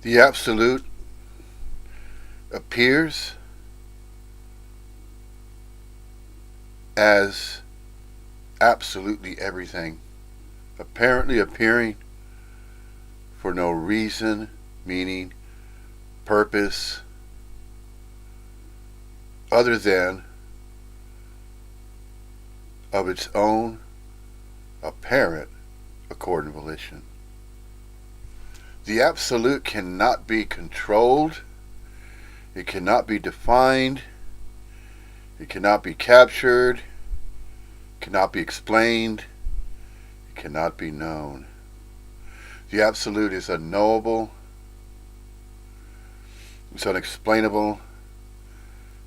The Absolute appears as absolutely everything, apparently appearing for no reason, meaning, purpose, other than of its own apparent accord and volition. The Absolute cannot be controlled, it cannot be defined, it cannot be captured, it cannot be explained, it cannot be known. The Absolute is unknowable, it's unexplainable,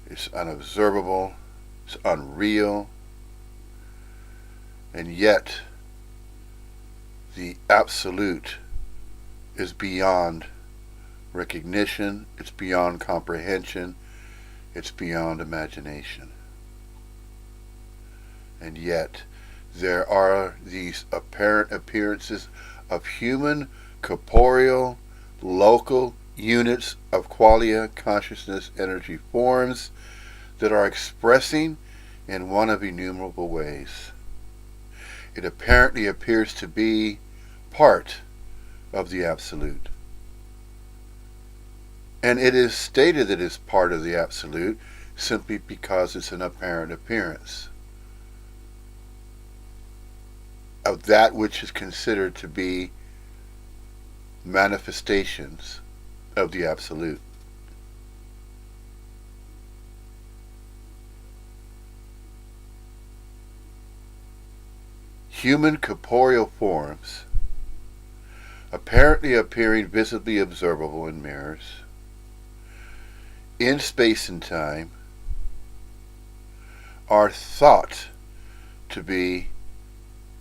it's unobservable, it's unreal, and yet the Absolute is beyond recognition, it's beyond comprehension, it's beyond imagination. And yet there are these apparent appearances of human, corporeal, local units of qualia, consciousness, energy forms that are expressing in one of innumerable ways. It apparently appears to be part of the Absolute. And it is stated that it is part of the Absolute simply because it's an apparent appearance of that which is considered to be manifestations of the Absolute. Human corporeal forms, apparently appearing visibly observable in mirrors, in space and time, are thought to be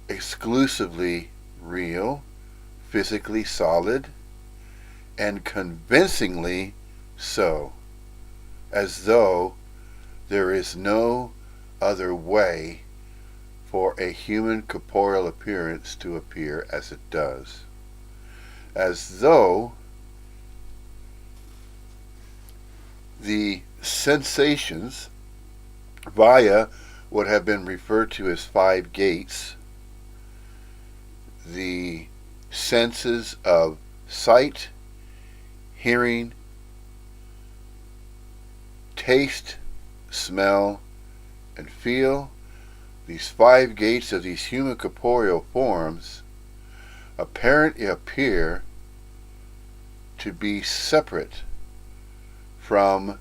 exclusively real, physically solid, and convincingly so, as though there is no other way for a human corporeal appearance to appear as it does. As though the sensations via what have been referred to as 5 gates, the senses of sight, hearing, taste, smell, and feel, these 5 gates of these human corporeal forms apparently appear to be separate from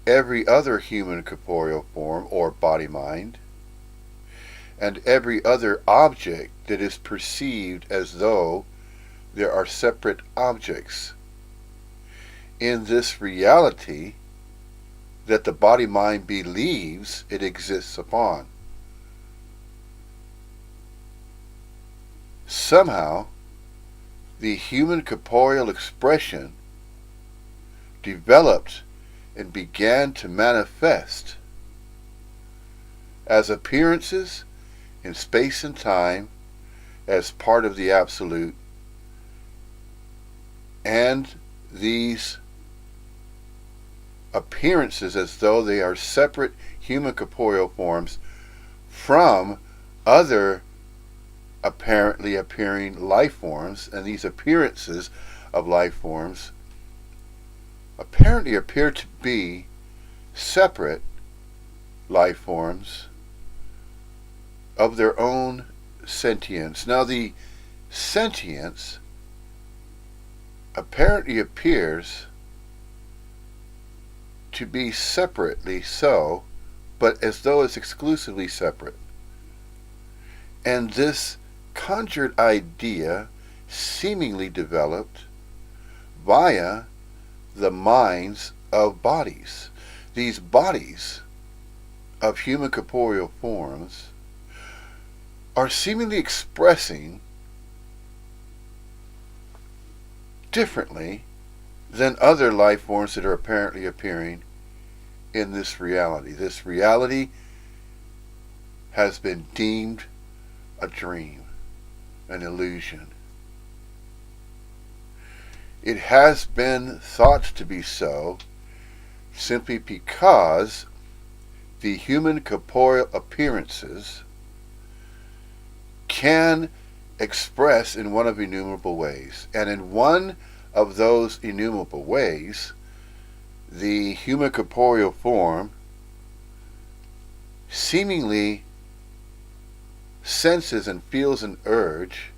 every other human corporeal form or body-mind, and every other object that is perceived as though there are separate objects in this reality that the body-mind believes it exists upon. Somehow, the human corporeal expression developed and began to manifest as appearances in space and time as part of the Absolute, and these appearances as though they are separate human corporeal forms from other apparently appearing life forms, and these appearances of life forms apparently appear to be separate life forms of their own sentience. Now, the sentience apparently appears to be separately so, but as though it's exclusively separate. And this conjured idea seemingly developed via the minds of bodies. These bodies of human corporeal forms are seemingly expressing differently than other life forms that are apparently appearing in this reality. This reality has been deemed a dream, an illusion. It has been thought to be so simply because the human corporeal appearances can express in one of innumerable ways. And in one of those innumerable ways, the human corporeal form seemingly senses and feels an urge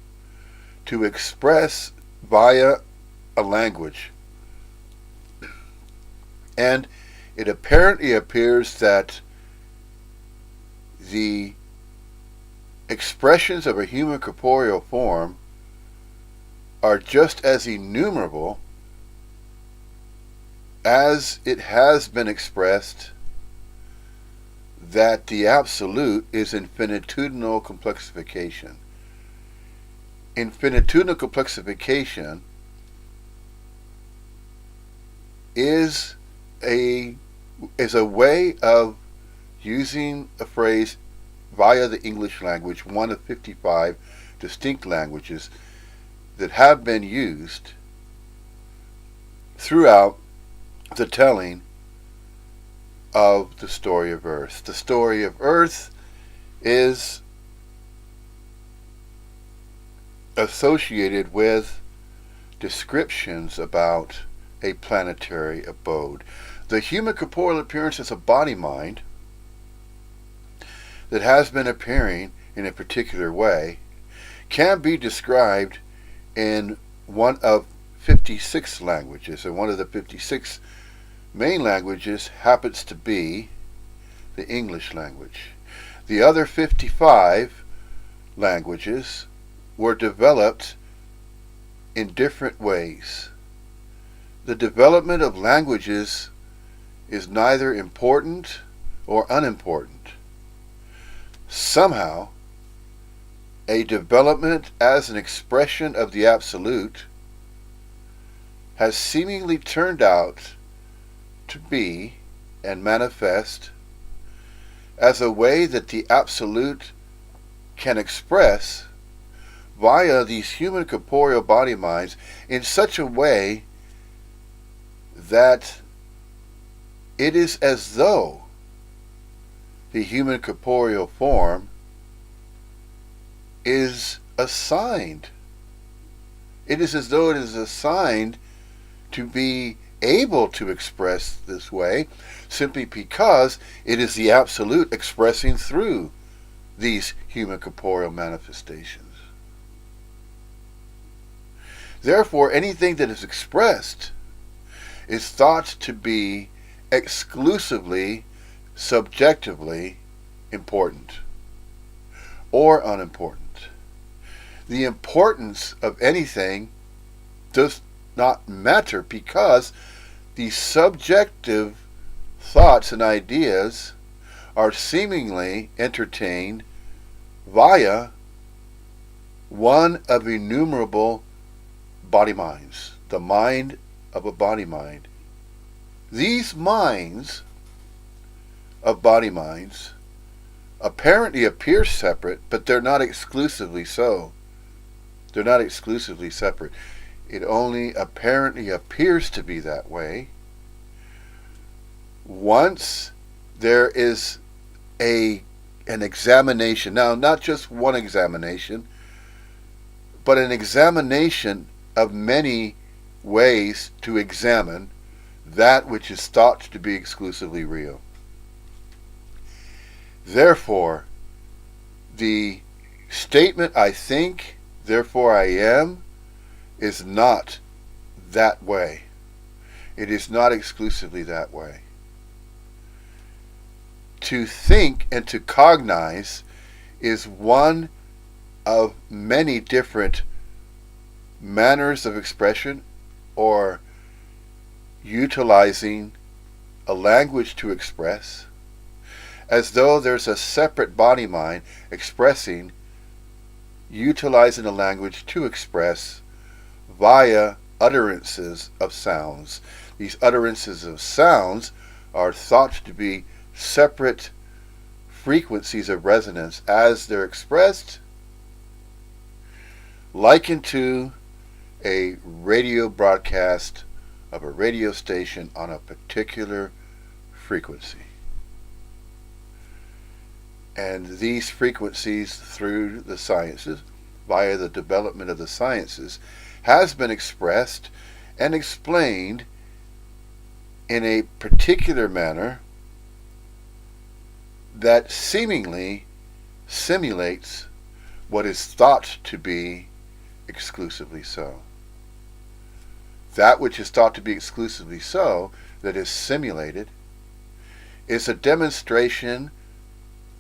to express via a language. And it apparently appears that the expressions of a human corporeal form are just as innumerable as it has been expressed that the absolute is infinitudinal complexification. Infinitudinal complexification is a way of using a phrase via the English language, one of 55 distinct languages that have been used throughout the telling of the story of Earth. The story of Earth is associated with descriptions about a planetary abode. The human corporeal appearance is a body-mind that has been appearing in a particular way can be described in one of 56 languages, and one of the 56 main languages happens to be the English language. The other 55 languages were developed in different ways. The development of languages is neither important or unimportant. Somehow, a development as an expression of the absolute has seemingly turned out to be and manifest as a way that the absolute can express via these human corporeal body minds in such a way that it is as though the human corporeal form is assigned. It is as though it is assigned to be able to express this way simply because it is the absolute expressing through these human corporeal manifestations. Therefore, anything that is expressed is thought to be exclusively, subjectively important or unimportant. The importance of anything does not matter because the subjective thoughts and ideas are seemingly entertained via one of innumerable body minds, the mind of a body mind. These minds of body minds apparently appear separate, but they're not exclusively so. They're not exclusively separate. It only apparently appears to be that way once there is an examination. Now, not just one examination, but an examination of many ways to examine that which is thought to be exclusively real. Therefore, the statement, I think, therefore I am, is not that way. It is not exclusively that way. To think and to cognize is one of many different manners of expression or utilizing a language to express, as though there's a separate body mind expressing, utilizing a language to express via utterances of sounds. These utterances of sounds are thought to be separate frequencies of resonance as they're expressed, likened to a radio broadcast of a radio station on a particular frequency. And these frequencies, through the sciences, via the development of the sciences, has been expressed and explained in a particular manner that seemingly simulates what is thought to be exclusively so. That which is thought to be exclusively so, that is simulated, is a demonstration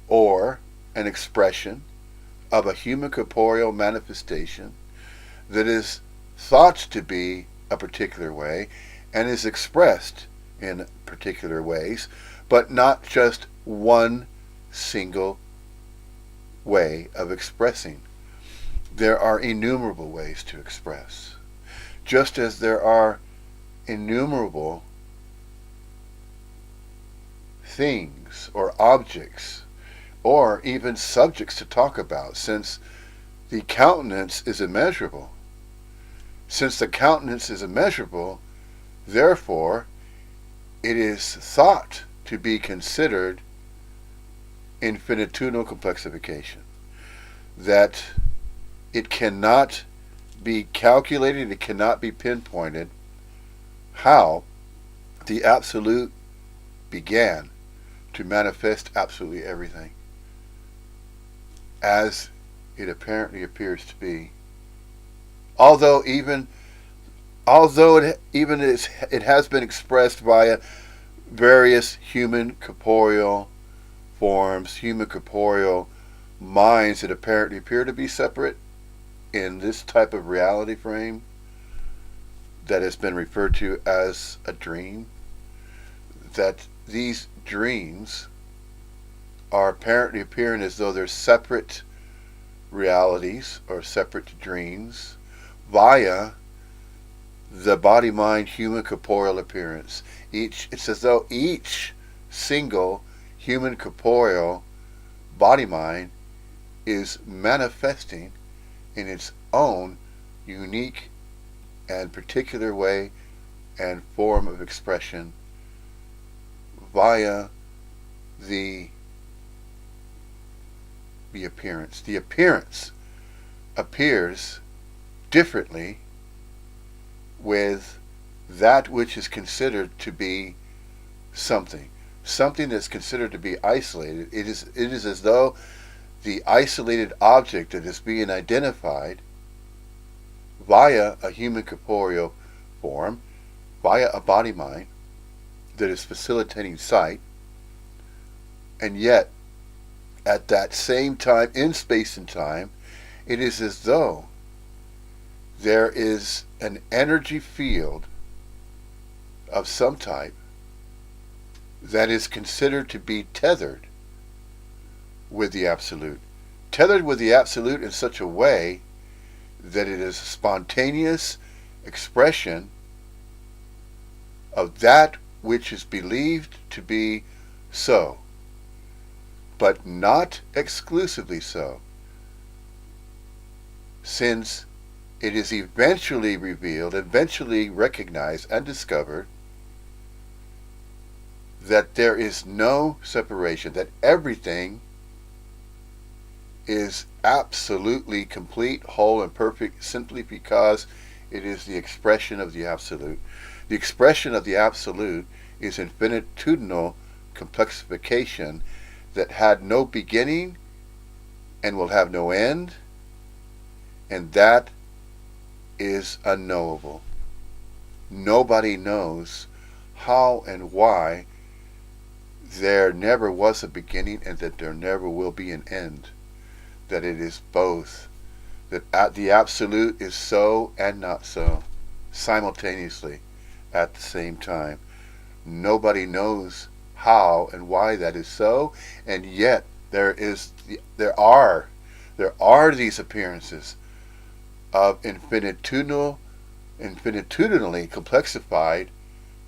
or an expression of a human corporeal manifestation that is thought to be a particular way and is expressed in particular ways, but not just one single way of expressing. There are innumerable ways to express, just as there are innumerable things or objects or even subjects to talk about, since the countenance is immeasurable. Since the countenance is immeasurable, therefore, it is thought to be considered infinitudinal complexification, that it cannot be calculated, it cannot be pinpointed how the Absolute began to manifest absolutely everything as it apparently appears to be. Although it has been expressed via various human corporeal forms, human corporeal minds that apparently appear to be separate in this type of reality frame that has been referred to as a dream, that these dreams are apparently appearing as though they're separate realities or separate dreams via the body-mind human corporeal appearance. It's as though each single human corporeal body-mind is manifesting in its own unique and particular way and form of expression via the appearance. The appearance appears differently with that which is considered to be something that's considered to be isolated. It is as though the isolated object that is being identified via a human corporeal form, via a body mind that is facilitating sight, and yet at that same time, in space and time, it is as though there is an energy field of some type that is considered to be tethered with the Absolute. Tethered with the Absolute in such a way that it is a spontaneous expression of that which is believed to be so, but not exclusively so, since it is eventually revealed, eventually recognized and discovered that there is no separation, that everything is absolutely complete, whole, and perfect simply because it is the expression of the Absolute. The expression of the Absolute is infinitudinal complexification that had no beginning and will have no end, and that is unknowable. Nobody knows how and why there never was a beginning and that there never will be an end. That it is both. That the Absolute is so and not so, simultaneously at the same time. Nobody knows how and why that is so, and yet there are these appearances of infinitudinally complexified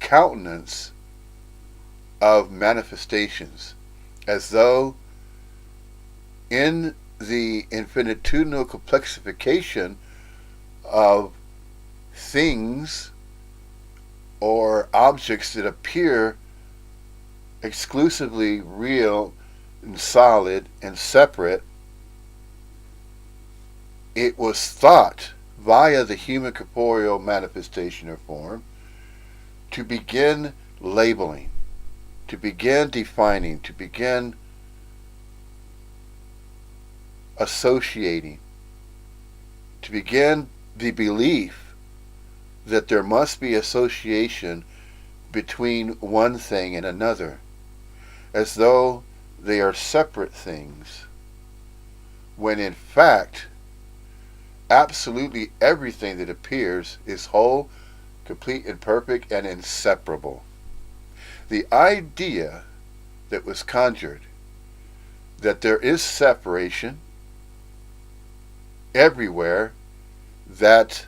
countenance of manifestations, as though in the infinitudinal complexification of things or objects that appear exclusively real and solid and separate, it was thought via the human corporeal manifestation or form to begin labeling, to begin defining, to begin associating, to begin the belief that there must be association between one thing and another, as though they are separate things, when in fact absolutely everything that appears is whole, complete and perfect and inseparable. The idea that was conjured that there is separation everywhere, that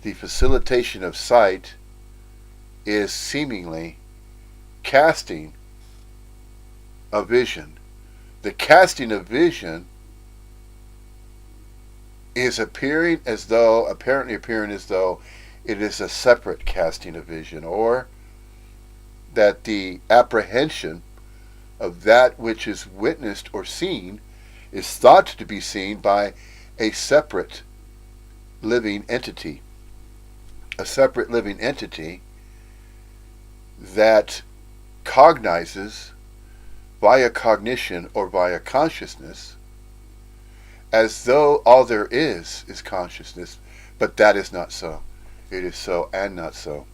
the facilitation of sight is seemingly casting a vision. The casting of vision is appearing as though it is a separate casting of vision, or that the apprehension of that which is witnessed or seen is thought to be seen by a separate living entity. A separate living entity that cognizes via cognition or via consciousness as though all there is consciousness, but that is not so. It is so and not so.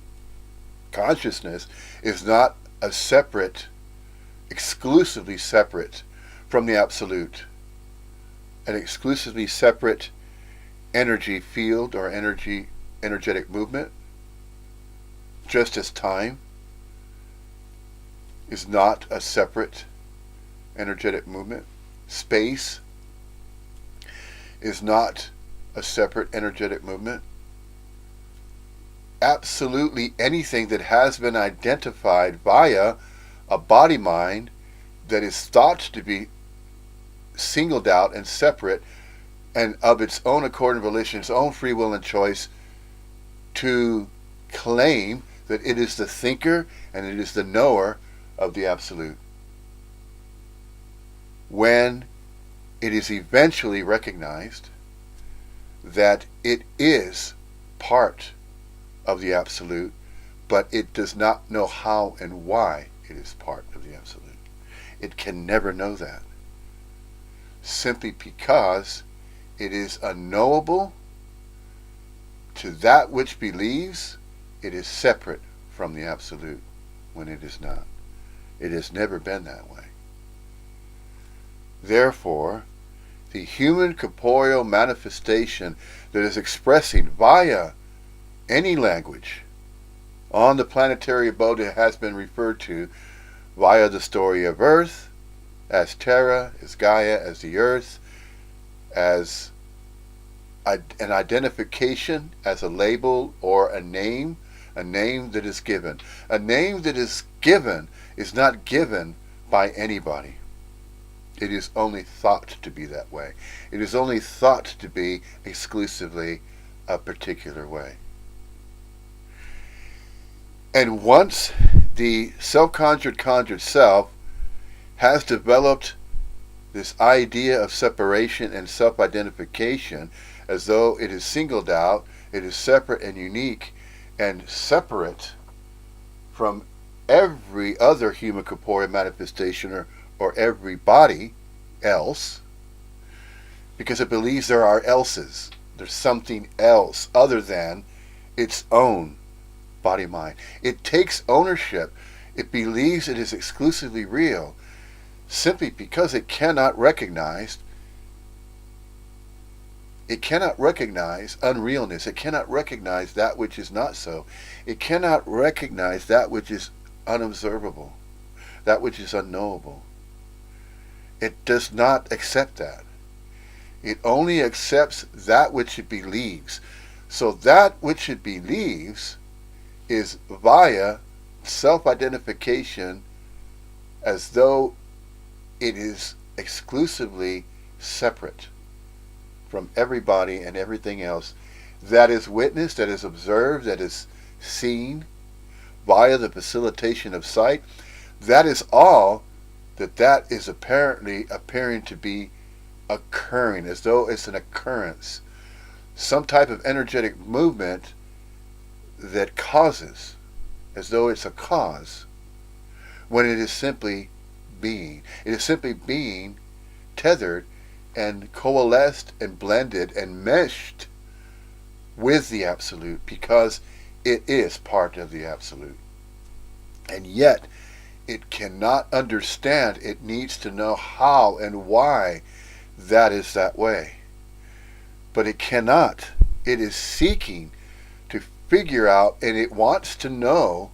Consciousness is not a separate, exclusively separate from the Absolute, an exclusively separate energy field or energetic movement, just as time is not a separate energetic movement. Space is not a separate energetic movement. Absolutely anything that has been identified via a body mind that is thought to be singled out and separate and of its own accord and volition, its own free will and choice, to claim that it is the thinker and it is the knower of the Absolute, when it is eventually recognized that it is part of the Absolute, but it does not know how and why it is part of the Absolute. It can never know that, simply because it is unknowable to that which believes it is separate from the Absolute, when it is not. It has never been that way. Therefore, the human corporeal manifestation that is expressing via any language on the planetary abode that has been referred to via the story of Earth, as Terra, as Gaia, as the Earth, as an identification, as a label or a name that is given. A name that is given is not given by anybody. It is only thought to be that way. It is only thought to be exclusively a particular way. And once the self-conjured conjured self has developed this idea of separation and self-identification as though it is singled out, it is separate and unique and separate from every other human corporeal manifestation or everybody else, because it believes there are elses. There's something else other than its own body mind. It takes ownership. It believes it is exclusively real simply because it cannot recognize unrealness. It cannot recognize that which is not so. It cannot recognize that which is unobservable, that which is unknowable. It does not accept that. It only accepts that which it believes. So that which it believes is via self-identification as though it is exclusively separate from everybody and everything else that is witnessed, that is observed, that is seen via the facilitation of sight, that is all that is apparently appearing to be occurring, as though it's an occurrence, some type of energetic movement that causes, as though it's a cause, when it is simply being. It is simply being tethered and coalesced and blended and meshed with the Absolute, because it is part of the Absolute. And yet, it cannot understand. It needs to know how and why that is that way. But it cannot. It is seeking to figure out, and it wants to know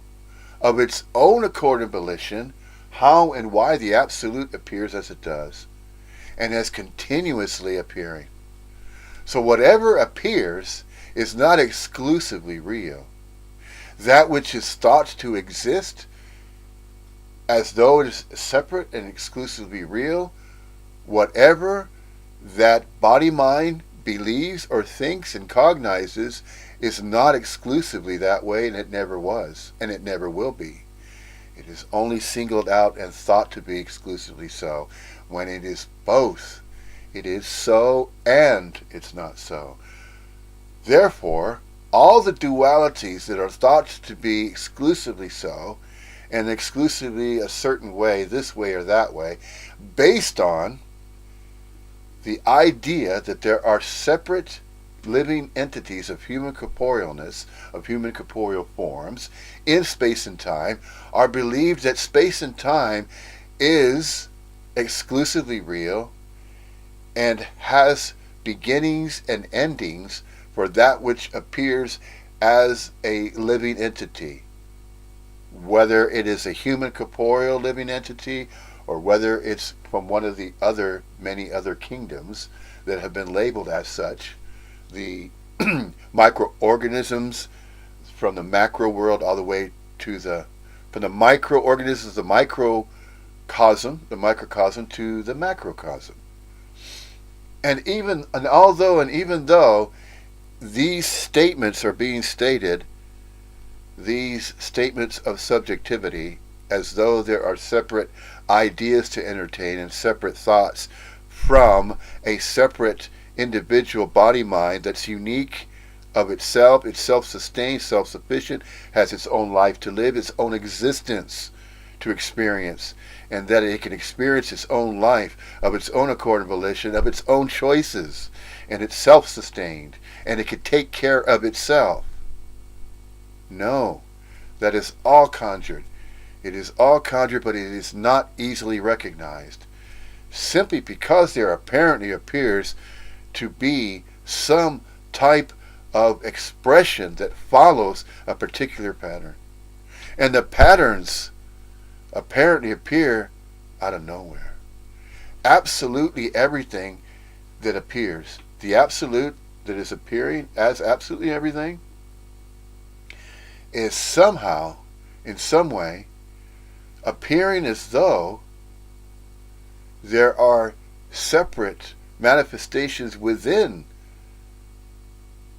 of its own accord and volition how and why the Absolute appears as it does, and as continuously appearing. So whatever appears is not exclusively real. That which is thought to exist as though it is separate and exclusively real, whatever that body-mind believes or thinks and cognizes, is not exclusively that way, and it never was, and it never will be. It is only singled out and thought to be exclusively so, when it is both. It is so and it's not so. Therefore, all the dualities that are thought to be exclusively so, and exclusively a certain way, this way or that way, based on the idea that there are separate living entities of human corporealness, of human corporeal forms, in space and time, are believed that space and time is exclusively real and has beginnings and endings for that which appears as a living entity, whether it is a human corporeal living entity or whether it's from one of the many other kingdoms that have been labeled as such, the microorganisms from the macro world all the way to from the microorganisms, the microcosm to the macrocosm. And even though these statements are being stated, these statements of subjectivity, as though there are separate ideas to entertain and separate thoughts from a separate individual body mind that's unique of itself, it's self-sustained, self-sufficient, has its own life to live, its own existence to experience, and that it can experience its own life of its own accord and volition, of its own choices, and it's self-sustained, and it can take care of itself. No, that is all conjured. It is all conjured, but it is not easily recognized, simply because there apparently appears to be some type of expression that follows a particular pattern. And the patterns apparently appear out of nowhere. Absolutely everything that appears, the Absolute that is appearing as absolutely everything, is somehow, in some way, appearing as though there are separate manifestations within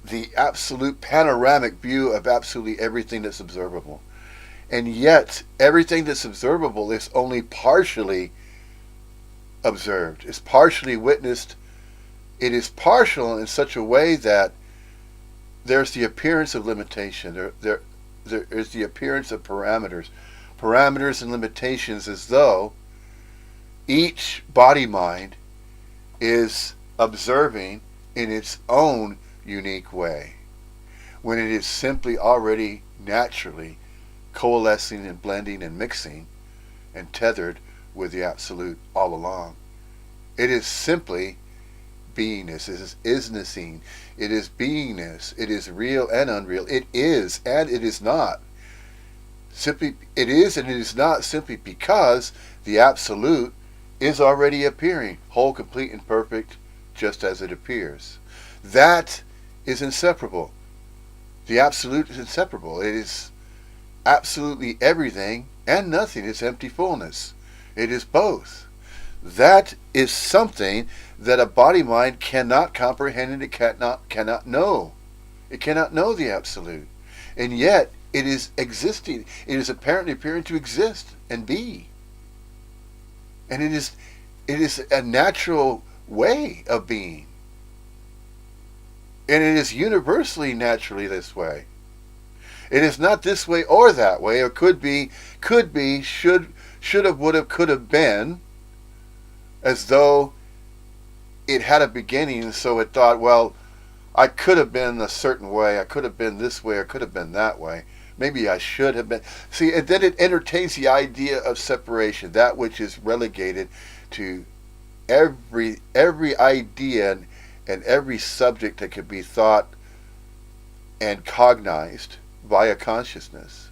the absolute panoramic view of absolutely everything that's observable. And yet, everything that's observable is only partially observed, is partially witnessed. It is partial in such a way that there's the appearance of limitation. There is the appearance of parameters and limitations, as though each body-mind is observing in its own unique way, when it is simply already naturally coalescing and blending and mixing and tethered with the Absolute all along. It is simply beingness. It is isnessing. It is beingness. It is real and unreal. It is and it is not. Simply, it is and it is not, simply because the Absolute is already appearing, whole, complete, and perfect, just as it appears. That is inseparable. The Absolute is inseparable. It is absolutely everything and nothing. It's empty fullness. It is both. That is something that a body mind cannot comprehend, and it cannot know. It cannot know the absolute. And yet, it is existing. It is apparently appearing to exist and be. And it is a natural way of being. And it is universally naturally this way. It is not this way or that way, or could be, should have, would have, could have been, as though it had a beginning, so it thought, well, I could have been a certain way, I could have been this way, I could have been that way. Maybe I should have been. See, and then it entertains the idea of separation, that which is relegated to every idea and every subject that can be thought and cognized via consciousness.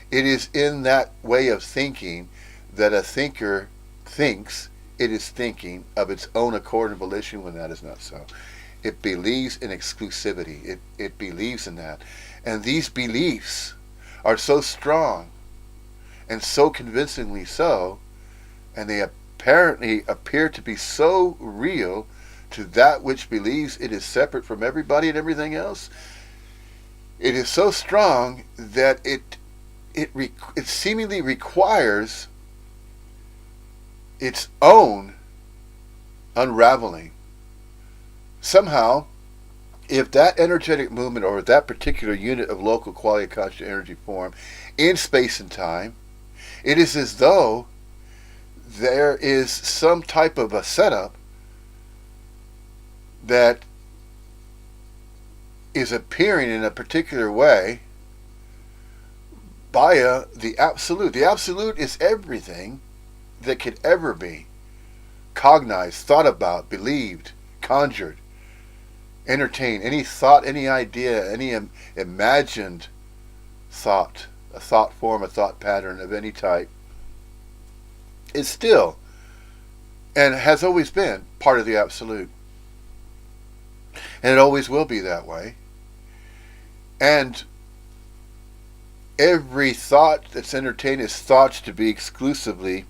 It is in that way of thinking that a thinker thinks it is thinking of its own accord and volition, when that is not so. It believes in exclusivity. It believes in that. And these beliefs are so strong and so convincingly so, and they apparently appear to be so real to that which believes it is separate from everybody and everything else. It is so strong that it seemingly requires its own unraveling. Somehow, if that energetic movement or that particular unit of local quality of conscious energy form in space and time, it is as though there is some type of a setup that is appearing in a particular way via the absolute. The absolute is everything that could ever be cognized, thought about, believed, conjured, entertained. Any thought, any idea, any imagined thought, a thought form, a thought pattern of any type, is still and has always been part of the absolute. And it always will be that way. And every thought that's entertained is thought to be exclusively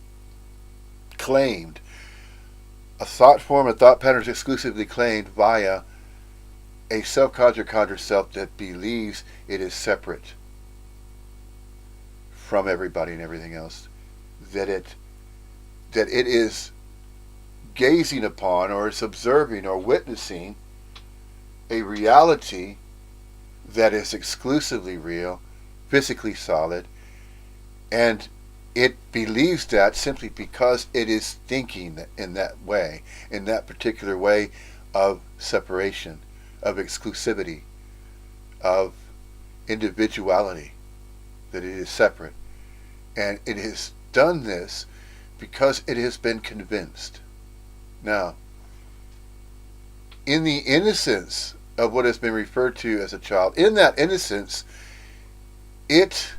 claimed. A thought form, a thought pattern is exclusively claimed via a self-conscious conscious self that believes it is separate from everybody and everything else. That it is gazing upon or is observing or witnessing a reality that is exclusively real, physically solid, and it believes that simply because it is thinking in that way, in that particular way of separation, of exclusivity, of individuality, that it is separate. And it has done this because it has been convinced. Now, in the innocence of what has been referred to as a child, in that innocence, it,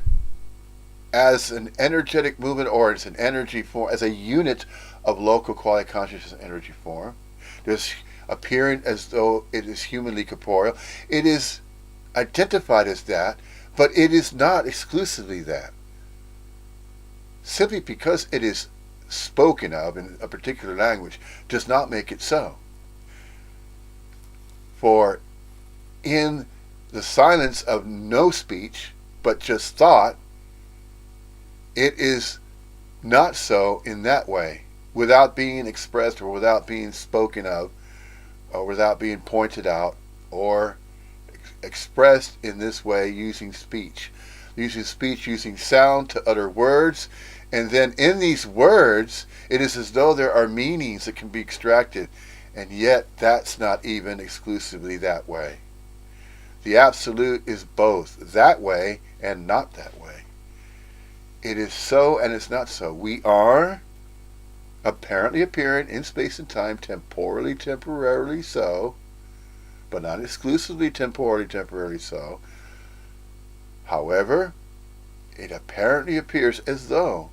as an energetic movement or as an energy form, as a unit of local quality consciousness energy form, there's appearing as though it is humanly corporeal. It is identified as that, but it is not exclusively that. Simply because it is spoken of in a particular language does not make it so. For in the silence of no speech, but just thought, it is not so in that way, without being expressed or without being spoken of, or without being pointed out, or expressed in this way using speech. Using sound to utter words, and then in these words, it is as though there are meanings that can be extracted, and yet that's not even exclusively that way. The absolute is both that way and not that way. It is so and it's not so. We are apparently appearing in space and time, temporarily so, but not exclusively temporarily so. However, it apparently appears as though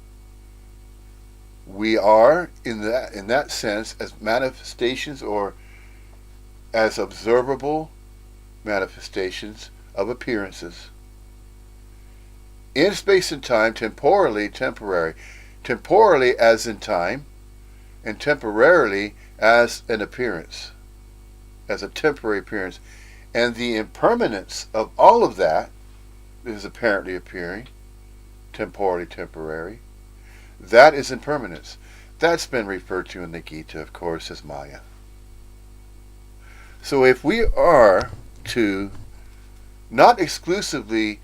we are, in that sense, as manifestations or as observable manifestations of appearances. In space and time, temporally temporary. Temporally as in time, and temporarily as an appearance, as a temporary appearance. And the impermanence of all of that is apparently appearing, temporally temporary. That is impermanence. That's been referred to in the Gita, of course, as Maya. So if we are to not exclusively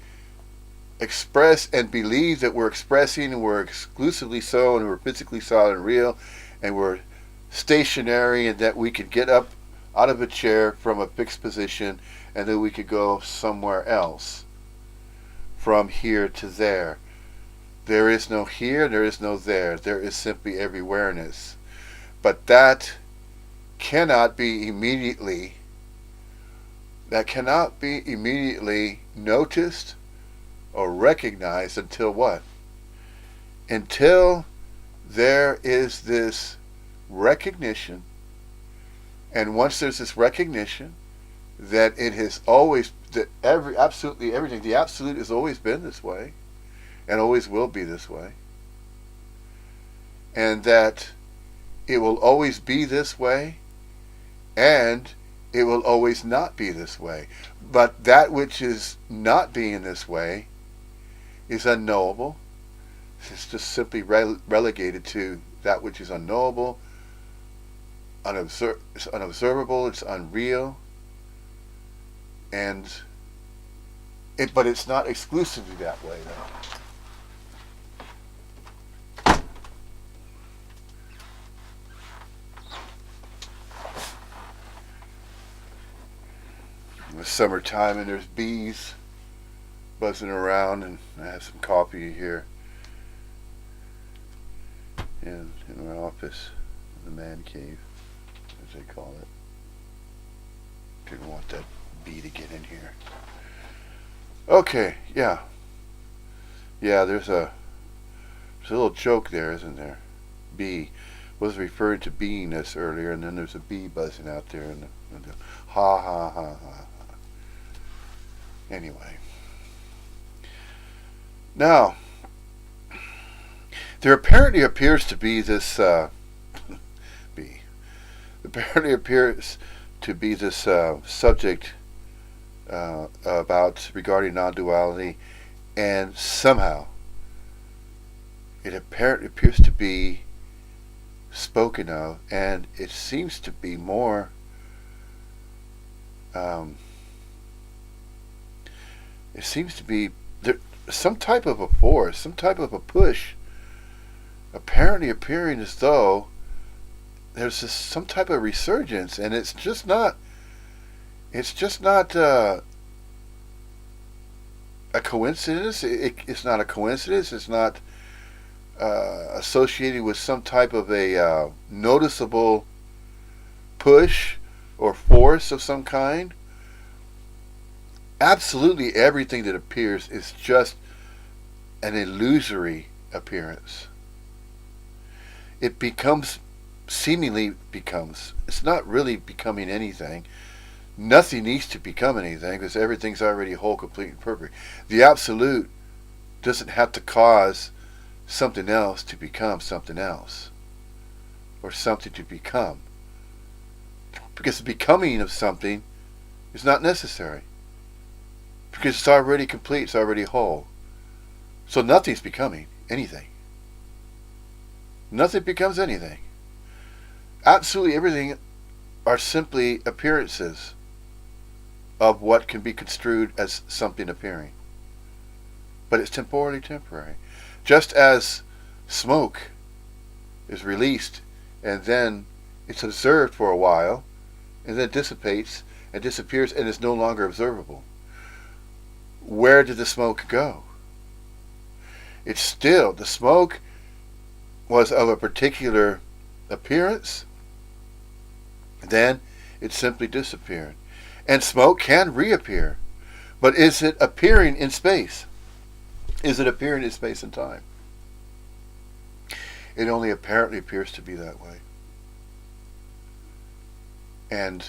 express and believe that we're expressing and we're exclusively so and we're physically solid and real and we're stationary and that we could get up out of a chair from a fixed position and that we could go somewhere else from here to there. There is no here, there is no there. There is simply everywhereness. But that cannot be immediately noticed or recognized until what? Until there is this recognition, and once there's this recognition that it has always, that absolutely everything, the absolute has always been this way and always will be this way, and that it will always be this way and it will always not be this way. But that which is not being this way is unknowable. It's just simply relegated to that which is unknowable, it's unobservable, it's unreal, but it's not exclusively that way, though. It's summertime and there's bees buzzing around, and I have some coffee here in my office, the man cave, as they call it. Didn't want that bee to get in here. Okay, yeah, there's a little joke there, isn't there? Bee was referring to beingness earlier, and then there's a bee buzzing out there, and the ha ha ha ha. Anyway, now there apparently appears to be this subject about regarding non-duality, and somehow it apparently appears to be spoken of, and it seems to be more it seems to be there, some type of a force, some type of a push apparently appearing, as though there's some type of resurgence, and it's just not a coincidence. It's not a coincidence. It's not associated with some type of a noticeable push or force of some kind. Absolutely everything that appears is just an illusory appearance. It seemingly becomes. It's not really becoming anything. Nothing needs to become anything because everything's already whole, complete, and perfect. The absolute doesn't have to cause something else to become something else, or something to become, because the becoming of something is not necessary, because it's already complete, it's already whole. So nothing's becoming anything. Nothing becomes anything. Absolutely everything are simply appearances of what can be construed as something appearing. But it's temporally temporary. Just as smoke is released and then it's observed for a while and then dissipates and disappears and is no longer observable. Where did the smoke go? It's still, the smoke was of a particular appearance, then it simply disappeared. And smoke can reappear. But is it appearing in space? Is it appearing in space and time? It only apparently appears to be that way. And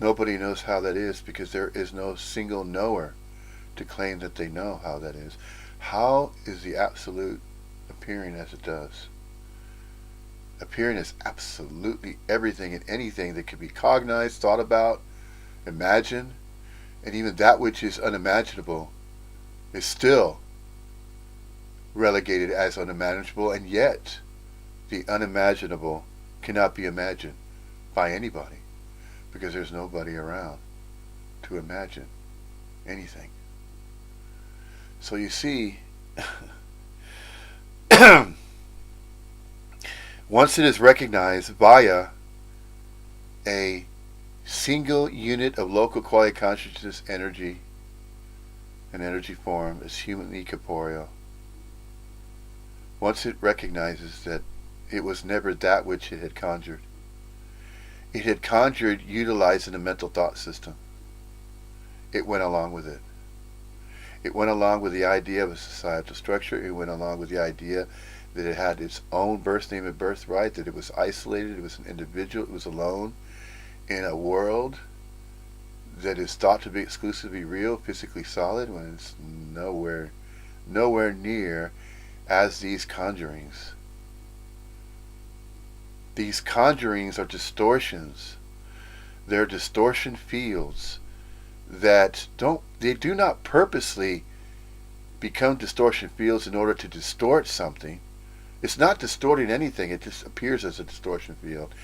nobody knows how that is, because there is no single knower to claim that they know how that is. How is the absolute appearing as it does? Appearing as absolutely everything and anything that can be cognized, thought about, imagine, and even that which is unimaginable is still relegated as unimaginable, and yet the unimaginable cannot be imagined by anybody because there's nobody around to imagine anything. So you see, once it is recognized via a single unit of local quality consciousness energy and energy form as humanly corporeal, once it recognizes that it was never that which it had conjured, it had conjured utilizing a mental thought system, it went along with it. It went along with the idea of a societal structure. It went along with the idea that it had its own birth name and birthright, that it was isolated, it was an individual, it was alone in a world that is thought to be exclusively real, physically solid, when it's nowhere near as these conjurings. These conjurings are distortions. They're distortion fields that do not purposely become distortion fields in order to distort something. It's not distorting anything, it just appears as a distortion field.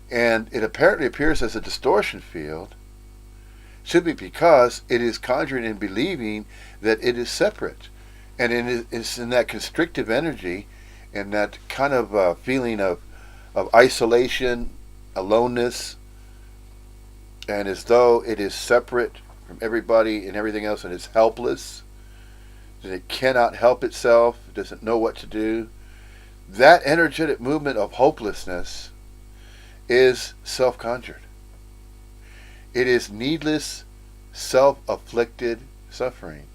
And it apparently appears as a distortion field simply because it is conjuring and believing that it is separate. And it's in that constrictive energy and that kind of feeling of isolation, aloneness, and as though it is separate from everybody and everything else, and it's helpless, that it cannot help itself, it doesn't know what to do. That energetic movement of hopelessness is self-conjured. It is needless, self-afflicted suffering.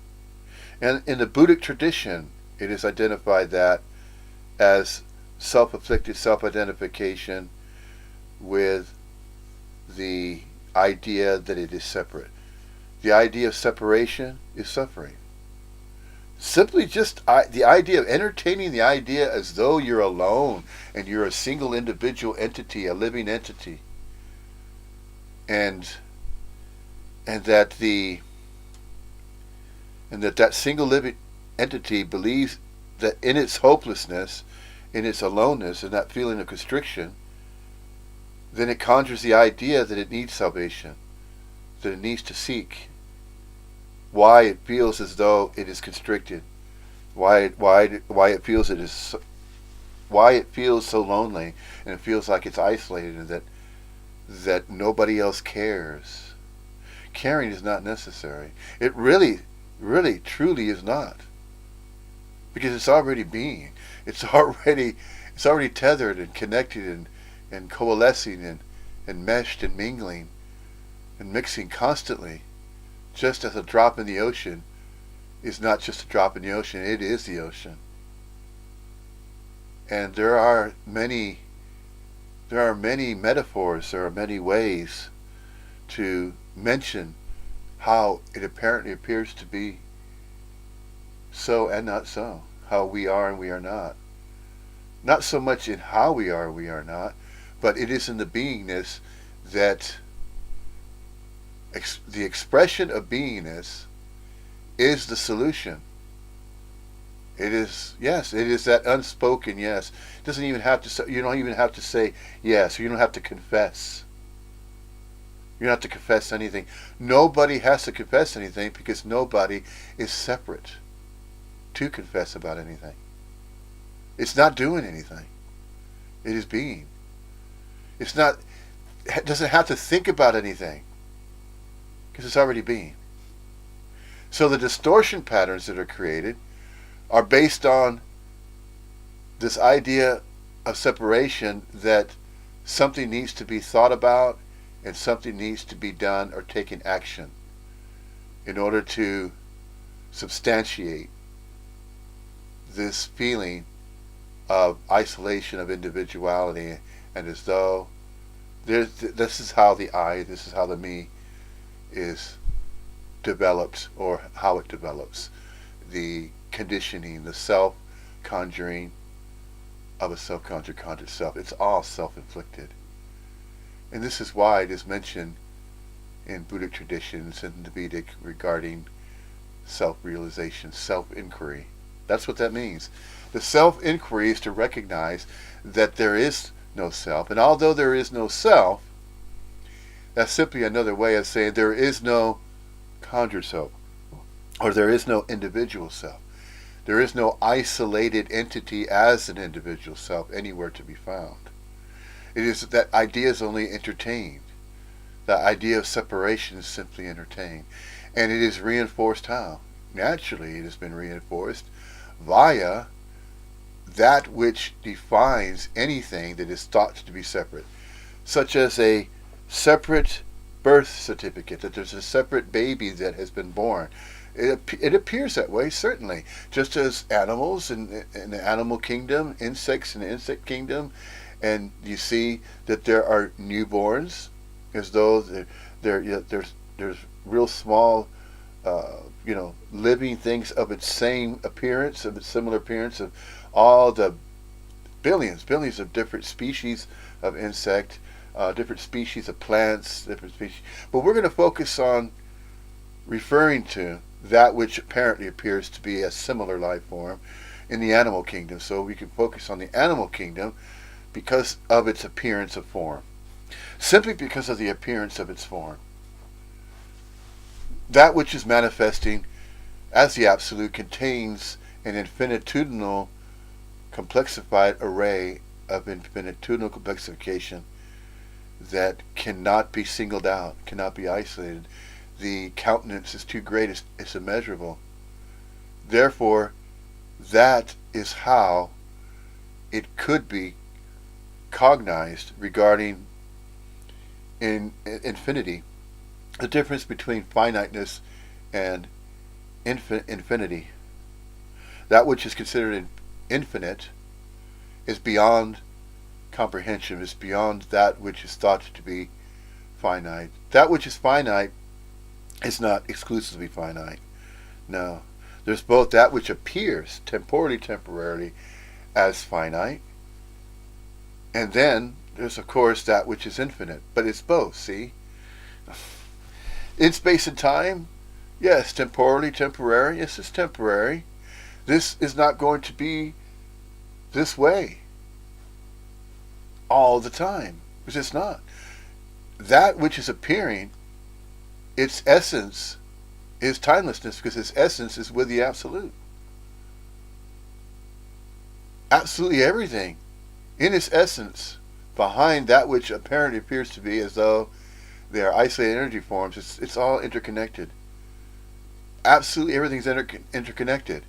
And in the Buddhic tradition, it is identified that as self-afflicted self-identification with the idea that it is separate. The idea of separation is suffering. Simply just the idea of entertaining the idea as though you're alone and you're a single individual entity, a living entity, and that that single living entity believes that in its hopelessness, in its aloneness, in that feeling of constriction, then it conjures the idea that it needs salvation, that it needs to seek. Why it feels as though it is constricted, why it feels so lonely, and it feels like it's isolated, and that nobody else cares. Caring is not necessary. It really, truly is not, because it's already being. It's already tethered and connected and coalescing and meshed and mingling and mixing constantly. Just as a drop in the ocean is not just a drop in the ocean, it is the ocean. And there are many metaphors, there are many ways to mention how it apparently appears to be so and not so, how we are and we are not. Not so much in how we are and we are not, but it is in the beingness that the expression of beingness is the solution. It is that unspoken yes. It doesn't even have to say, you don't even have to say yes. You don't have to confess. You don't have to confess anything. Nobody has to confess anything because nobody is separate to confess about anything. It's not doing anything. It is being. It doesn't have to think about anything because it's already being. So the distortion patterns that are created are based on this idea of separation, that something needs to be thought about and something needs to be done or taken action in order to substantiate this feeling of isolation, of individuality, and as though this is how the me is developed, or how it develops. The conditioning, the self-conjuring of a self-conjured conscious self. It's all self-inflicted. And this is why it is mentioned in Buddhic traditions and the Vedic regarding self-realization, self-inquiry. That's what that means. The self-inquiry is to recognize that there is no self, and although there is no self, that's simply another way of saying there is no conjured self, or there is no individual self. There is no isolated entity as an individual self anywhere to be found. It is that idea is only entertained. The idea of separation is simply entertained. And it is reinforced how? Naturally, it has been reinforced via that which defines anything that is thought to be separate, such as a separate birth certificate, that there's a separate baby that has been born. It appears that way, certainly, just as animals in the animal kingdom, insects in the insect kingdom, and you see that there are newborns, as though there's real small, living things of its same appearance, of its similar appearance, of all the billions of different species of insect, different species of plants, different species. But we're going to focus on referring to that which apparently appears to be a similar life form in the animal kingdom. So we can focus on the animal kingdom because of its appearance of form. Simply because of the appearance of its form. That which is manifesting as the Absolute contains an infinitudinal complexified array of infinitudinal complexification that cannot be singled out, cannot be isolated. The countenance is too great, it's immeasurable. Therefore, that is how it could be cognized regarding in infinity, the difference between finiteness and infinity. That which is considered infinite is beyond comprehension, is beyond that which is thought to be finite. That which is finite is not exclusively finite. No. There's both that which appears temporarily as finite, and then there's of course that which is infinite. But it's both, see? In space and time, yes, temporary, yes, it's temporary. This is not going to be this way all the time, because it's not. That which is appearing, its essence is timelessness, because its essence is with the Absolute. Absolutely everything in its essence behind that which apparently appears to be as though they are isolated energy forms, it's all interconnected. Absolutely everything's interconnected.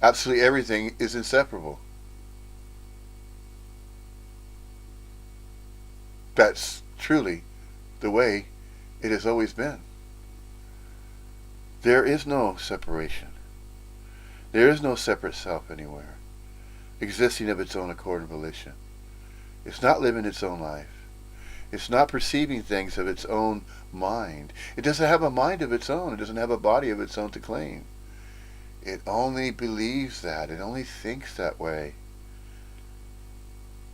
Absolutely everything is inseparable. That's truly the way it has always been. There is no separation. There is no separate self anywhere, existing of its own accord and volition. It's not living its own life. It's not perceiving things of its own mind. It doesn't have a mind of its own. It doesn't have a body of its own to claim. It only believes that. It only thinks that way.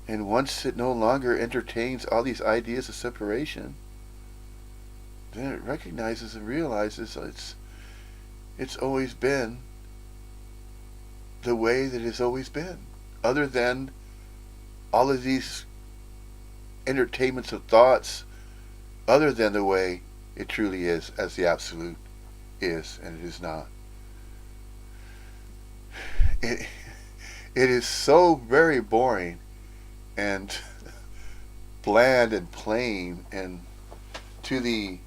And once it no longer entertains all these ideas of separation, then it recognizes and realizes it's always been the way that it's always been. Other than all of these entertainments of thoughts, other than the way it truly is, as the Absolute is, and it is not. It is so very boring and bland and plain, and to the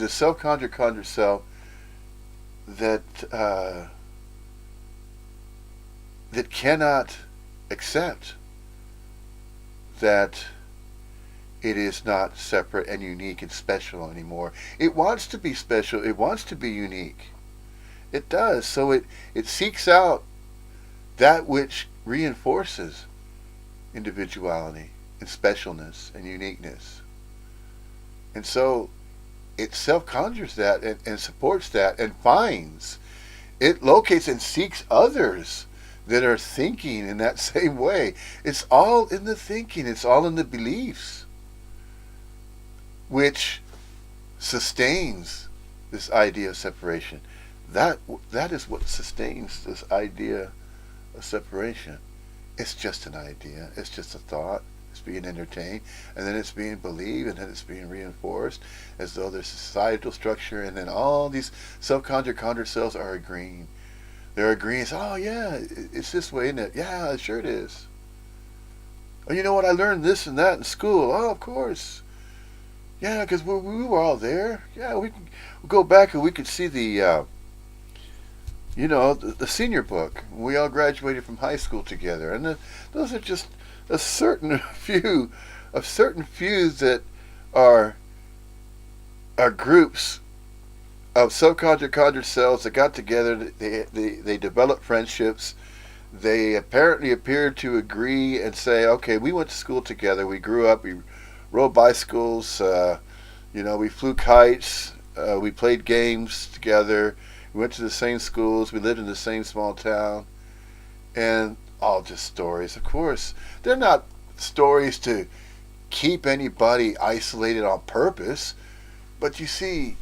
self-conjured self that cannot accept that it is not separate and unique and special anymore. It wants to be special. It wants to be unique. It does. So it seeks out that which reinforces individuality and specialness and uniqueness. And so it self-conjures that and supports that and finds. It locates and seeks others that are thinking in that same way. It's all in the thinking. It's all in the beliefs. which sustains this idea of separation. That is what sustains this idea of separation. It's just an idea. It's just a thought. It's being entertained, and then it's being believed, and then it's being reinforced as though there's a societal structure, and then all these self-conjured cells are agreeing. They're agreeing, oh yeah, it's this way, isn't it? Yeah, sure it is. Oh, you know what, I learned this and that in school. Oh, of course. Yeah, because we were all there. Yeah, we can go back and we could see the the senior book. We all graduated from high school together, and those are just a certain few that are groups of self-conjured cells that got together. They developed friendships. They apparently appeared to agree and say, okay, we went to school together. We grew up. We rode bicycles. We flew kites. We played games together. We went to the same schools. We lived in the same small town. And all just stories, of course. They're not stories to keep anybody isolated on purpose. But you see,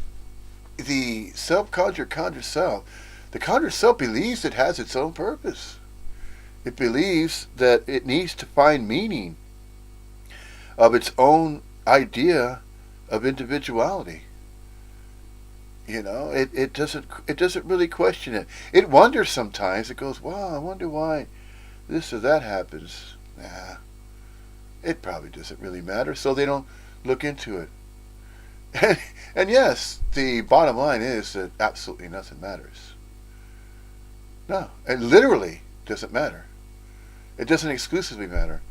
the conjured self, the conjured self believes it has its own purpose. It believes that it needs to find meaning of its own idea of individuality. It doesn't really question it. It wonders sometimes. It goes, wow, I wonder why this or that happens. Nah, it probably doesn't really matter, so they don't look into it. And yes, the bottom line is that absolutely nothing matters. No, it literally doesn't matter. It doesn't exclusively matter.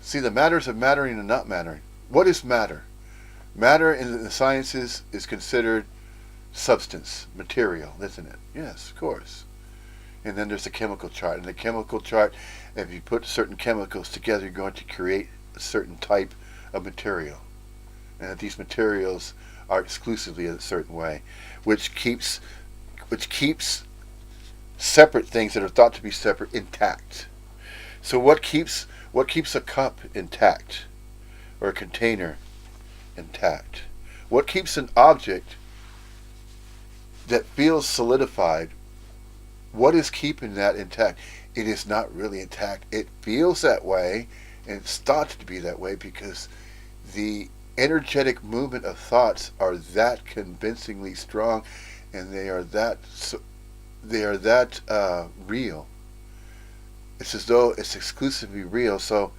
See, the matters of mattering and not mattering. What is matter? Matter in the sciences is considered substance, material, isn't it? Yes, of course. And then there's the chemical chart. And the chemical chart, if you put certain chemicals together, you're going to create a certain type of material. And these materials are exclusively a certain way, which keeps separate things that are thought to be separate intact. So what keeps a cup intact, or a container intact? What keeps an object that feels solidified? What is keeping that intact? It is not really intact. It feels that way, and it's thought to be that way because the energetic movement of thoughts are that convincingly strong, and they are that real. It's as though it's exclusively real. So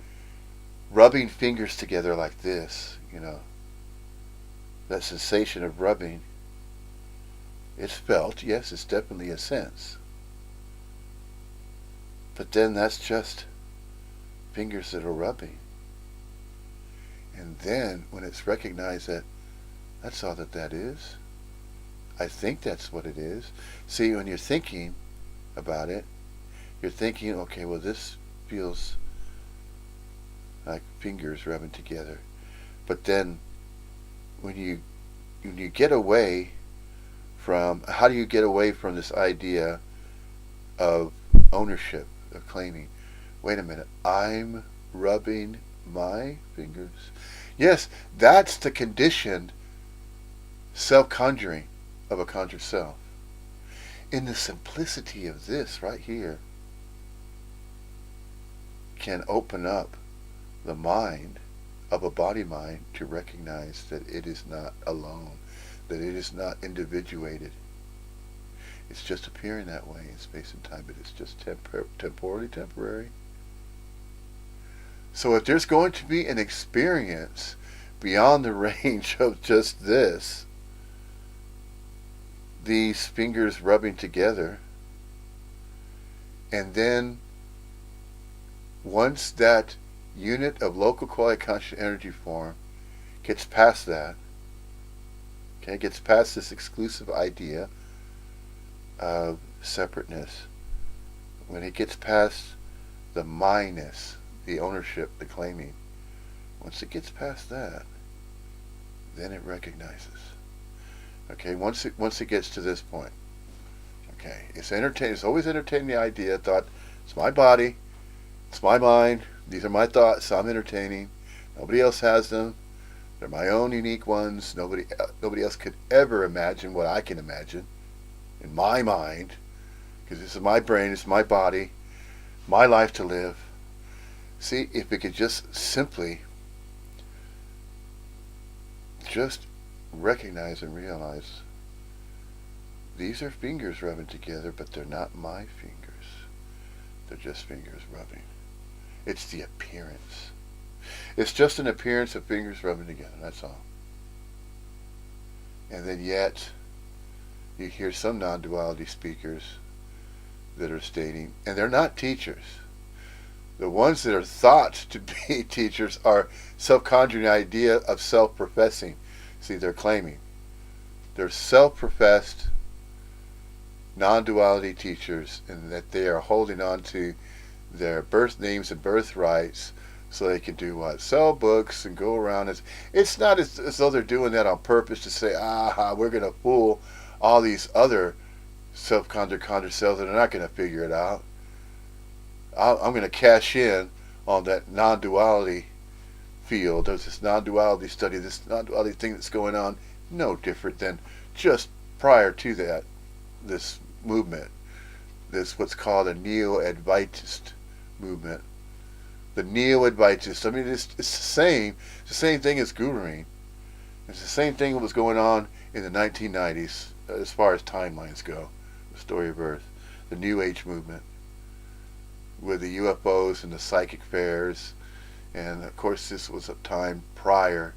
rubbing fingers together like this, that sensation of rubbing, it's felt. Yes, it's definitely a sense. But then that's just fingers that are rubbing. And then when it's recognized that that's all that is, I think that's what it is. See, when you're thinking about it, you're thinking, okay, well, this feels like fingers rubbing together. But then when you get away from, how do you get away from this idea of ownership, of claiming, wait a minute, I'm rubbing my fingers? Yes, that's the conditioned self-conjuring of a conjured self. In the simplicity of this right here can open up the mind of a body mind to recognize that it is not alone, that it is not individuated. It's just appearing that way in space and time, but it's just temporally temporary. So if there's going to be an experience beyond the range of just this, these fingers rubbing together, and then once that unit of local quality conscious energy form gets past that, gets past this exclusive idea of separateness, when it gets past the myness, the ownership, the claiming, once it gets past that, then it recognizes. Okay, once it gets to this point, okay, it's always entertaining the idea, thought, it's my body, it's my mind, these are my thoughts, I'm entertaining, nobody else has them, They're my own unique ones. Nobody else could ever imagine what I can imagine in my mind, because this is my brain, it's my body, my life to live. See, if we could just simply just recognize and realize these are fingers rubbing together, but they're not my fingers. They're just fingers rubbing. It's the appearance. It's just an appearance of fingers rubbing together, that's all. And then yet, you hear some non-duality speakers that are stating, and they're not teachers. The ones that are thought to be teachers are self-conjuring idea of self-professing. See, they're claiming. They're self-professed non-duality teachers, and that they are holding on to their birth names and birthrights so they can do what? Sell books and go around. It's not as though they're doing that on purpose to say, we're going to fool all these other self-conjured selves that are not going to figure it out. I'm going to cash in on that non-duality field. There's this non-duality study, this non-duality thing that's going on, no different than just prior to that, this movement, this what's called a Neo-Advaitist movement. The Neo-Advaitist, I mean, it's the same thing as guruing. It's the same thing that was going on in the 1990s as far as timelines go, the story of Earth, the New Age movement, with the UFOs and the psychic fairs. And of course this was a time prior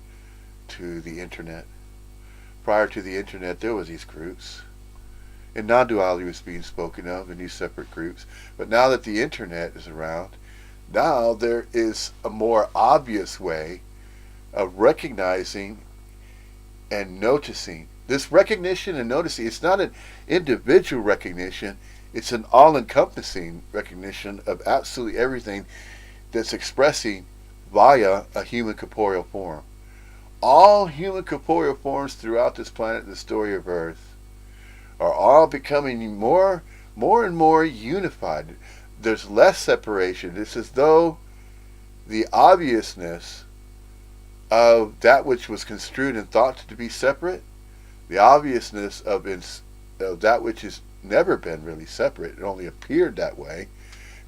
to the internet. Prior to the internet there was these groups, and non-duality was being spoken of in these separate groups. But now that the internet is around, now there is a more obvious way of recognizing and noticing. This recognition and noticing, it's not an individual recognition, it's an all-encompassing recognition of absolutely everything that's expressing via a human corporeal form. All human corporeal forms throughout this planet, the story of Earth, are all becoming more and more unified. There's less separation. It's as though the obviousness of that which was construed and thought to be separate, the obviousness of that which has never been really separate, it only appeared that way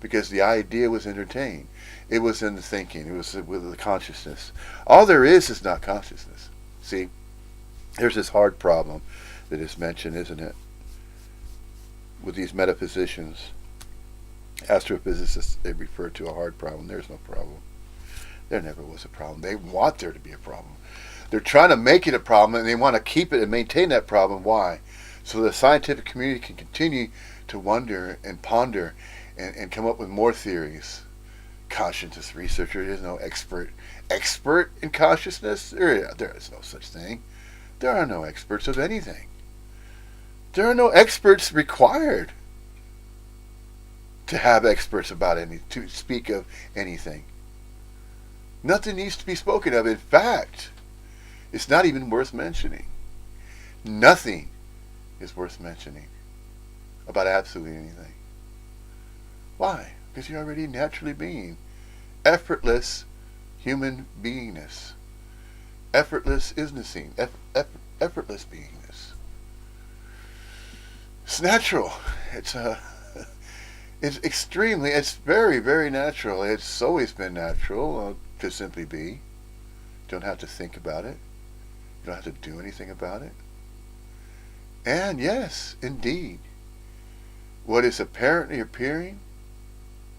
because the idea was entertained. It was in the thinking. It was with the consciousness. All there is not consciousness. See, there's this hard problem that is mentioned, isn't it? With these metaphysicians, astrophysicists, they refer to a hard problem. There's no problem. There never was a problem. They want there to be a problem. They're trying to make it a problem, and they want to keep it and maintain that problem. Why? So the scientific community can continue to wonder and ponder and come up with more theories. Consciousness researcher is no expert in consciousness. There is no such thing. There are no experts of anything. There are no experts required to have experts about to speak of anything. Nothing needs to be spoken of. In fact, it's not even worth mentioning. Nothing is worth mentioning about absolutely anything. Why? Because you're already naturally being. Effortless human beingness. Effortless isnessing. Effortless beingness. It's natural. It's extremely, it's very, very natural. It's always been natural to simply be. You don't have to think about it. You don't have to do anything about it. And yes, indeed, what is apparently appearing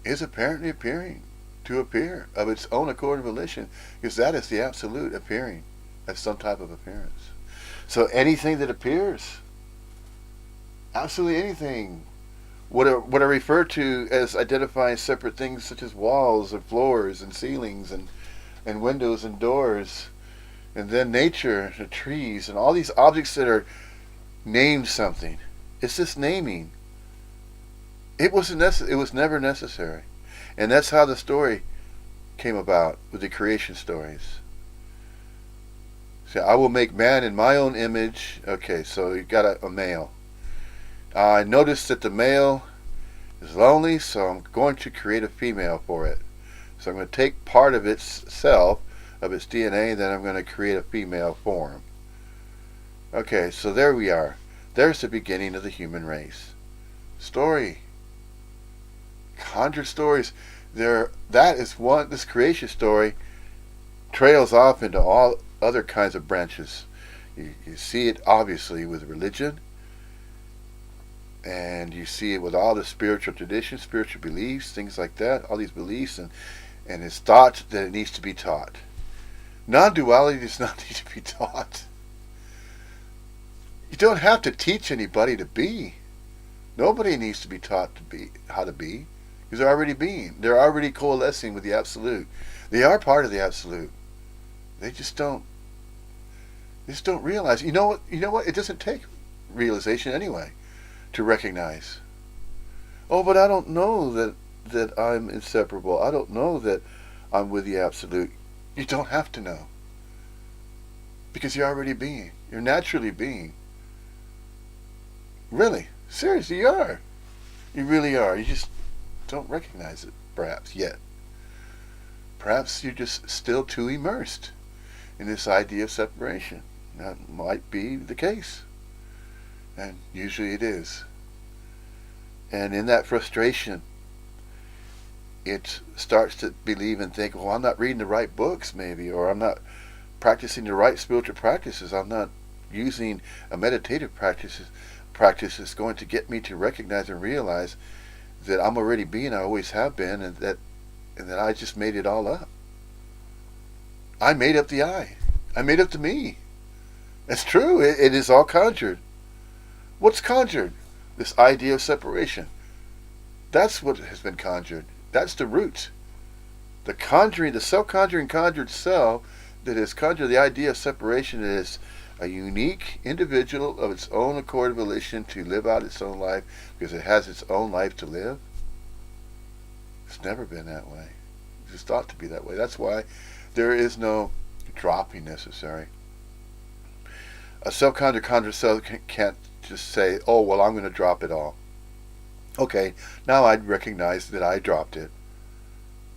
is apparently appearing to appear of its own accord and volition, because that is the absolute appearing as some type of appearance. So anything that appears, absolutely anything, what I refer to as identifying separate things such as walls and floors and ceilings and windows and doors, and then nature, the trees, and all these objects that are named something. It's this naming. It was never necessary. And that's how the story came about with the creation stories. So I will make man in my own image. Okay, so you got a male. I noticed that the male is lonely, so I'm going to create a female for it. So I'm going to take part of itself, of its DNA, then I'm going to create a female form. Okay, so there we are. There's the beginning of the human race. Story. Conjured stories. That is one. This creation story trails off into all other kinds of branches. You see it obviously with religion, and you see it with all the spiritual traditions, spiritual beliefs, things like that. All these beliefs, and it's thought that it needs to be taught. Non-duality does not need to be taught. You don't have to teach anybody to be. Nobody needs to be taught to be how to be, because they're already being. They're already coalescing with the absolute. They are part of the absolute. They just don't. They just don't realize. You know what? You know what? It doesn't take realization anyway to recognize. Oh, but I don't know that I'm inseparable. I don't know that I'm with the absolute. You don't have to know, because you're already being. You're naturally being. Really, seriously, you are. You really are. You just don't recognize it, perhaps, yet. Perhaps you're just still too immersed in this idea of separation. That might be the case. And usually it is. And in that frustration, it starts to believe and think, well, I'm not reading the right books, maybe, or I'm not practicing the right spiritual practices. I'm not using a meditative practice that's going to get me to recognize and realize that I'm already being, I always have been, and that I just made it all up. I made up the I. I made up the me. It's true. It is all conjured. What's conjured? This idea of separation. That's what has been conjured. That's the root. The conjuring, the self-conjuring conjured self that has conjured the idea of separation is a unique individual of its own accord and volition to live out its own life because it has its own life to live. It's never been that way. It's just thought to be that way. That's why there is no dropping necessary. A self-conjured self can't just say, oh, well, I'm going to drop it all. Okay, now I'd recognize that I dropped it.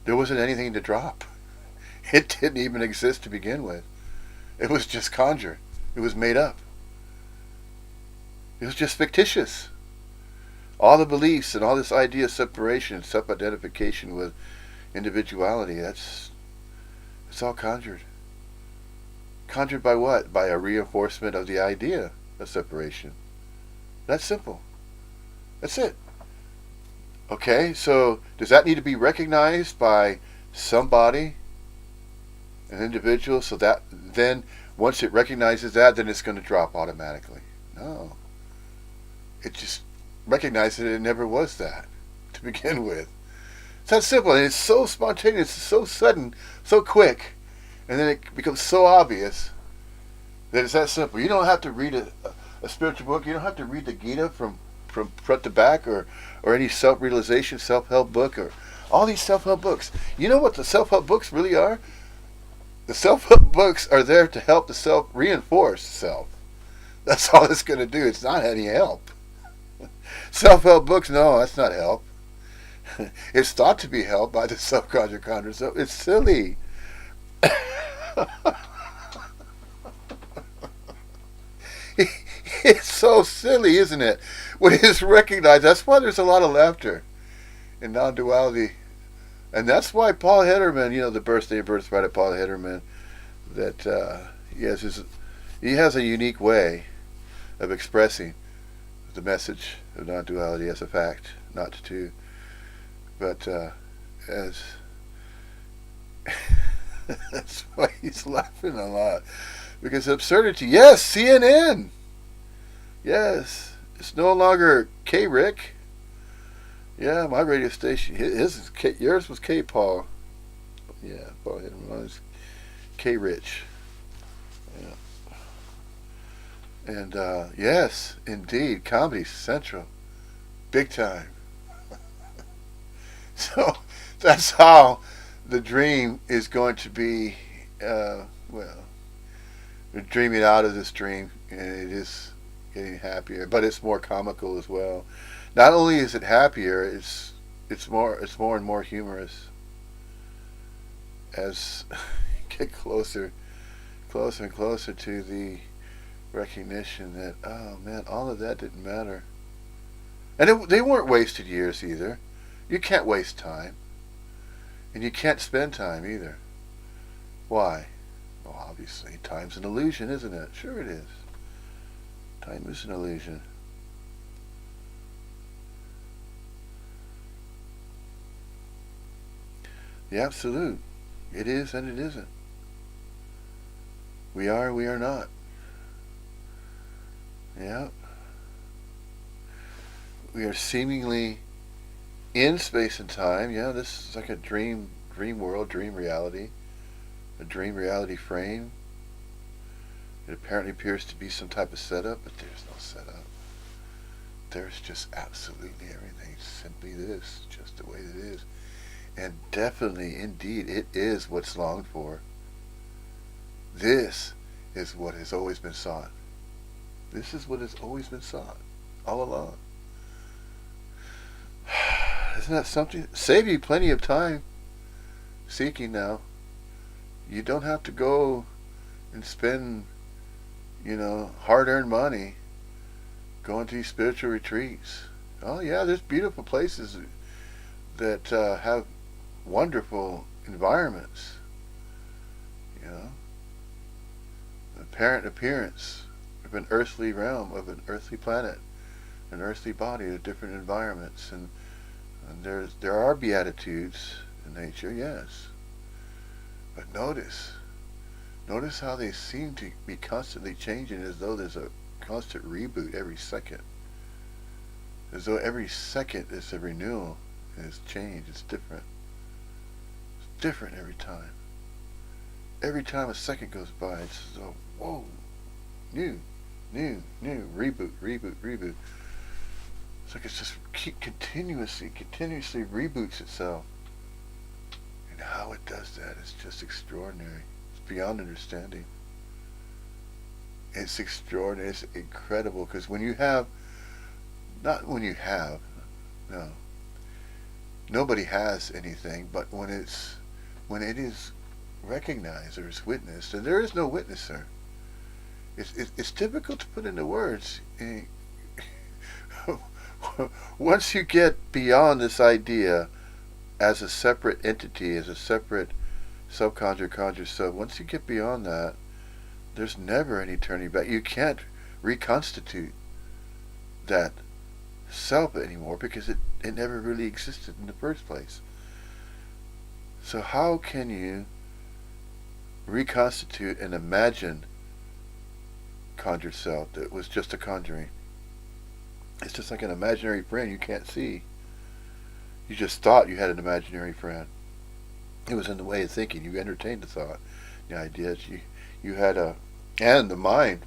There wasn't anything to drop. It didn't even exist to begin with. It was just conjured. It was made up. It was just fictitious. All the beliefs and all this idea of separation, self-identification with individuality, it's all conjured. Conjured by what? By a reinforcement of the idea of separation. That's simple. That's it. Okay, so does that need to be recognized by somebody, an individual, so that then once it recognizes that, then it's going to drop automatically? No. It just recognizes that it never was that to begin with. It's that simple, and it's so spontaneous, it's so sudden, so quick, and then it becomes so obvious that it's that simple. You don't have to read a spiritual book. You don't have to read the Gita from front to back, or any self-realization, self-help book, or all these self-help books. You know what the self-help books really are? The self-help books are there to help the self reinforce self. That's all it's going to do. It's not any help. Self-help books, no, that's not help. It's thought to be help by the self-conjured conjured self. It's silly. It's so silly, isn't it? When it's recognized, that's why there's a lot of laughter in non-duality. And that's why Paul Hederman, the birthday and birthright of Paul Hederman, that he has a unique way of expressing the message of non-duality as a fact, not to, but as that's why he's laughing a lot, because absurdity. Yes, CNN. Yes, it's no longer K. Rick. Yeah, my radio station. Yours was K. Paul. Yeah, Paul Hederman was K. Rich. Yeah. And yes, indeed, Comedy Central, big time. So that's how the dream is going to be. Well, we're dreaming out of this dream, and it is getting happier, but it's more comical as well. Not only is it happier, it's more and more humorous as it get closer and closer to the recognition that, oh man, all of that didn't matter. And they weren't wasted years either. You can't waste time. And you can't spend time either. Why? Well, obviously, time's an illusion, isn't it? Sure it is. Time is an illusion. The absolute. It is and it isn't. We are not. Yeah. We are seemingly in space and time. Yeah, this is like a dream world, dream reality. A dream reality frame. It apparently appears to be some type of setup, but there's no setup. There's just absolutely everything. Simply this, just the way it is. And definitely, indeed, it is what's longed for. This is what has always been sought. This is what has always been sought, all along. Isn't that something? Save you plenty of time seeking now. You don't have to go and spend, hard-earned money going to these spiritual retreats. Oh yeah, there's beautiful places that have wonderful environments. Apparent appearance of an earthly realm, of an earthly planet, an earthly body, of different environments, and there are beatitudes in nature, yes. But notice how they seem to be constantly changing, as though there's a constant reboot every second. As though every second is a renewal, and it's change, it's different. It's different every time. Every time a second goes by, it's as though, whoa, new, reboot. It's like it's just continuously reboots itself. And how it does that is just extraordinary. It's beyond understanding. It's extraordinary. It's incredible, because nobody has anything, but when it is recognized or is witnessed, and there is no witnesser. It's difficult to put into words. Once you get beyond this idea as a separate entity, as a separate subconjured sub, once you get beyond that, there's never any turning back. You can't reconstitute that self anymore, because it never really existed in the first place. So how can you reconstitute and imagine conjured self that was just a conjuring? It's just like an imaginary friend you can't see. You just thought you had an imaginary friend. It was in the way of thinking. You entertained the thought, the ideas. You had and the mind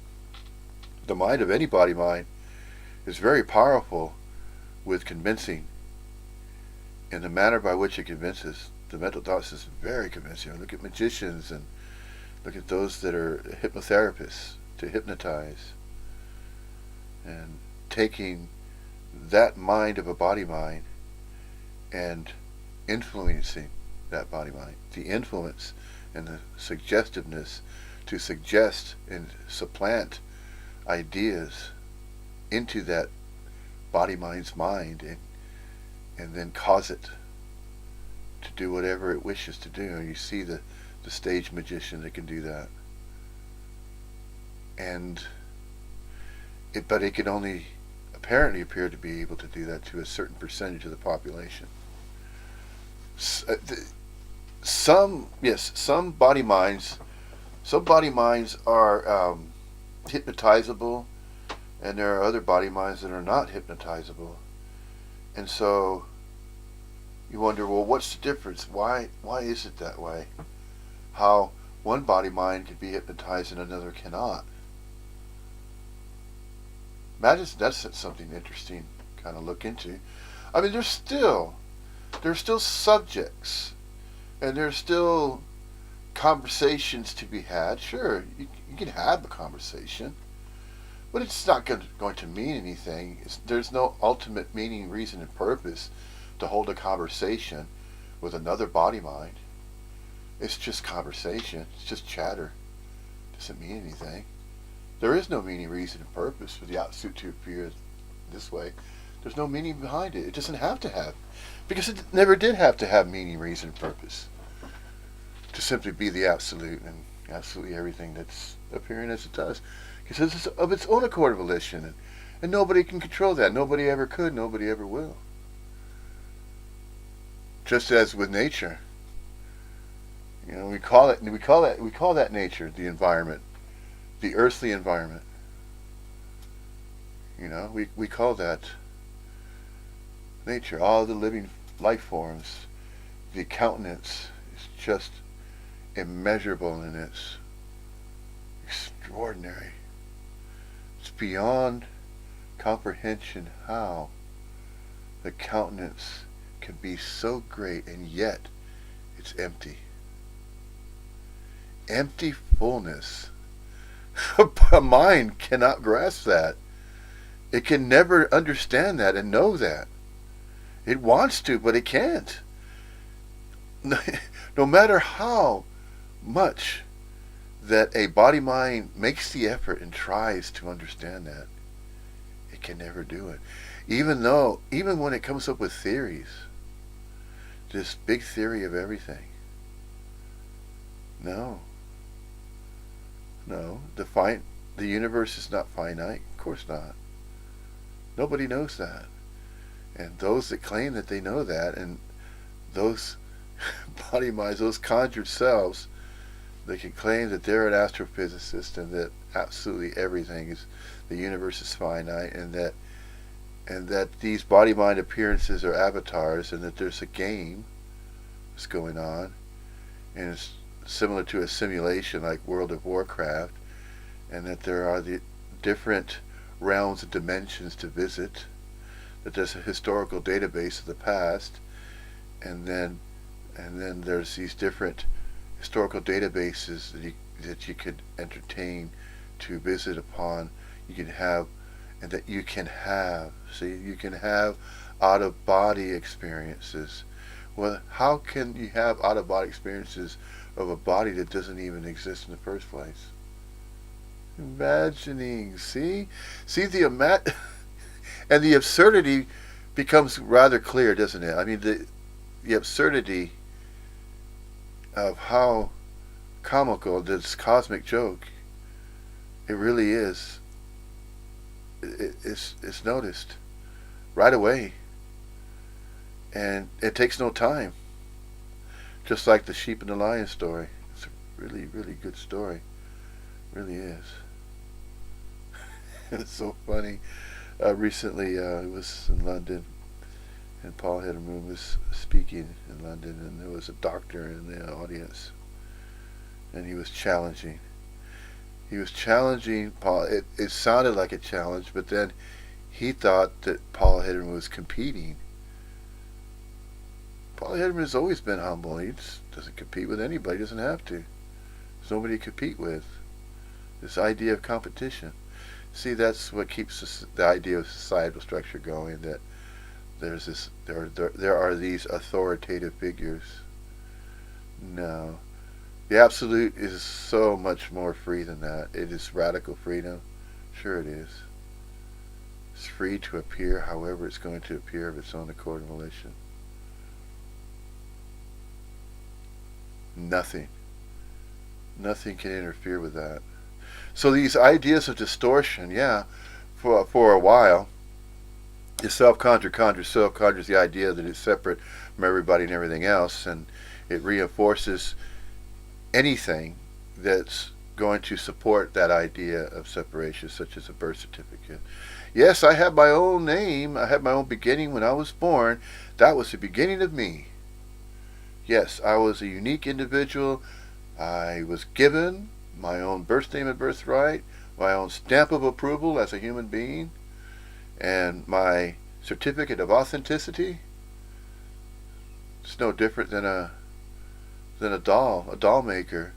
of any body mind is very powerful with convincing. And the manner by which it convinces, the mental thoughts, is very convincing. Look at magicians and look at those that are hypnotherapists, to hypnotize. And taking that mind of a body mind and influencing that body mind. The influence and the suggestiveness to suggest and supplant ideas into that body mind's mind, and then cause it to do whatever it wishes to do. And you see the stage magician that can do that. But it can only apparently appear to be able to do that to a certain percentage of the population. Some body minds are hypnotizable, and there are other body minds that are not hypnotizable. And so you wonder, well, what's the difference? Why is it that way? How one body mind can be hypnotized and another cannot? Imagine that's something interesting to kind of look into. I mean, there's still subjects, and there's still conversations to be had. Sure, you can have a conversation, but it's not going to mean anything. There's no ultimate meaning, reason, and purpose to hold a conversation with another body mind. It's just conversation. It's just chatter. It doesn't mean anything. There is no meaning, reason, and purpose for the absolute to appear this way. There's no meaning behind it. It doesn't have to have, because it never did have to have meaning, reason, and purpose. To simply be the absolute and absolutely everything that's appearing as it does. Because it's of its own accord of volition. And nobody can control that. Nobody ever could. Nobody ever will. Just as with nature. We call that nature, the environment, the earthly environment. We call that nature. All the living life forms, the countenance is just immeasurable and it's extraordinary. It's beyond comprehension how the countenance can be so great and yet it's empty. Empty fullness. A mind cannot grasp that. It can never understand that and know that. It wants to, but it can't. No matter how much that a body-mind makes the effort and tries to understand that, it can never do it. Even when it comes up with theories, this big theory of everything. No, the universe is not finite. Of course not. Nobody knows that. And those that claim that they know that, and those body minds, those conjured selves, they can claim that they're an astrophysicist and that absolutely everything is, the universe is finite, and that these body mind appearances are avatars, and that there's a game that's going on, and it's similar to a simulation like World of Warcraft, and that there are the different realms and dimensions to visit, that there's a historical database of the past, and then there's these different historical databases that you could entertain to visit upon. You can have out of body experiences. Well, how can you have out of body experiences of a body that doesn't even exist in the first place? Imagining, see the and the absurdity becomes rather clear, doesn't it? I mean, the absurdity of how comical this cosmic joke, it really is. It's noticed right away, and it takes no time. Just like the sheep and the lion story. It's a really, really good story. It really is. It's so funny. Recently, it was in London, and Paul Hedderman was speaking in London, and there was a doctor in the audience, and he was challenging. He was challenging Paul. It sounded like a challenge, but then he thought that Paul Hedderman was competing. Paul Hedderman has always been humble. He just doesn't compete with anybody. He doesn't have to. There's nobody to compete with. This idea of competition. See, that's what keeps the idea of societal structure going. That there are these authoritative figures. No, the absolute is so much more free than that. It is radical freedom. Sure, it is. It's free to appear however it's going to appear of its own accord and volition. Nothing can interfere with that. So these ideas of distortion, for a while, the self-conjured self-conjures the idea that it's separate from everybody and everything else, and it reinforces anything that's going to support that idea of separation, such as a birth certificate. Yes, I have my own name, I had my own beginning when I was born. That was the beginning of me. Yes, I was a unique individual. I was given my own birth name and birthright, my own stamp of approval as a human being, and my certificate of authenticity. It's no different than a doll maker,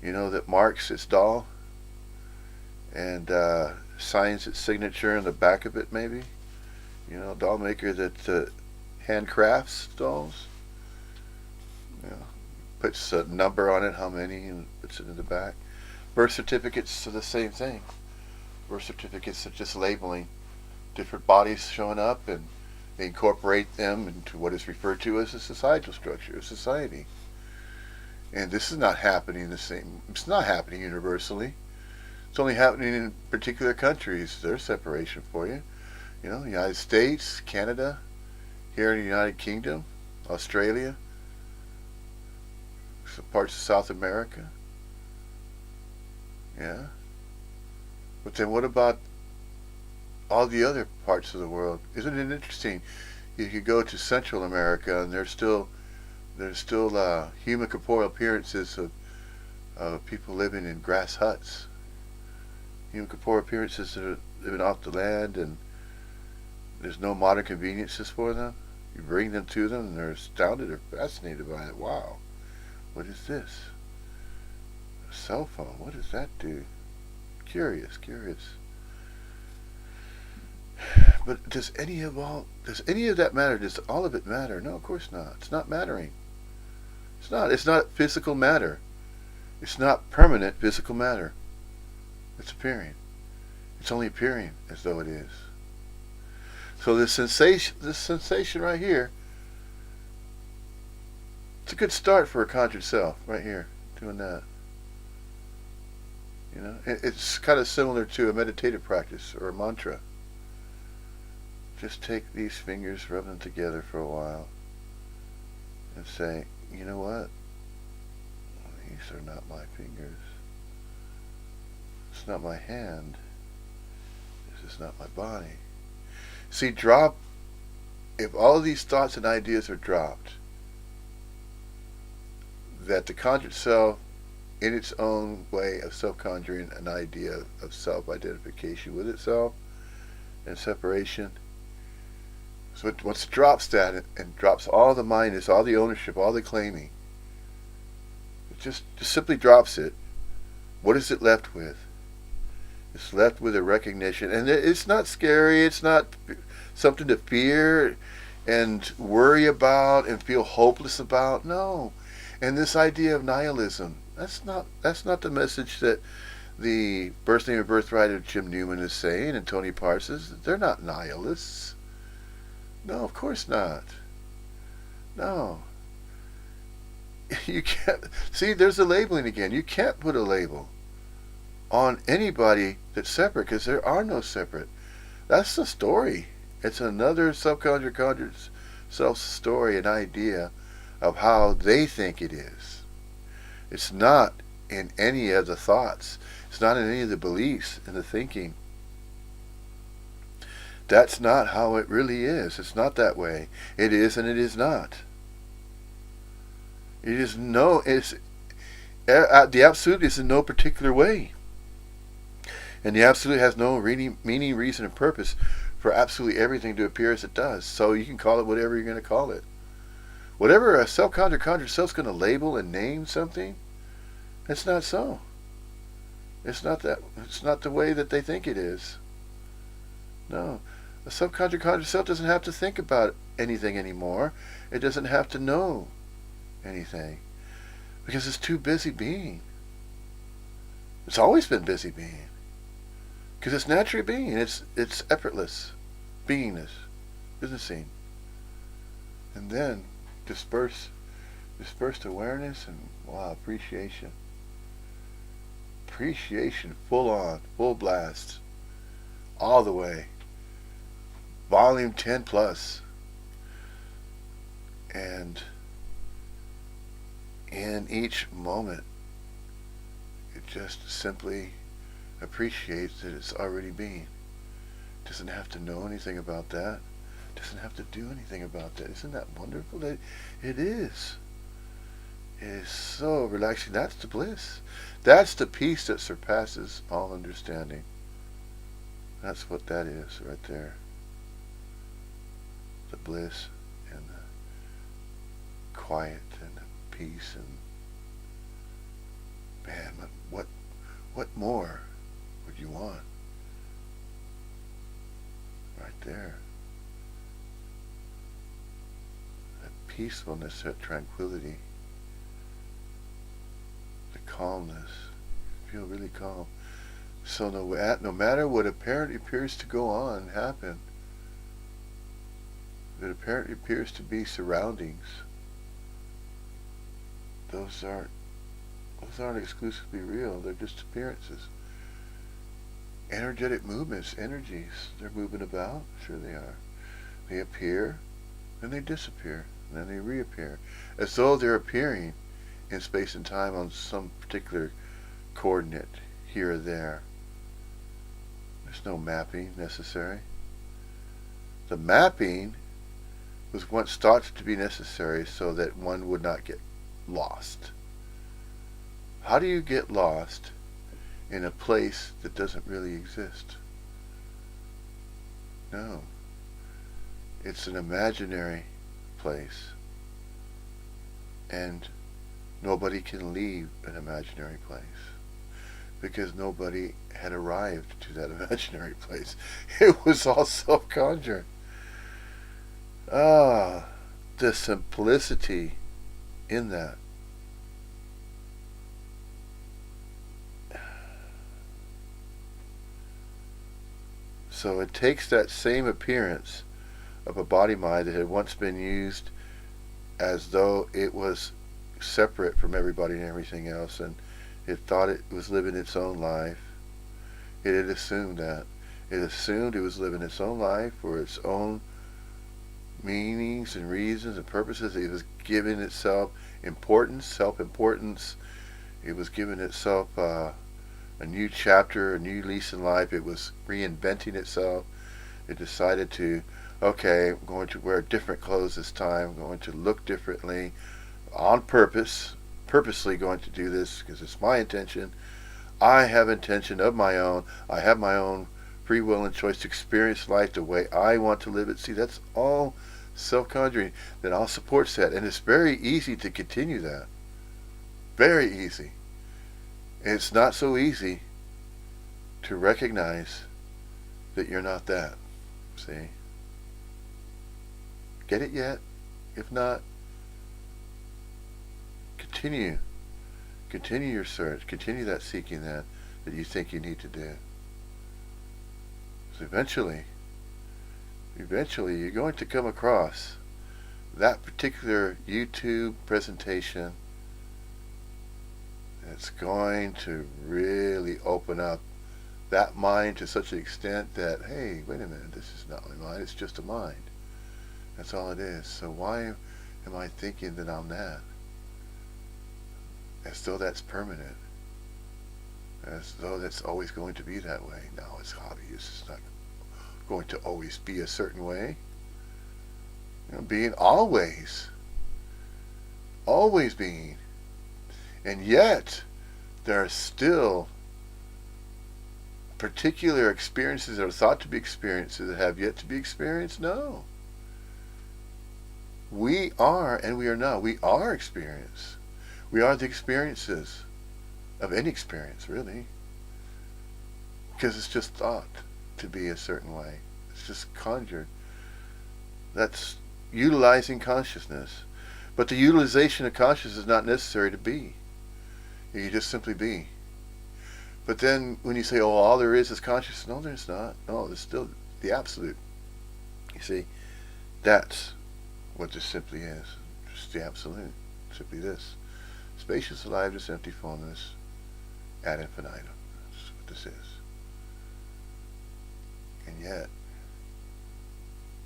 that marks its doll and signs its signature in the back of it, maybe. A doll maker that handcrafts dolls. puts a number on it, how many, and puts it in the back. Birth certificates are the same thing. Birth certificates are just labeling different bodies showing up, and they incorporate them into what is referred to as a societal structure, a society. And this is not happening the same. It's not happening universally. It's only happening in particular countries. There's separation for you. You know, the United States, Canada, here in the United Kingdom, Australia, some parts of South America. Yeah. But then what about all the other parts of the world? Isn't it interesting? You could go to Central America, and there's still human corporeal appearances of people living in grass huts. Human corporeal appearances that are living off the land, and there's no modern conveniences for them. You bring them to them, and they're astounded or fascinated by it. Wow, what is this? A cell phone. What does that do? Curious. But does any of that matter? Does all of it matter? No, of course not. It's not mattering. It's not. It's not physical matter. It's not permanent physical matter. It's appearing. It's only appearing as though it is. So this sensation right here, it's a good start for a conjured self right here, doing that. You know, it's kind of similar to a meditative practice or a mantra. Just take these fingers, rub them together for a while, and say, you know what? These are not my fingers. It's not my hand. This is not my body. See, if all of these thoughts and ideas are dropped, that the conjured self, in its own way of self-conjuring an idea of self-identification with itself and separation, so once it drops that and drops all the mindness, all the ownership, all the claiming, it just simply drops it, what is it left with? It's left with a recognition, and it's not scary, it's not something to fear and worry about and feel hopeless about. No. And this idea of nihilism, that's not the message that the Birth Name and Birthright of Jim Newman is saying and Tony Parsons. They're not nihilists. No, of course not. No. You can't. See, there's the labeling again. You can't put a label on anybody that's separate, because there are no separate. That's the story. It's another conjured self story, an idea of how they think it is. It's not in any of the thoughts. It's not in any of the beliefs and the thinking. That's not how it really is. It's not that way. It is and it is not. The absolute is in no particular way. And the absolute has no meaning, reason, and purpose for absolutely everything to appear as it does. So you can call it whatever you're going to call it. Whatever a self-conjured self's going to label and name something, it's not so. It's not that. It's not the way that they think it is. No. A self-conjured self doesn't have to think about anything anymore. It doesn't have to know anything, because it's too busy being. It's always been busy being. Because it's naturally being. It's effortless beingness, businessing. And then dispersed awareness and appreciation. Appreciation, full on, full blast, all the way. Volume 10 plus. And in each moment, it just simply appreciates that it's already being. Doesn't have to know anything about that. Doesn't have to do anything about that. Isn't that wonderful? It is. It is so relaxing. That's the bliss. That's the peace that surpasses all understanding. That's what that is right there. The bliss and the quiet and the peace, and man, what more would you want? Right there. That peacefulness, that tranquility. calmness. Feel really calm. So no matter what apparently appears to go on, happen, that apparently appears to be surroundings, those aren't exclusively real. They're just appearances. Energetic movements, energies, they're moving about. Sure they are. They appear, then they disappear, and then they reappear, as though they're appearing in space and time on some particular coordinate here or there. There's no mapping necessary. The mapping was once thought to be necessary so that one would not get lost. How do you get lost in a place that doesn't really exist? No. It's an imaginary place. And nobody can leave an imaginary place, because nobody had arrived to that imaginary place. It was all self-conjured. Ah, the simplicity in that. So it takes that same appearance of a body-mind that had once been used as though it was separate from everybody and everything else, and it thought it was living its own life. It had assumed that. It assumed it was living its own life for its own meanings and reasons and purposes. It was giving itself importance, self-importance. It was giving itself a new chapter, a new lease in life. It was reinventing itself. It decided to, okay, I'm going to wear different clothes this time. I'm going to look differently on purpose, purposely going to do this because it's my intention. I have intention of my own. I have my own free will and choice to experience life the way I want to live it. See, that's all self-conjuring. That all supports that. And it's very easy to continue that. Very easy. It's not so easy to recognize that you're not that. See? Get it yet? If not, continue your search, continue that seeking that you think you need to do. So eventually you're going to come across that particular YouTube presentation that's going to really open up that mind to such an extent that, hey, wait a minute, this is not my mind, it's just a mind. That's all it is. So why am I thinking that I'm that? As though that's permanent. As though that's always going to be that way. No, it's obvious. It's not going to always be a certain way. You know, being always being. And yet, there are still particular experiences that are thought to be experiences that have yet to be experienced. No. We are and we are not. We are experience. We are the experiences of any experience, really. Because it's just thought to be a certain way. It's just conjured. That's utilizing consciousness. But the utilization of consciousness is not necessary to be. You just simply be. But then when you say, oh, all there is consciousness, no, there's not. No, there's still the absolute. You see, that's what this simply is. Just the absolute. Simply this. Spacious, aliveness, empty fullness, ad infinitum. That's what this is. And yet,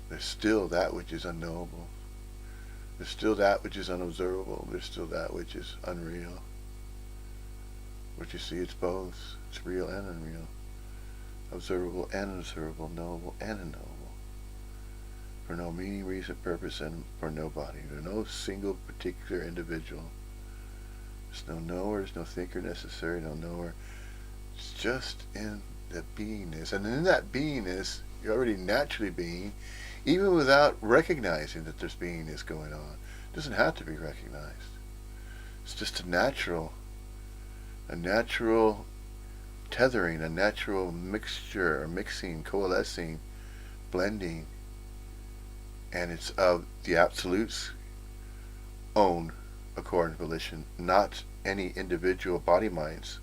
there's still that which is unknowable. There's still that which is unobservable. There's still that which is unreal. But you see, it's both. It's real and unreal. Observable and unobservable, knowable and unknowable. For no meaning, reason, purpose, and for nobody. For no single particular individual. There's no knower, there's no thinker necessary, no knower. It's just in the beingness. And in that beingness, you're already naturally being, even without recognizing that there's beingness going on. It doesn't have to be recognized. It's just a natural tethering, a natural mixture, or mixing, coalescing, blending. And it's of the Absolute's own accord and volition, not any individual body-mind's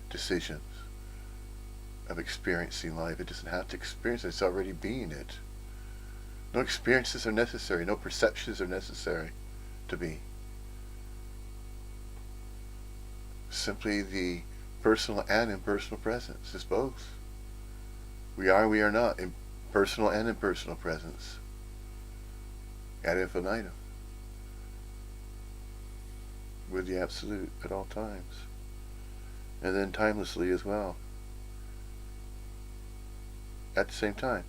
decisions of experiencing life. It doesn't have to experience it. It's already being it. No experiences are necessary. No perceptions are necessary to be. Simply the personal and impersonal presence is both. We are not, in personal and impersonal presence. Ad infinitum. With the Absolute at all times. And then timelessly as well. At the same time.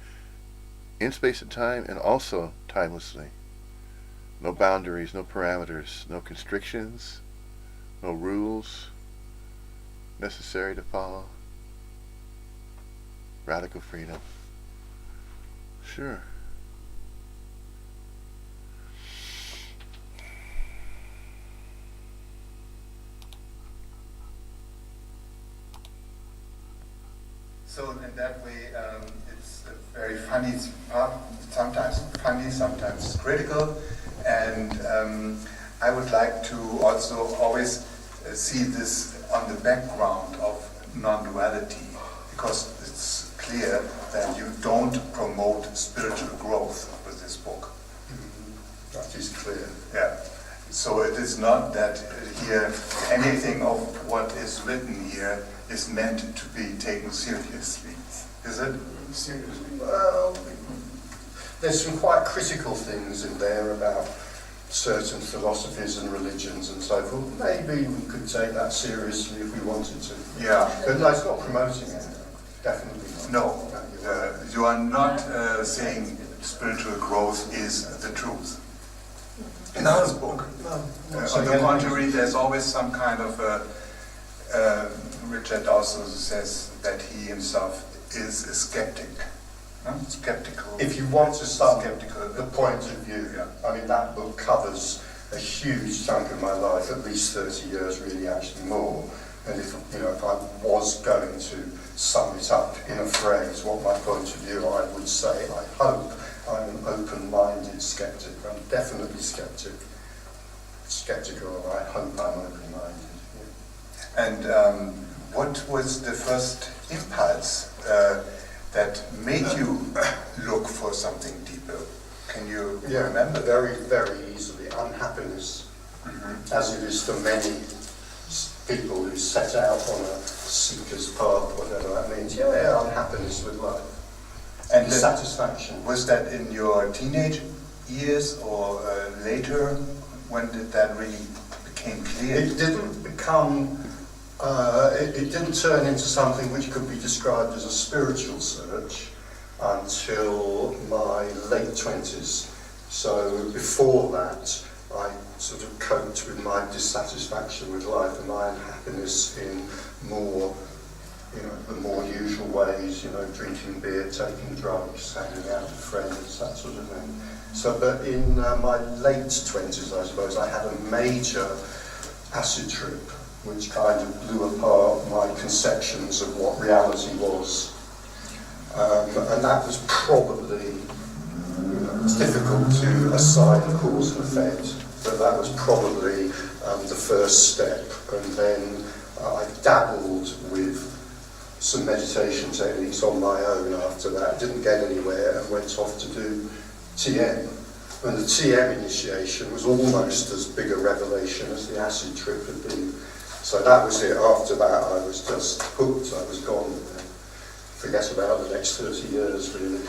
In space and time, and also timelessly. No boundaries, no parameters, no constrictions, no rules necessary to follow. Radical freedom. Sure. So in that way, it's a very funny, sometimes funny, sometimes critical, and I would like to also always see this on the background of non-duality, because it's clear that you don't promote spiritual growth with this book. That is clear. Yeah. So it is not that here anything of what is written here is meant to be taken seriously, is it? Seriously? Well, there's some quite critical things in there about certain philosophies and religions and so forth. Maybe we could take that seriously if we wanted to. Yeah. But no, it's not promoting it. Definitely not. No, you are not saying spiritual growth is the truth. In this book. No, On the contrary, there's always some kind of Richard also says that he himself is a skeptic. Skeptical. If you want to start skeptical, the point of view, yeah. I mean, that book covers a huge chunk of my life, at least 30 years, really, actually more. And if I was going to sum it up in a phrase, what my point of view, I would say, I hope I'm an open-minded skeptic. I'm definitely skeptical. I hope I'm open-minded. Yeah. And what was the first impulse that made you look for something deeper? Can you remember? Very, very easily. Unhappiness, as it is for many people who set out on a seeker's path, whatever that means. Yeah, unhappiness with life. And dissatisfaction. Was that in your teenage years or later? When did that really become clear? It didn't become, it didn't turn into something which could be described as a spiritual search until my late 20s. So before that, I sort of coped with my dissatisfaction with life and my unhappiness in more, the more usual ways, drinking beer, taking drugs, hanging out with friends, that sort of thing. So, but in my late 20s, I suppose, I had a major acid trip, which kind of blew apart my conceptions of what reality was. And that was probably, it's difficult to assign cause and effect, but that was probably the first step. And then I dabbled with some meditation techniques on my own after that, didn't get anywhere, and went off to do TM. And the TM initiation was almost as big a revelation as the acid trip had been. So that was it. After that, I was just hooked. I was gone. Forget about the next 30 years, really.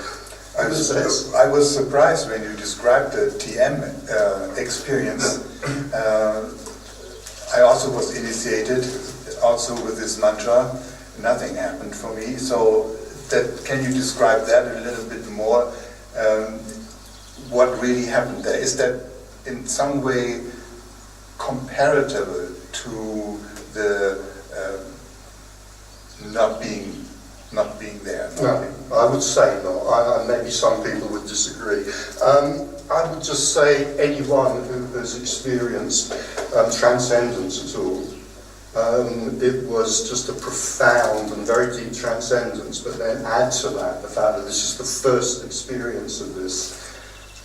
I was surprised when you described the TM experience. I also was initiated, also with this mantra. Nothing happened for me. So, can you describe that a little bit more? What really happened there? Is that in some way comparable to the not being there? No, I would say not. Maybe some people would disagree. I would just say anyone who has experienced transcendence at all, it was just a profound and very deep transcendence, but then add to that the fact that this is the first experience of this.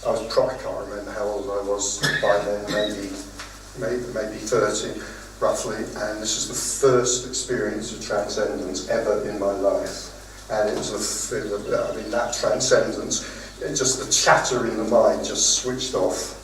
I can't remember how old I was by then, maybe 30, roughly, and this is the first experience of transcendence ever in my life. And it was that transcendence, just the chatter in the mind just switched off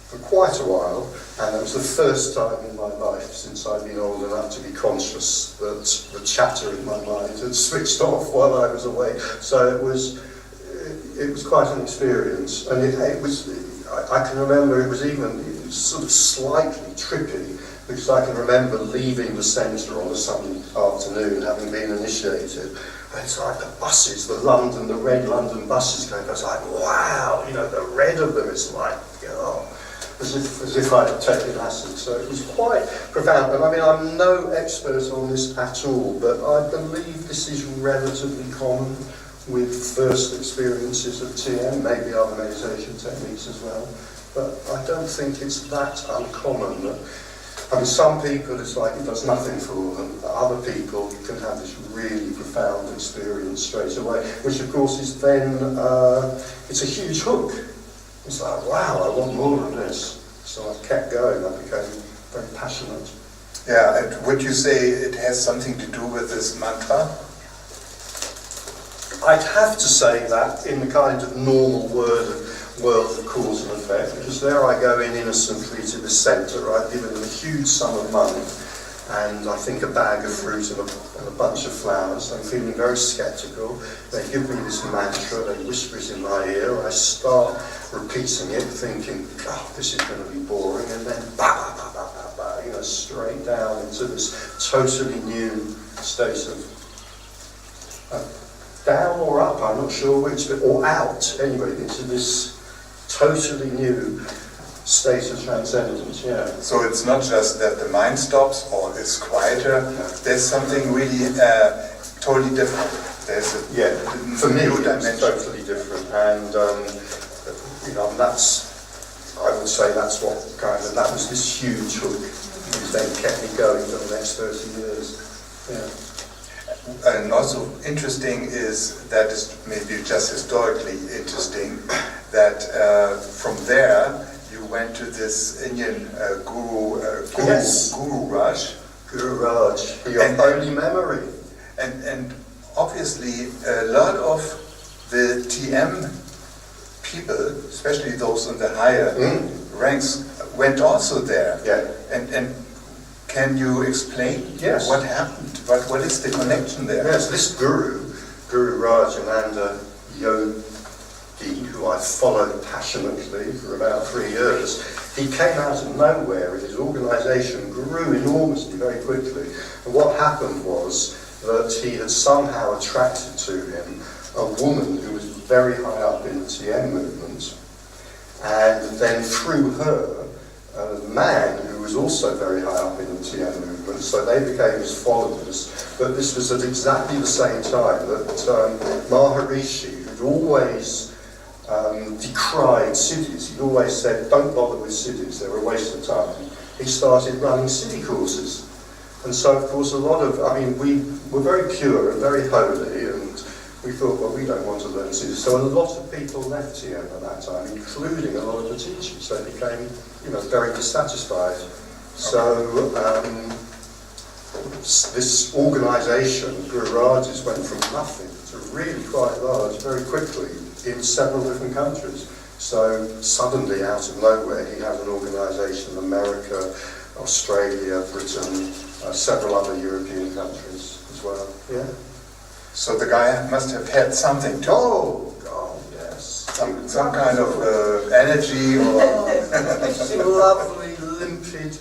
for quite a while, and it was the first time in my life since I've been old enough to be conscious that the chatter in my mind had switched off while I was awake. So it was quite an experience, and I can remember it was sort of slightly trippy, because I can remember leaving the centre on a Sunday afternoon, having been initiated. And it's like the buses, the red London buses going past, like, wow, the red of them is like, as if I had taken acid. So it was quite profound. And I mean, I'm no expert on this at all, but I believe this is relatively common with first experiences of TM, maybe other meditation techniques as well. But I don't think it's that uncommon. I mean, some people, it's like it does nothing for them. Other people can have this really profound experience straight away, which of course is then, it's a huge hook. It's like, wow, I want more of this. So I kept going, I became very passionate. Yeah, and would you say it has something to do with this mantra? I'd have to say that in the kind of normal world of cause and effect, because there I go in innocently to the centre, I've given them a huge sum of money, and I think a bag of fruit and a bunch of flowers. I'm feeling very sceptical. They give me this mantra, they whisper it in my ear, I start repeating it, thinking, God, this is going to be boring, and then straight down into this totally new state of down or up, I'm not sure which, or out, anyway, into this totally new state of transcendence, yeah. So it's not just that the mind stops or is quieter, there's something really totally different. There's a for me, new it's dimension. totally different, and that's, I would say that's what that was this huge hook, which then kept me going for the next 30 years, yeah. And also interesting is that is maybe just historically interesting that from there you went to this Indian Guru Raj. Guru Raj, your only memory. And obviously a lot of the TM people, especially those in the higher ranks, went also there. Yeah. And can you explain what happened? What is the connection there? Yes, this Guru Rajananda Yogi, who I followed passionately for about 3 years, he came out of nowhere and his organisation grew enormously very quickly. And what happened was that he had somehow attracted to him a woman who was very high up in the TM movement, and then through her, a man who was also very high up in the TM movement, so they became his followers. But this was at exactly the same time that Maharishi, who'd always decried cities, he'd always said, don't bother with cities, they're a waste of time, he started running city courses. And so, of course, we were very pure and very holy, and we thought, well, we don't want to learn cities. So a lot of people left TM at that time, including a lot of the teachers. They became, very dissatisfied. So this organisation, Guru Raj's, went from nothing to really quite large very quickly in several different countries. So suddenly, out of nowhere, he had an organisation in America, Australia, Britain, several other European countries as well. Yeah. So the guy must have had something to Oh, God, yes. some kind of energy or lovely, limpid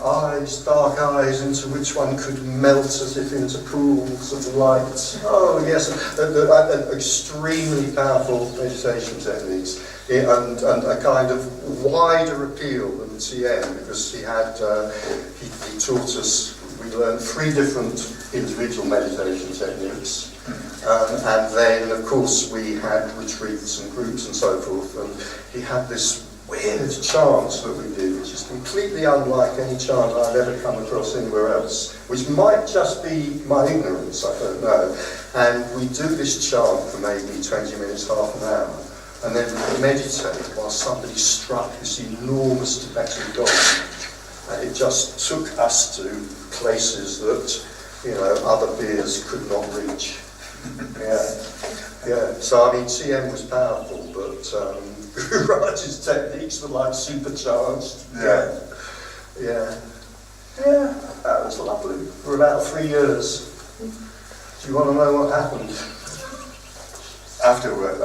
eyes, dark eyes into which one could melt as if into pools of light. Oh, yes, extremely powerful meditation techniques, and a kind of wider appeal than TM, because he taught us, we learned 3 different individual meditation techniques. And then, of course, we had retreats and groups and so forth, and he had this weird chant that we did, which is completely unlike any chant I've ever come across anywhere else, which might just be my ignorance, I don't know. And we do this chant for maybe 20 minutes, half an hour, and then we meditate while somebody struck this enormous Tibetan gong. And it just took us to places that, you know, other beers could not reach. Yeah. So I mean, TM was powerful, but Raj's techniques were like supercharged. Yeah. That was lovely for about 3 years. Do you want to know what happened? Afterwards.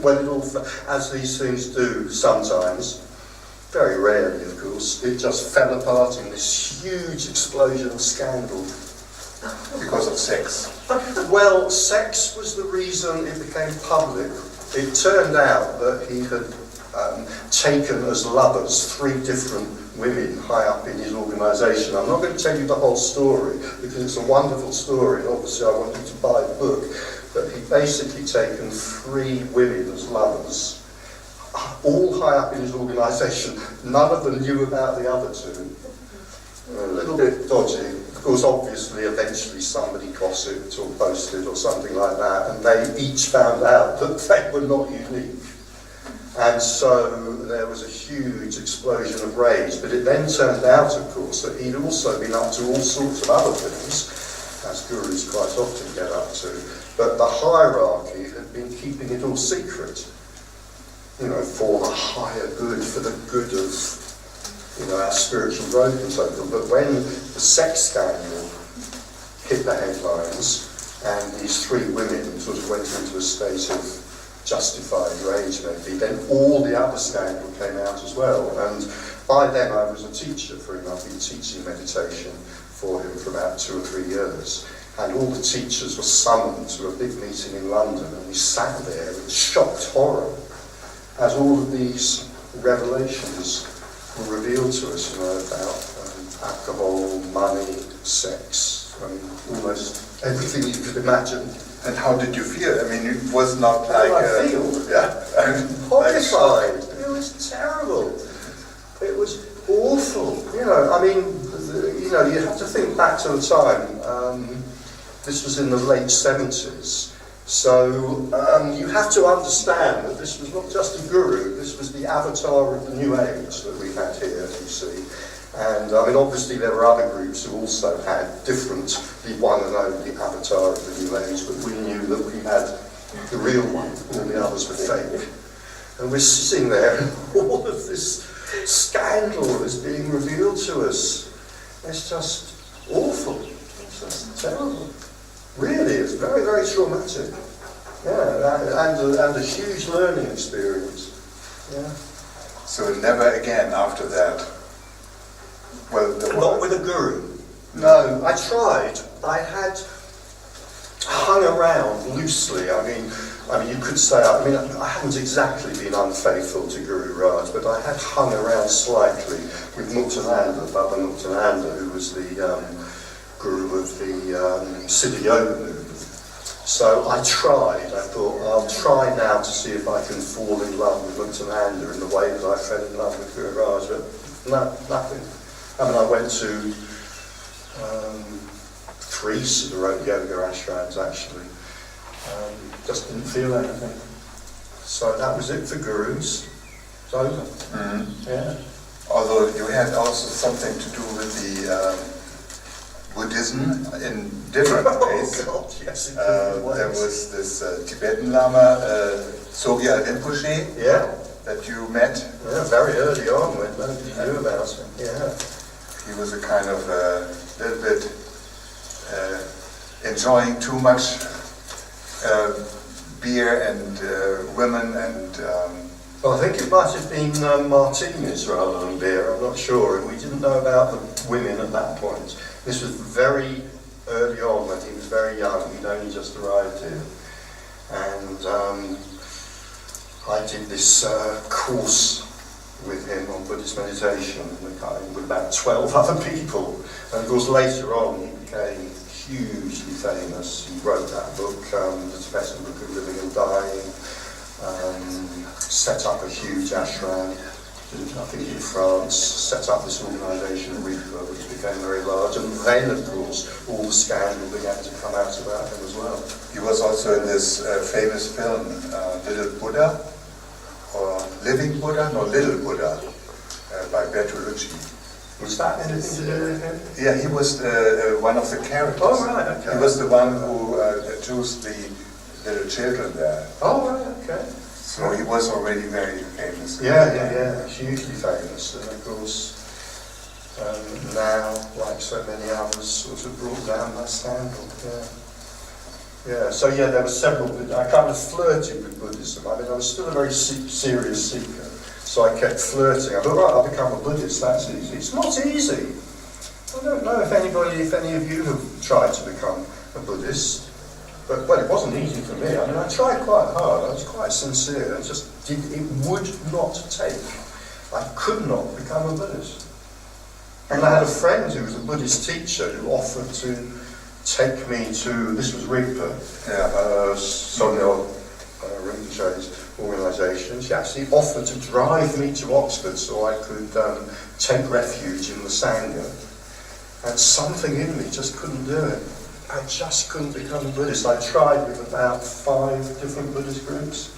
Well, it all, as these things do sometimes, very rarely of course, it just fell apart in this huge explosion of scandal. Because of sex. Well, sex was the reason it became public. It turned out that he had taken as lovers 3 different women high up in his organisation. I'm not going to tell you the whole story because it's a wonderful story and obviously I want you to buy the book. But he'd basically taken 3 women as lovers, all high up in his organisation. None of them knew about the other 2. A little bit dodgy. Of course, obviously, eventually somebody gossiped or posted or something like that, and they each found out that they were not unique. And so there was a huge explosion of rage. But it then turned out, of course, that he'd also been up to all sorts of other things, as gurus quite often get up to. But the hierarchy had been keeping it all secret, you know, for the higher good, for the good of, you know, our spiritual growth and so forth. But when the sex scandal hit the headlines and these 3 women sort of went into a state of justified rage maybe, then all the other scandal came out as well. And by then I was a teacher for him. I've been teaching meditation for him for about 2 or 3 years. And all the teachers were summoned to a big meeting in London, and we sat there in shocked horror as all of these revelations were revealed to us, you know, about alcohol, money, sex, I mean, almost everything you could imagine. And how did you feel? I mean, it was not like... How did I feel? Horrified. It was terrible. It was awful. You know, I mean, you know, you have to think back to the time. This was in the late 70s. So you have to understand that this was not just a guru, this was the avatar of the New Age that we had here, you see. And I mean, obviously there were other groups who also had different, the one and only avatar of the New Age, but we knew that we had the real one, all the others were fake. And we're sitting there and all of this scandal is being revealed to us. It's just awful, it's just terrible. Really, it's very, very traumatic. Yeah, and a huge learning experience. Yeah. So never again after that. Well, not with a guru. No, I tried. I had hung around loosely. I mean, you could say. I mean, I haven't exactly been unfaithful to Guru Raj, but I had hung around slightly with Muktananda, Baba Muktananda, who was the guru of the Siddha Yoga movement. So I tried. I thought, I'll try now to see if I can fall in love with Muktananda in the way that I fell in love with Guru Raj, but no, nothing. I mean, I went to 3 Siddha Yoga ashrams actually. Just didn't feel anything. So that was it for gurus. It's over. Mm-hmm. Yeah. Although you had also something to do with the Buddhism in different ways. Oh God, yes, in different ways. There was this Tibetan Lama, Sogyal Rinpoche, that you met. Yeah, very early on when nobody knew about him. Yeah. He was a kind of little bit enjoying too much beer and women and... Well, I think it might have been martinis rather than beer, I'm not sure, and we didn't know about the women at that point. This was very early on when he was very young, he'd only just arrived here. And I did this course with him on Buddhist meditation with about 12 other people. And of course later on he became hugely famous. He wrote that book, The Tibetan Book of Living and Dying, set up a huge ashram, I think in France, set up this organisation, RIFA, which became very large, and then of course all the scandal began to come out about him as well. He was also in this famous film, Little Buddha, or Living Buddha, no, Little Buddha, by Bertolucci. Was that anything to do with him? Yeah, he was one of the characters. Oh, right, okay. He was the one who chose the little children there. Oh, right, okay. So he was already very famous. Yeah, hugely famous, and of course now, like so many others, sort of brought down that scandal. Yeah. So yeah, there were several. I kind of flirted with Buddhism. I mean, I was still a very serious seeker, so I kept flirting. I thought, right, I'll become a Buddhist. That's easy. It's not easy. I don't know if any of you have tried to become a Buddhist. But, well, it wasn't easy for me. I mean, I tried quite hard. I was quite sincere. It would not take. I could not become a Buddhist. And I had a friend who was a Buddhist teacher who offered to take me to, this was Rigpa, Sonyo Rinpoche's organisation. She actually offered to drive me to Oxford so I could take refuge in the Sangha. And something in me just couldn't do it. I just couldn't become a Buddhist. I tried with about 5 different Buddhist groups.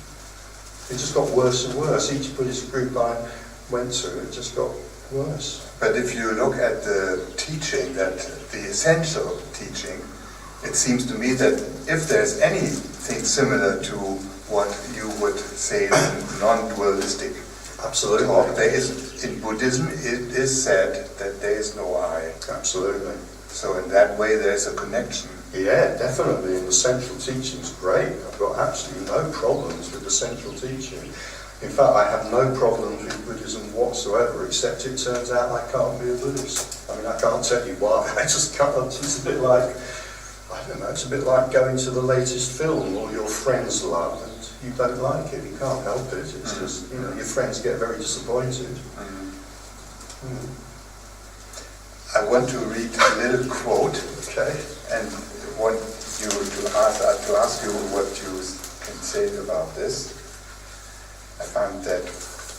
It just got worse and worse. Each Buddhist group I went to, it just got worse. But if you look at the teaching, that the essential teaching, it seems to me that if there's anything similar to what you would say is non-dualistic Absolutely. talk, there is, in Buddhism, it is said that there is no I. Absolutely. So in that way, there's a connection. Yeah, definitely. And the central teaching's great. I've got absolutely no problems with the central teaching. In fact, I have no problems with Buddhism whatsoever, except it turns out I can't be a Buddhist. I mean, I can't tell you why. I just can't. It's a bit like, I don't know, it's a bit like going to the latest film all your friends love and you don't like it. You can't help it. It's just, you know, your friends get very disappointed. I want to read a little quote, Okay. and want you to ask you what you can say about this. I found that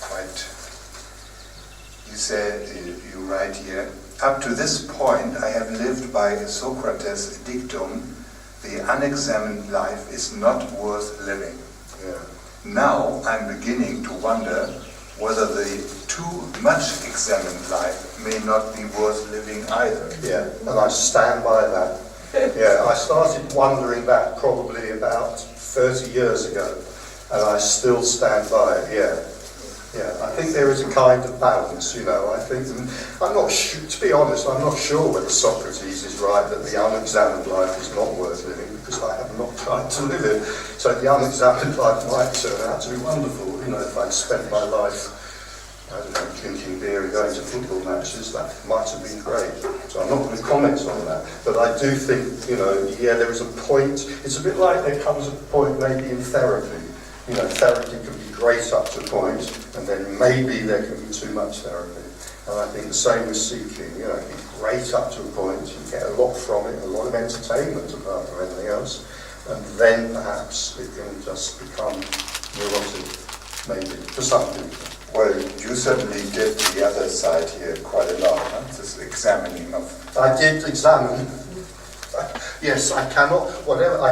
quite. You said, you write here, up to this point I have lived by Socrates' dictum, the unexamined life is not worth living. Yeah. Now I'm beginning to wonder whether the too much examined life may not be worth living either. Yeah, and I stand by that. Yeah, I started wondering that probably about 30 years ago, and I still stand by it, yeah. Yeah, I think there is a kind of balance, you know. I think, I'm not sure, to be honest, I'm not sure whether Socrates is right that the unexamined life is not worth living, because I have not tried to live it. So the unexamined life might turn out to be wonderful, you know, if I'd spent my life, I don't know, drinking beer and going to football matches, that might have been great. So I'm not going to comment on that. But I do think, you know, yeah, there is a point, it's a bit like there comes a point maybe in therapy. You know, therapy can be great up to a point, and then maybe there can be too much therapy. And I think the same with seeking, you know, it can be great up to a point, you get a lot from it, a lot of entertainment apart from anything else, and then perhaps it can just become neurotic, maybe, for some people. Well, you certainly did the other side here quite a lot, huh? This examining of... I did examine. Yes, I cannot, whatever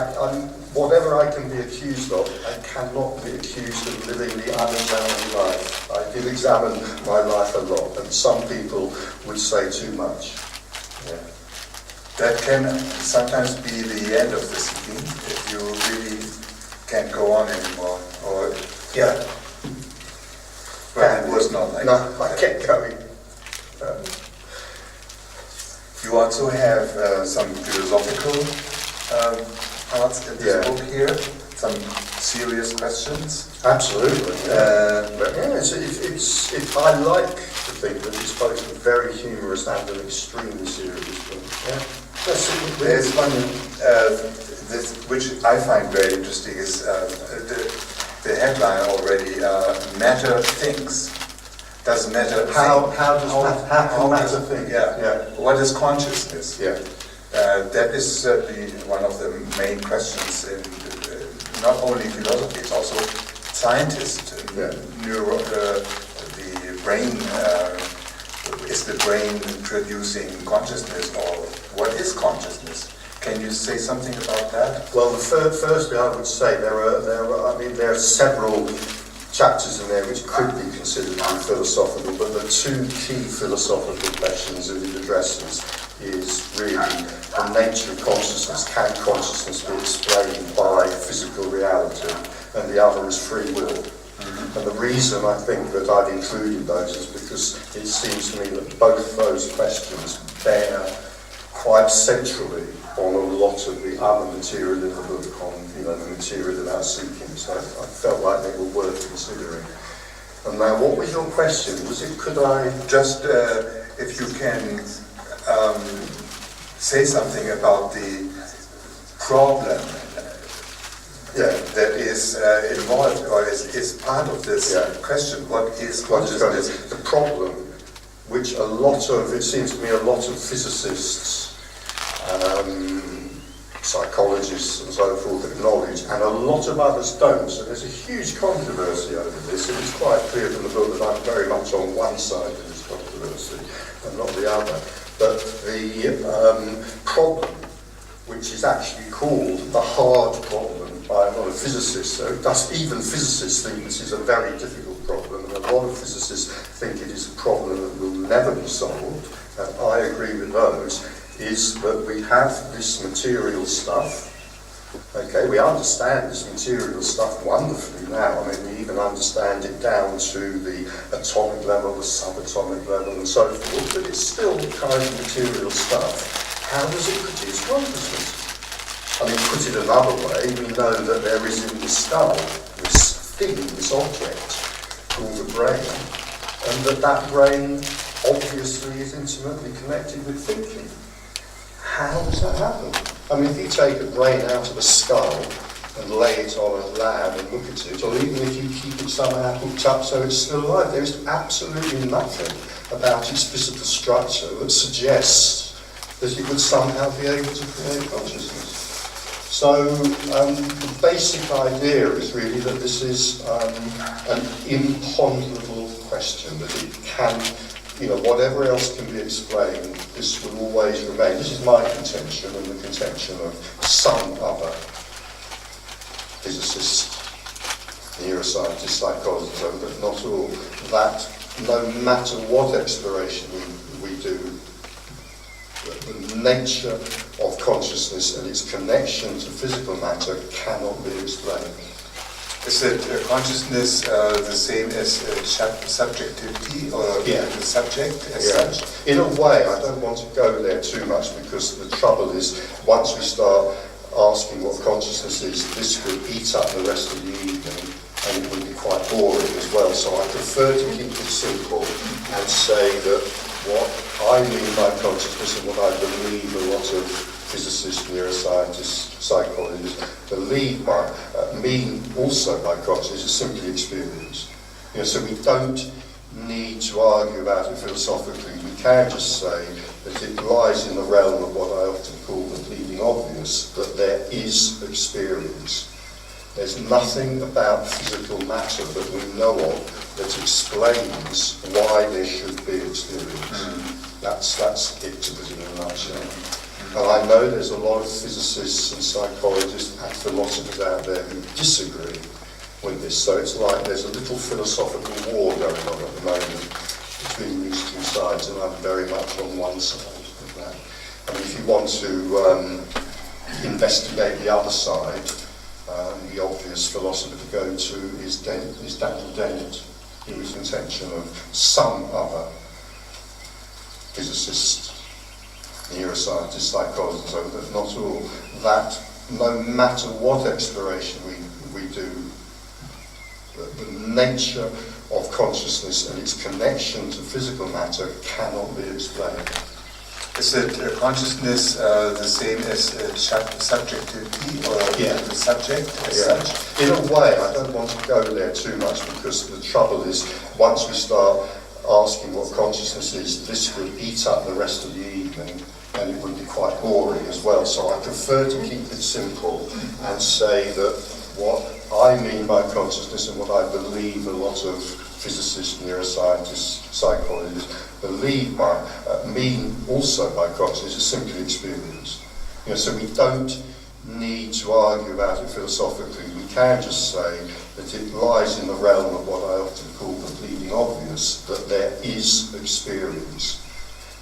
I can be accused of, I cannot be accused of living the unexamined life. I did examine my life a lot, and some people would say too much. Yeah. That can sometimes be the end of the seeking, if you really can't go on anymore, or... Yeah. Well, it was not like No, that. I kept going. You also have some philosophical parts in this book here, some serious questions. Absolutely. But yeah, I like to think that it's both a very humorous and an extremely serious book. Yeah. There's one which I find very interesting is the headline already, matter thinks. Does matter How think? can matter think? Yeah. What is consciousness? Yeah. That is certainly one of the main questions in not only philosophy, it's also scientists. Yeah. The brain, is the brain producing consciousness, or what is consciousness? Can you say something about that? Well, firstly, I would say there are several chapters in there which could be considered to be philosophical, but the two key philosophical questions that it addresses is really the nature of consciousness. Can consciousness be explained by physical reality? And the other is free will. And the reason I think that I've included those is because it seems to me that both those questions bear quite centrally on a lot of the other material in the book, on the material about seeking. So I felt like they were worth considering. And now, what was your question? Was it, could I just, if you can say something about the problem that is involved, or is part of this question. What is consciousness? The problem, which it seems to me a lot of physicists, psychologists and so forth acknowledge, and a lot of others don't. So there's a huge controversy over this. It is quite clear from the book that I'm very much on one side of this controversy and not the other. But the problem, which is actually called the hard problem by a lot of physicists, so even physicists think this is a very difficult problem, and a lot of physicists think it is a problem that will never be solved, and I agree with those, is that we have this material stuff. Okay, we understand this material stuff wonderfully now. I mean, we even understand it down to the atomic level, the subatomic level, and so forth, but it's still kind of material stuff. How does it produce consciousness? I mean, put it another way, we know that there is in the skull this thing, this object, called the brain, and that brain obviously is intimately connected with thinking. How does that happen? I mean, if you take a brain out of a skull and lay it on a lab and look at it, or even if you keep it somehow hooked up so it's still alive, there's absolutely nothing about its physical structure that suggests that it would somehow be able to create consciousness. So the basic idea is really that this is an imponderable question, that it can, whatever else can be explained, this will always remain. This is my contention and the contention of some other physicists, neuroscientists, psychologists, but not all, that no matter what exploration we do, the nature of consciousness and its connection to physical matter cannot be explained. Is it consciousness the same as subjectivity, or the subject as such? In a way, I don't want to go there too much, because the trouble is, once we start asking what consciousness is, this could eat up the rest of the evening, and it would be quite boring as well. So I prefer to keep it simple and say that what I mean by consciousness, and what I believe a lot of physicists, neuroscientists, psychologists believe by, mean also by consciousness, is simply experience. So we don't need to argue about it philosophically. We can just say that it lies in the realm of what I often call the bleeding obvious, that there is experience. There's nothing about physical matter that we know of that explains why there should be experience. That's it, to put it in a nutshell. And I know there's a lot of physicists and psychologists and philosophers out there who disagree with this. So it's like there's a little philosophical war going on at the moment between these two sides, and I'm very much on one side of that. I mean, if you want to investigate the other side, the obvious philosopher to go to is Daniel Dennett, whose contention of some other physicist, neuroscientists, psychologists, but not all, that no matter what exploration we do, the nature of consciousness and its connection to physical matter cannot be explained. Is it consciousness the same as subjectivity, or the subject as such? In a way, I don't want to go there too much, because the trouble is, once we start asking what consciousness is, this would eat up the rest of the evening, and it would be quite boring as well. So I prefer to keep it simple and say that what I mean by consciousness, and what I believe a lot of physicists, neuroscientists, psychologists believe by, mean also by consciousness, is simply experience. So we don't need to argue about it philosophically. We can just say that it lies in the realm of what I often call the bleeding obvious, that there is experience.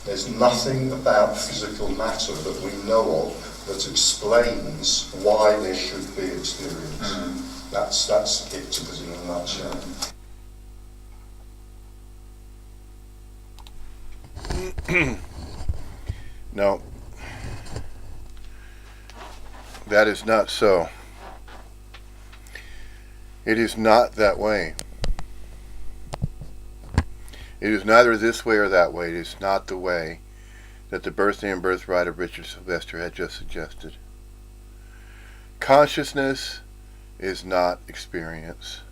There's nothing about physical matter that we know of that explains why there should be experience. That's it, to put it in a nutshell. No, that is not so. It is not that way. It is neither this way or that way. It is not the way that the birthday and birthright of Richard Sylvester had just suggested. Consciousness is not experience.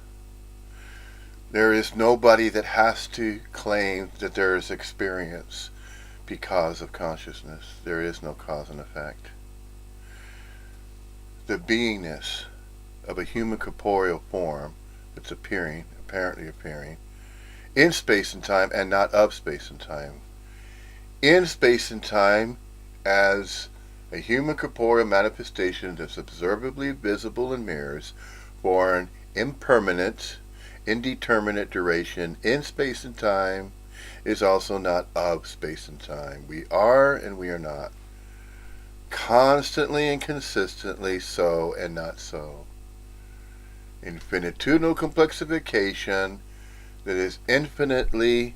There is nobody that has to claim that there is experience because of consciousness. There is no cause and effect. The beingness of a human corporeal form that's apparently appearing, in space and time and not of space and time. In space and time as a human corporeal manifestation that's observably visible in mirrors for an impermanent, indeterminate duration in space and time is also not of space and time. We are and we are not. Constantly and consistently so and not so. Infinitudinal complexification that is infinitely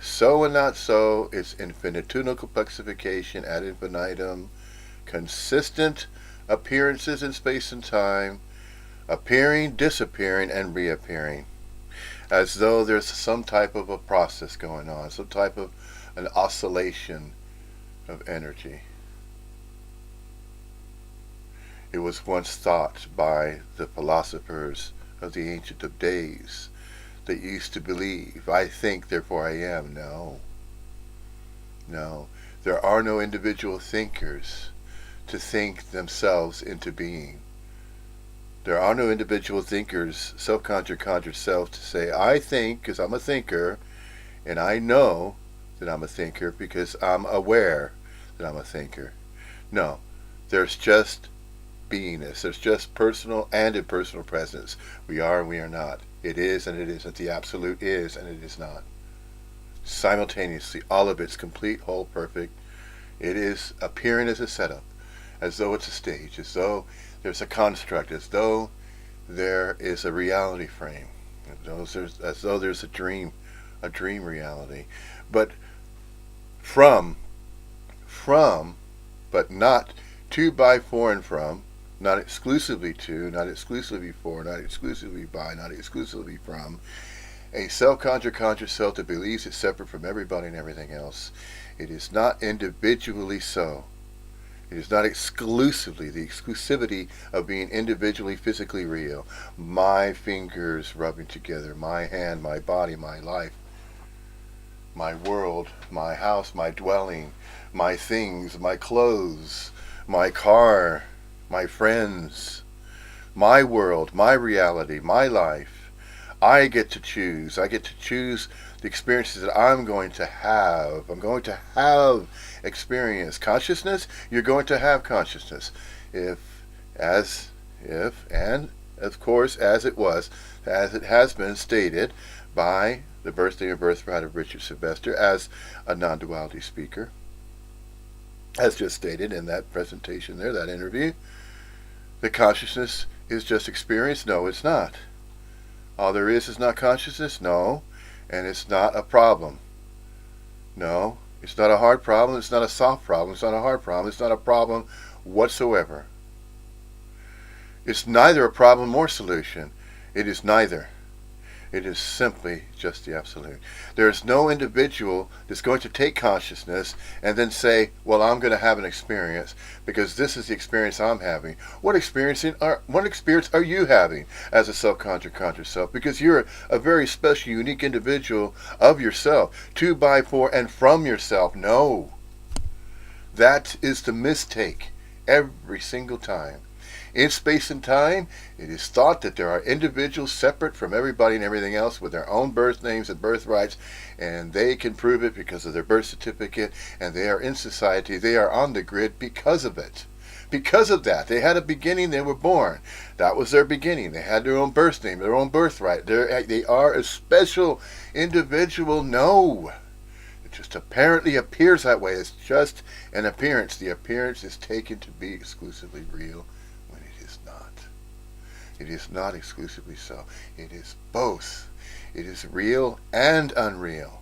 so and not so is infinitudinal complexification ad infinitum. Consistent appearances in space and time, appearing, disappearing, and reappearing, as though there's some type of a process going on, some type of an oscillation of energy. It was once thought by the philosophers of the ancient of days that used to believe, I think, therefore I am. No. No. There are no individual thinkers to think themselves into being. There are no individual thinkers, self-conjured self, to say, I think because I'm a thinker, and I know that I'm a thinker because I'm aware that I'm a thinker. No. There's just beingness. There's just personal and impersonal presence. We are and we are not. It is and it isn't. The absolute is and it is not. Simultaneously, all of it's complete, whole, perfect. It is appearing as a setup, as though it's a stage, as though there's a construct, as though there is a reality frame, as though there's a dream reality. But from, but not to, by, for, and from, not exclusively to, not exclusively for, not exclusively by, not exclusively from, a self-conjured conscious self that believes it's separate from everybody and everything else. It is not individually so. It is not exclusively the exclusivity of being individually physically real. My fingers rubbing together, my hand, my body, my life, my world, my house, my dwelling, my things, my clothes, my car, my friends, my world, my reality, my life. I get to choose. I get to choose the experiences that I'm going to have. I'm going to have experience. Consciousness, you're going to have consciousness. And of course, as it has been stated by the birthday and birthright of Richard Sylvester as a non-duality speaker, as just stated in that presentation there, that interview, the consciousness is just experience? No, it's not. All there is not consciousness? No. And it's not a problem. No. It's not a hard problem. It's not a soft problem. It's not a hard problem. It's not a problem whatsoever. It's neither a problem or solution. It is neither. It is simply just the absolute. There is no individual that's going to take consciousness and then say, well, I'm going to have an experience because this is the experience I'm having. What experience are you having as a self-conjured conscious self? Because you're a very special, unique individual of yourself, to, by, for, and from yourself. No. That is the mistake every single time. In space and time, it is thought that there are individuals separate from everybody and everything else with their own birth names and birthrights, and they can prove it because of their birth certificate, and they are in society, they are on the grid because of it. Because of that, they had a beginning, they were born. That was their beginning. They had their own birth name, their own birthright. They are a special individual. No. It just apparently appears that way. It's just an appearance. The appearance is taken to be exclusively real when it is not. It is not exclusively so. It is both. It is real and unreal.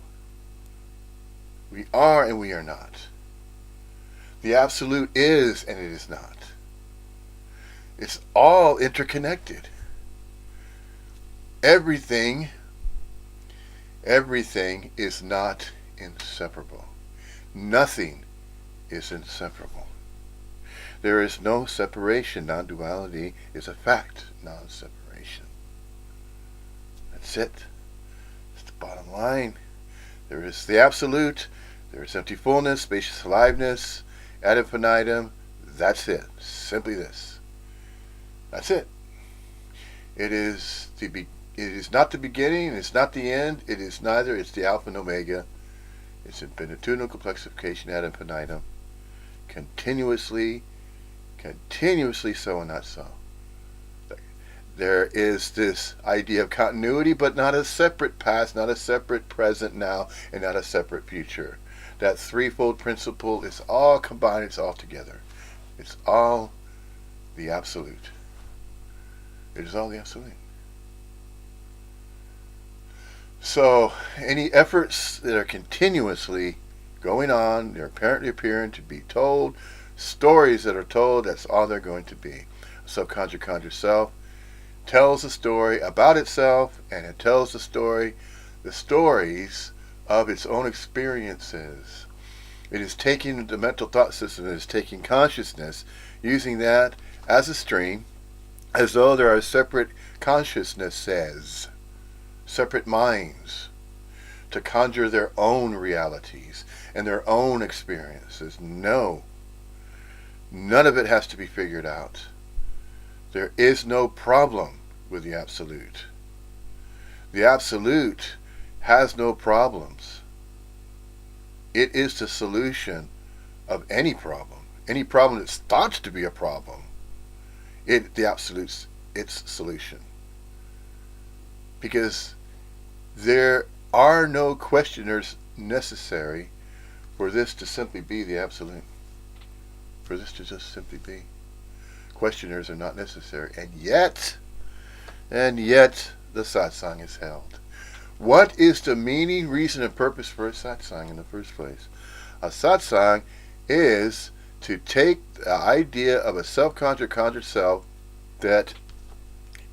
We are and we are not. The absolute is and it is not. It's all interconnected. Everything is not inseparable. Nothing is inseparable. There is no separation. Non-duality is a fact. Non-separation. That's it. It's the bottom line. There is the absolute. There is empty fullness, spacious aliveness, ad infinitum. That's it. Simply this. That's it. It is not the beginning. It's not the end. It is neither. It's the alpha and omega. It's infinitudinal complexification ad infinitum. Continuously so and not so. There is this idea of continuity, but not a separate past, not a separate present now, and not a separate future. That threefold principle is all combined, it's all together. It's all the absolute. It is all the absolute. So, any efforts that are continuously going on, they're apparently appearing to be told, stories that are told, that's all they're going to be. A subconjured self tells a story about itself, and it tells the stories of its own experiences. It is taking the mental thought system, it is taking consciousness, using that as a stream, as though there are separate consciousnesses, separate minds, to conjure their own realities and their own experiences. No. None of it has to be figured out. There is no problem with the absolute. The absolute has no problems. It is the solution of any problem. Any problem that starts to be a problem. The absolute's its solution. Because there are no questioners necessary for this to simply be the absolute. For this to just simply be. Questioners are not necessary. And yet the satsang is held. What is the meaning, reason, and purpose for a satsang in the first place? A satsang is to take the idea of a self-conjured self that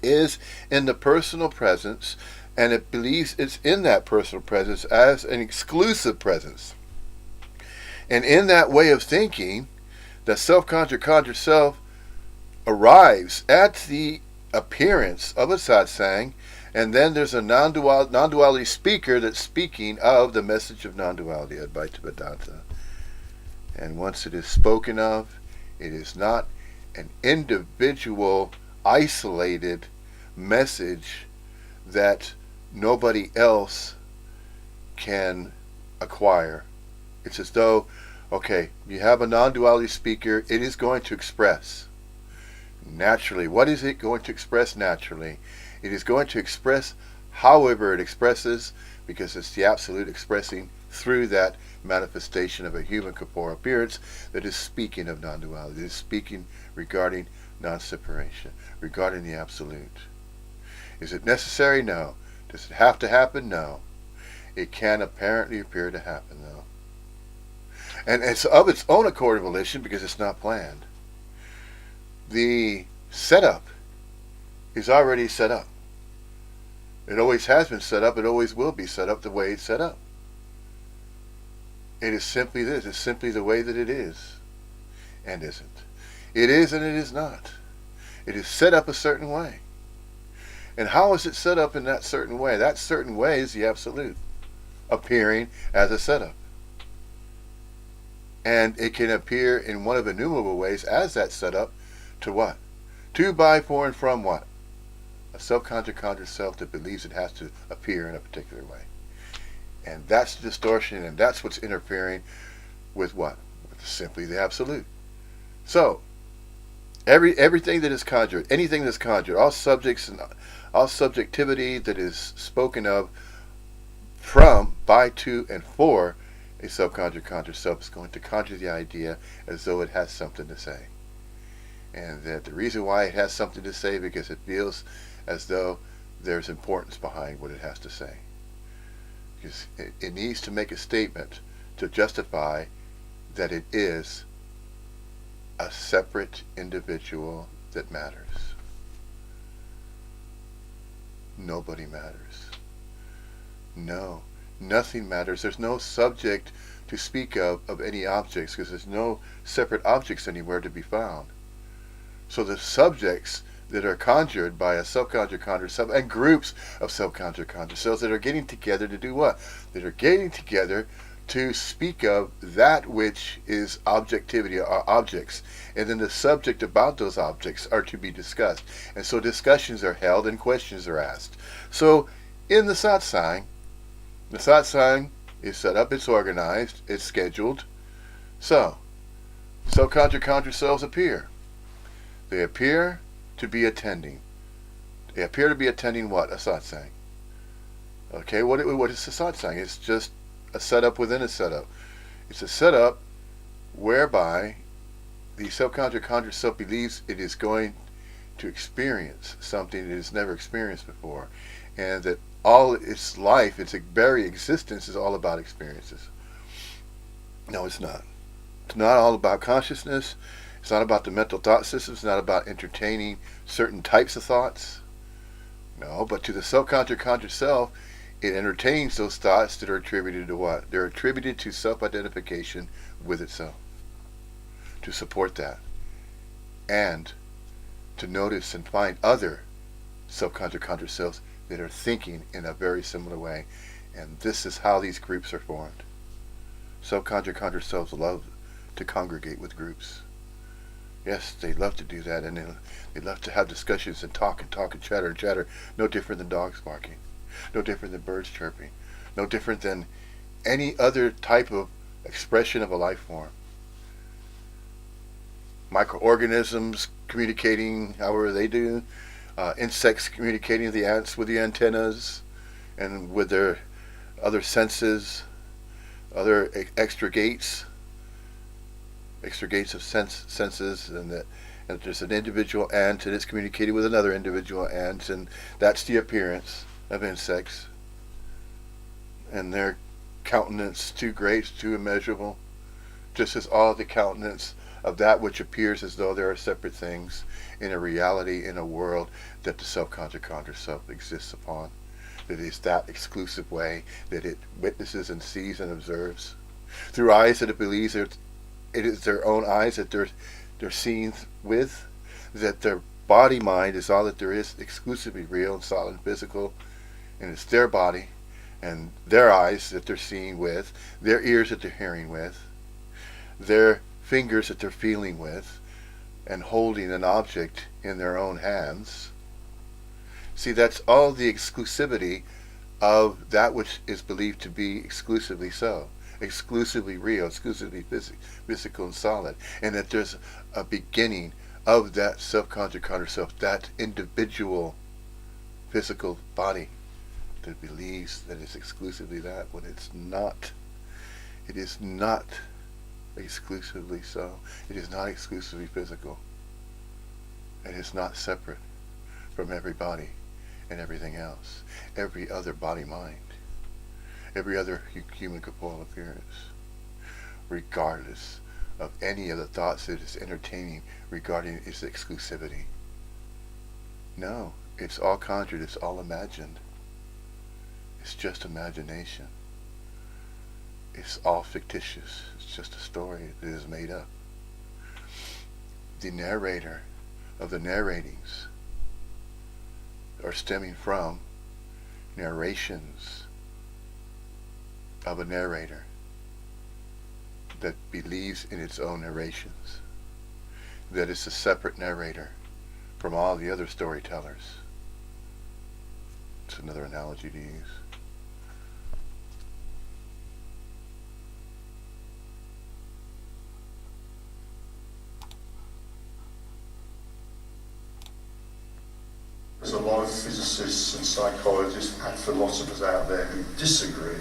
is in the personal presence, and it believes it's in that personal presence as an exclusive presence. And in that way of thinking, the self-conjured self arrives at the appearance of a satsang, and then there's a non-duality speaker that's speaking of the message of non-duality, Advaita Vedanta. And once it is spoken of, it is not an individual, isolated message that nobody else can acquire. It's as though, okay, you have a non-duality speaker, it is going to express naturally. What is it going to express naturally? It is going to express however it expresses, because it's the absolute expressing through that manifestation of a human corporeal appearance that is speaking of non-duality, it is speaking regarding non-separation, regarding the absolute. Is it necessary? No. Does it have to happen? No. It can apparently appear to happen, though. And it's of its own accord and volition because it's not planned. The setup is already set up. It always has been set up. It always will be set up the way it's set up. It is simply this. It's simply the way that it is and isn't. It is and it is not. It is set up a certain way. And how is it set up in that certain way? That certain way is the absolute, appearing as a setup. And it can appear in one of innumerable ways as that setup to what? To, by, for, and from what? A self-conjured self that believes it has to appear in a particular way. And that's the distortion, and that's what's interfering with what? With simply the absolute. So, Everything that is conjured, anything that's conjured, all subjects and all subjectivity that is spoken of from, by, to, and for a subconjured conjured self is going to conjure the idea as though it has something to say. And that the reason why it has something to say because it feels as though there's importance behind what it has to say. Because it needs to make a statement to justify that it is a separate individual that matters. Nobody matters. No, nothing matters. There's no subject to speak of any objects because there's no separate objects anywhere to be found. So the subjects that are conjured by a subconjured conjured self and groups of subconjured conjured selves that are getting together to do what? That are getting together to speak of that which is objectivity or objects, and then the subject about those objects are to be discussed. And so discussions are held and questions are asked. So in the satsang is set up, it's organized, it's scheduled. So subconjured conjured selves appear. They appear to be attending. They appear to be attending what? A satsang. Okay, what is a satsang? It's just a setup within a setup. It's a setup whereby the subconjured conjured self believes it is going to experience something it has never experienced before, and that all its life, its very existence, is all about experiences. No, it's not. It's not all about consciousness. It's not about the mental thought system. It's not about entertaining certain types of thoughts. No, but to the subconjured conjured self, it entertains those thoughts that are attributed to what? They're attributed to self-identification with itself. To support that. And to notice and find other subconjured conjured selves that are thinking in a very similar way. And this is how these groups are formed. Subconjured conjured selves love to congregate with groups. Yes, they love to do that, and they love to have discussions and talk and chatter, no different than dogs barking. No different than birds chirping. No different than any other type of expression of a life form. Microorganisms communicating however they do. Insects communicating, the ants with the antennas and with their other senses, other extra gates of senses, and that there's an individual ant and it's communicating with another individual ant, and that's the appearance of insects, and their countenance too great, too immeasurable, just as all the countenance of that which appears as though there are separate things in a reality, in a world that the subconjured conjured self exists upon. That is that exclusive way that it witnesses and sees and observes through eyes that it believes it is their own eyes that they're seeing with, that their body mind is all that there is, exclusively real and solid and physical, and it's their body and their eyes that they're seeing with, their ears that they're hearing with, their fingers that they're feeling with, and holding an object in their own hands. See, that's all the exclusivity of that which is believed to be exclusively so, exclusively real, exclusively physical and solid, and that there's a beginning of that subconjured conjured self, that individual physical body that believes that it's exclusively that when it's not. It is not exclusively so. It is not exclusively physical. It is not separate from every body and everything else, every other body mind, every other human corporeal appearance, regardless of any of the thoughts it is entertaining regarding its exclusivity. No, it's all conjured, it's all imagined. It's just imagination. It's all fictitious. It's just a story that is made up. The narrator of the narratings are stemming from narrations of a narrator that believes in its own narrations, that it's a separate narrator from all the other storytellers. It's another analogy to use. a lot of physicists and psychologists and philosophers out there who disagree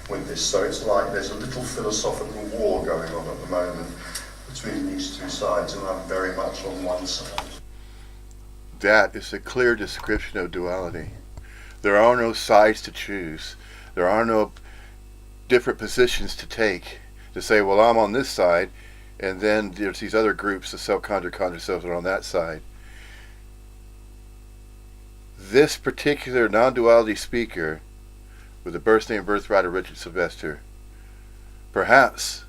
with this. So it's like there's a little philosophical war going on at the moment between these two sides, and I'm very much on one side. That is a clear description of duality. There are no sides to choose. There are no different positions to take to say, well, I'm on this side, and then there's these other groups, the self-conjured conjured selves, are on that side. This particular non-duality speaker, with the birthday and birthright of Richard Sylvester, perhaps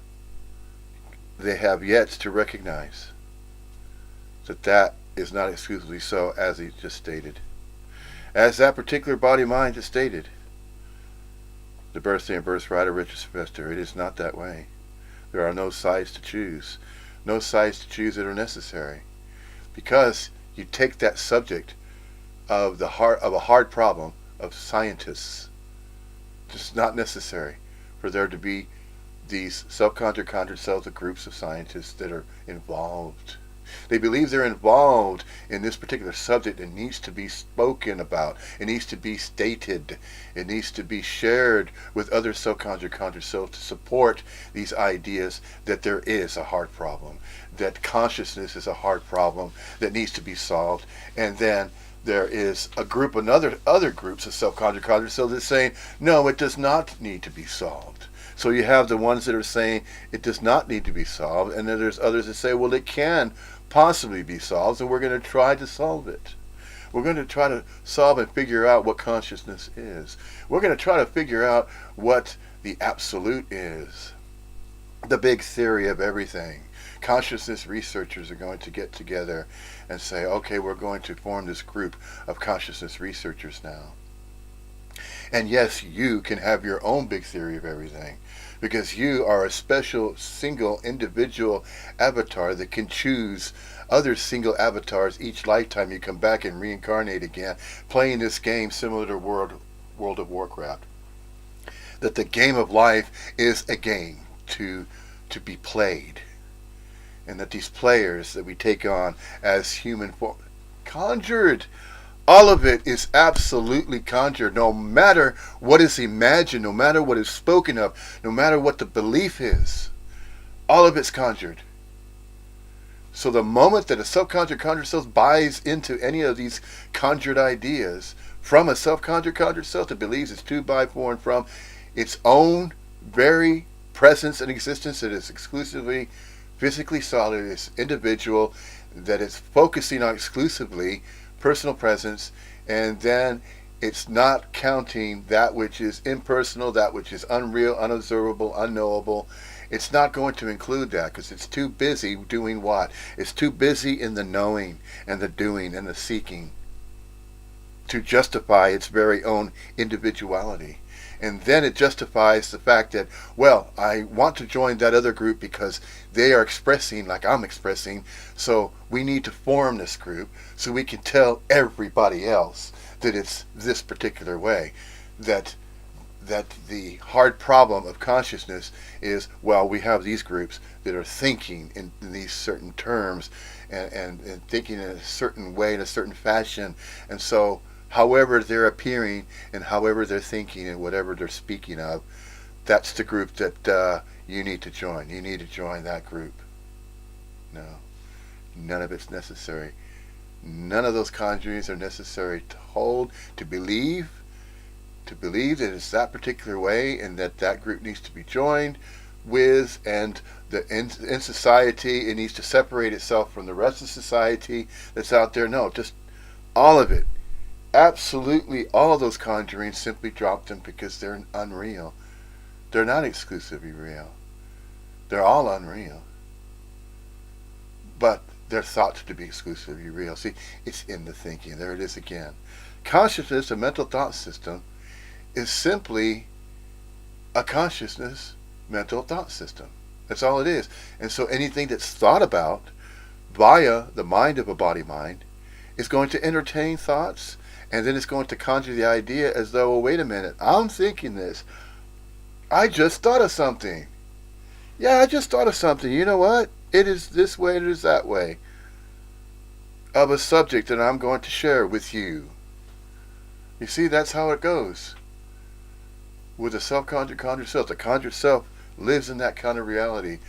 they have yet to recognize that that is not exclusively so, as he just stated. As that particular body-mind just stated, the birthday and birthright of Richard Sylvester, it is not that way. There are no sides to choose. No sides to choose that are necessary. Because you take that subject of a hard problem of scientists. It's not necessary for there to be these self-conjured conjured selves of groups of scientists that are involved. They believe they're involved in this particular subject. It needs to be spoken about. It needs to be stated. It needs to be shared with other self-conjured conjured selves to support these ideas that there is a hard problem, that consciousness is a hard problem that needs to be solved. And then there is a group, other groups of self-conjured conjured selves that are saying, no, it does not need to be solved. So you have the ones that are saying it does not need to be solved, and then there's others that say, well, it can possibly be solved, and we're going to try to solve it. We're going to try to solve and figure out what consciousness is. We're going to try to figure out what the absolute is, the big theory of everything. Consciousness researchers are going to get together and say, okay, we're going to form this group of consciousness researchers now. And yes, you can have your own big theory of everything, because you are a special single individual avatar that can choose other single avatars each lifetime you come back and reincarnate again, playing this game similar to World of Warcraft. That the game of life is a game to be played, and that these players that we take on as human form, conjured, all of it is absolutely conjured, no matter what is imagined, no matter what is spoken of, no matter what the belief is. All of it's conjured. So the moment that a self-conjured conjured self buys into any of these conjured ideas from a self-conjured conjured self that believes it's to, by, for, and from its own very presence and existence, that is exclusively physically solid, it's individual, that it's focusing on exclusively personal presence, and then it's not counting that which is impersonal, that which is unreal, unobservable, unknowable. It's not going to include that because it's too busy doing what? It's too busy in the knowing and the doing and the seeking to justify its very own individuality. And then it justifies the fact that, well, I want to join that other group because they are expressing like I'm expressing, so we need to form this group so we can tell everybody else that it's this particular way. That the hard problem of consciousness is, well, we have these groups that are thinking in these certain terms and thinking in a certain way, in a certain fashion, and so however they're appearing and however they're thinking and whatever they're speaking of, that's the group that you need to join. You need to join that group. No, none of it's necessary. None of those conjurings are necessary to hold, to believe that it's that particular way and that group needs to be joined with, and in society it needs to separate itself from the rest of society that's out there. No, just all of it. Absolutely all of those conjurings, simply drop them because they're unreal. They're not exclusively real. They're all unreal. But they're thought to be exclusively real. See, it's in the thinking. There it is again. Consciousness, a mental thought system, is simply a consciousness mental thought system. That's all it is. And so anything that's thought about via the mind of a body mind is going to entertain thoughts, and then it's going to conjure the idea as though, well, wait a minute, I'm thinking this. I just thought of something. Yeah, I just thought of something. You know what? It is this way, it is that way. Of a subject that I'm going to share with you. You see, that's how it goes with the conjured self. The conjured self lives in that kind of reality,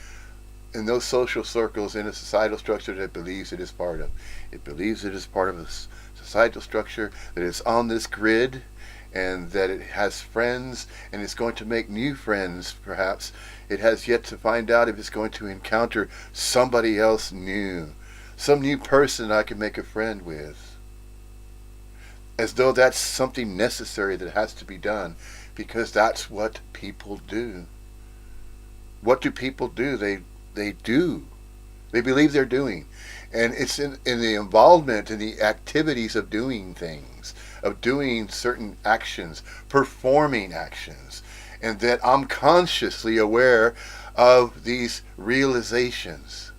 in those social circles, in a societal structure that it believes it is part of. It believes it is part of a societal structure, that it's on this grid, and that it has friends, and it's going to make new friends, perhaps. It has yet to find out if it's going to encounter somebody else new, some new person I can make a friend with. As though that's something necessary that has to be done, because that's what people do. What do people do? They do. They believe they're doing. And it's in the involvement in the activities of doing things, of doing certain actions, performing actions, and that I'm consciously aware of these realizations.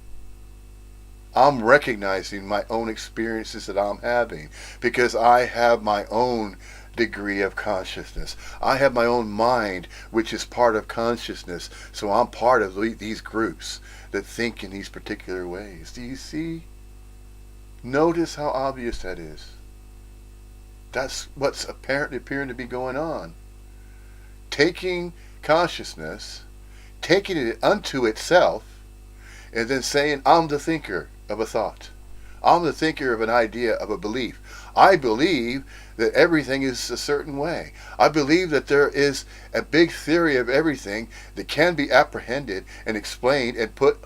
I'm recognizing my own experiences that I'm having because I have my own degree of consciousness. I have my own mind, which is part of consciousness. So I'm part of these groups that think in these particular ways. Do you see? Notice how obvious that is. That's what's apparently appearing to be going on. Taking consciousness, taking it unto itself, and then saying, I'm the thinker of a thought. I'm the thinker of an idea, of a belief. I believe that everything is a certain way. I believe that there is a big theory of everything that can be apprehended and explained and put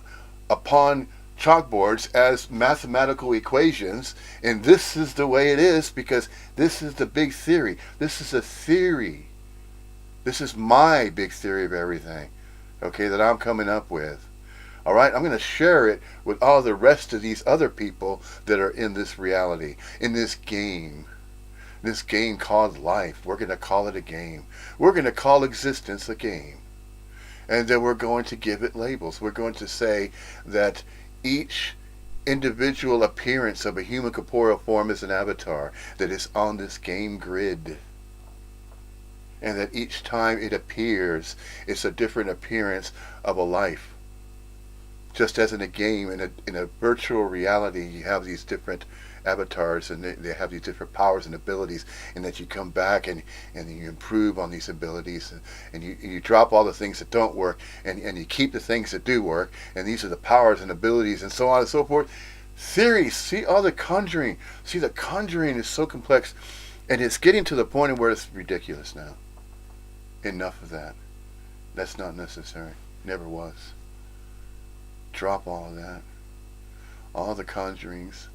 upon chalkboards as mathematical equations, and this is the way it is because this is the big theory. This is a theory. This is my big theory of everything, okay, that I'm coming up with. All right, I'm going to share it with all the rest of these other people that are in this reality, in this game called life. We're going to call it a game. We're going to call existence a game. And then we're going to give it labels. We're going to say that each individual appearance of a human corporeal form is an avatar that is on this game grid. And that each time it appears, it's a different appearance of a life. Just as in a game, in a virtual reality, you have these different avatars, and they have these different powers and abilities, and that you come back and you improve on these abilities, and you drop all the things that don't work, and you keep the things that do work, and these are the powers and abilities, and so on and so forth. Theories, see all the conjuring. See, the conjuring is so complex, and it's getting to the point where it's ridiculous now. Enough of that. That's not necessary. Never was. Drop all of that. All the conjurings,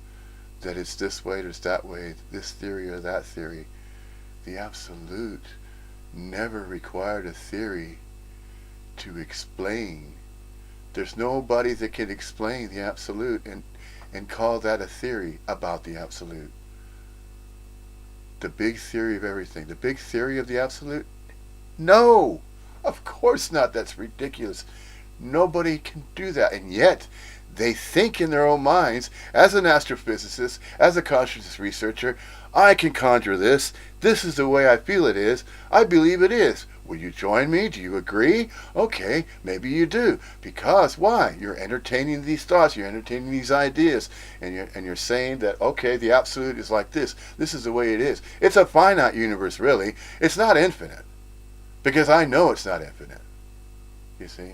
that it's this way, it's that way, this theory or that theory. The absolute never required a theory to explain. There's nobody that can explain the absolute and call that a theory about the absolute. The big theory of everything. The big theory of the absolute? No! Of course not. That's ridiculous. Nobody can do that, and yet they think in their own minds, as an astrophysicist, as a consciousness researcher, I can conjure this. This is the way I feel it is. I believe it is. Will you join me? Do you agree? Okay, maybe you do. Because why? You're entertaining these thoughts. You're entertaining these ideas, and you're saying that okay, the absolute is like this. This is the way it is. It's a finite universe, really. It's not infinite, because I know it's not infinite. You see.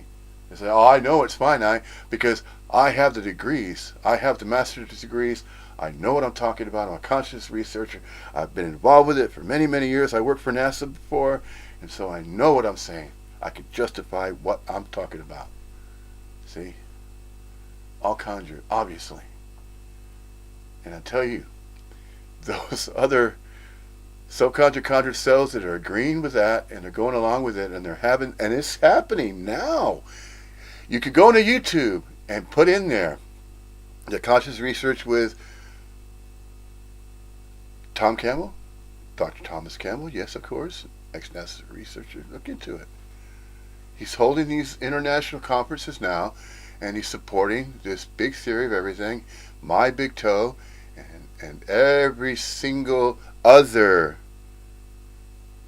They say, oh, I know it's finite because I have the degrees. I have the master's degrees. I know what I'm talking about. I'm a conscious researcher. I've been involved with it for many, many years. I worked for NASA before, and so I know what I'm saying. I can justify what I'm talking about. See? All conjured, obviously. And I tell you, those other conjured cells that are agreeing with that, and they're going along with it, and and it's happening now. You could go into YouTube and put in there the conscious research with Tom Campbell, Dr. Thomas Campbell, yes, of course, ex-NASA researcher. Look into it. He's holding these international conferences now, and he's supporting this big theory of everything, my big toe, and every single other,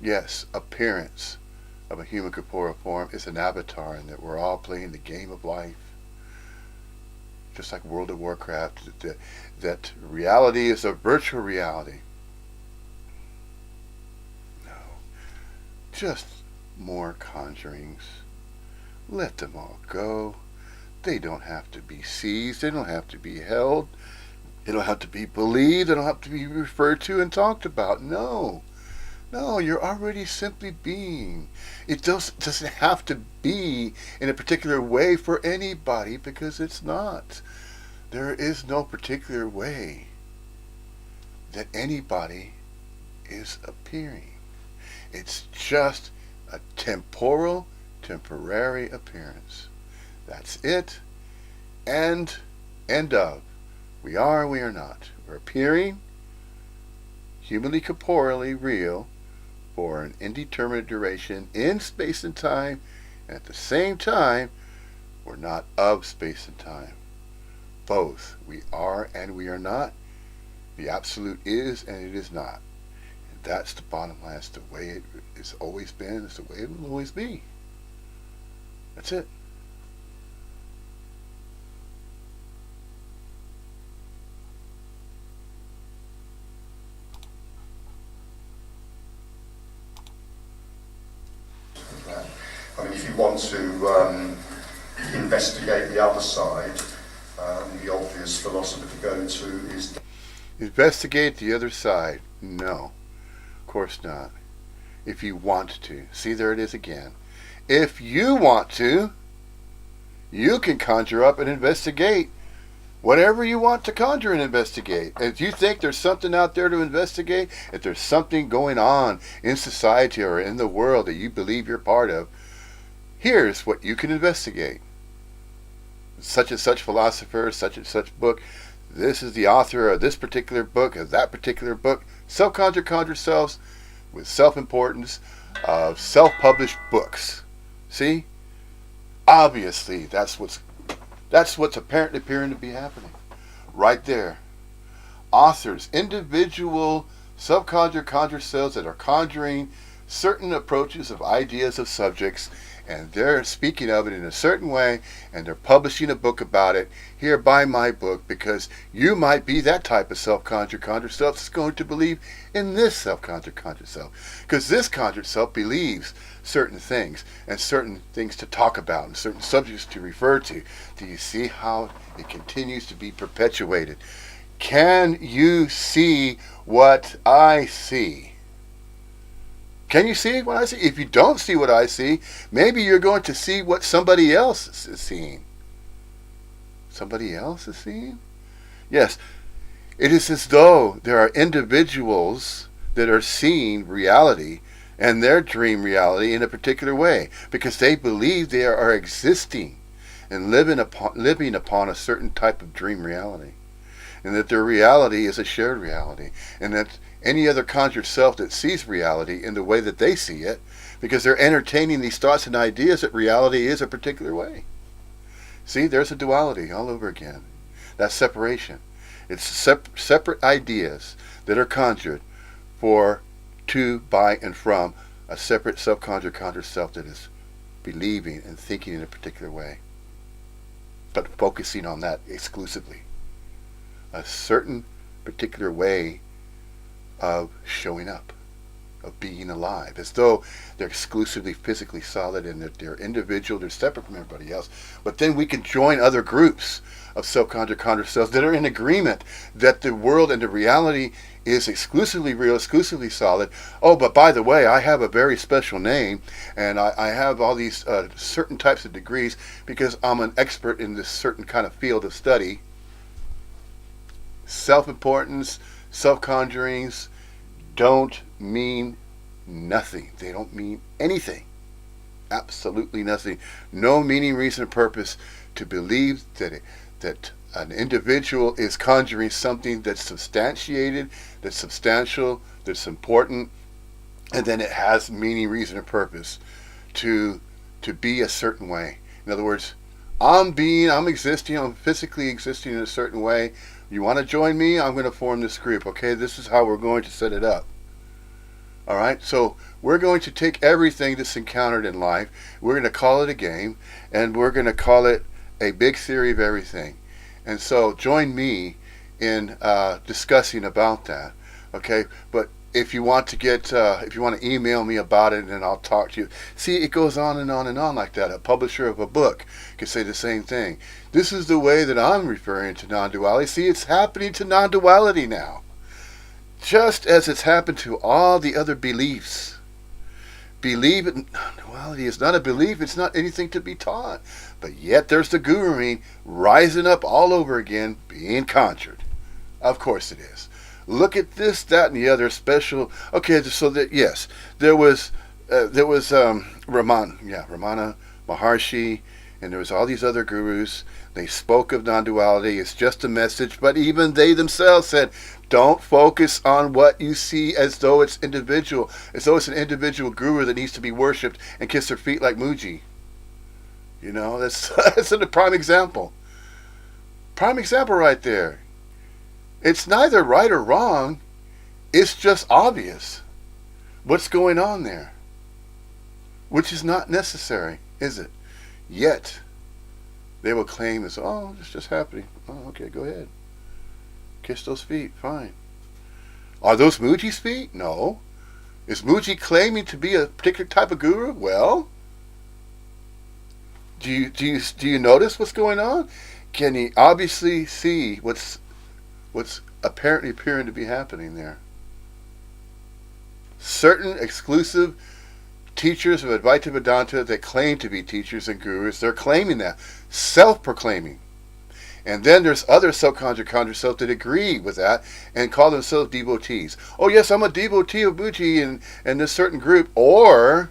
yes, appearance of a human corporeal form is an avatar, and that we're all playing the game of life. Just like World of Warcraft, that reality is a virtual reality. just more conjurings. Let them all go. They don't have to be seized. They don't have to be held. They don't have to be believed. They don't have to be referred to and talked about. No. No, you're already simply being. It doesn't have to be in a particular way for anybody, because it's not. There is no particular way that anybody is appearing. It's just a temporary appearance. That's it. End of. We are, we are not. We're appearing, humanly, corporeally, real, for an indeterminate duration in space and time, and at the same time, we're not of space and time. Both. We are and we are not. The absolute is and it is not. And that's the bottom line. It's the way it has always been. It's the way it will always be. That's it. I mean, if you want to investigate the other side, the obvious philosopher to go to is... Investigate the other side. No. Of course not. If you want to. See, there it is again. If you want to, you can conjure up and investigate whatever you want to conjure and investigate. If you think there's something out there to investigate, if there's something going on in society or in the world that you believe you're part of, here's what you can investigate. Such and such philosopher, such and such book. This is the author of this particular book, of that particular book. Self-conjure selves with self-importance of self-published books. See? Obviously, that's what's apparently appearing to be happening. Right there. Authors, individual self-conjure selves that are conjuring certain approaches of ideas of subjects, and they're speaking of it in a certain way, and they're publishing a book about it. Here, buy my book, because you might be that type of self-conjure self that's going to believe in this self-conjure self. Because this conjured self believes certain things, and certain things to talk about, and certain subjects to refer to. Do you see how it continues to be perpetuated? Can you see what I see? Can you see what I see? If you don't see what I see, maybe you're going to see what somebody else is seeing. Somebody else is seeing? Yes. It is as though there are individuals that are seeing reality and their dream reality in a particular way, because they believe they are existing and living upon a certain type of dream reality, and that their reality is a shared reality, and that any other conjured self that sees reality in the way that they see it, because they're entertaining these thoughts and ideas that reality is a particular way. See, there's a duality all over again. That's separation. It's separate ideas that are conjured for, to, by, and from a separate self-conjured self that is believing and thinking in a particular way, but focusing on that exclusively. A certain particular way of showing up, of being alive, as though they're exclusively physically solid and that they're individual, they're separate from everybody else. But then we can join other groups of self-conjured selves that are in agreement that the world and the reality is exclusively real, exclusively solid. Oh, but by the way, I have a very special name, and I have all these certain types of degrees because I'm an expert in this certain kind of field of study. Self-importance, self-conjurings don't mean nothing. They don't mean anything. Absolutely nothing. No meaning, reason, or purpose to believe that an individual is conjuring something that's substantiated, that's substantial, that's important, and then it has meaning, reason, or purpose to be a certain way. In other words, I'm existing, I'm physically existing in a certain way. You want to join me? I'm going to form this group. Okay, this is how we're going to set it up. All right, so we're going to take everything that's encountered in life, we're going to call it a game, and we're going to call it a big theory of everything. And so join me in discussing about that. Okay, but if you want to email me about it, and I'll talk to you. See, it goes on and on and on like that. A publisher of a book could say the same thing. This is the way that I'm referring to non-duality. See, it's happening to non-duality now, just as it's happened to all the other beliefs. Believe in non-duality is not a belief. It's not anything to be taught. But yet there's the guru rising up all over again, being conjured. Of course it is. Look at this, that, and the other special. Okay, so that yes, there was Ramana Maharshi, and there was all these other gurus. They spoke of non-duality. It's just a message, but even they themselves said, don't focus on what you see as though it's individual, as though it's an individual guru that needs to be worshipped and kiss their feet like Muji. You know, that's a prime example. Prime example right there. It's neither right or wrong. It's just obvious what's going on there, which is not necessary, is it? Yet, they will claim as, oh, it's just happening. Oh, okay, go ahead. Kiss those feet, fine. Are those Muji's feet? No. Is Muji claiming to be a particular type of guru? Well, do you notice what's going on? Can he obviously see what's apparently appearing to be happening there? Certain exclusive teachers of Advaita Vedanta that claim to be teachers and gurus, they're claiming that, self-proclaiming. And then there's other self-conjured self that agree with that and call themselves devotees. Oh yes, I'm a devotee of Muji and this certain group, or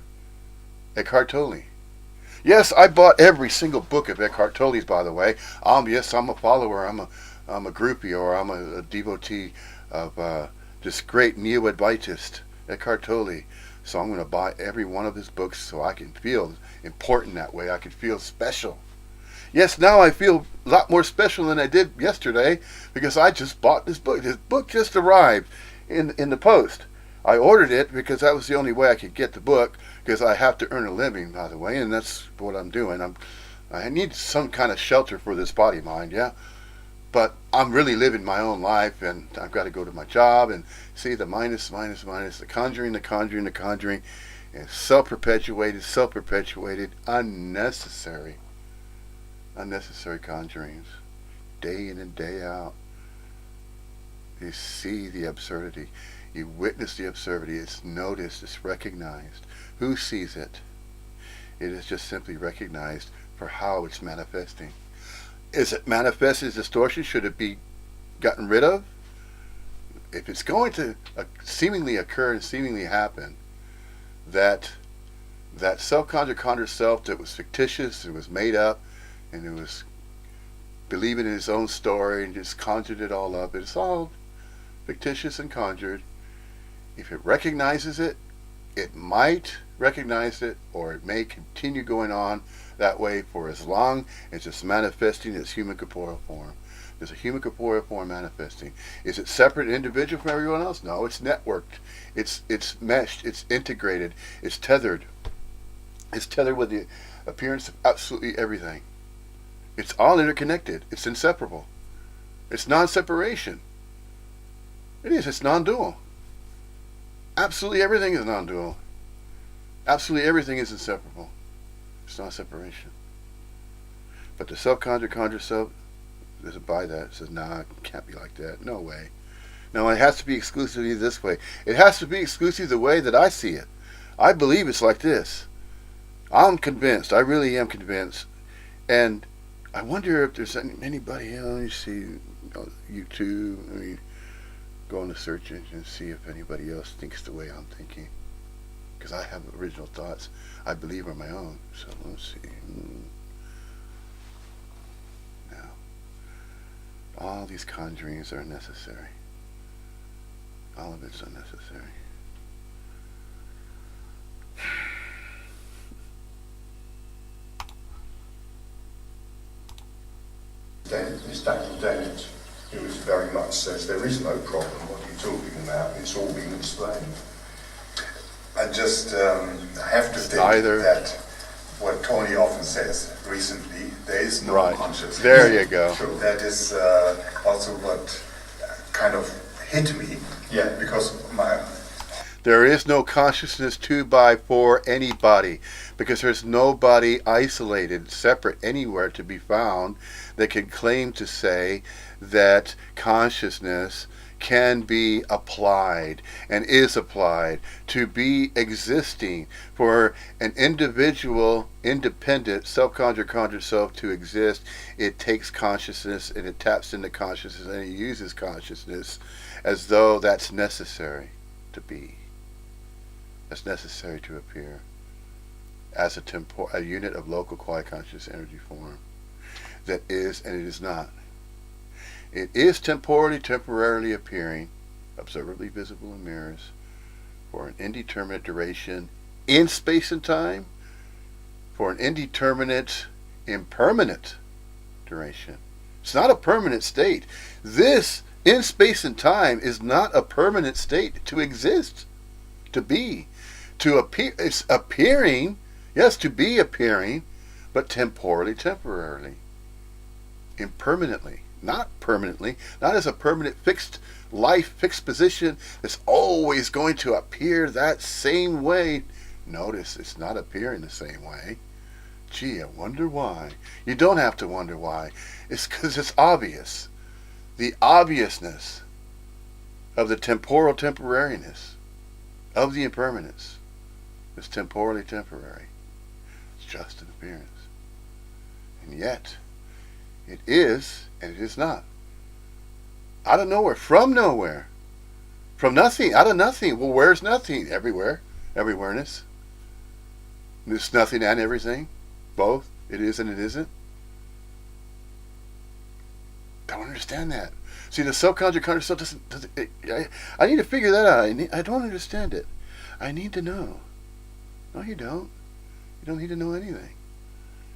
Eckhart Tolle. Yes, I bought every single book of Eckhart Tolle's, by the way. Yes, I'm a follower. I'm a groupie, or I'm a devotee of this great neo-Advaitist, Eckhart Tolle. So I'm going to buy every one of his books so I can feel important that way. I can feel special. Yes, now I feel a lot more special than I did yesterday because I just bought this book. This book just arrived in the post. I ordered it because that was the only way I could get the book, because I have to earn a living, by the way, and that's what I'm doing. I need some kind of shelter for this body mind, yeah? But I'm really living my own life, and I've got to go to my job and see the minus, the conjuring, and self-perpetuated, unnecessary conjurings, day in and day out. You see the absurdity. You witness the absurdity. It's noticed. It's recognized. Who sees it? It is just simply recognized for how it's manifesting. Is it manifested as distortion? Should it be gotten rid of? If it's going to seemingly occur and seemingly happen, that self-conjured self that was fictitious, it was made up, and it was believing in his own story and just conjured it all up. It's all fictitious and conjured. If it recognizes it, it might recognize it, or it may continue going on that way for as long as it's manifesting its human corporeal form. There's a human corporeal form manifesting. Is it separate and individual from everyone else? No, it's networked. It's meshed. It's integrated. It's tethered. It's tethered with the appearance of absolutely everything. It's all interconnected. It's inseparable. It's non-separation. It is. It's non-dual. Absolutely everything is non-dual. Absolutely everything is inseparable. It's not separation. But the self-conjured self doesn't buy that. It says, nah, it can't be like that. No way. No, it has to be exclusively this way. It has to be exclusively the way that I see it. I believe it's like this. I'm convinced. I really am convinced. And I wonder if there's anybody else. You see YouTube. I mean, go on the search engine and see if anybody else thinks the way I'm thinking. Because I have original thoughts I believe are my own. So let's see. Now, all these conjurings are necessary. All of it's unnecessary. Daniel Dennett, who very much says there is no problem. What are you talking about? It's all been explained. I just have to think that what Tony often says recently, there is no consciousness. There you go. So that is also what kind of hit me. Yeah. Because There is no consciousness to, by, for anybody, because there's nobody isolated, separate, anywhere to be found that can claim to say that consciousness can be applied and is applied to be existing. For an individual, independent, self-conjured self to exist, it takes consciousness and it taps into consciousness and it uses consciousness as though that's necessary to be. That's necessary to appear as a unit of local quiet conscious energy form that is and it is not. It is temporarily appearing, observably visible in mirrors, for an indeterminate duration in space and time, for an indeterminate, impermanent duration. It's not a permanent state. This, in space and time, is not a permanent state to exist, to be. To appear, it's appearing, yes, to be appearing, but temporarily, impermanently. Not permanently, not as a permanent fixed life, fixed position that's always going to appear that same way. Notice it's not appearing the same way. Gee, I wonder why. You don't have to wonder why. It's because it's obvious. The obviousness of the temporariness of the impermanence is temporally temporary. It's just an appearance. And yet, it is and it is not. Out of nowhere, from nowhere. From nothing, out of nothing. Well, where's nothing? Everywhere. Everywhereness. There's nothing and everything. Both. It is and it isn't. Don't understand that. See, the self-conjured self doesn't I need to figure that out. I don't understand it. I need to know. No, you don't. You don't need to know anything.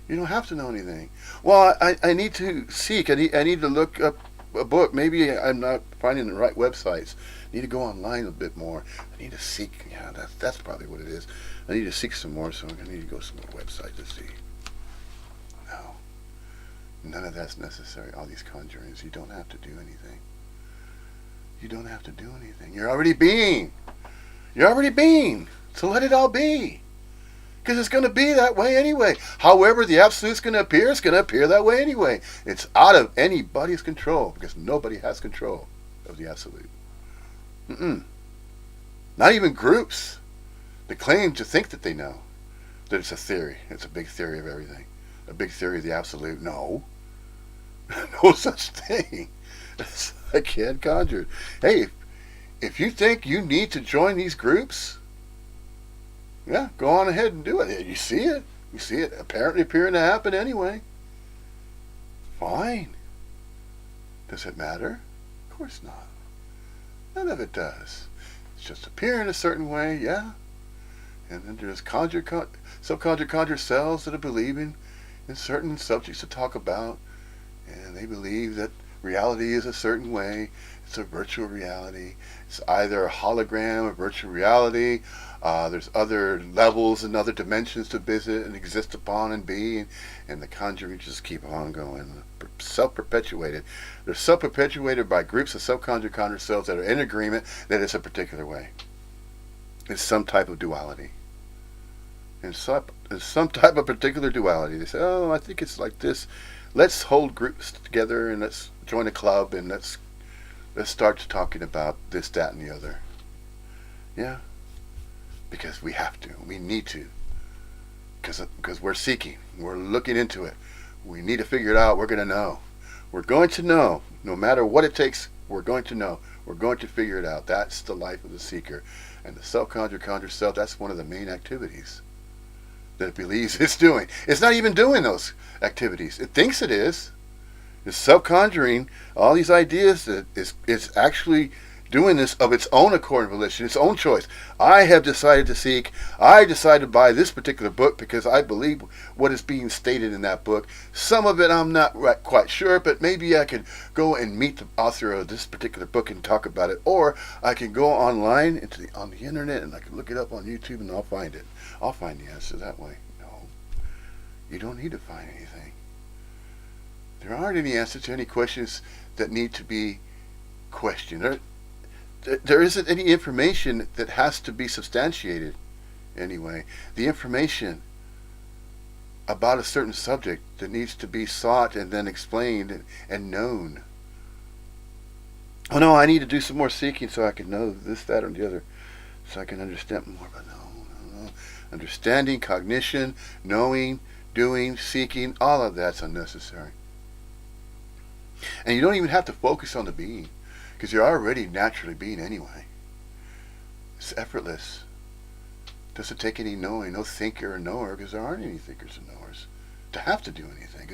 You don't have to know anything. Well, I need to seek. I need to look up a book. Maybe I'm not finding the right websites. I need to go online a bit more. I need to seek. Yeah, that's probably what it is. I need to seek some more, so I need to go to some more websites to see. No. None of that's necessary. All these conjurings. You don't have to do anything. You don't have to do anything. You're already being. You're already being. So let it all be. Because it's going to be that way anyway. However the absolute's going to appear, it's going to appear that way anyway. It's out of anybody's control, because nobody has control of the absolute. Not even groups that claim to think that they know that it's a theory. It's a big theory of everything. A big theory of the absolute. No. No such thing. It's again conjured. Hey, if you think you need to join these groups, yeah, go on ahead and do it. You see it. You see it apparently appearing to happen anyway. Fine. Does it matter? Of course not. None of it does. It's just appearing a certain way, yeah. And then there's self-conjured cells that are believing in certain subjects to talk about, and they believe that reality is a certain way. It's a virtual reality. It's either a hologram, a virtual reality. There's other levels and other dimensions to visit and exist upon and be, and the conjuring just keep on going. Self-perpetuated. They're self-perpetuated by groups of self-conjured cells that are in agreement that it's a particular way. It's some type of duality. It's some type of particular duality. They say, oh, I think it's like this. Let's hold groups together and let's join a club and let's start talking about this, that, and the other. Yeah. Because we have to. We need to. Because we're seeking. We're looking into it. We need to figure it out. We're going to know. We're going to know. No matter what it takes, we're going to know. We're going to figure it out. That's the life of the seeker. And the self-conjured self, that's one of the main activities that it believes it's doing. It's not even doing those activities. It thinks it is. It's self-conjuring all these ideas that it's actually doing this of its own accord and volition, its own choice. I have decided to seek. I decided to buy this particular book because I believe what is being stated in that book. Some of it I'm not quite sure, but maybe I can go and meet the author of this particular book and talk about it. Or I can go online on the internet and I can look it up on YouTube and I'll find it. I'll find the answer that way. No. You don't need to find anything. There aren't any answers to any questions that need to be questioned. there isn't any information that has to be substantiated anyway. The information about a certain subject that needs to be sought and then explained and known. Oh no, I need to do some more seeking so I can know this, that, or the other, so I can understand more. But no. Understanding, cognition, knowing, doing, seeking, all of that's unnecessary. And you don't even have to focus on the being, because you're already naturally being anyway. It's effortless. Doesn't take any knowing, no thinker or knower, because there aren't any thinkers and knowers to have to do anything.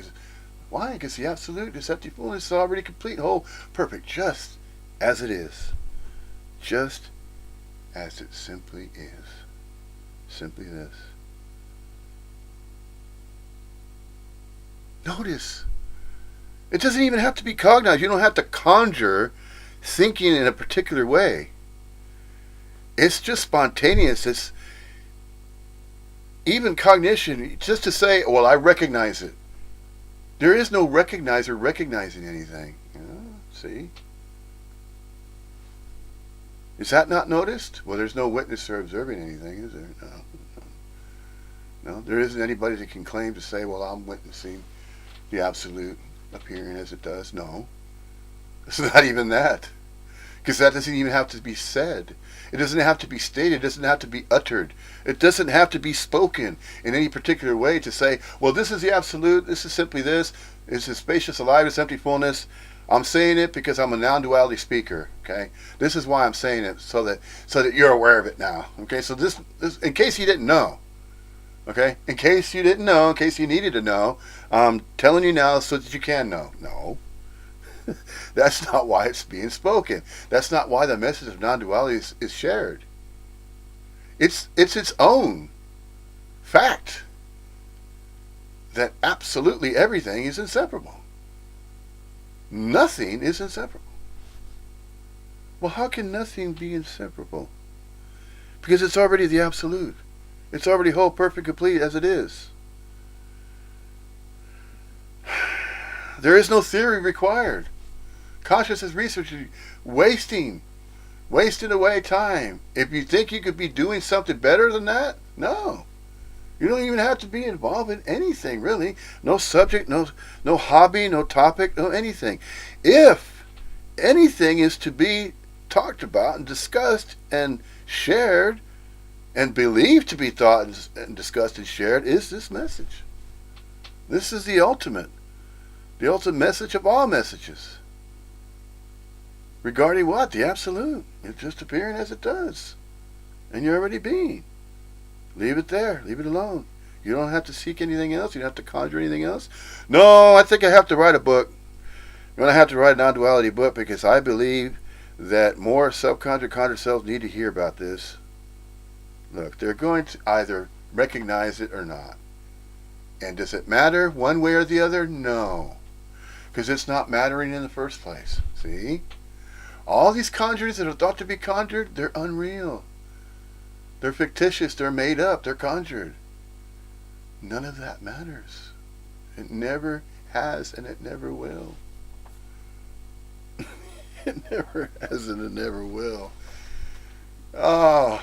Why? Because the absolute, this empty fullness is already complete, whole, perfect, just as it is. Just as it simply is. Simply this. Notice. It doesn't even have to be cognized. You don't have to conjure thinking in a particular way. It's just spontaneous. It's even cognition, just to say, well, I recognize it. There is no recognizer recognizing anything. See? Is that not noticed? Well, there's no witness or observing anything, is there? No. There isn't anybody that can claim to say, well, I'm witnessing the absolute appearing as it does. No. It's not even that. Because that doesn't even have to be said. It doesn't have to be stated. It doesn't have to be uttered. It doesn't have to be spoken in any particular way to say, well, this is the absolute, this is simply this, it's a spacious, alive, it's empty fullness. I'm saying it because I'm a non-duality speaker, okay? This is why I'm saying it, so that you're aware of it now, okay? So this in case you didn't know, okay? In case you didn't know, in case you needed to know, I'm telling you now so that you can know. No. That's not why it's being spoken. That's not why the message of non-duality is shared. It's its own fact that absolutely everything is inseparable. Nothing is inseparable. Well, how can nothing be inseparable? Because it's already the absolute. It's already whole, perfect, complete as it is. There is no theory required. Consciousness research is wasting away time. If you think you could be doing something better than that, no. You don't even have to be involved in anything, really. No subject, no hobby, no topic, no anything. If anything is to be talked about and discussed and shared and believed to be thought and discussed and shared, is this message. This is the ultimate message of all messages. Regarding what? The absolute. It's just appearing as it does. And you're already being. Leave it there. Leave it alone. You don't have to seek anything else. You don't have to conjure anything else. No, I think I have to write a book. I'm going to have to write a non-duality book because I believe that more conjured selves need to hear about this. Look, they're going to either recognize it or not. And does it matter one way or the other? No. Because it's not mattering in the first place. See? All these conjures that are thought to be conjured, they're unreal. They're fictitious, they're made up, they're conjured. None of that matters. It never has and it never will. It never has and it never will. Oh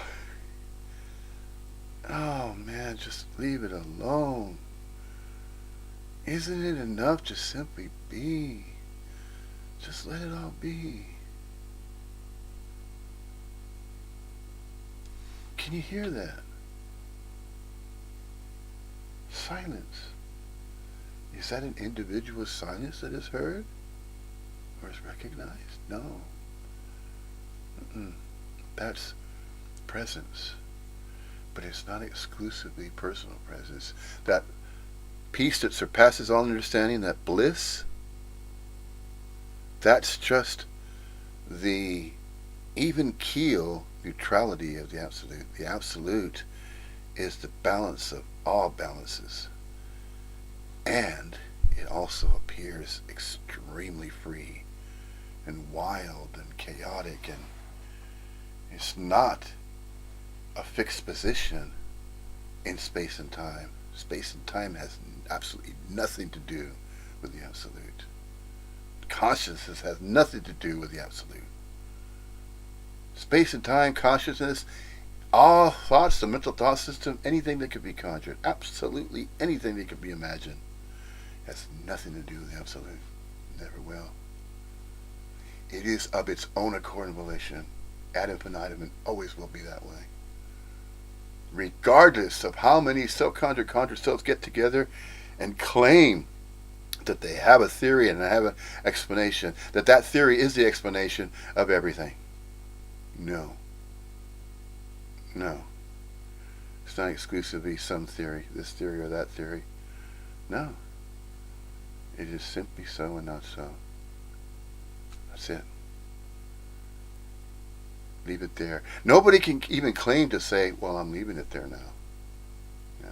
man, just leave it alone. Isn't it enough to simply be? Just let it all be. Can you hear that? Silence. Is that an individual silence that is heard? Or is recognized? No. That's presence. But it's not exclusively personal presence. That peace that surpasses all understanding, that bliss, that's just the even keel neutrality of the absolute. The absolute is the balance of all balances. And it also appears extremely free and wild and chaotic, and it's not a fixed position in space and time. Space and time has absolutely nothing to do with the absolute. Consciousness has nothing to do with the absolute. space and time, consciousness, all thoughts, the mental thought system, anything that could be conjured, absolutely anything that could be imagined, has nothing to do with the absolute. Never will. It is of its own accord and volition, ad infinitum, and always will be that way. Regardless of how many self-conjured conjured selves get together and claim that they have a theory and have an explanation, that theory is the explanation of everything. No. No. It's not exclusively some theory, this theory or that theory. No. It is simply so and not so. That's it. Leave it there. Nobody can even claim to say, well, I'm leaving it there now. No.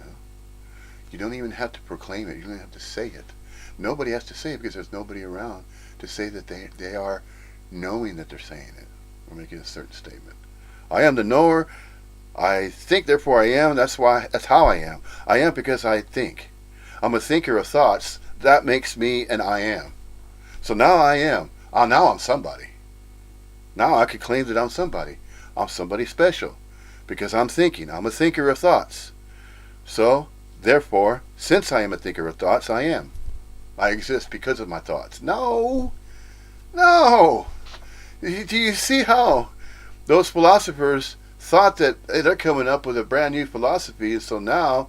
You don't even have to proclaim it. You don't have to say it. Nobody has to say it because there's nobody around to say that they are knowing that they're saying it or making a certain statement. I am the knower. I think, therefore I am. That's how I am. I am because I think. I'm a thinker of thoughts. That makes me an I am. So now I am. Now I'm somebody. Now I could claim that I'm somebody. I'm somebody special because I'm thinking. I'm a thinker of thoughts. So, therefore, since I am a thinker of thoughts, I am. I exist because of my thoughts. No. No. Do you see how those philosophers thought that they're coming up with a brand new philosophy, so now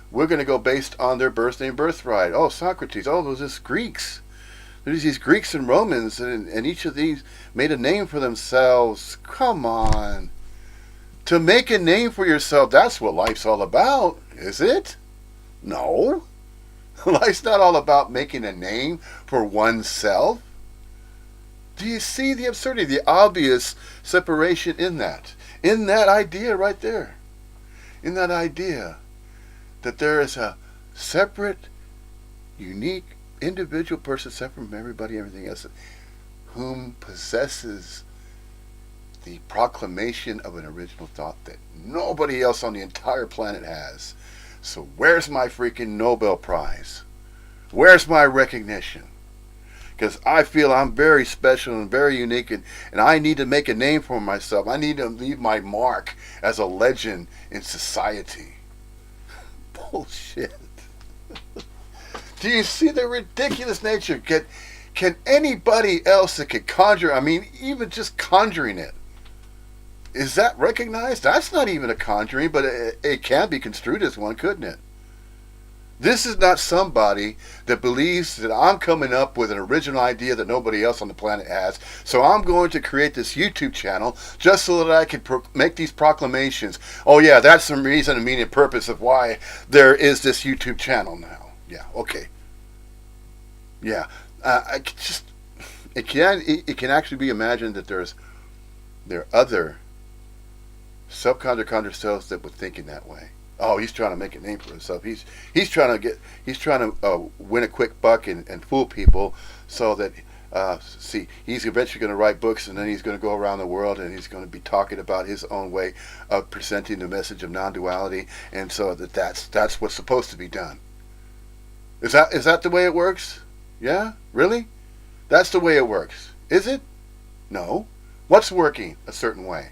we're going to go based on their birth name, birthright. Oh, Socrates. Oh, those are Greeks. There's these Greeks and Romans, and each of these made a name for themselves. Come on. To make a name for yourself, that's what life's all about, is it? No. Life's not all about making a name for oneself. Do you see the absurdity, the obvious separation in that? In that idea right there. In that idea that there is a separate, unique, individual person separate from everybody, everything else, whom possesses the proclamation of an original thought that nobody else on the entire planet has. So where's my freaking Nobel Prize? Where's my recognition? Because I feel I'm very special and very unique, and I need to make a name for myself. I need to leave my mark as a legend in society. Bullshit. Do you see the ridiculous nature? Can anybody else that could conjure, I mean, even just conjuring it, is that recognized? That's not even a conjuring, but it can be construed as one, couldn't it? This is not somebody that believes that I'm coming up with an original idea that nobody else on the planet has, so I'm going to create this YouTube channel just so that I can make these proclamations. Oh yeah, that's the reason and meaning and purpose of why there is this YouTube channel now. Yeah, okay. Yeah, it can actually be imagined that there are other subconjured selves that would think in that way. Oh, he's trying to make a name for himself. He's trying to win a quick buck and fool people, so that he's eventually going to write books, and then he's going to go around the world and he's going to be talking about his own way of presenting the message of non-duality, and so that's what's supposed to be done. Is that the way it works? Yeah? Really? That's the way it works. Is it? No. What's working a certain way?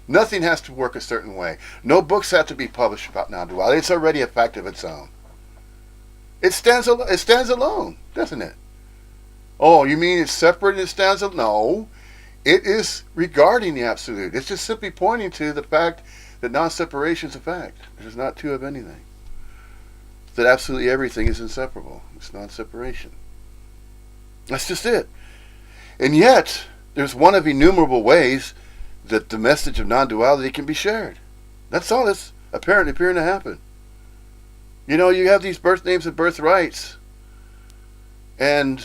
Nothing has to work a certain way. No books have to be published about non-duality. It's already a fact of its own. It stands alone, doesn't it? Oh, you mean it's separate and it stands alone? No. It is regarding the absolute. It's just simply pointing to the fact that non-separation is a fact. There's not two of anything. That absolutely everything is inseparable. It's non-separation. That's just it. And yet, there's one of innumerable ways that the message of non-duality can be shared. That's all that's appearing to happen. You know, you have these birth names and birthrights, and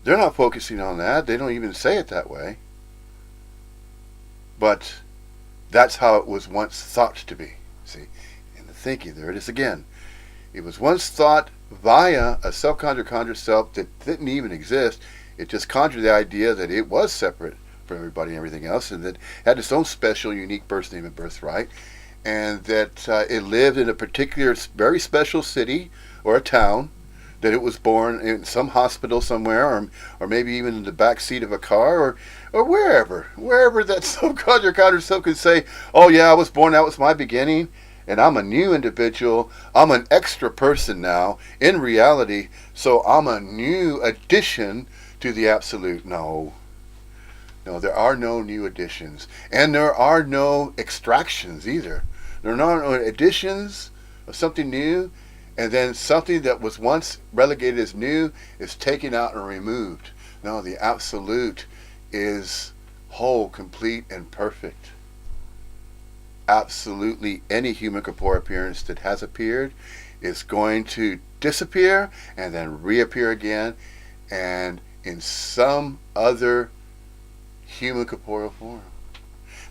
they're not focusing on that. They don't even say it that way. But that's how it was once thought to be. See, in the thinking, there it is again. It was once thought via a self-conjured self that didn't even exist. It just conjured the idea that it was separate from everybody and everything else, and that had its own special, unique birth name and birthright, and that it lived in a particular, very special city or a town that it was born in some hospital somewhere, or maybe even in the back seat of a car, or wherever that subconscious self could say, oh yeah, I was born, that was my beginning, and I'm a new individual, I'm an extra person now, in reality, so I'm a new addition to the absolute. No, there are no new additions, and there are no extractions either. There are no additions of something new, and then something that was once relegated as new is taken out and removed. No, the absolute is whole, complete, and perfect. Absolutely any human corporeal appearance that has appeared is going to disappear and then reappear again, and in some other human corporeal form.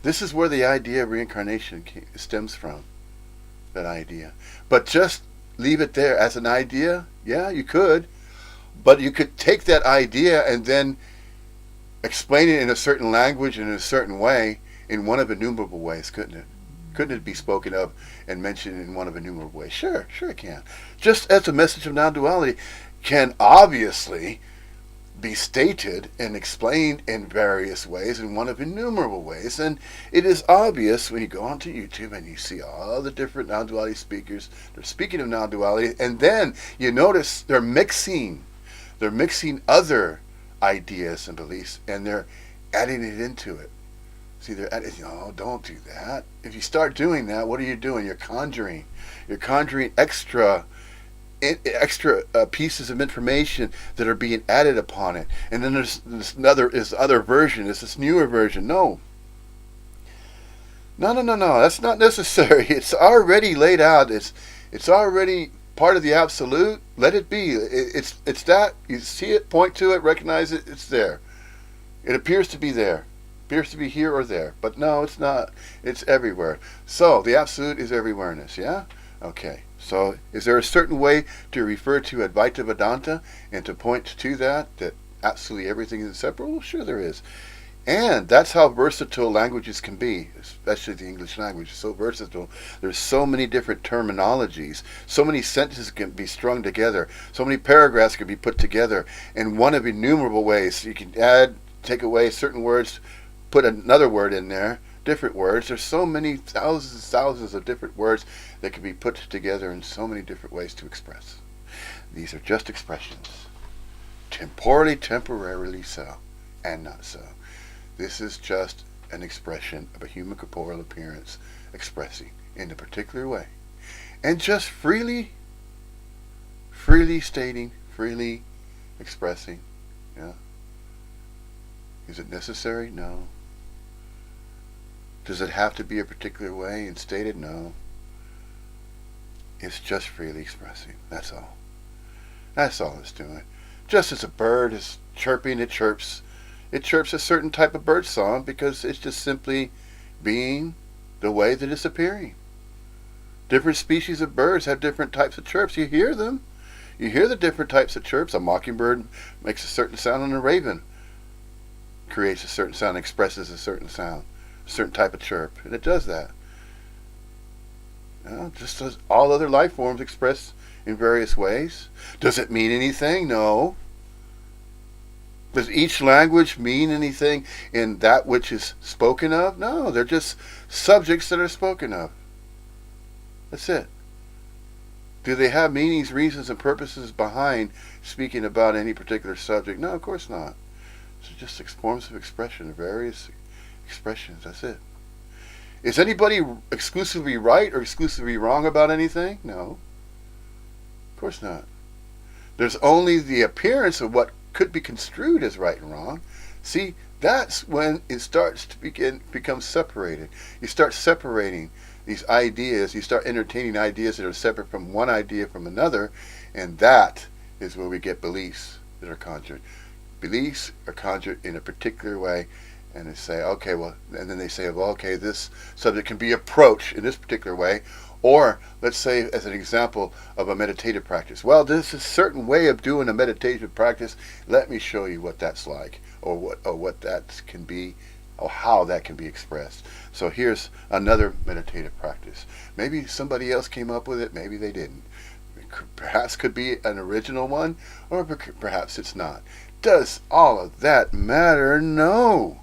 This is where the idea of reincarnation stems from, that idea. But just leave it there as an idea? Yeah, you could. But you could take that idea and then explain it in a certain language and in a certain way, in one of innumerable ways, couldn't it? Couldn't it be spoken of and mentioned in one of innumerable ways? Sure it can. Just as the message of non-duality can obviously be stated and explained in various ways, in one of innumerable ways. And it is obvious when you go onto YouTube and you see all the different non-duality speakers, they're speaking of non-duality, and then you notice they're mixing other ideas and beliefs, and they're adding it into it. See, they're adding, don't do that. If you start doing that, what are you doing? You're conjuring extra pieces of information that are being added upon it. And then there's this other version, there's this newer version. No, that's not necessary. It's already laid out. It's already part of the absolute. Let it be. It's that. You see it, point to it, recognize it, it's there. It appears to be there. Appears to be here or there. But no, it's not. It's everywhere. So the absolute is everywhereness, yeah? Okay. So is there a certain way to refer to Advaita Vedanta and to point to that absolutely everything is inseparable? Sure there is. And that's how versatile languages can be, especially the English language. It's so versatile. There's so many different terminologies. So many sentences can be strung together. So many paragraphs can be put together in one of innumerable ways. You can add, take away certain words, put another word in there, different words. There's so many thousands of different words that can be put together in so many different ways to express. These are just expressions. Temporarily so, and not so. This is just an expression of a human corporeal appearance expressing in a particular way. And just freely stating, freely expressing. Yeah. Is it necessary? No. Does it have to be a particular way and stated? No. It's just freely expressing. That's all. That's all it's doing. Just as a bird is chirping, it chirps a certain type of bird song because it's just simply being the way that it's appearing. Different species of birds have different types of chirps. You hear them. You hear the different types of chirps. A mockingbird makes a certain sound, and a raven creates a certain sound, expresses a certain sound, a certain type of chirp, and it does that. Just as all other life forms express in various ways. Does it mean anything? No. Does each language mean anything in that which is spoken of? No, they're just subjects that are spoken of. That's it. Do they have meanings, reasons, and purposes behind speaking about any particular subject? No, of course not. It's just forms of expression, various expressions. That's it. Is anybody exclusively right or exclusively wrong about anything? No. Of course not. There's only the appearance of what could be construed as right and wrong. See, that's when it starts to become separated. You start separating these ideas. You start entertaining ideas that are separate from one idea from another, and that is where we get beliefs that are conjured. Beliefs are conjured in a particular way, and they say, okay, well, and then they say, well, okay, this subject can be approached in this particular way, or let's say as an example of a meditative practice. Well, this is a certain way of doing a meditative practice. Let me show you what that's like, or what that can be, or how that can be expressed. So here's another meditative practice. Maybe somebody else came up with it, maybe they didn't. perhaps could be an original one, or perhaps it's not. Does all of that matter? No.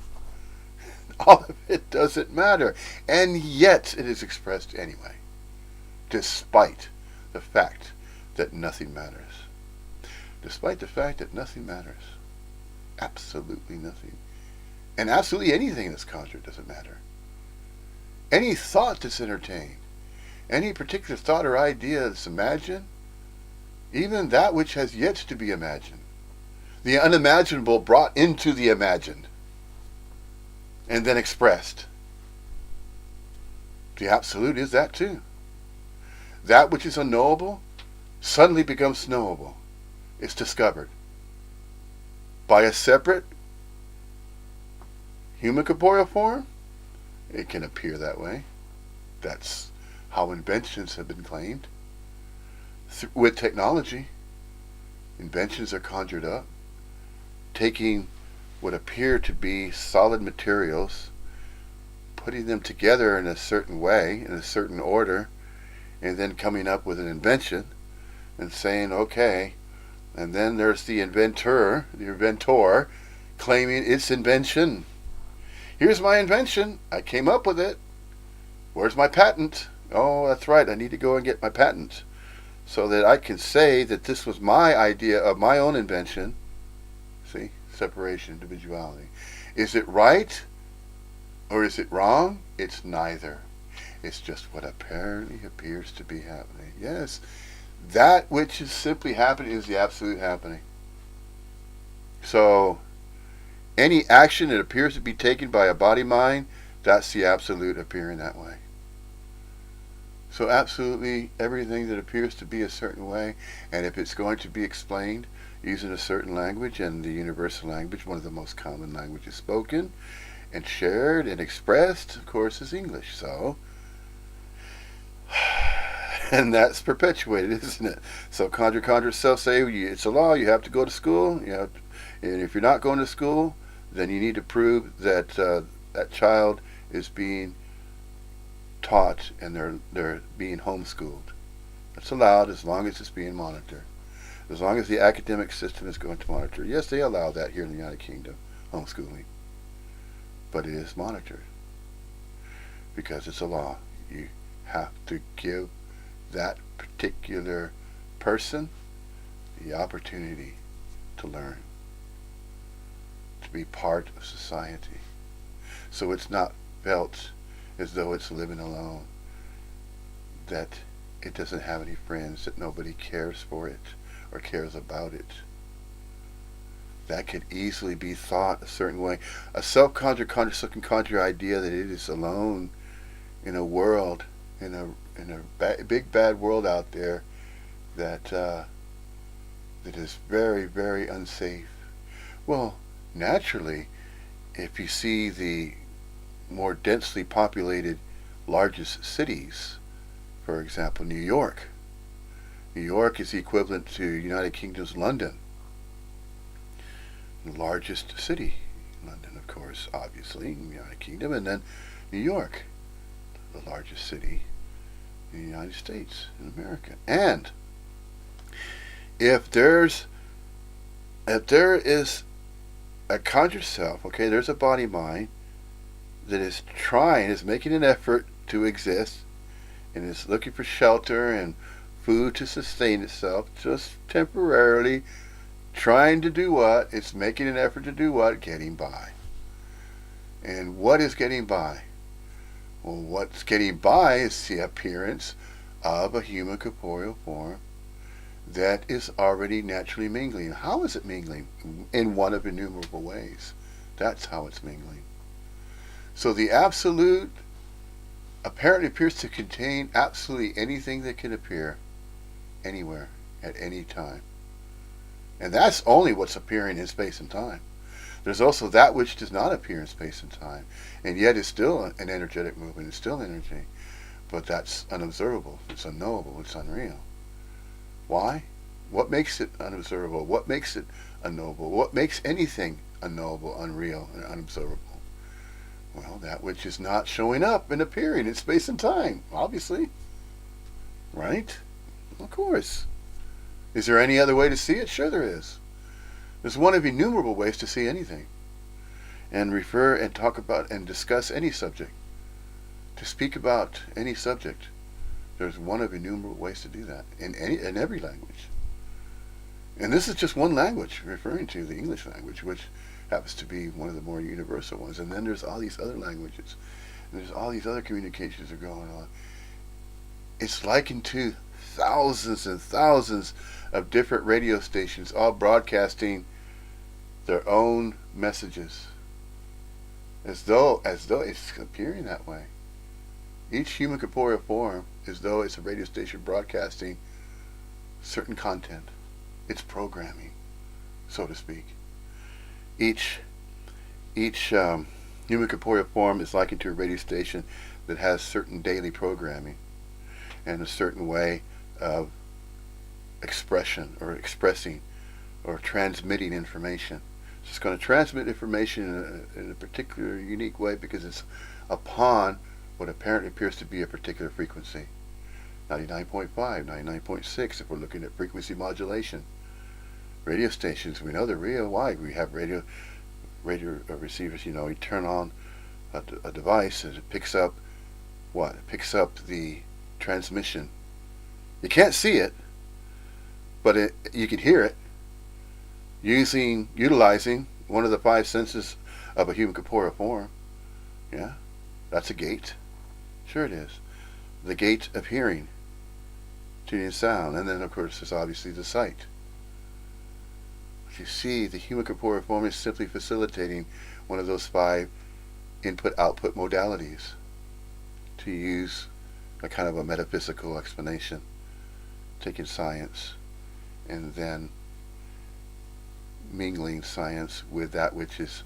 All of it doesn't matter. And yet it is expressed anyway, despite the fact that nothing matters. Despite the fact that nothing matters. Absolutely nothing. And absolutely anything that's conjured doesn't matter. Any thought that's entertained, any particular thought or idea that's imagined, even that which has yet to be imagined, the unimaginable brought into the imagined, and then expressed. The absolute is that too. That which is unknowable suddenly becomes knowable. It's discovered by a separate human corporeal form. It can appear that way. That's how inventions have been claimed. With technology, inventions are conjured up, taking what appear to be solid materials, putting them together in a certain way, in a certain order, and then coming up with an invention and saying, okay, and then there's the inventor claiming its invention. Here's my invention. I came up with it. Where's my patent? Oh, that's right. I need to go and get my patent so that I can say that this was my idea of my own invention. See? Separation, individuality. Is it right or is it wrong? It's neither. It's just what apparently appears to be happening. Yes, that which is simply happening is the absolute happening. So, any action that appears to be taken by a body-mind, that's the absolute appearing that way. So absolutely everything that appears to be a certain way, and if it's going to be explained using a certain language, and the universal language, one of the most common languages spoken and shared and expressed, of course, is English. So, and that's perpetuated, isn't it? So conjure self say it's a law, you have to go to school, and if you're not going to school, then you need to prove that that child is being taught and they're being homeschooled. That's allowed as long as it's being monitored. As long as the academic system is going to monitor. Yes, they allow that here in the United Kingdom, homeschooling. But it is monitored. Because it's a law. You have to give that particular person the opportunity to learn. To be part of society. So it's not felt as though it's living alone. That it doesn't have any friends, that nobody cares for it or cares about it. That could easily be thought a certain way. A self-conjured can conjure idea that it is alone in a world, in a big bad world out there that that is very, very unsafe. Well, naturally, if you see the more densely populated largest cities, for example, New York. New York is the equivalent to United Kingdom's London. The largest city. London, of course, obviously, in the United Kingdom, and then New York, the largest city in the United States, in America. And if there is a conjured self, okay, there's a body-mind that is making an effort to exist, and is looking for shelter and food to sustain itself, just temporarily, trying to do what? It's making an effort to do what? Getting by. And what is getting by? Well, what's getting by is the appearance of a human corporeal form that is already naturally mingling. How is it mingling? In one of innumerable ways. That's how it's mingling. So the absolute apparently appears to contain absolutely anything that can appear anywhere at any time. And that's only what's appearing in space and time. There's also that which does not appear in space and time, and yet is still an energetic movement, it's still energy. But that's unobservable, it's unknowable, it's unreal. Why? What makes it unobservable? What makes it unknowable? What makes anything unknowable, unreal, and unobservable? Well, that which is not showing up and appearing in space and time, obviously. Right? Of course. Is there any other way to see it? Sure there is. There's one of innumerable ways to see anything, and refer and talk about and discuss any subject. To speak about any subject, there's one of innumerable ways to do that in every language. And this is just one language, referring to the English language, which happens to be one of the more universal ones. And then there's all these other languages, and there's all these other communications that are going on. It's likened to thousands and thousands of different radio stations, all broadcasting their own messages, as though it's appearing that way. Each human corporeal form, as though it's a radio station broadcasting certain content. It's programming, so to speak. Each human corporeal form is likened to a radio station that has certain daily programming and a certain way of expression or expressing or transmitting information. So it's going to transmit information in a particular unique way because it's upon what apparently appears to be a particular frequency. 99.5, 99.6 if we're looking at frequency modulation. Radio stations, we know they're real. Why? We have radio receivers, you turn on a device and it picks up what? It picks up the transmission. You can't see it, but you can hear it, utilizing one of the five senses of a human corporeal form. Yeah, that's a gate. Sure it is. The gate of hearing, tuning sound, and then of course there's obviously the sight. You see, the human corporeal form is simply facilitating one of those five input-output modalities, to use a kind of a metaphysical explanation, taking science and then mingling science with that which is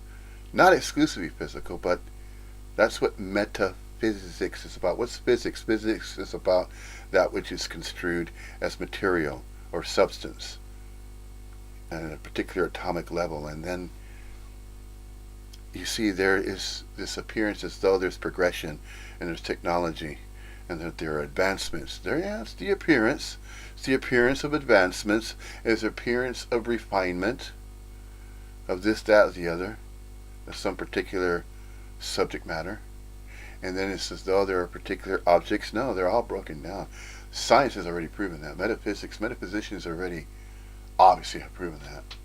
not exclusively physical, but that's what metaphysics is about. What's physics? Physics is about that which is construed as material or substance at a particular atomic level. And then you see there is this appearance as though there's progression and there's technology and that there are advancements. It's the appearance. It's the appearance of advancements. It's the appearance of refinement of this, that, or the other, of some particular subject matter. And then it's as though there are particular objects. No, they're all broken down. Science has already proven that. Metaphysicians already obviously have proven that.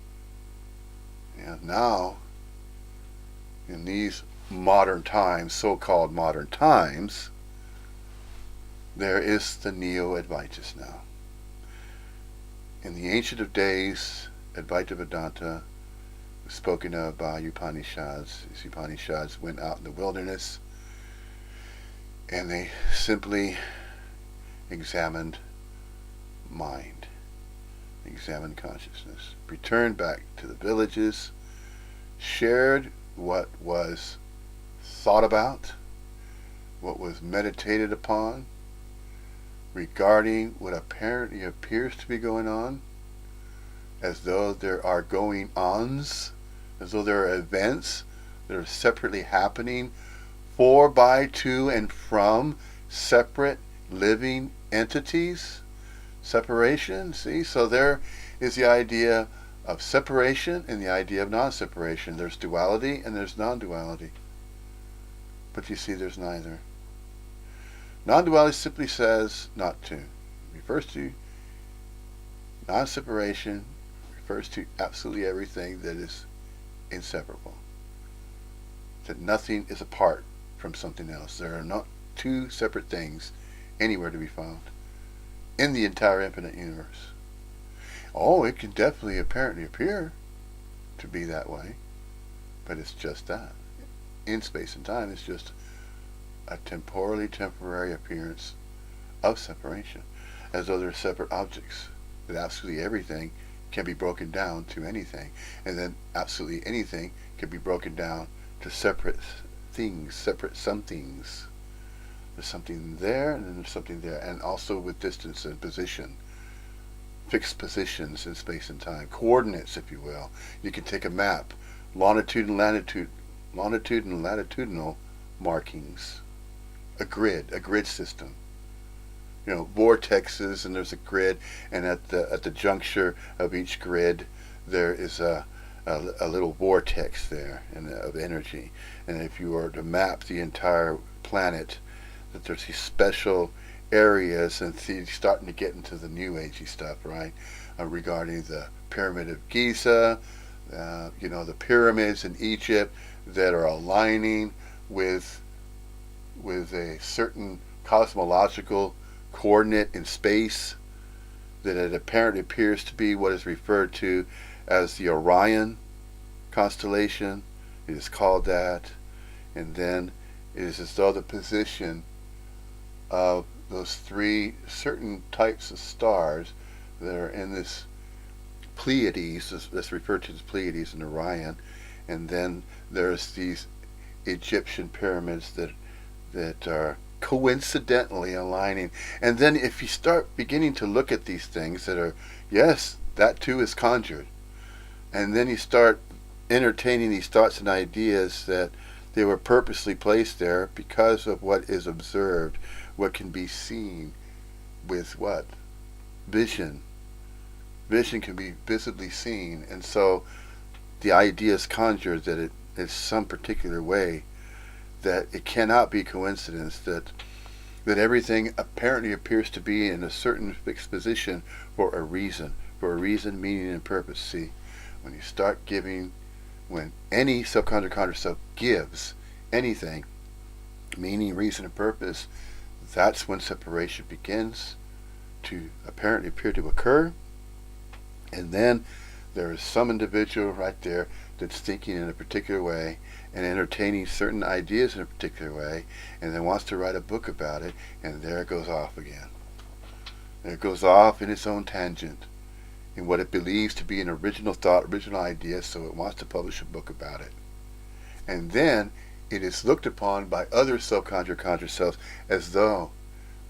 And now, in these modern times, so-called modern times, there is the Neo-Advaitans now. In the ancient of days, Advaita Vedanta was spoken of by Upanishads. These Upanishads went out in the wilderness and they simply examined mind, examined consciousness, returned back to the villages, shared what was thought about, what was meditated upon, regarding what apparently appears to be going on, as though there are going-ons, as though there are events that are separately happening for, by, to, and from separate living entities. Separation, see? So there is the idea of separation and the idea of non-separation. There's duality and there's non-duality. But you see, there's neither. Non-duality simply says not to. It refers to non-separation, refers to absolutely everything that is inseparable. That nothing is apart from something else. There are not two separate things anywhere to be found in the entire infinite universe. Oh, it can definitely apparently appear to be that way, but it's just that. In space and time, it's just a temporary appearance of separation, as though they're separate objects, that absolutely everything can be broken down to anything, and then absolutely anything can be broken down to separate things, separate somethings. There's something there, and then there's something there, and also with distance and position, fixed positions in space and time, coordinates, if you will. You can take a map, longitude and latitudinal markings, a grid system, vortexes, and there's a grid, and at the juncture of each grid there is a little vortex there of energy. And if you were to map the entire planet, that there's these special areas, and see, starting to get into the new agey stuff, right? Regarding the Pyramid of Giza, the pyramids in Egypt that are aligning with a certain cosmological coordinate in space, that it apparently appears to be what is referred to as the Orion constellation. It is called that. And then it is as though the position of those three certain types of stars that are in this Pleiades, that's referred to as Pleiades and Orion, and then there's these Egyptian pyramids that are coincidentally aligning. And then if you start beginning to look at these things that are, yes, that too is conjured, and then you start entertaining these thoughts and ideas that they were purposely placed there because of what is observed, what can be seen with what? Vision. Vision can be visibly seen, and so the idea is conjured that it is some particular way, that it cannot be coincidence, that everything apparently appears to be in a certain fixed position for a reason, meaning, and purpose. See, when you start giving, when any subconscious self gives anything, meaning, reason, and purpose, that's when separation begins to apparently appear to occur. And then there is some individual right there that's thinking in a particular way and entertaining certain ideas in a particular way, and then wants to write a book about it, and there it goes off again. And it goes off in its own tangent, in what it believes to be an original thought, original idea, so it wants to publish a book about it. And then it is looked upon by other subconscious conscious selves as though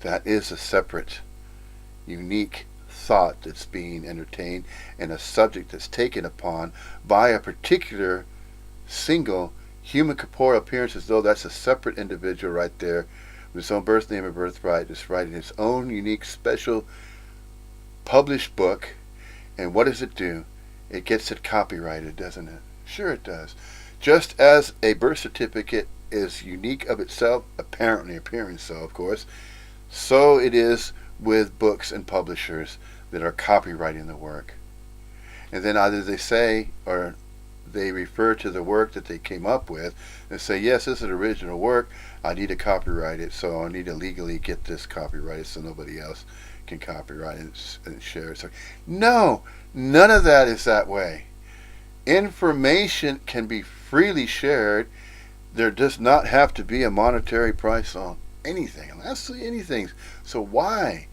that is a separate, unique thought that's being entertained, and a subject that's taken upon by a particular single human corporeal appearance, as though that's a separate individual right there with his own birth name and birthright, that's writing his own unique, special, published book. And what does it do? It gets it copyrighted, doesn't it? Sure it does. Just as a birth certificate is unique of itself, apparently appearing so, of course, so it is with books and publishers that are copyrighting the work. And then either they say, or they refer to the work that they came up with and say, yes, this is an original work, I need to copyright it, so I need to legally get this copyrighted so nobody else can copyright it and share it. So, no, none of that is that way. Information can be freely shared. There does not have to be a monetary price on anything, absolutely anything. So why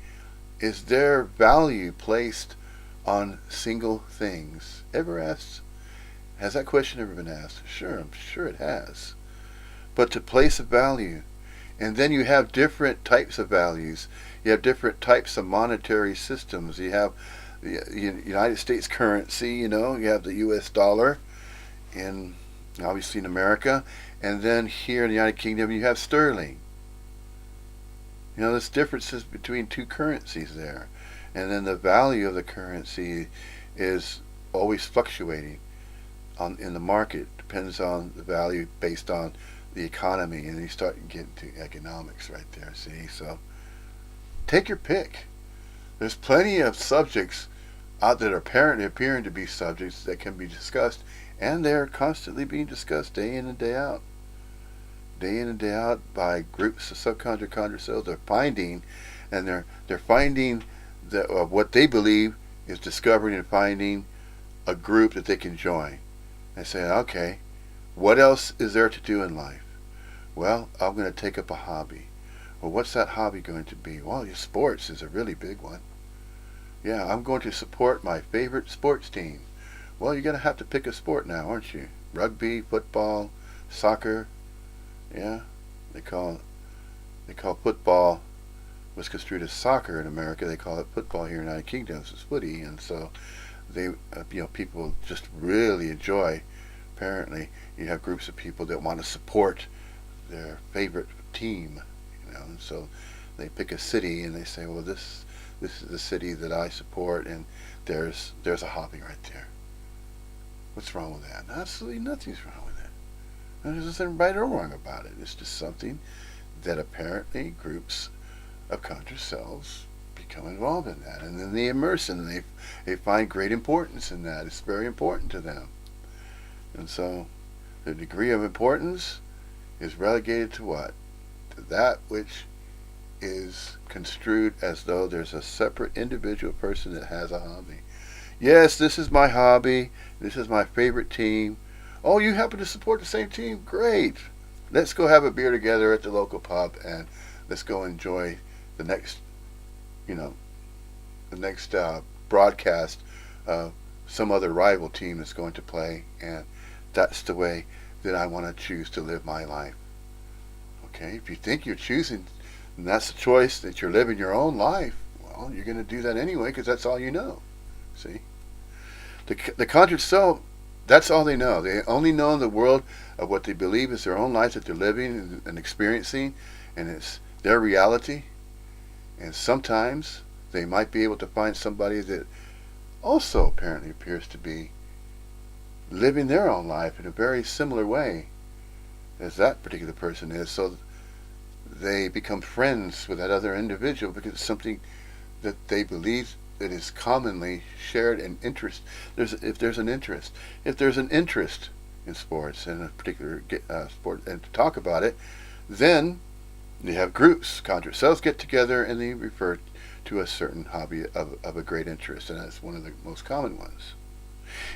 is there value placed on single things? Ever asked? Has that question ever been asked? Sure, I'm sure it has. But to place a value, and then you have different types of values. You have different types of monetary systems. You have the United States currency, you have the US dollar, and obviously in America, and then here in the United Kingdom you have sterling. There's differences between two currencies there. And then the value of the currency is always fluctuating in the market. Depends on the value based on the economy. And you start getting to economics right there, see? So take your pick. There's plenty of subjects out that are apparently appearing to be subjects that can be discussed, and they're constantly being discussed day in and day out. Day in and day out by groups of subconscious cells. They're finding, and they're finding that what they believe is discovering and finding a group that they can join. They say, okay, what else is there to do in life? Well, I'm going to take up a hobby. Well, what's that hobby going to be? Well, your sports is a really big one. Yeah, I'm going to support my favorite sports team. Well, you're going to have to pick a sport now, aren't you? Rugby, football, soccer. Yeah, they call football was construed as soccer in America. They call it football here in the United Kingdom. It's footy, and so they, people just really enjoy. Apparently, you have groups of people that want to support their favorite team, and so they pick a city and they say, well, this is the city that I support, and there's a hobby right there. What's wrong with that? Absolutely nothing's wrong with it. There's nothing right or wrong about it. It's just something that apparently groups of conscious selves become involved in that, and then they immerse in it, and they find great importance in that. It's very important to them. And so the degree of importance is relegated to what? To that which is construed as though there's a separate individual person that has a hobby. Yes, this is my hobby. This is my favorite team. Oh, you happen to support the same team? Great. Let's go have a beer together at the local pub, and let's go enjoy the next, broadcast of some other rival team that's going to play, and that's the way that I want to choose to live my life. Okay, if you think you're choosing, and that's the choice that you're living your own life, well, you're going to do that anyway because that's all you know. See? The conscious self, that's all they know. They only know the world of what they believe is their own life that they're living and experiencing, and it's their reality. And sometimes they might be able to find somebody that also apparently appears to be living their own life in a very similar way as that particular person is. So they become friends with that other individual because it's something that they believe that is commonly shared in interest. If there's an interest in sports and a particular sport, and to talk about it, then you have groups. Conjured selves get together and they refer to a certain hobby of a great interest, and that's one of the most common ones.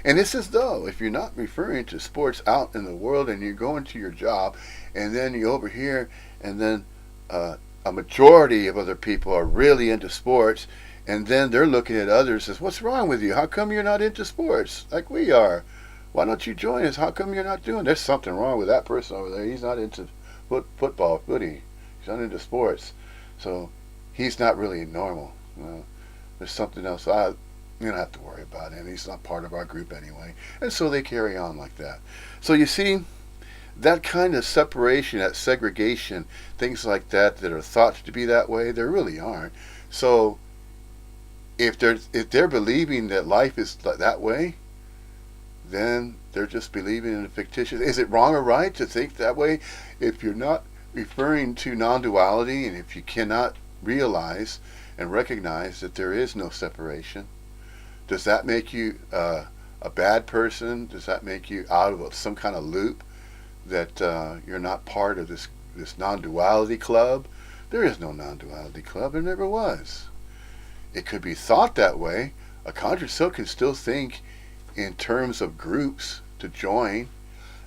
And it's as though if you're not referring to sports out in the world and you're going to your job, and then you overhear, and then a majority of other people are really into sports, and then they're looking at others as, what's wrong with you? How come you're not into sports like we are? Why don't you join us? How come you're not doing? There's something wrong with that person over there. He's not into footy. He's not into sports. So he's not really normal. There's something else. You don't have to worry about him. He's not part of our group anyway. And so they carry on like that. So you see, that kind of separation, that segregation, things like that are thought to be that way, they really aren't. So if they're believing that life is that way, then they're just believing in a fictitious. Is it wrong or right to think that way? If you're not referring to non-duality, and if you cannot realize and recognize that there is no separation, does that make you a bad person? Does that make you out of some kind of loop that you're not part of this non-duality club? There is no non-duality club. There never was. It could be thought that way. A conscious soul can still think in terms of groups to join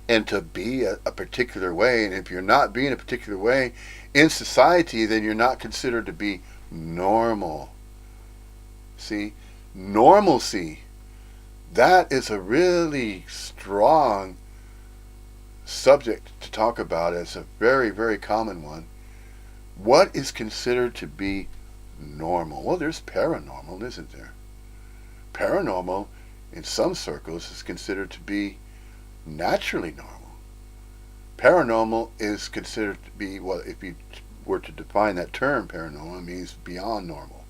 and to be a particular way. And if you're not being a particular way in society, then you're not considered to be normal. See, normalcy, that is a really strong subject to talk about. It's a very, very common one. What is considered to be normal? Well, there's paranormal, isn't there? Paranormal, in some circles, is considered to be naturally normal. Paranormal is considered to be, well, if you were to define that term, paranormal, it means beyond normal.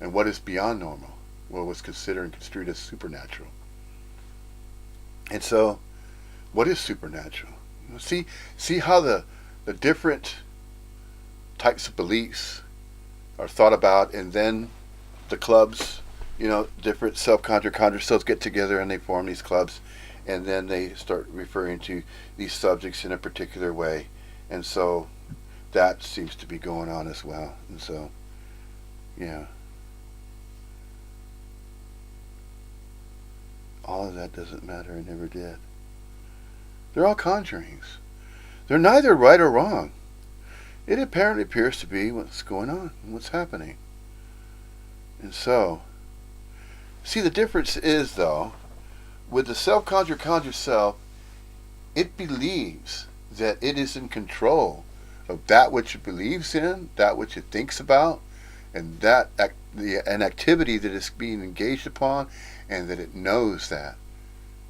And what is beyond normal? Well, what's considered and construed as supernatural. And so, what is supernatural? See how the different types of beliefs are thought about, and then the clubs, different self-conscious selves get together and they form these clubs, and then they start referring to these subjects in a particular way, and so that seems to be going on as well. And so, yeah, all of that doesn't matter and never did. They're all conjurings. They're neither right or wrong. It apparently appears to be what's going on and what's happening. And so, see, the difference is, though, with the self-conscious self, it believes that it is in control of that which it believes in, that which it thinks about, and an activity that is being engaged upon, and that it knows that.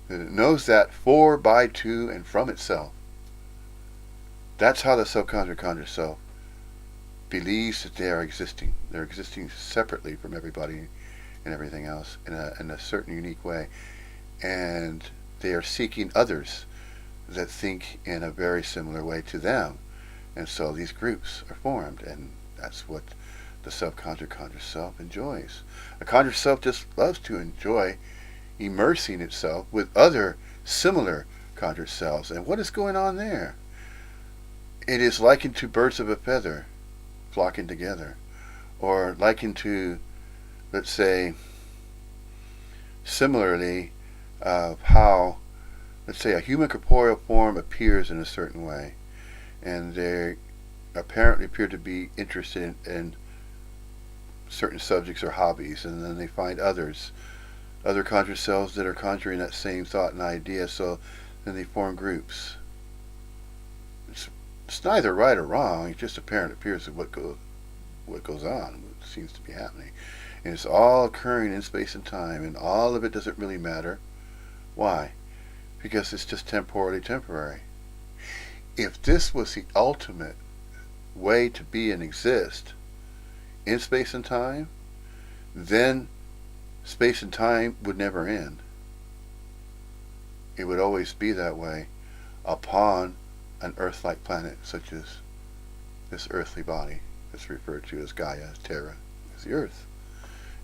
That it knows that for, by, to, and from itself. That's how the self-conscious self believes that they are existing. They're existing separately from everybody and everything else in a certain unique way. And they are seeking others that think in a very similar way to them. And so these groups are formed, and that's what the self-conjured conscious self enjoys. A conscious self just loves to enjoy immersing itself with other similar conscious selves. And what is going on there? It is likened to birds of a feather flocking together, or likened to, let's say, similarly, how, let's say, a human corporeal form appears in a certain way, and they apparently appear to be interested in certain subjects or hobbies, and then they find other conscious selves that are conjuring that same thought and idea, so then they form groups. It's neither right or wrong, it just apparent appears of what goes on, what seems to be happening. And it's all occurring in space and time, and all of it doesn't really matter. Why? Because it's just temporally temporary. If this was the ultimate way to be and exist in space and time, then space and time would never end. It would always be that way upon an Earth-like planet, such as this earthly body that's referred to as Gaia, as Terra, as the Earth.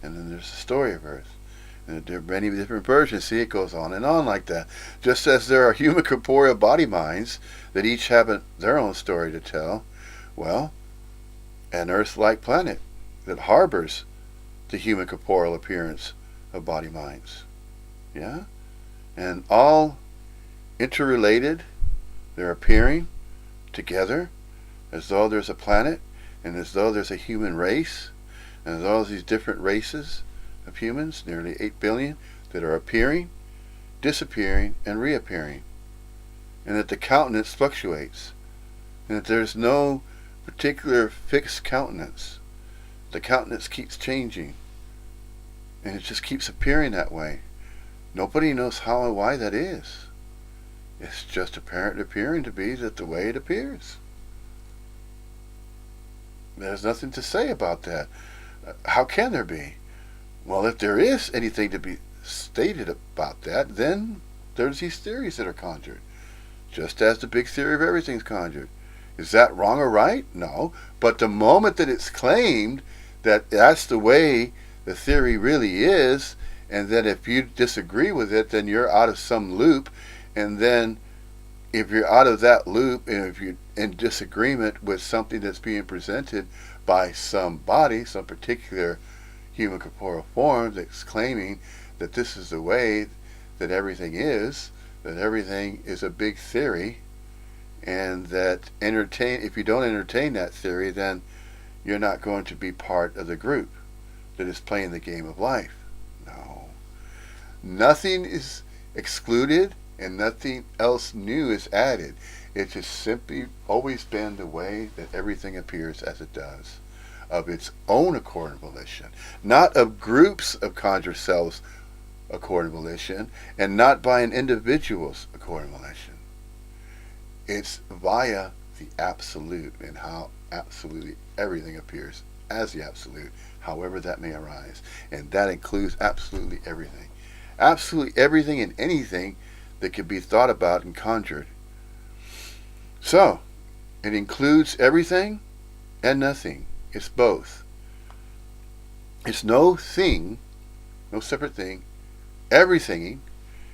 And then there's the story of Earth. And there are many different versions. See, it goes on and on like that. Just as there are human corporeal body minds that each have their own story to tell, well, an Earth-like planet that harbors the human corporeal appearance of body minds. Yeah? And all interrelated, they're appearing together as though there's a planet, and as though there's a human race, and as though these different races of humans, nearly 8 billion, that are appearing, disappearing, and reappearing. And that the countenance fluctuates. And that there's no particular fixed countenance. The countenance keeps changing. And it just keeps appearing that way. Nobody knows how and why that is. It's just apparent appearing to be that the way it appears. There's nothing to say about that. How can there be? Well, if there is anything to be stated about that, then there's these theories that are conjured. Just as the big theory of everything's conjured. Is that wrong or right? No. But the moment that it's claimed that that's the way the theory really is, and that if you disagree with it, then you're out of some loop, and then if you're out of that loop, and if you're in disagreement with something that's being presented by somebody, some particular human corporeal form that's claiming that this is the way that everything is a big theory, and that if you don't entertain that theory, then you're not going to be part of the group that is playing the game of life. No. Nothing is excluded and nothing else new is added. It's just simply always been the way that everything appears as it does, of its own accord and volition, not of groups of conjured selves accord and volition, and not by an individual's accord and volition. It's via the absolute, and how absolutely everything appears as the absolute, however that may arise. And that includes absolutely everything. Absolutely everything and anything that can be thought about and conjured. So, it includes everything and nothing. It's both. It's no thing, no separate thing, everything,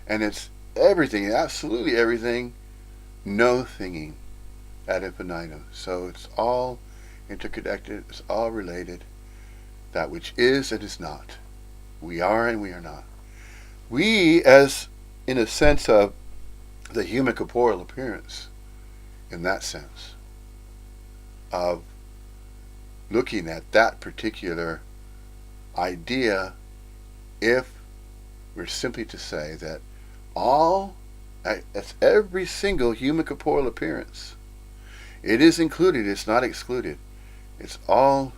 and it's everything, absolutely everything, no thinging ad infinitum. So it's all interconnected, it's all related. That which is and is not. We are and we are not. We, as in a sense of the human corporeal appearance, in that sense of looking at that particular idea, if we're simply to say that that's every single human corporeal appearance, it is included, it's not excluded, it's all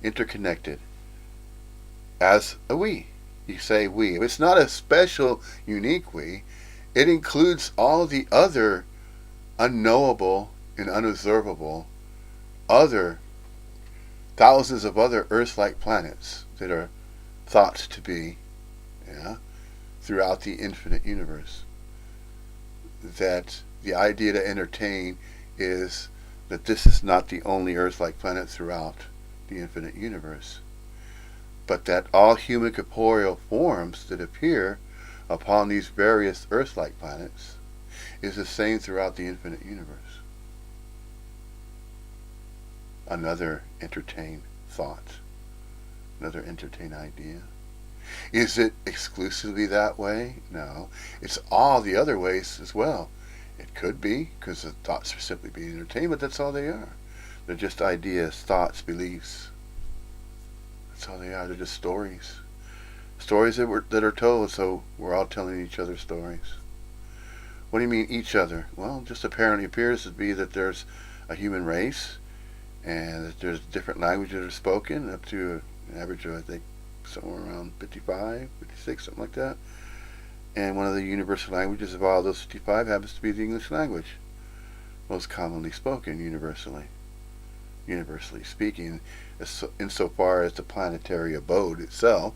interconnected as a we. You say we. If it's not a special, unique we, it includes all the other unknowable and unobservable other thousands of other Earth-like planets that are thought to be, throughout the infinite universe. That the idea to entertain is that this is not the only Earth-like planet throughout the infinite universe, but that all human corporeal forms that appear upon these various Earth-like planets is the same throughout the infinite universe. Another entertained thought, another entertained idea. Is it exclusively that way? No. It's all the other ways as well. It could be, because the thoughts are simply being entertained, but that's all they are. They're just ideas, thoughts, beliefs. That's all they are. They're just stories. Stories that are told, so we're all telling each other stories. What do you mean each other? Well, just apparently appears to be that there's a human race, and that there's different languages that are spoken, up to an average of, I think, somewhere around 55, 56, something like that. And one of the universal languages of all those 55 happens to be the English language, most commonly spoken universally speaking, insofar as the planetary abode itself.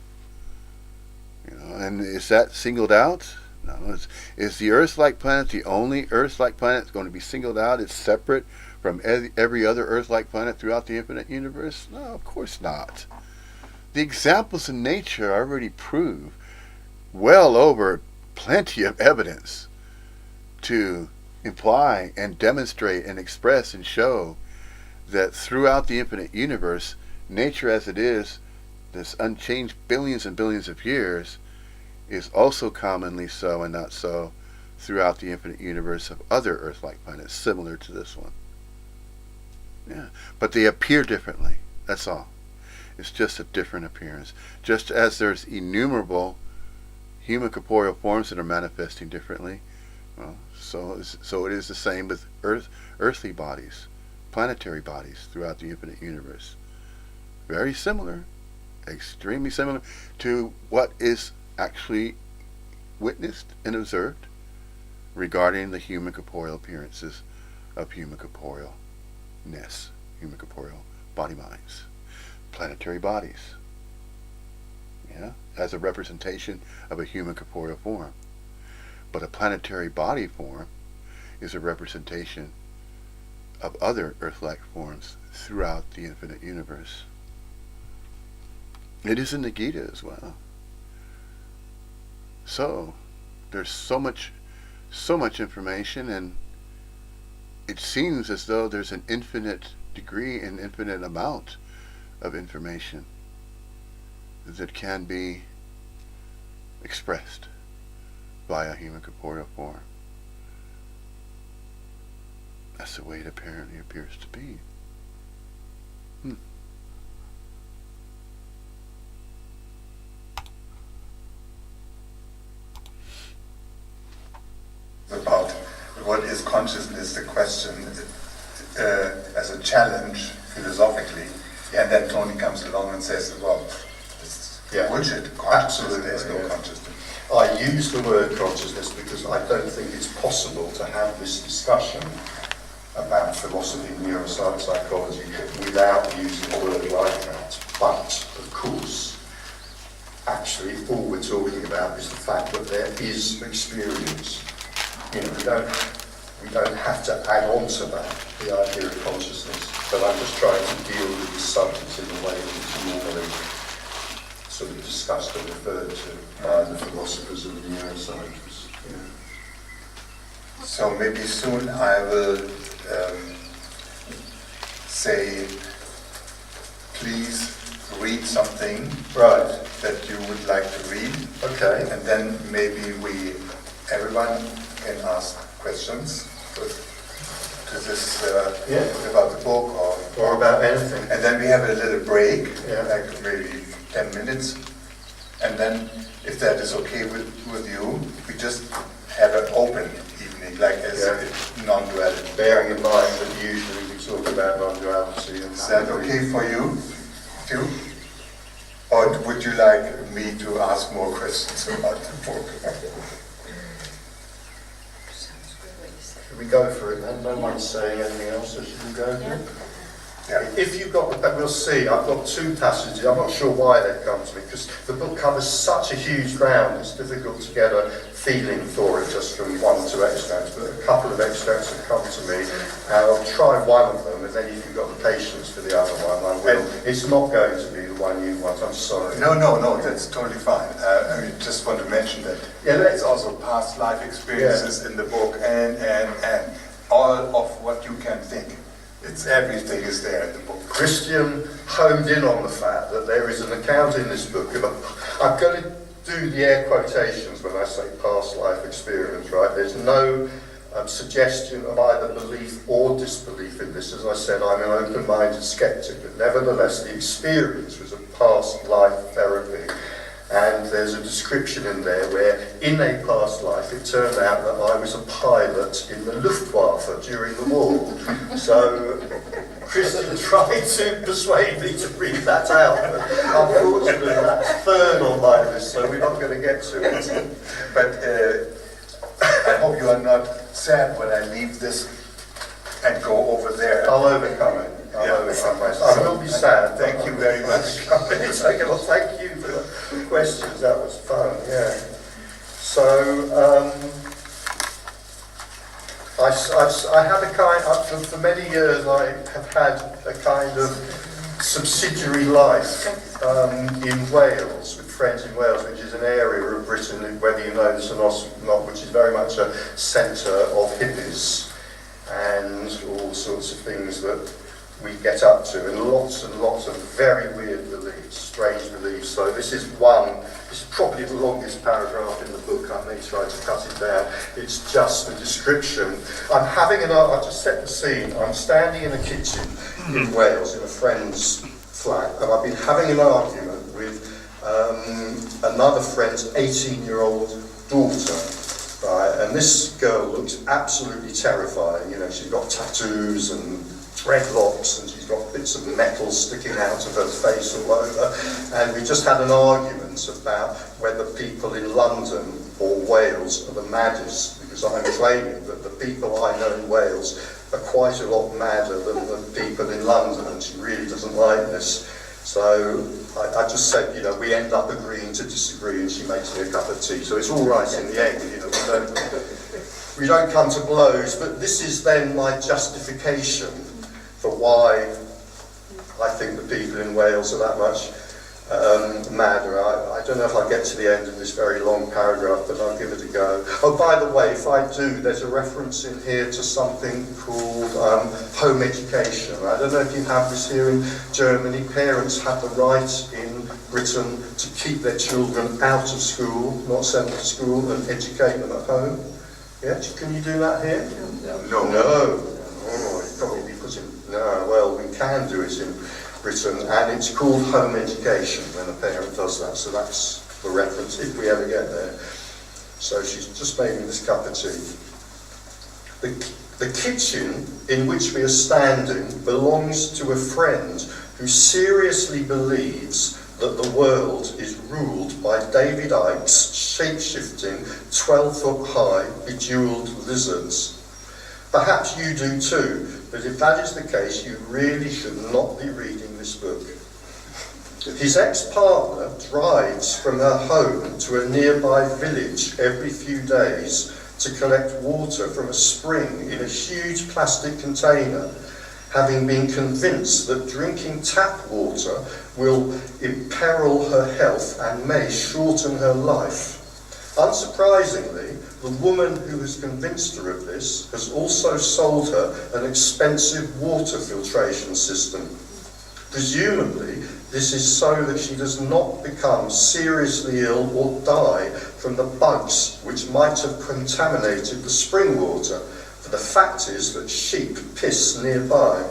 And is that singled out? No. Is the Earth-like planet the only Earth-like planet that's going to be singled out? It's separate from every other Earth-like planet throughout the infinite universe? No, of course not. The examples in nature already prove well over plenty of evidence to imply and demonstrate and express and show that throughout the infinite universe, nature as it is, this unchanged billions and billions of years, is also commonly so and not so throughout the infinite universe of other Earth-like planets similar to this one. But they appear differently, that's all. It's just a different appearance. Just as there's innumerable human corporeal forms that are manifesting differently, so it is the same with earthly bodies, planetary bodies throughout the infinite universe. Very similar, extremely similar to what is actually witnessed and observed regarding the human corporeal appearances of human corporealness, human corporeal body minds, planetary bodies, as a representation of a human corporeal form. But a planetary body form is a representation of other Earth-like forms throughout the infinite universe. It is in the Gita as well. So there's so much information, and it seems as though there's an infinite degree and infinite amount of information that can be expressed by a human corporeal form. That's the way it apparently appears to be. About what is consciousness, the question, as a challenge philosophically, and then Tony comes along and says, well, it's bullshit. Absolutely, there's no consciousness. I use the word consciousness because I don't think it's possible to have this discussion about philosophy, neuroscience, psychology without using a word like that. But, of course, actually all we're talking about is the fact that there is experience. We don't have to add on to that, the idea of consciousness. But I'm just trying to deal with this subject in the way that it's normally sort of discussed and referred to by the philosophers and the neuroscientists. So maybe soon I will say, please read something that you would like to read. Okay. And then maybe everyone can ask questions to this about the book or about anything. And then we have a little break, Yeah. like maybe 10 minutes. And then, if that is okay with you, we just have an open evening, like as non-duality. Bearing in mind that usually we talk about non-duality. Is that okay for you, too? Or would you like me to ask more questions about the book? Should we go for it then? No one's saying anything else, so should we go for it? If you've got, we'll see, I've got two passages, I'm not sure why they've come to me, because the book covers such a huge ground, it's difficult to get a feeling for it just from one or two extracts, but a couple of extracts have come to me, and I'll try one of them, and then if you've got the patience for the other one, I will. It's not going to be the one you want, I'm sorry. No, that's totally fine. I just want to mention that there's also past life experiences in the book, and all of what you can think. Everything is there in the book. Christian honed in on the fact that there is an account in this book of I'm going to do the air quotations when I say past life experience, right? There's no suggestion of either belief or disbelief in this. As I said, I'm an open-minded skeptic, but nevertheless the experience was a past life therapy. And there's a description in there where, in a past life, it turned out that I was a pilot in the Luftwaffe during the war. So, Christian tried to persuade me to read that out, but unfortunately that's third on my list, so we're not going to get to it. But I hope you are not sad when I leave this and go over there. I'll overcome it. I'll overcome myself. I will be sad. Thank you very much. It's okay, well, thank you for the questions. That was fun, yeah. So, I have a kind, for many years I have had a kind of subsidiary life in Wales, with friends in Wales, which is an area of Britain, whether you know this or not, which is very much a centre of hippies and all sorts of things that we get up to, and lots of very weird beliefs, strange beliefs. So this is probably the longest paragraph in the book. I may try to cut it down. It's just a description. I'll just set the scene. I'm standing in a kitchen in Wales in a friend's flat, and I've been having an argument with another friend's 18-year-old daughter. Right, and this girl looks absolutely terrifying. You know, she's got tattoos and dreadlocks, and she's got bits of metal sticking out of her face all over. And we just had an argument about whether people in London or Wales are the maddest, because I'm claiming that the people I know in Wales are quite a lot madder than the people in London, and she really doesn't like this. So I just said, you know, we end up agreeing to disagree, and she makes me a cup of tea. So it's all right in the end, you know, we don't come to blows. But this is then my justification for why I think the people in Wales are that much madder. I don't know if I'll get to the end of this very long paragraph, but I'll give it a go. Oh, by the way, if I do, there's a reference in here to something called home education. I don't know if you have this here in Germany. Parents have the right in Britain to keep their children out of school, not send them to school, and educate them at home. Yeah, can you do that here? No. Oh, you'd probably be putting, no, well, we can do it in Britain, and it's called home education when a parent does that, so that's the reference if we ever get there. So she's just made me this cup of tea. The kitchen in which we are standing belongs to a friend who seriously believes that the world is ruled by David Icke's shape-shifting, 12-foot-high, bejeweled lizards. Perhaps you do too, but if that is the case, you really should not be reading this book. His ex-partner drives from her home to a nearby village every few days to collect water from a spring in a huge plastic container, having been convinced that drinking tap water will imperil her health and may shorten her life. Unsurprisingly, the woman who has convinced her of this has also sold her an expensive water filtration system. Presumably, this is so that she does not become seriously ill or die from the bugs which might have contaminated the spring water, for the fact is that sheep piss nearby.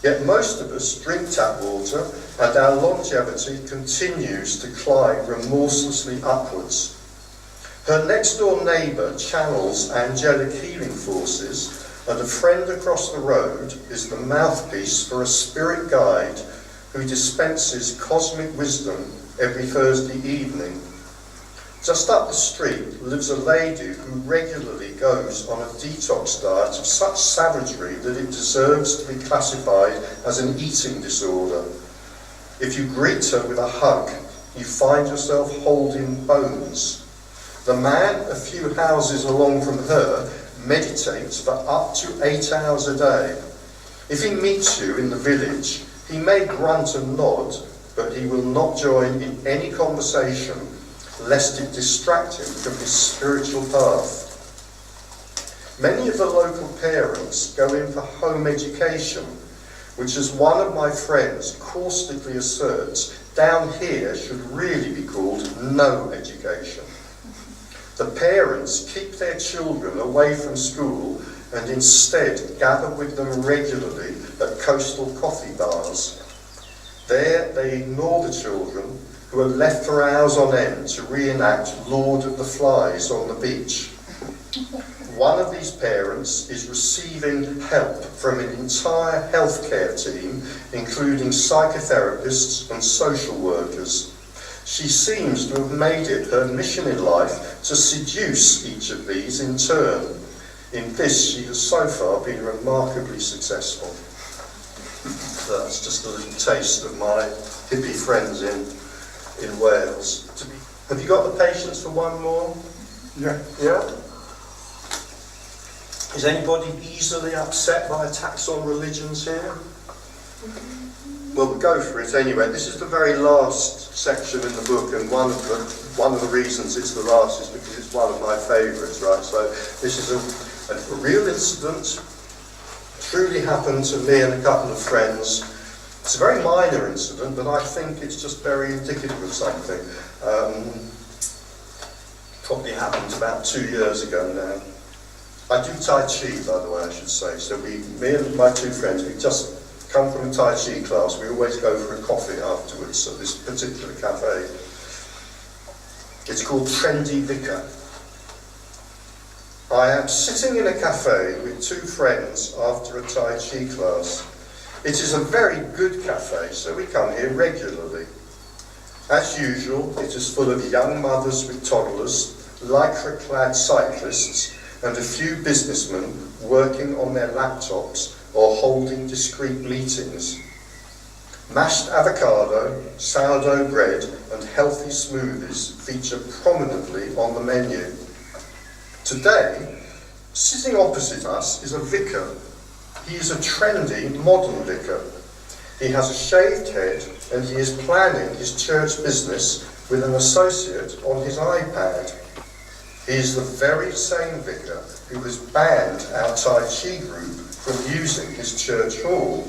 Yet most of us drink tap water, and our longevity continues to climb remorselessly upwards. Her next-door neighbour channels angelic healing forces, and a friend across the road is the mouthpiece for a spirit guide who dispenses cosmic wisdom every Thursday evening. Just up the street lives a lady who regularly goes on a detox diet of such savagery that it deserves to be classified as an eating disorder. If you greet her with a hug, you find yourself holding bones. The man a few houses along from her meditates for up to 8 hours a day. If he meets you in the village, he may grunt and nod, but he will not join in any conversation lest it distract him from his spiritual path. Many of the local parents go in for home education, which, as one of my friends caustically asserts, down here should really be called no education. The parents keep their children away from school and instead gather with them regularly at coastal coffee bars. There they ignore the children, who are left for hours on end to reenact Lord of the Flies on the beach. One of these parents is receiving help from an entire healthcare team, including psychotherapists and social workers. She seems to have made it her mission in life to seduce each of these in turn. In this, she has so far been remarkably successful. That's just a little taste of my hippie friends in Wales. Have you got the patience for one more? Yeah. Yeah? Is anybody easily upset by attacks on religions here? Well, we'll go for it anyway. This is the very last section in the book, and one of the reasons it's the last is because it's one of my favourites, right? So this is a real incident, truly happened to me and a couple of friends. It's a very minor incident, but I think it's just very indicative of something. Probably happened about 2 years ago now. I do Tai Chi, by the way, I should say. So me and my two friends, we just come from a Tai Chi class. We always go for a coffee afterwards at this particular cafe. It's called Trendy Vicar. I am sitting in a cafe with two friends after a Tai Chi class. It is a very good cafe, so we come here regularly. As usual, it is full of young mothers with toddlers, lycra-clad cyclists, and a few businessmen working on their laptops or holding discreet meetings. Mashed avocado, sourdough bread, and healthy smoothies feature prominently on the menu. Today, sitting opposite us is a vicar. He is a trendy, modern vicar. He has a shaved head and he is planning his church business with an associate on his iPad. He is the very same vicar who has banned our Tai Chi group from using his church hall.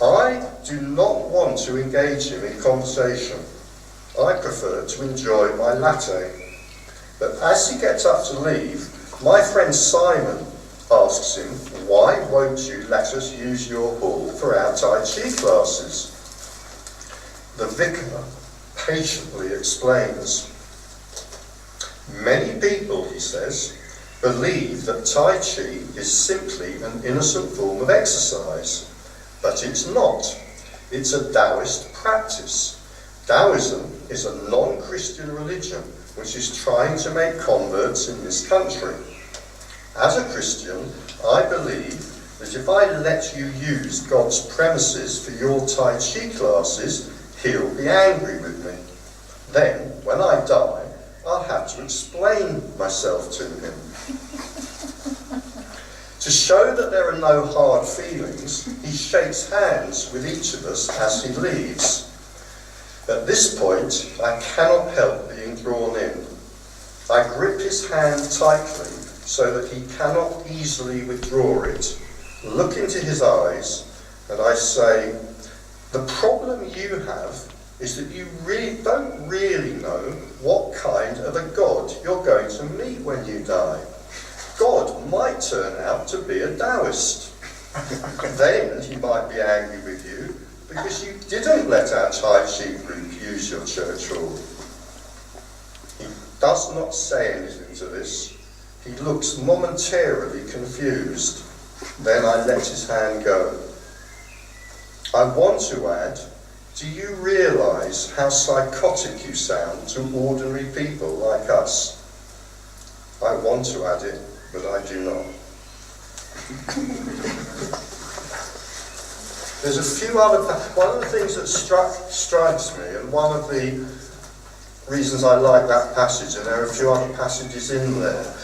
I do not want to engage him in conversation. I prefer to enjoy my latte. But as he gets up to leave, my friend Simon asks him, "Why won't you let us use your hall for our Tai Chi classes?" The vicar patiently explains. Many people, he says, believe that Tai Chi is simply an innocent form of exercise, but it's not. It's a Taoist practice. Taoism is a non-Christian religion which is trying to make converts in this country. As a Christian, I believe that if I let you use God's premises for your Tai Chi classes, he'll be angry with me. Then, when I die, I'll have to explain myself to him. To show that there are no hard feelings, he shakes hands with each of us as he leaves. At this point, I cannot help being drawn in. I grip his hand tightly so that he cannot easily withdraw it, look into his eyes, and I say, "The problem you have is that you don't really know what kind of a God you're going to meet when you die. God might turn out to be a Taoist. Then he might be angry with you because you didn't let our Tai Chi group use your church hall." He does not say anything to this. He looks momentarily confused. Then I let his hand go. I want to add, do you realise how psychotic you sound to ordinary people like us? I want to add it, but I do not. There's a few other... One of the things that strikes me, and one of the reasons I like that passage, and there are a few other passages in there.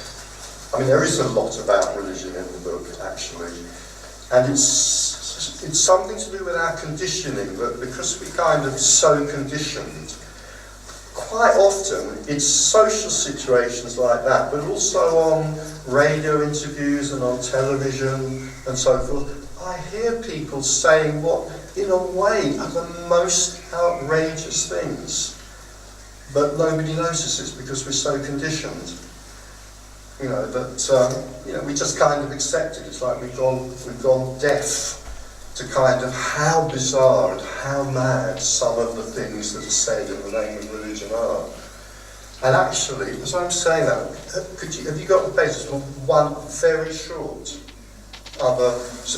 I mean, there is a lot about religion in the book, actually. And it's something to do with our conditioning, but because we're kind of so conditioned, quite often it's social situations like that, but also on radio interviews and on television and so forth, I hear people saying what, in a way, are the most outrageous things. But nobody notices because we're so conditioned. You know, that we just kind of accept it. It's like we've gone deaf to kind of have bizarre and how mad some of the things that are said in the name of religion are. And actually, as I'm saying that, have you got the pages? One very short other,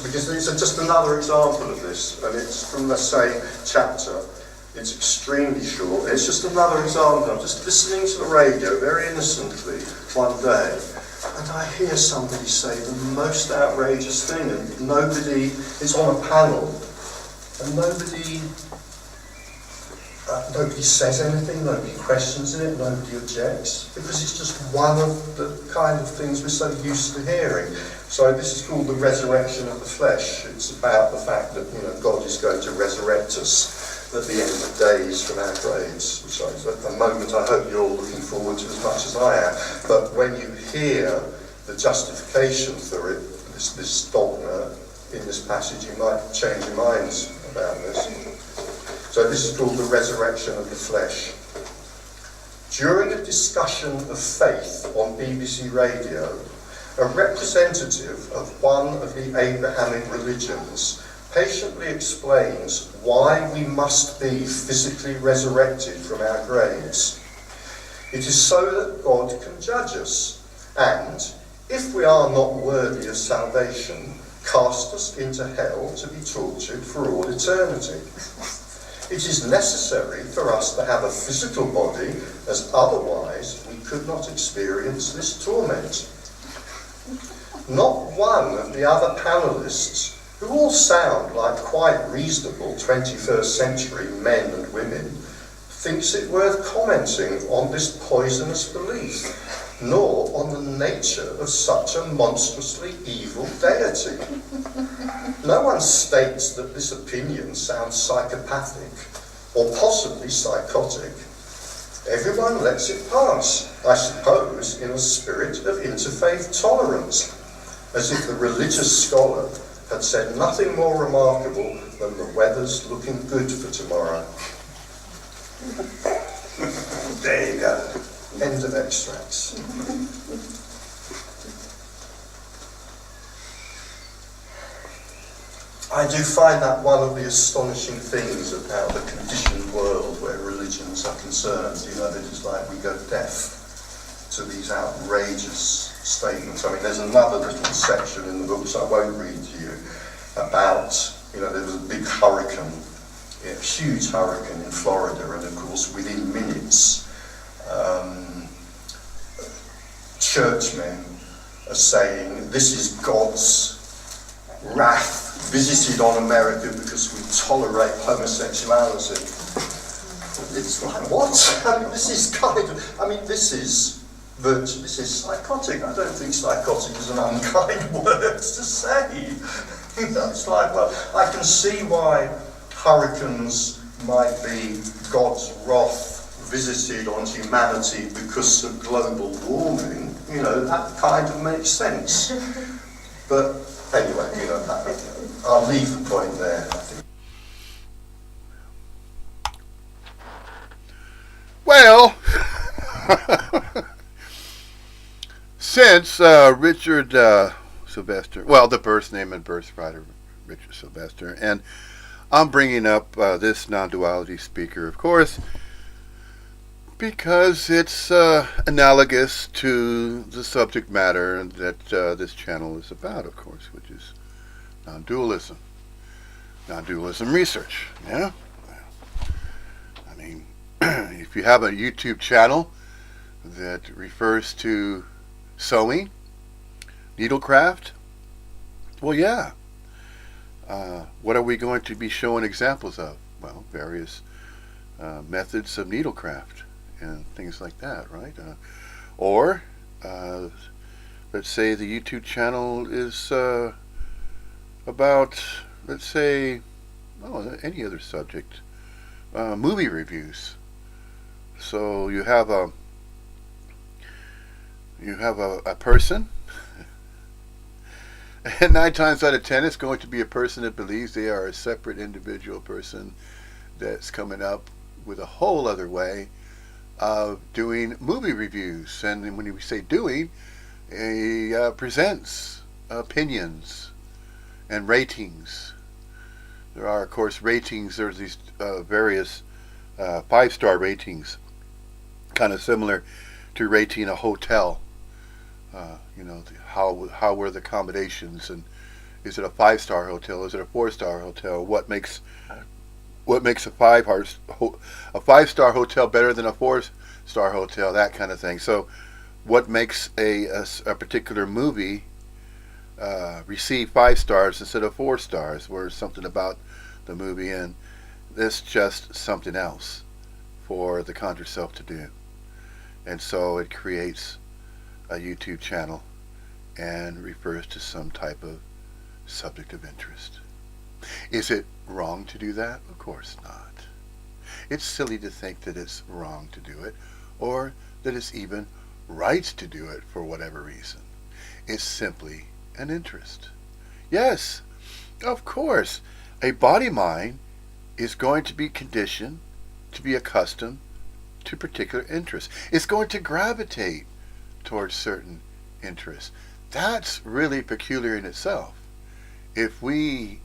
because it's just another example of this, and it's from the same chapter. It's extremely short. It's just another example. I'm just listening to the radio very innocently one day, and I hear somebody say the most outrageous thing, and nobody, it's on a panel, and nobody says anything, nobody questions it, nobody objects, because it's just one of the kind of things we're so used to hearing. So this is called the resurrection of the flesh. It's about the fact that God is going to resurrect us at the end of days from our graves, which is a moment I hope you're all looking forward to as much as I am. But when you hear the justification for it, this dogma in this passage, you might change your minds about this. So this is called the resurrection of the flesh. During a discussion of faith on BBC Radio, a representative of one of the Abrahamic religions patiently explains why we must be physically resurrected from our graves. It is so that God can judge us, and, if we are not worthy of salvation, cast us into hell to be tortured for all eternity. It is necessary for us to have a physical body, as otherwise we could not experience this torment. Not one of the other panellists, who all sound like quite reasonable 21st century men and women, thinks it worth commenting on this poisonous belief, nor on the nature of such a monstrously evil deity. No one states that this opinion sounds psychopathic, or possibly psychotic. Everyone lets it pass, I suppose, in a spirit of interfaith tolerance, as if the religious scholar had said nothing more remarkable than the weather's looking good for tomorrow. There you go. End of extracts. I do find that one of the astonishing things about the conditioned world where religions are concerned. That it's like we go deaf to these outrageous statements. I mean, there's another little section in the book, which I won't read to you, about, there was a big hurricane, a huge hurricane in Florida, and of course within minutes, churchmen are saying, this is God's wrath visited on America because we tolerate homosexuality. It's like, what? This is psychotic. I don't think psychotic is an unkind word to say. It's like, well, I can see why hurricanes might be God's wrath visited on humanity because of global warming. That kind of makes sense. But anyway, I'll leave the point there, I think. Well, since Richard Sylvester, the birth name and birth writer Richard Sylvester, and I'm bringing up this non-duality speaker, of course, because it's analogous to the subject matter that this channel is about, of course, which is non-dualism research. Yeah. if you have a YouTube channel that refers to sewing, needlecraft, well, yeah. What are we going to be showing examples of? Well, various methods of needlecraft and things like that, right? Or let's say the YouTube channel is about, let's say, any other subject, movie reviews. So you have a person, and 9 times out of 10, it's going to be a person that believes they are a separate individual person that's coming up with a whole other way of doing movie reviews. And when we say doing, he presents opinions and ratings. There are, of course, ratings. There's these various 5-star ratings, kind of similar to rating a hotel. How were the accommodations, and is it a 5-star hotel? Is it a 4-star hotel? What makes a 5-star hotel better than a 4-star hotel? That kind of thing. So, what makes a particular movie receive 5 stars instead of 4 stars? Or something about the movie, and this just something else for the conjured self to do, and so it creates a YouTube channel and refers to some type of subject of interest. Is it wrong to do that? Of course not. It's silly to think that it's wrong to do it, or that it's even right to do it for whatever reason. It's simply an interest. Yes, of course, a body-mind is going to be conditioned to be accustomed to particular interests. It's going to gravitate towards certain interests. That's really peculiar in itself. If we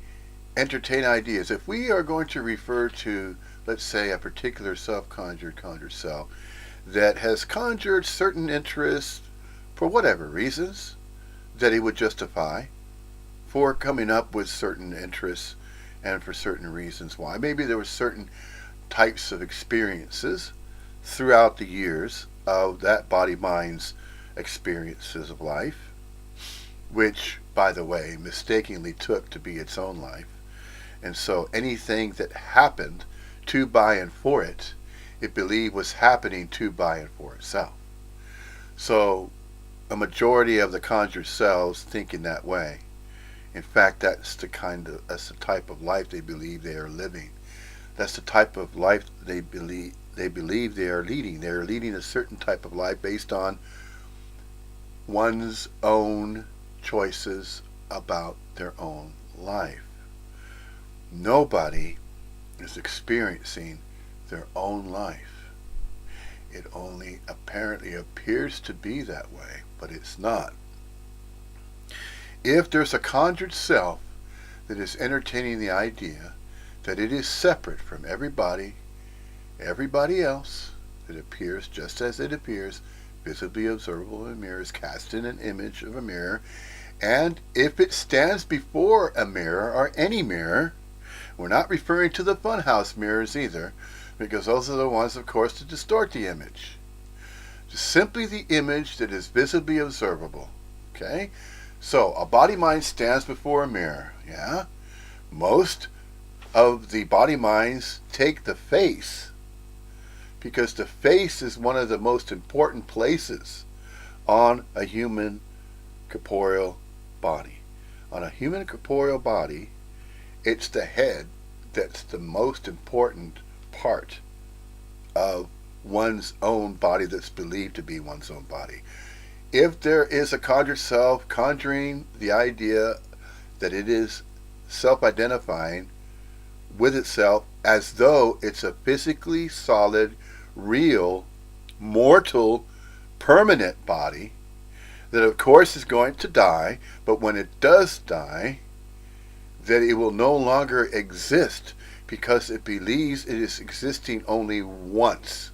entertain ideas, if we are going to refer to, let's say, a particular conjured self that has conjured certain interests for whatever reasons that he would justify for coming up with certain interests and for certain reasons why. Maybe there were certain types of experiences throughout the years of that body-mind's experiences of life, which, by the way, mistakenly took to be its own life. And so anything that happened to, by, and for it, it believed was happening to, by, and for itself. So a majority of the conjured selves think in that way. In fact, that's the type of life they believe they are living. That's the type of life they believe they are leading. They are leading a certain type of life based on one's own choices about their own life. Nobody is experiencing their own life. It only apparently appears to be that way, but it's not. If there's a conjured self that is entertaining the idea that it is separate from everybody else, that appears just as it appears, visibly observable in mirrors, cast in an image of a mirror, and if it stands before a mirror or any mirror, we're not referring to the funhouse mirrors either, because those are the ones, of course, to distort the image. Just simply the image that is visibly observable. Okay? So, a body-mind stands before a mirror. Yeah? Most of the body-minds take the face, because the face is one of the most important places on a human corporeal body. On a human corporeal body, it's the head that's the most important part of one's own body that's believed to be one's own body. If there is a conjured self conjuring the idea that it is self-identifying with itself as though it's a physically solid, real, mortal, permanent body that of course is going to die, but when it does die, that it will no longer exist because it believes it is existing only once,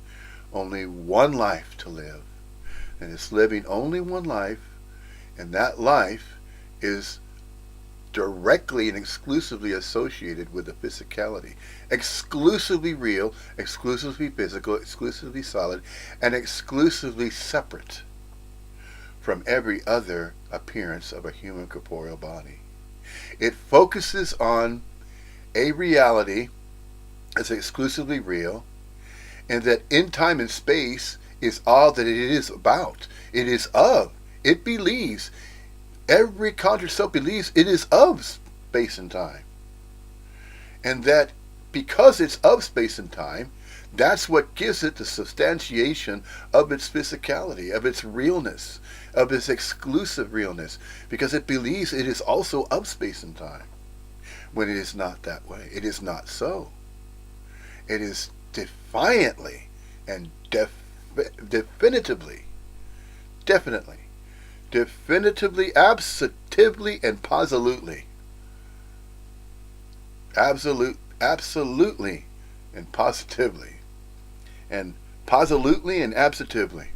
only one life to live. And it's living only one life, and that life is directly and exclusively associated with the physicality. Exclusively real, exclusively physical, exclusively solid, and exclusively separate from every other appearance of a human corporeal body. It focuses on a reality as exclusively real, and that in time and space is all that it is about. It is of. It believes. Every conscious self believes it is of space and time. And that because it's of space and time, that's what gives it the substantiation of its physicality, of its realness, of its exclusive realness, because it believes it is also of space and time, when it is not that way. It is not so. It is defiantly and definitively, absolutely, and positively, absolutely, and positively, and positively and absolutely,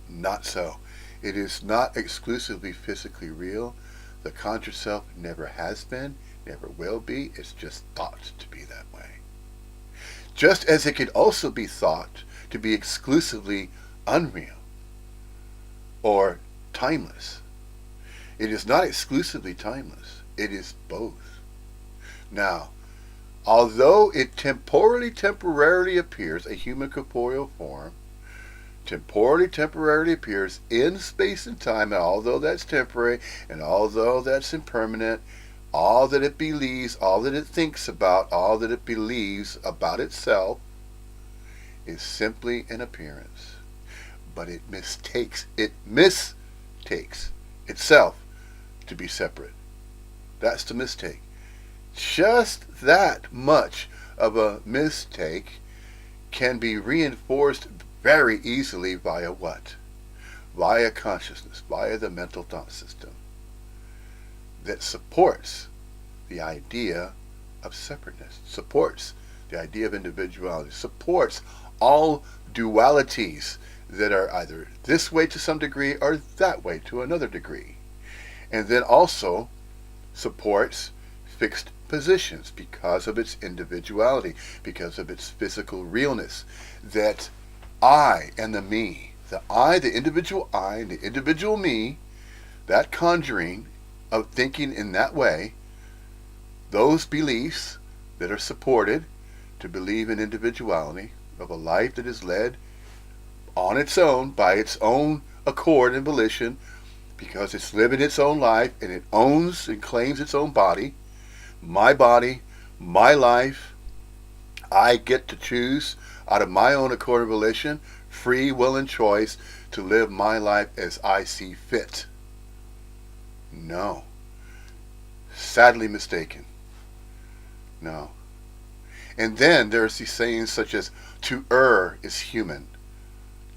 not so. It is not exclusively physically real. The conscious self never has been, never will be. It's just thought to be that way. Just as it could also be thought to be exclusively unreal or timeless. It is not exclusively timeless. It is both. Now, although it temporarily appears a human corporeal form, temporarily appears in space and time, and although that's temporary, and although that's impermanent, all that it believes, all that it thinks about, all that it believes about itself is simply an appearance. But it mistakes itself to be separate. That's the mistake. Just that much of a mistake can be reinforced very easily via what? Via consciousness, via the mental thought system that supports the idea of separateness, supports the idea of individuality, supports all dualities that are either this way to some degree or that way to another degree. And then also supports fixed positions because of its individuality, because of its physical realness, that I and the me, the I, the individual I, and the individual me, that conjuring of thinking in that way, those beliefs that are supported to believe in individuality of a life that is led on its own, by its own accord and volition, because it's living its own life and it owns and claims its own body, my life, I get to choose out of my own accord and volition, free will and choice to live my life as I see fit. No. Sadly mistaken. No. And then there's these sayings such as, to err is human,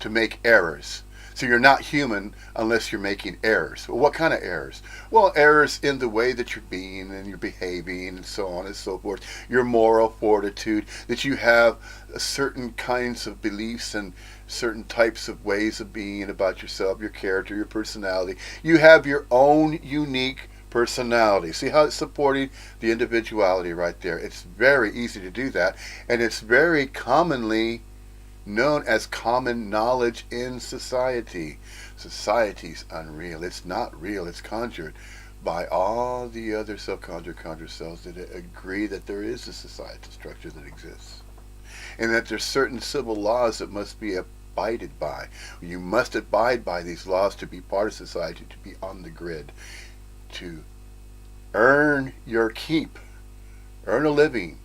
to make errors. So you're not human unless you're making errors. Well, what kind of errors? Well, errors in the way that you're being and you're behaving and so on and so forth. Your moral fortitude, that you have certain kinds of beliefs and certain types of ways of being about yourself, your character, your personality. You have your own unique personality. See how it's supporting the individuality right there? It's very easy to do that, and it's very commonly known as common knowledge in society. Society's unreal. It's not real. It's conjured by all the other self-conjured cells that agree that there is a societal structure that exists, and that there's certain civil laws that must be abided by. You must abide by these laws to be part of society, to be on the grid, to earn your keep, earn a living.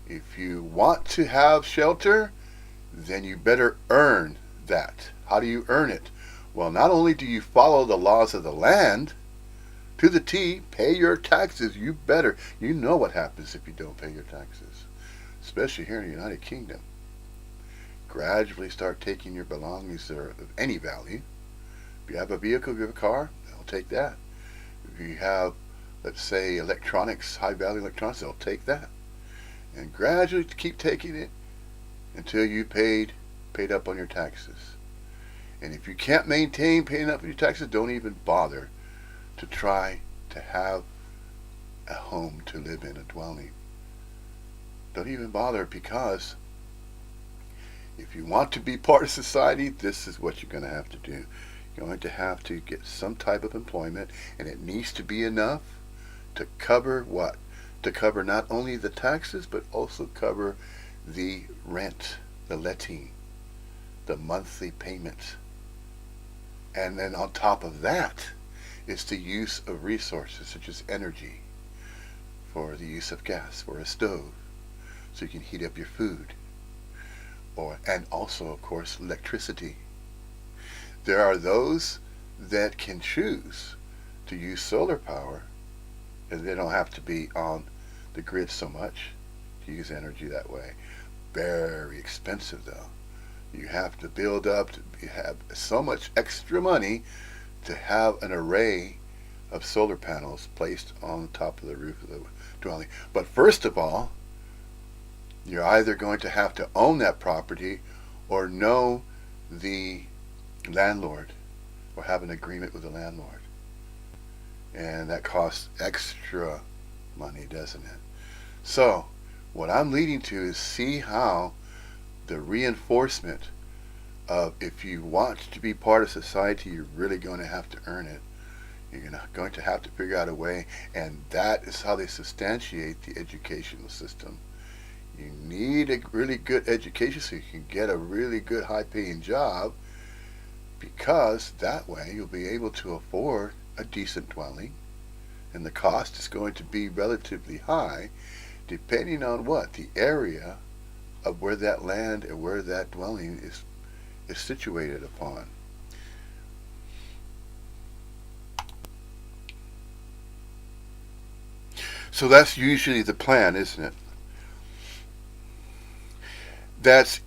If you want to have shelter, then you better earn that. How do you earn it? Well, not only do you follow the laws of the land to the T, pay your taxes. You better. You know what happens if you don't pay your taxes, especially here in the United Kingdom. Gradually start taking your belongings that are of any value. If you have a vehicle, if you have a car, they'll take that. If you have, let's say, electronics, high-value electronics, they'll take that. And gradually keep taking it until you paid up on your taxes. And if you can't maintain paying up on your taxes, don't even bother to try to to have a home to live in, a dwelling. Don't even bother, because if you want to be part of society, this is what you're going to have to do. You're going to have to get some type of employment, and it needs to be enough to cover what? To cover not only the taxes, but also cover the rent, the letting, the monthly payments. And then on top of that is the use of resources such as energy, for the use of gas, for a stove, so you can heat up your food. And also, of course, electricity. There are those that can choose to use solar power, and they don't have to be on the grid so much to use energy that way. Very expensive, though. You have to build up, you have so much extra money to have an array of solar panels placed on top of the roof of the dwelling. But first of all, you're either going to have to own that property or know the landlord, or have an agreement with the landlord. And that costs extra money, doesn't it? So, what I'm leading to is see how the reinforcement of, if you want to be part of society, you're really going to have to earn it. You're going to have to figure out a way, and that is how they substantiate the educational system. You need a really good education so you can get a really good high-paying job, because that way you'll be able to afford a decent dwelling, and the cost is going to be relatively high, depending on what? The area of where that land and where that dwelling is situated upon. So that's usually the plan, isn't it? That's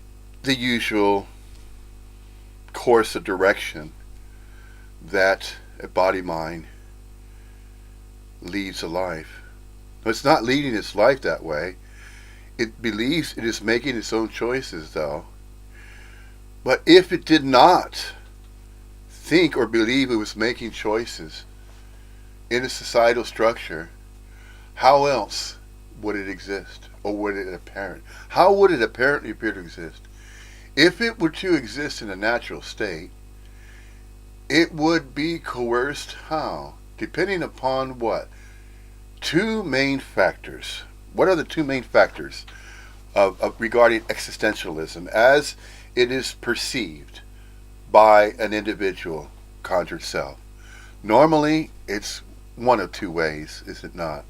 the usual course of direction that a body-mind leads a life. No, it's not leading its life that way. It believes it is making its own choices, though. But if it did not think or believe it was making choices in a societal structure, how else would it exist? Or would it apparent? How would it apparently appear to exist? If it were to exist in a natural state, it would be coerced how? Depending upon what? Two main factors. What are the two main factors of regarding existentialism as it is perceived by an individual conjured self? Normally, it's one of two ways, is it not?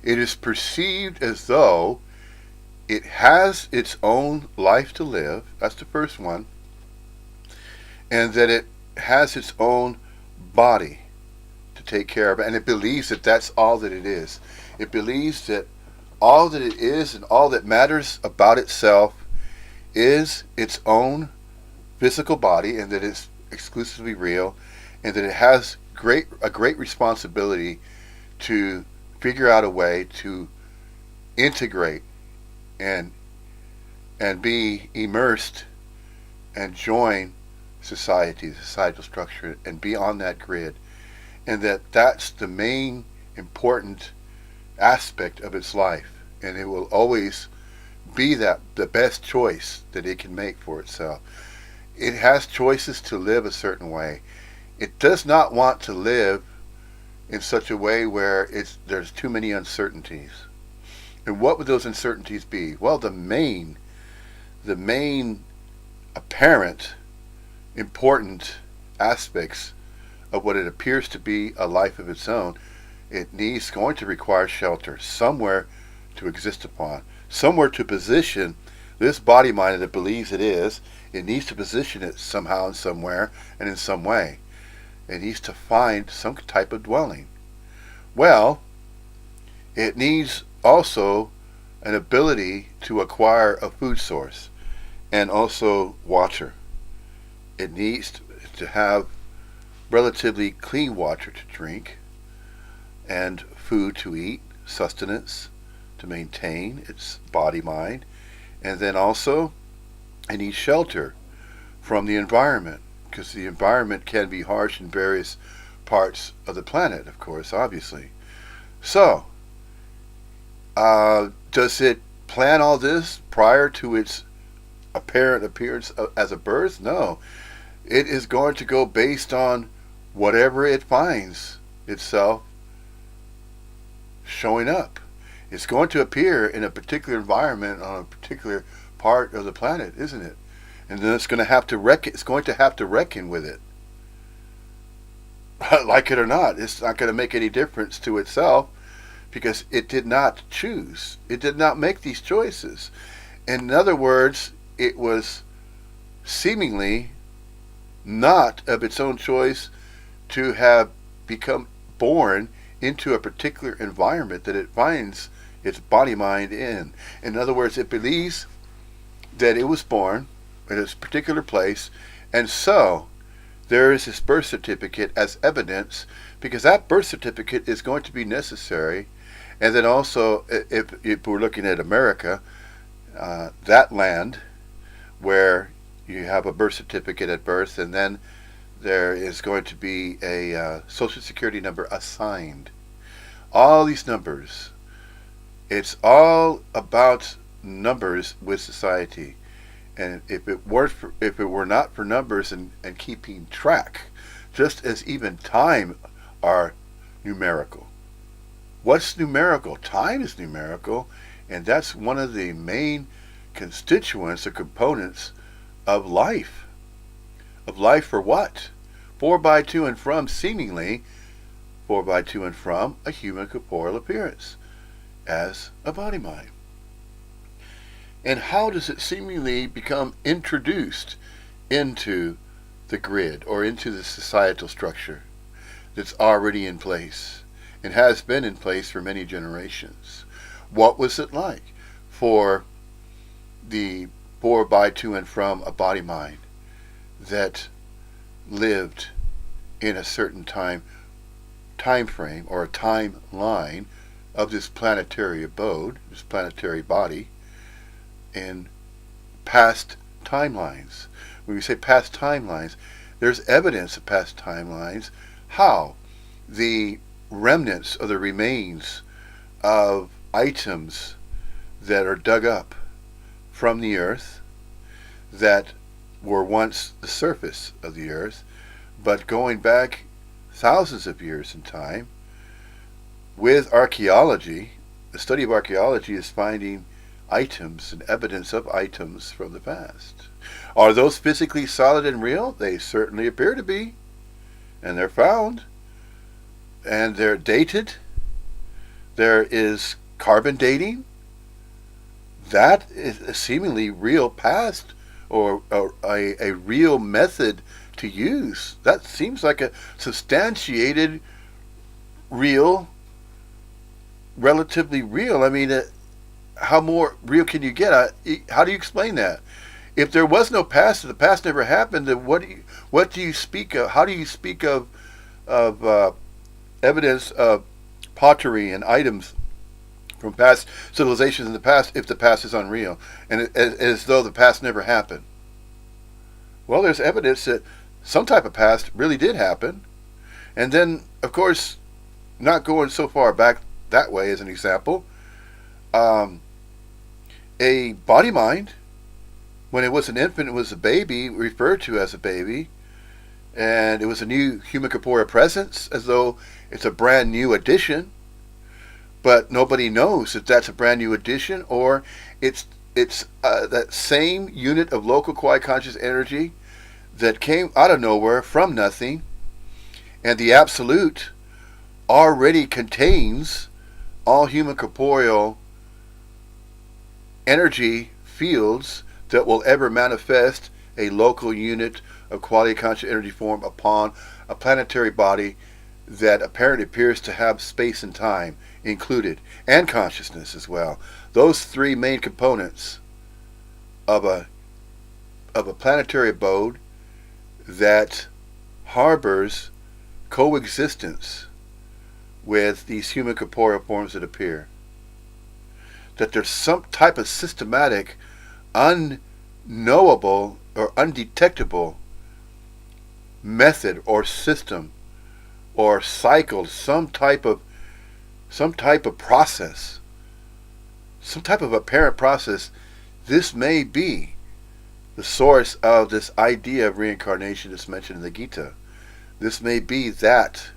It is perceived as though it has its own life to live. That's the first one. And that it has its own body to take care of. And it believes that that's all that it is. It believes that all that it is and all that matters about itself is its own physical body, and that it's exclusively real, and that it has a great responsibility to figure out a way to integrate and be immersed and join society, the societal structure, and be on that grid, and that's the main important aspect of its life, and it will always be the best choice that it can make for itself. It has choices to live a certain way. It does not want to live in such a way where there's too many uncertainties. And what would those uncertainties be? Well, the main apparent important aspects of what it appears to be a life of its own, going to require shelter, somewhere to exist upon, somewhere to position this body mind that it believes it is. It needs to position it somehow and somewhere and in some way. It needs to find some type of dwelling. Well, it needs also an ability to acquire a food source and also water. It needs to have relatively clean water to drink and food to eat, sustenance to maintain its body mind, and then also it needs shelter from the environment, because the environment can be harsh in various parts of the planet, of course, obviously. So, does it plan all this prior to its apparent appearance as a birth? No. It is going to go based on whatever it finds itself showing up. It's going to appear in a particular environment on a particular part of the planet, isn't it? And then it's going to have to reckon with it. Like it or not, it's not going to make any difference to itself because it did not choose. It did not make these choices. In other words, it was seemingly not of its own choice to have become born into a particular environment that it finds its body mind in. In other words, it believes that it was born in a particular place, and so there is this birth certificate as evidence, because that birth certificate is going to be necessary. And then also, if we're looking at America, that land where you have a birth certificate at birth, and then there is going to be a social security number assigned. All these numbers, it's all about numbers with society. And if it were not for numbers and keeping track, just as even time are numerical. What's numerical? Time is numerical, and that's one of the main constituents or components of life. Of life for what? For, by, to, and from, seemingly, for, by, to, and from a human corporeal appearance as a body mind. And how does it seemingly become introduced into the grid or into the societal structure that's already in place and has been in place for many generations? What was it like for the for, by, to, and from a body mind that lived in a certain time frame or a timeline of this planetary abode, this planetary body, in past timelines? When we say past timelines, there's evidence of past timelines, how the remnants or the remains of items that are dug up from the earth that were once the surface of the earth, but going back thousands of years in time, with archaeology, the study of archaeology is finding items and evidence of items from the past. Are those physically solid and real? They certainly appear to be. And they're found. And they're dated. There is carbon dating. That is a seemingly real past, or a real method to use. That seems like a substantiated, real, relatively real. I mean, how more real can you get? How do you explain that? If there was no past, if the past never happened, then what do you speak of? How do you speak of evidence of pottery and items from past civilizations in the past if the past is unreal and as though the past never happened? Well, there's evidence that some type of past really did happen. And then, of course, not going so far back that way as an example, a body mind, when it was an infant, it was a baby, referred to as a baby, and it was a new human corporeal presence, as though it's a brand new addition, but nobody knows if that's a brand new addition or it's that same unit of local quiet conscious energy that came out of nowhere from nothing, and the absolute already contains all human corporeal energy fields that will ever manifest a local unit of quality conscious energy form upon a planetary body that apparently appears to have space and time included, and consciousness as well. Those three main components of a planetary abode that harbors coexistence with these human corporeal forms that appear. That there's some type of systematic, unknowable or undetectable method or system or cycled some type of process, some type of apparent process, this may be the source of this idea of reincarnation that's mentioned in the Gita. This may be that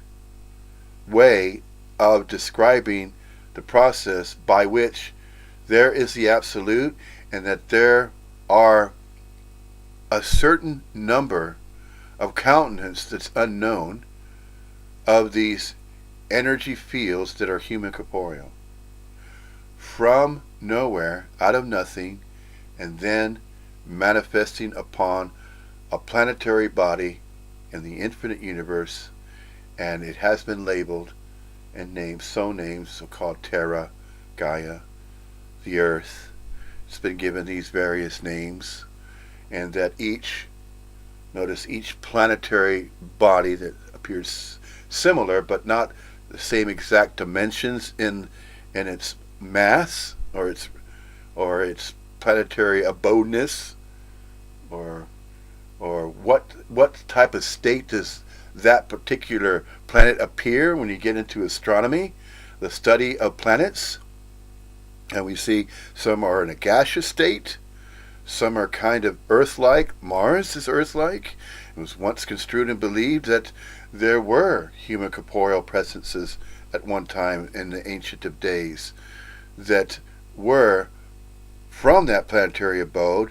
way of describing the process by which there is the absolute, and that there are a certain number of countenance that's unknown of these energy fields that are human corporeal. From nowhere, out of nothing, and then manifesting upon a planetary body in the infinite universe, and it has been labeled and named, so called Terra, Gaia, the Earth. It's been given these various names, and that each planetary body that appears similar but not the same exact dimensions in its mass or its planetary abodeness, or what type of state does that particular planet appear when you get into astronomy, the study of planets. And we see some are in a gaseous state, some are kind of Earth-like. Mars is Earth-like. It was once construed and believed that there were human corporeal presences at one time in the ancient of days that were from that planetary abode.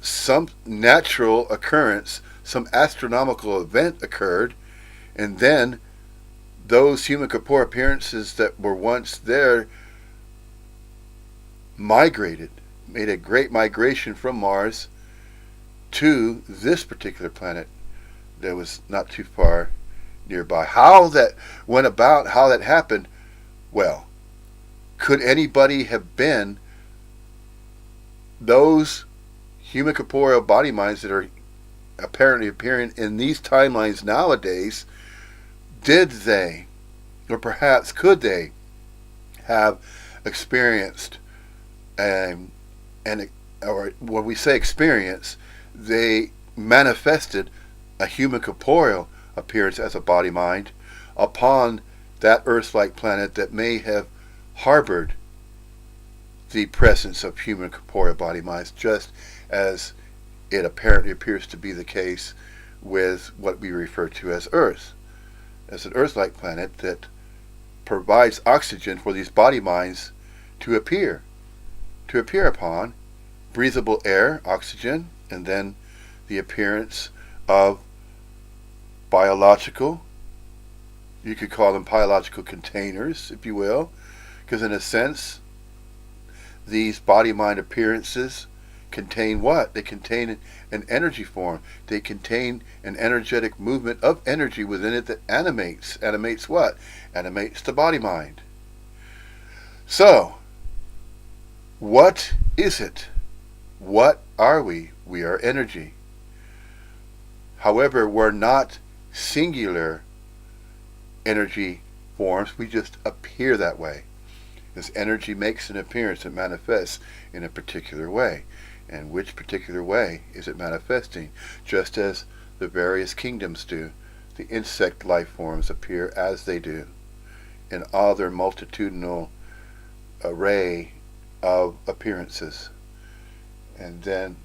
Some natural occurrence, some astronomical event occurred, and then those human corporeal appearances that were once there made a great migration from Mars to this particular planet that was not too far nearby. How that went about, how that happened, well, could anybody have been those human corporeal body minds that are apparently appearing in these timelines nowadays? Did they, or perhaps could they, have experienced, or when we say experience, they manifested a human corporeal appearance as a body mind upon that Earth-like planet that may have harbored the presence of human corporeal body minds, just as it apparently appears to be the case with what we refer to as Earth, as an Earth-like planet that provides oxygen for these body minds to appear upon, breathable air, oxygen, and then the appearance of biological, you could call them biological containers, if you will, because in a sense, these body-mind appearances contain what? They contain an energy form. They contain an energetic movement of energy within it that animates. Animates what? Animates the body-mind. So, what is it? What are we? We are energy. However, we're not singular energy forms. We just appear that way. This energy makes an appearance and manifests in a particular way. And which particular way is it manifesting? Just as the various kingdoms do. The insect life forms appear as they do in all their multitudinal array of appearances. And then,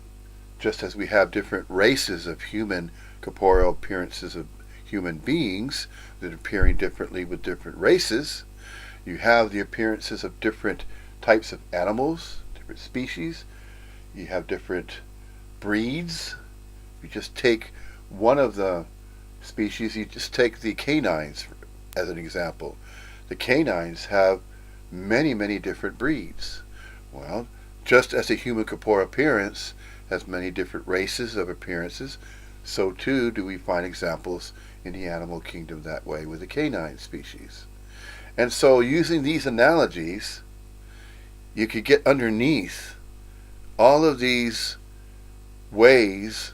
just as we have different races of human corporeal appearances of human beings that are appearing differently with different races, you have the appearances of different types of animals, different species. You have different breeds. You just take one of the species, you just take the canines as an example. The canines have many, many different breeds. Well, just as a human corporeal appearance has many different races of appearances, so too do we find examples in the animal kingdom that way with the canine species. And so using these analogies, you could get underneath all of these ways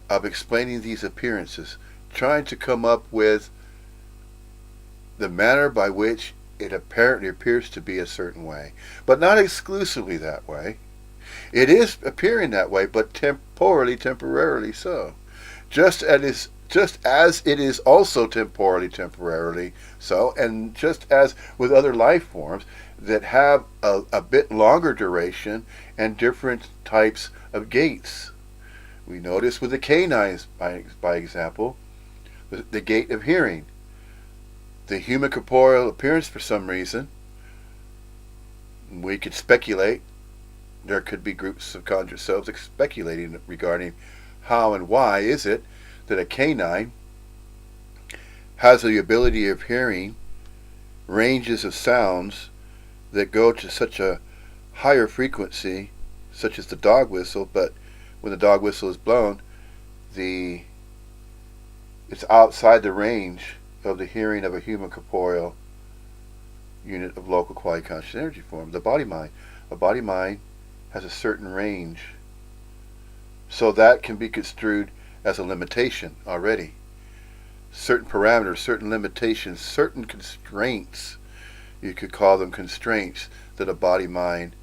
of explaining these appearances, trying to come up with the manner by which it apparently appears to be a certain way, but not exclusively that way. It is appearing that way, but temporarily so. Just just as it is also temporarily so, and just as with other life forms that have a bit longer duration and different types of gates. We notice with the canines, by example, the gate of hearing. The human corporeal appearance, for some reason, we could speculate, there could be groups of conjured selves speculating regarding how and why is it that a canine has the ability of hearing ranges of sounds that go to such a higher frequency, such as the dog whistle, but when the dog whistle is blown, it's outside the range of the hearing of a human corporeal unit of local quality conscious energy form, the body mind. A body mind has a certain range, so that can be construed as a limitation already. Certain parameters, certain limitations, certain constraints, you could call them constraints, that a body mind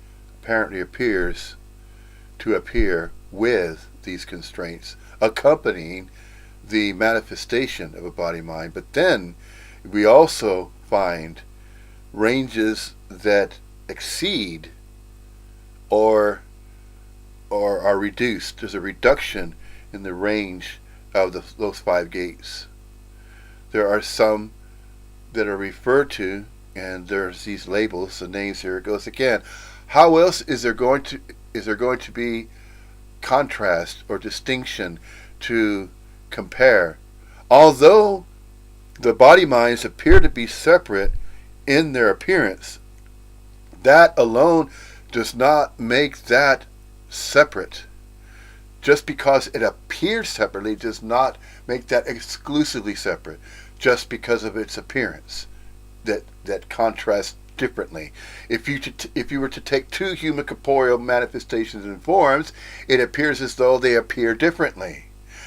apparently appears to appear with these constraints accompanying the manifestation of a body mind. But then we also find ranges that exceed or are reduced. There's a reduction in the range of those 5 gates. There are some that are referred to, and there's these labels, the names. Here it goes again. How else is there going to be contrast or distinction to compare? Although the body minds appear to be separate in their appearance, that alone does not make that separate. Just because it appears separately does not make that exclusively separate, just because of its appearance that contrasts differently. If you were to take 2 human corporeal manifestations and forms, it appears as though they appear differently.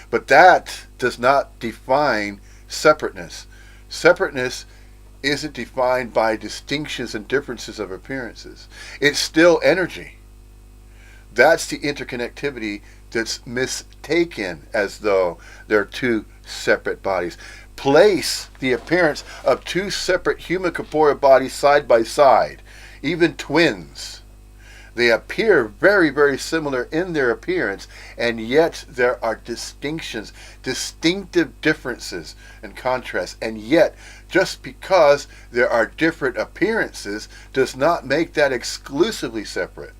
But that does not define separateness. Separateness isn't defined by distinctions and differences of appearances. It's still energy. That's the interconnectivity that's mistaken as though they're 2 separate bodies. Place the appearance of 2 separate human corporeal bodies side by side, even twins. They appear very, very similar in their appearance, and yet there are distinctions, distinctive differences and contrasts. And yet, just because there are different appearances does not make that exclusively separate.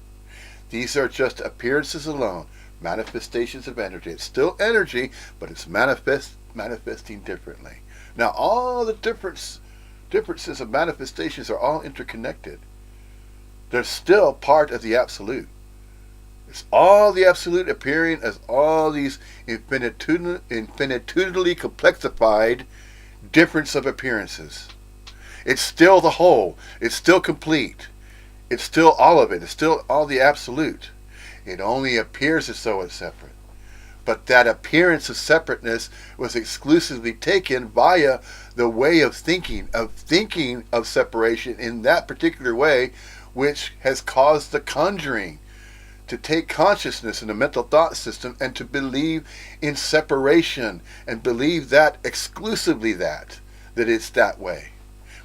These are just appearances alone, manifestations of energy. It's still energy, but it's manifesting differently. Now, all the differences of manifestations are all interconnected. They're still part of the absolute. It's all the absolute appearing as all these infinitudinally complexified difference of appearances. It's still the whole. It's still complete. It's still all of it. It's still all the absolute. It only appears as though it's separate. But that appearance of separateness was exclusively taken via the way of thinking of separation in that particular way, which has caused the conjuring to take consciousness in a mental thought system and to believe in separation and believe that exclusively that it's that way.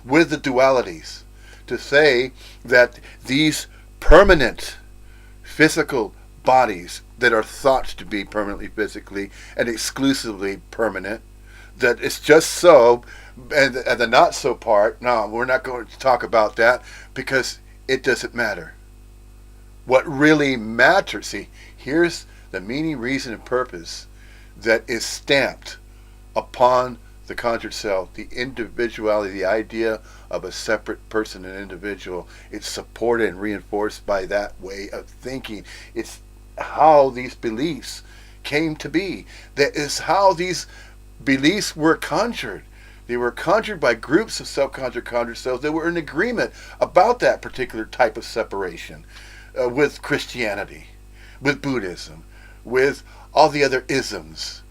With the dualities, to say that these permanent physical bodies that are thought to be permanently physically and exclusively permanent, that it's just so, and the not so part, no, we're not going to talk about that because it doesn't matter. What really matters, see, here's the meaning, reason, and purpose that is stamped upon the conjured self, the individuality, the idea of a separate person and individual. It's supported and reinforced by that way of thinking. It's how these beliefs came to be. That is how these beliefs were conjured. They were conjured by groups of self-conjured conjured selves that were in agreement about that particular type of separation, with Christianity, with Buddhism, with all the other isms,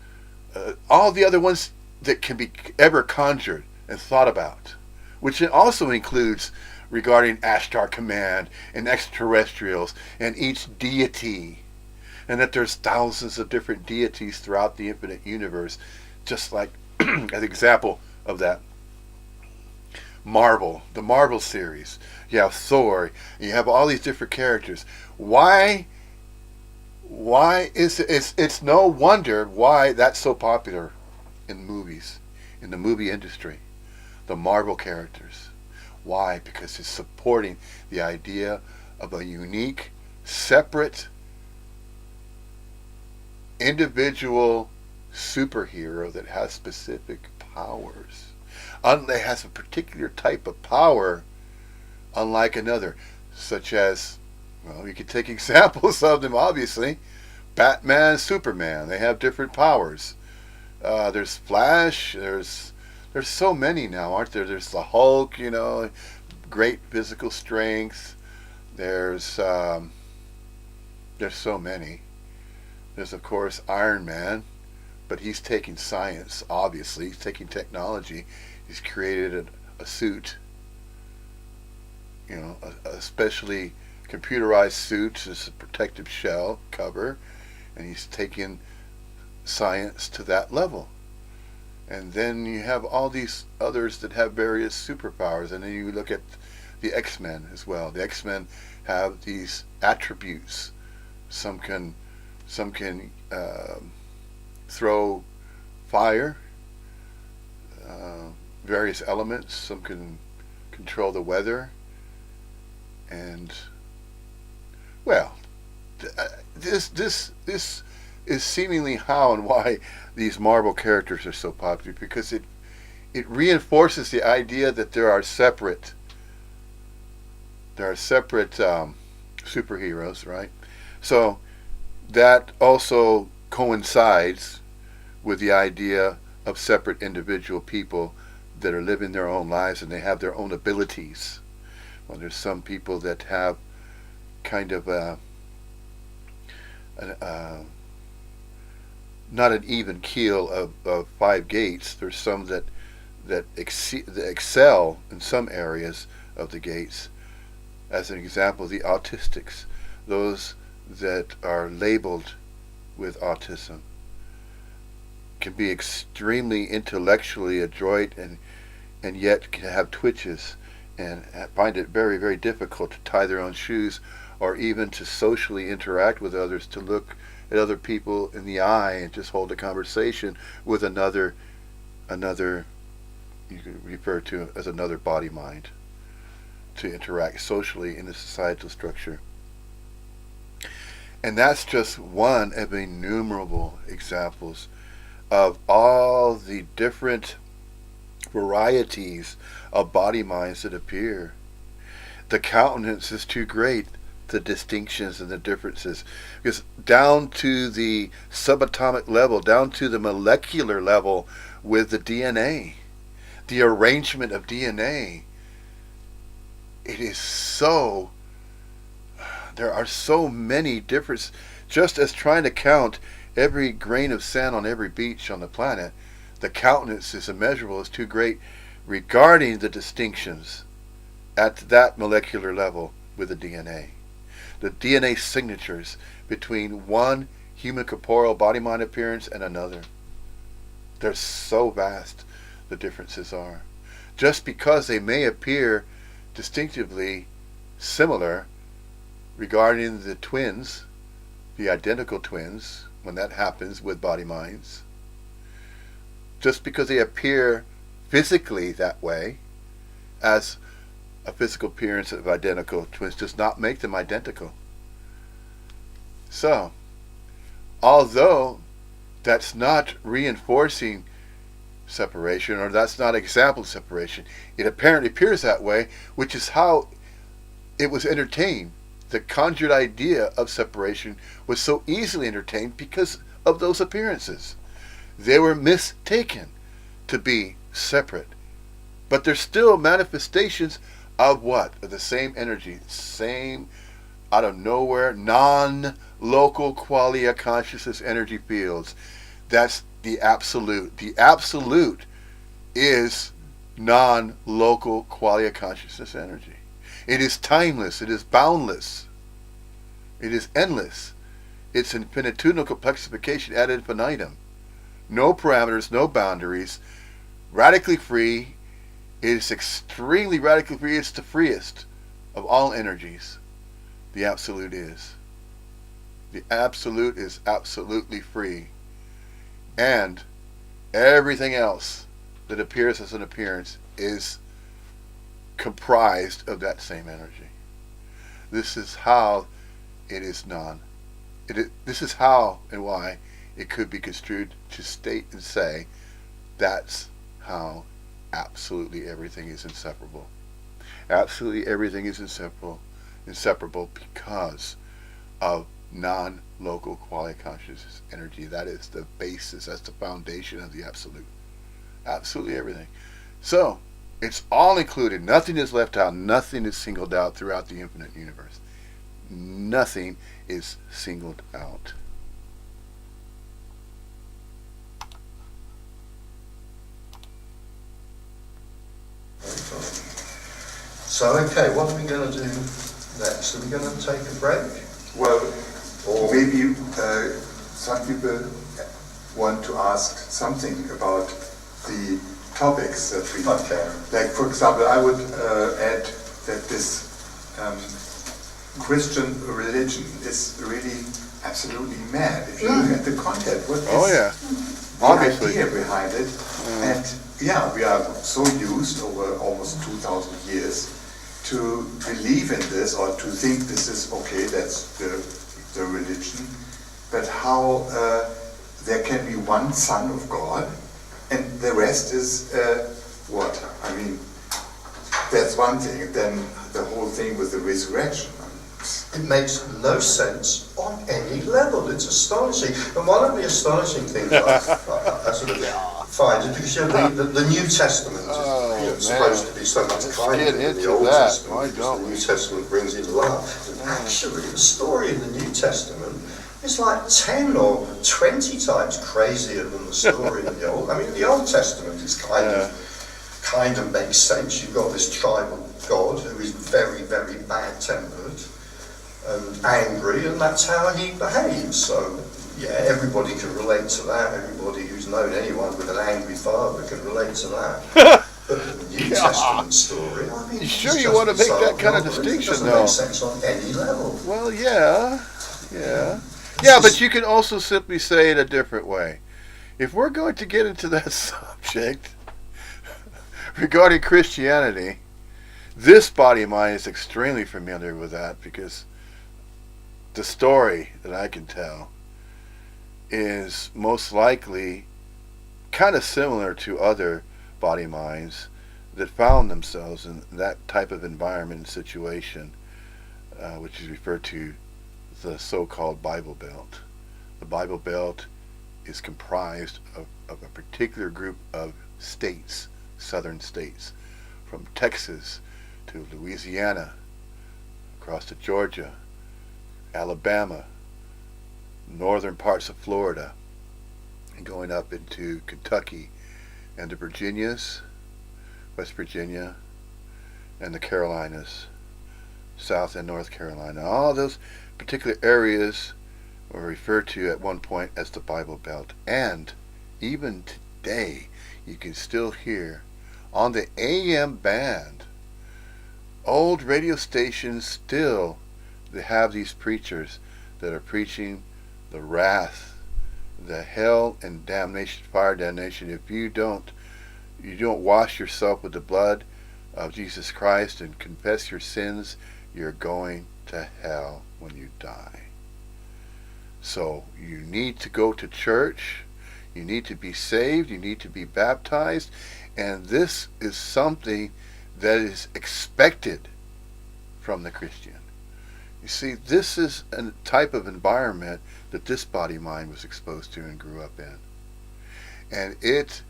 all the other ones that can be ever conjured and thought about, which also includes regarding Ashtar Command and extraterrestrials and each deity, and that there's thousands of different deities throughout the infinite universe. Just like an example of that, the Marvel series. You have Thor. You have all these different characters. Why? Why is it? It's no wonder why that's so popular in movies, in the movie industry. The Marvel characters. Why? Because it's supporting the idea of a unique, separate, individual superhero that has specific powers. It has a particular type of power, unlike another, such as, well, you could take examples of them, obviously. Batman, Superman, they have different powers. There's Flash, there's so many now, aren't there? There's the Hulk, great physical strength. There's so many. There's of course Iron Man, but he's taking science, obviously. He's taking technology. He's created a suit, a specially computerized suit as a protective shell cover, and he's taken science to that level. And then you have all these others that have various superpowers, and then you look at the X-Men as well. The X-Men have these attributes. Some can throw fire, various elements. Some can control the weather, and well, this is seemingly how and why these Marvel characters are so popular, because it reinforces the idea that there are separate superheroes, right? So that also coincides with the idea of separate individual people that are living their own lives and they have their own abilities. Well, there's some people that have kind of not an even keel of five gates. There's some that excel in some areas of the gates. As an example, the autistics, those that are labeled with autism, can be extremely intellectually adroit and yet can have twitches and find it very, very difficult to tie their own shoes or even to socially interact with others, to look at other people in the eye and just hold a conversation with another you could refer to as another body mind, to interact socially in the societal structure. And that's just one of innumerable examples of all the different varieties of body minds that appear. The countenance is too great, the distinctions and the differences, because down to the subatomic level, down to the molecular level with the DNA, the arrangement of DNA, there are so many differences. Just as trying to count every grain of sand on every beach on the planet, the countenance is immeasurable, is too great regarding the distinctions at that molecular level with the DNA. The DNA signatures between one human corporeal body mind appearance and another. They're so vast, the differences are. Just because they may appear distinctively similar regarding the twins, the identical twins, when that happens with body minds, just because they appear physically that way, as a physical appearance of identical twins, does not make them identical. So, although that's not reinforcing separation, or that's not example of separation, it apparently appears that way, which is how it was entertained. The conjured idea of separation was so easily entertained because of those appearances. They were mistaken to be separate, but they're still manifestations of what? Of the same energy, same out of nowhere, non-local qualia consciousness energy fields. That's the absolute. The absolute is non-local qualia consciousness energy. It is timeless. It is boundless. It is endless. It's infinitudinal complexification ad infinitum. no parameters, no boundaries, radically free. It is extremely radically free. It's the freest of all energies. The Absolute is. The Absolute is absolutely free. And everything else that appears as an appearance is comprised of that same energy. This is how it is this is how and why it could be construed to state and say that's how absolutely everything is inseparable. Absolutely everything is inseparable because of non-local quality consciousness energy. That is the basis, that's the foundation of the Absolute. Absolutely everything. So, it's all included. Nothing is left out. Nothing is singled out throughout the infinite universe. Nothing is singled out. So, okay, what are we going to do next? Are we going to take a break? Well, or maybe some people want to ask something about the topics that we like. For example, I would add that this Christian religion is really absolutely mad. If you look at the content, what is the idea behind it? And yeah, we are so used over almost 2,000 years to believe in this or to think this is okay, that's the religion. But how there can be one Son of God and the rest is what? I mean, that's one thing. And then the whole thing with the resurrection. It makes no sense on any level. It's astonishing. And one of the astonishing things I sort of find is because the New Testament is supposed to be so much kinder than the Old Testament. The New Testament brings in love. And actually, the story in the New Testament is like 10 or 20 times crazier than the story in the Old. I mean, the Old Testament is kind of makes sense. You've got this tribal God who is very, very bad-tempered and angry, and that's how he behaves. So, yeah, everybody can relate to that. Everybody who's known anyone with an angry father can relate to that. But the New Testament story, I mean, sure you want to make that kind of distinction, though? It doesn't make sense on any level. Well, yeah, but you can also simply say it a different way. If we're going to get into that subject regarding Christianity, this body of mine is extremely familiar with that because the story that I can tell is most likely kind of similar to other body minds that found themselves in that type of environment and situation, which is referred to the so-called Bible Belt. The Bible Belt is comprised of a particular group of states, southern states, from Texas to Louisiana, across to Georgia, Alabama, northern parts of Florida, and going up into Kentucky and the Virginias, West Virginia, and the Carolinas, South and North Carolina. All those particular areas were referred to at one point as the Bible Belt. And even today, you can still hear on the AM band, old radio stations still, they have these preachers that are preaching the wrath, the hell and damnation, fire damnation. If you don't wash yourself with the blood of Jesus Christ and confess your sins, you're going to hell when you die. So you need to go to church, you need to be saved, you need to be baptized, and this is something that is expected from the Christian. You see, this is a type of environment that this body mind was exposed to and grew up in. And it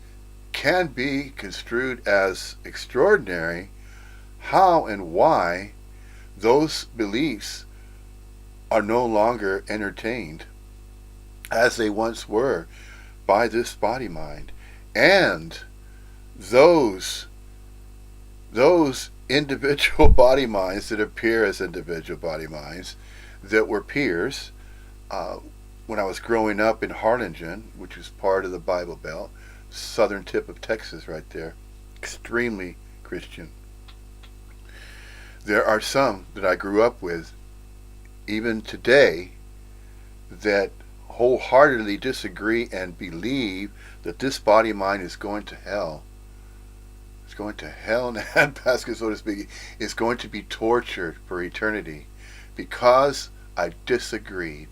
can be construed as extraordinary how and why those beliefs are no longer entertained as they once were by this body mind. And those individual body minds that appear as individual body minds that were peers, when I was growing up in Harlingen, which is part of the Bible Belt, southern tip of Texas right there, extremely Christian. There are some that I grew up with, even today, that wholeheartedly disagree and believe that this body mind is going to hell. It's going to hell in a handbasket, so to speak. It's going to be tortured for eternity because I disagreed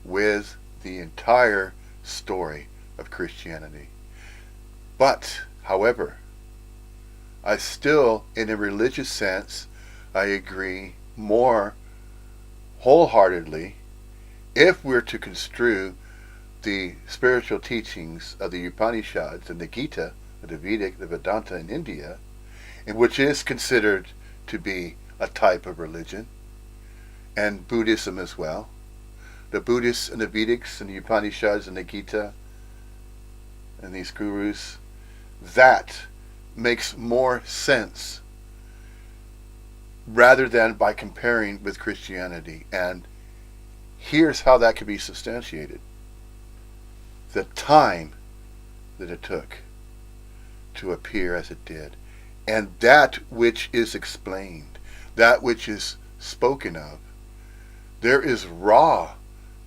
with the entire story of Christianity. But, however, I still, in a religious sense, I agree more wholeheartedly if we're to construe the spiritual teachings of the Upanishads and the Gita, the Vedic, the Vedanta in India, in which is considered to be a type of religion, and Buddhism as well. The Buddhists and the Vedics and the Upanishads and the Gita and these gurus, that makes more sense rather than by comparing with Christianity. And here's how that can be substantiated. The time that it took to appear as it did, and that which is explained, that which is spoken of. There is raw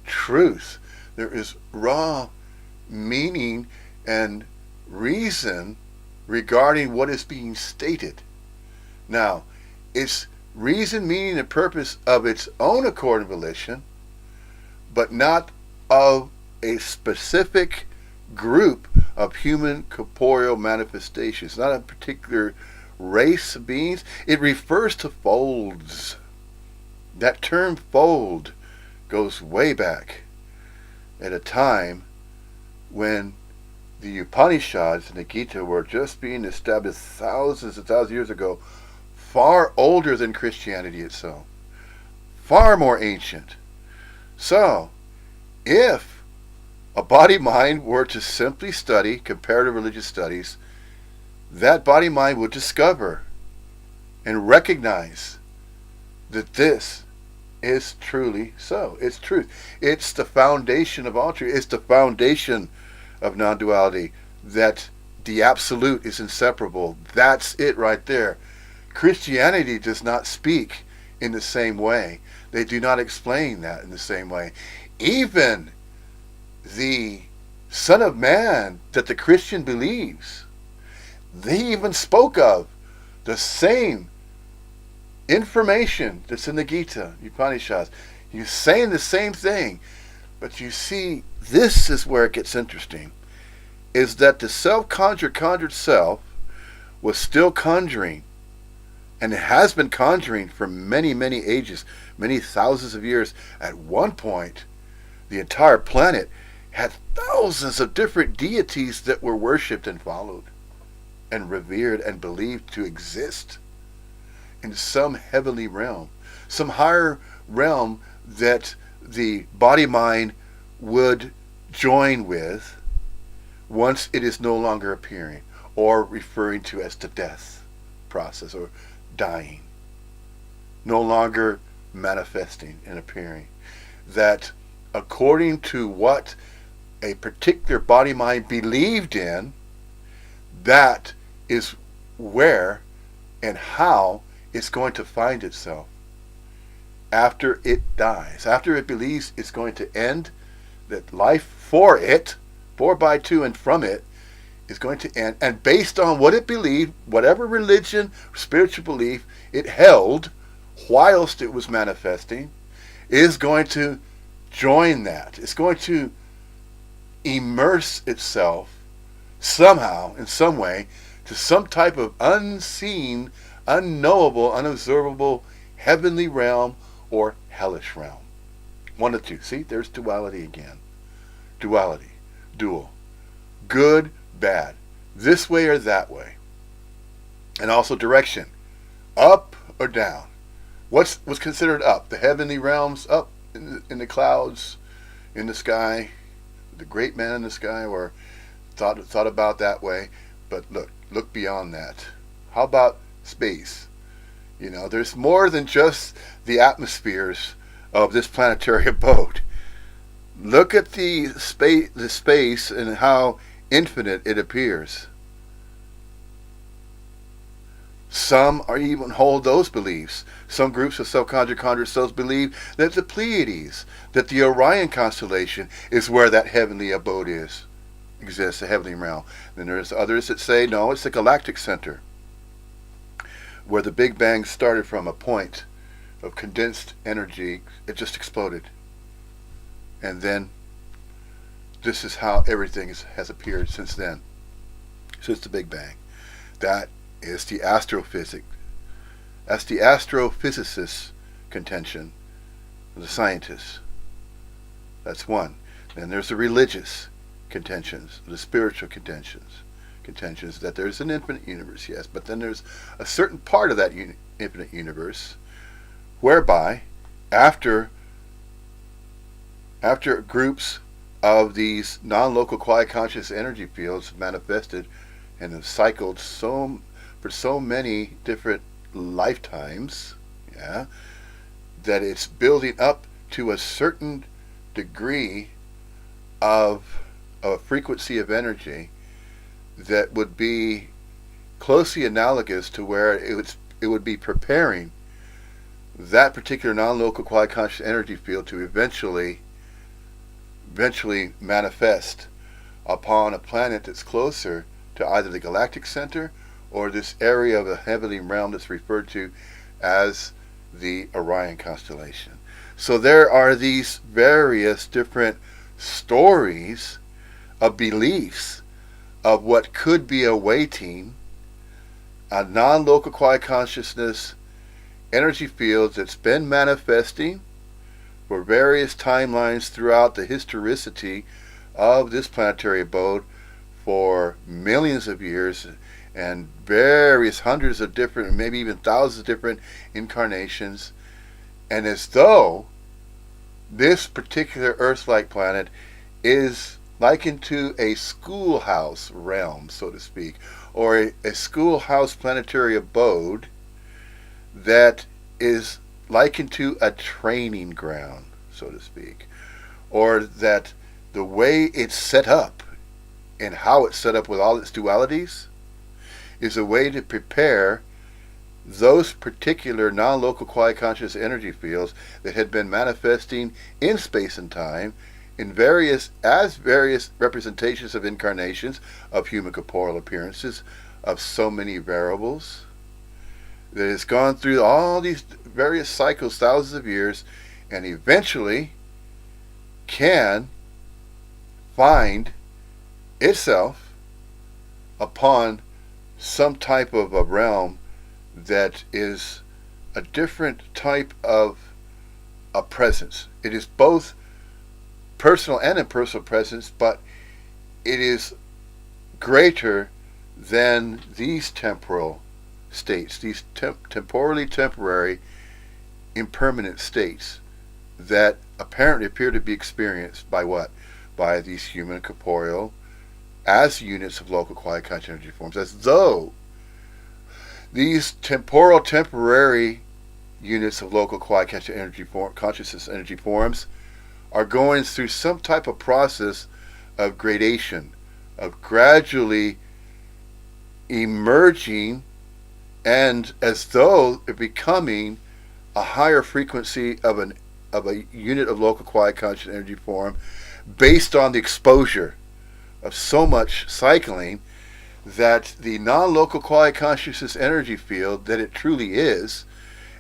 truth. There is raw meaning and reason regarding what is being stated. Now, it's reason, meaning, and purpose of its own accord and volition, but not of a specific group of human corporeal manifestations, not a particular race of beings. It refers to folds. That term fold goes way back at a time when the Upanishads and the Gita were just being established thousands and thousands of years ago, far older than Christianity itself, far more ancient. So, if a body-mind were to simply study comparative religious studies, that body-mind would discover and recognize that this is truly so. It's truth. It's the foundation of all truth. It's the foundation of non-duality, that the absolute is inseparable. That's it right there. Christianity does not speak in the same way. They do not explain that in the same way. Even the Son of Man that the Christian believes, they even spoke of the same information that's in the Gita, Upanishads. You're saying the same thing, but you see, this is where it gets interesting, is that the conjured self was still conjuring, and it has been conjuring for many, many ages, many thousands of years. At one point, the entire planet had thousands of different deities that were worshipped and followed and revered and believed to exist in some heavenly realm, some higher realm that the body-mind would join with once it is no longer appearing, or referring to as the death process, or dying, no longer manifesting and appearing. That according to what a particular body-mind believed in, that is where and how it's going to find itself after it dies, after it believes it's going to end, that life for it, for, by, to, and from it, is going to end. And based on what it believed, whatever religion, spiritual belief it held whilst it was manifesting, is going to join that. It's going to immerse itself somehow, in some way, to some type of unseen, unknowable, unobservable heavenly realm or hellish realm. One of two. See, there's duality again. Duality. Dual. Good, bad. This way or that way. And also direction. Up or down. What's considered up? The heavenly realms, up in the clouds, in the sky, the great man in the sky, or thought about that way. But look beyond that. How about space? You know, there's more than just the atmospheres of this planetary abode. Look at the space and how infinite it appears. Some are even hold those beliefs. Some groups of self-conjured souls believe that the Pleiades, that the Orion constellation is where that heavenly abode exists, the heavenly realm. Then there's others that say, no, it's the galactic center, where the Big Bang started from a point of condensed energy. It just exploded. And then this is how everything has appeared since then, since the Big Bang. That is the astrophysics. That's the astrophysicist's contention, the scientists. That's one. Then there's the religious contentions, the spiritual contentions that there's an infinite universe, yes, but then there's a certain part of that infinite universe whereby after groups of these non-local quiet conscious energy fields manifested and have cycled for so many different lifetimes, yeah, that it's building up to a certain degree of a frequency of energy that would be closely analogous to where it would be preparing that particular non-local quiet conscious energy field to eventually manifest upon a planet that's closer to either the galactic center or this area of the heavenly realm that's referred to as the Orion constellation. So there are these various different stories of beliefs of what could be awaiting a non-local quiet consciousness energy field that's been manifesting for various timelines throughout the historicity of this planetary abode for millions of years and various hundreds of different, maybe even thousands of different incarnations. And as though this particular Earth-like planet is likened to a schoolhouse realm, so to speak, or a schoolhouse planetary abode that is likened to a training ground, so to speak, or that the way it's set up and how it's set up with all its dualities is a way to prepare those particular non-local quiet conscious energy fields that had been manifesting in space and time in various representations of incarnations of human corporeal appearances of so many variables, that has gone through all these various cycles, thousands of years, and eventually can find itself upon some type of a realm that is a different type of a presence. It is both personal and impersonal presence, but it is greater than these temporal states, these temporally temporary impermanent states that apparently appear to be experienced by what? By these human corporeal as units of local quiet conscious energy forms, as though these temporary units of local quiet consciousness energy forms are going through some type of process of gradation, of gradually emerging, and as though they're becoming a higher frequency of a unit of local quiet conscious energy form based on the exposure of so much cycling, that the non-local quiet consciousness energy field that it truly is,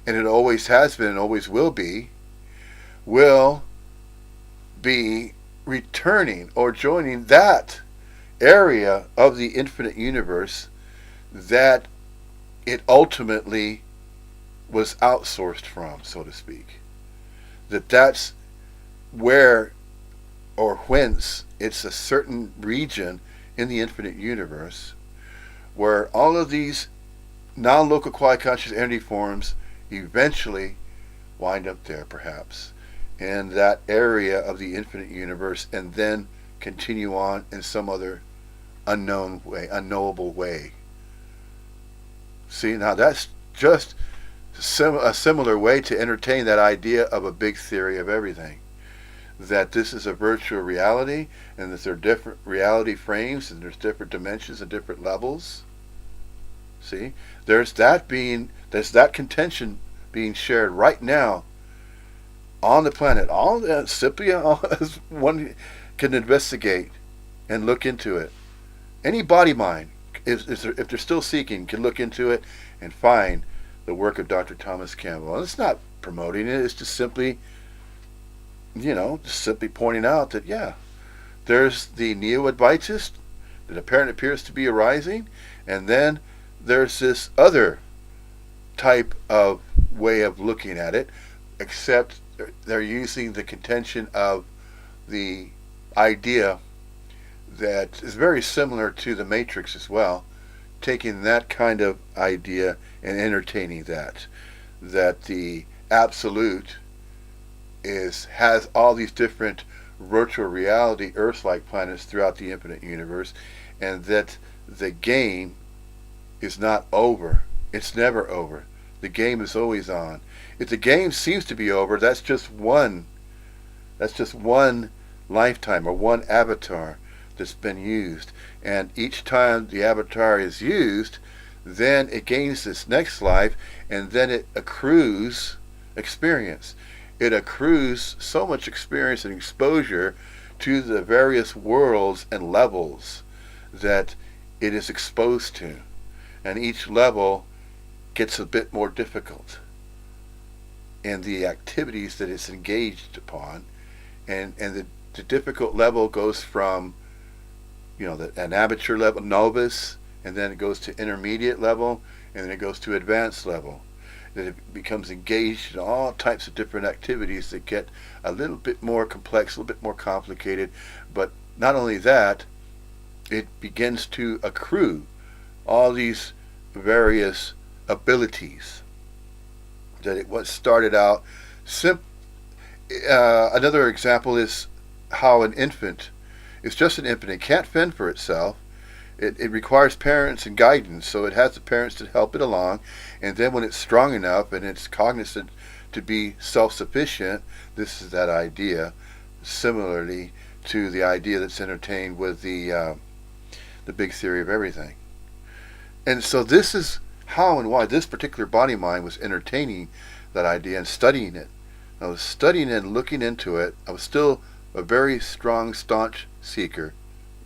and it always has been and always will be returning or joining that area of the infinite universe that it ultimately was outsourced from, so to speak. That's where or whence it's a certain region in the infinite universe where all of these non-local quiet conscious energy forms eventually wind up there, perhaps, in that area of the infinite universe, and then continue on in some other unknowable way. See, now that's just a similar way to entertain that idea of a big theory of everything. that this is a virtual reality and that there are different reality frames and there's different dimensions and different levels. See, there's that contention being shared right now on the planet. All that simply as one can investigate and look into it. Any body mind, if they're still seeking, can look into it and find the work of Dr. Thomas Campbell. And it's not promoting it, it's just simply, just simply pointing out that, yeah, there's the neo-Advaitist that apparently appears to be arising, and then there's this other type of way of looking at it, except they're using the contention of the idea that is very similar to the Matrix as well, taking that kind of idea and entertaining that the absolute has all these different virtual reality Earth-like planets throughout the infinite universe, and that the game is not over. It's never over. The game is always on. If the game seems to be over, that's just one lifetime or one avatar that's been used. And each time the avatar is used, then it gains this next life, and then it accrues experience. It accrues so much experience and exposure to the various worlds and levels that it is exposed to. And each level gets a bit more difficult in the activities that it's engaged upon. And the difficult level goes from, an amateur level, novice, and then it goes to intermediate level, and then it goes to advanced level. That it becomes engaged in all types of different activities that get a little bit more complex, a little bit more complicated. But not only that, it begins to accrue all these various abilities that it was started out another example is how an infant is just an infant. It can't fend for itself. It requires parents and guidance, so it has the parents to help it along. And then when it's strong enough and it's cognizant to be self-sufficient, this is that idea, similarly to the idea that's entertained with the big theory of everything. And so this is how and why this particular body mind was entertaining that idea and studying it. I was studying it and looking into it. I was still a very strong, staunch seeker.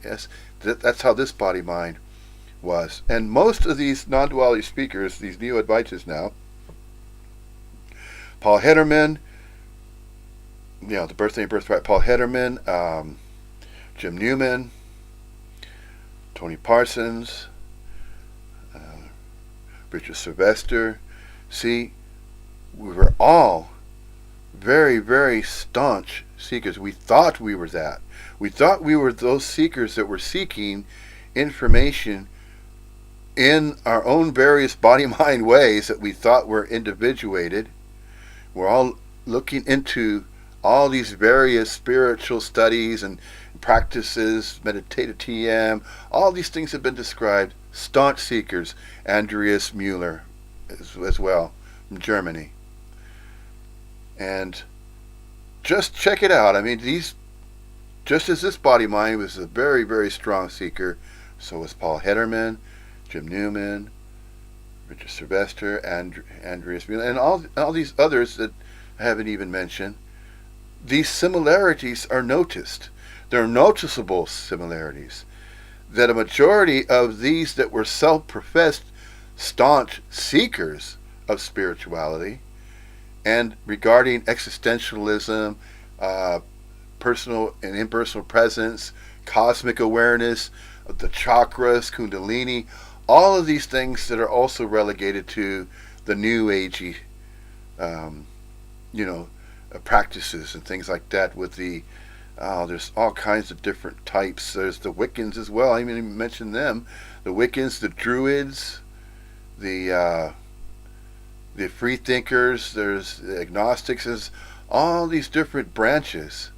Yes, that's how this body mind was. And most of these non-duality speakers, these neo-Advaitans now, Paul Hederman, the Birthday and Birthright, Paul Hederman, Jim Newman, Tony Parsons, Richard Sylvester. See, we were all very, very staunch seekers. We thought we were that. We thought we were those seekers that were seeking information in our own various body-mind ways that we thought were individuated. We're all looking into all these various spiritual studies and practices, meditative TM, all these things have been described. Staunch seekers, Andreas Mueller as well, from Germany. And just check it out. I mean, just as this body mind was a very, very strong seeker, so was Paul Hederman, Jim Newman, Richard Sylvester, Andreas Mueller, and all these others that I haven't even mentioned. These similarities are noticed. They're noticeable similarities. That a majority of these that were self-professed staunch seekers of spirituality and regarding existentialism, personal and impersonal presence, cosmic awareness, the chakras, kundalini, all of these things that are also relegated to the new agey, practices and things like that with the there's all kinds of different types. There's the Wiccans as well. I even mentioned them. The Wiccans, the Druids, the free thinkers, there's the agnostics, there's all these different branches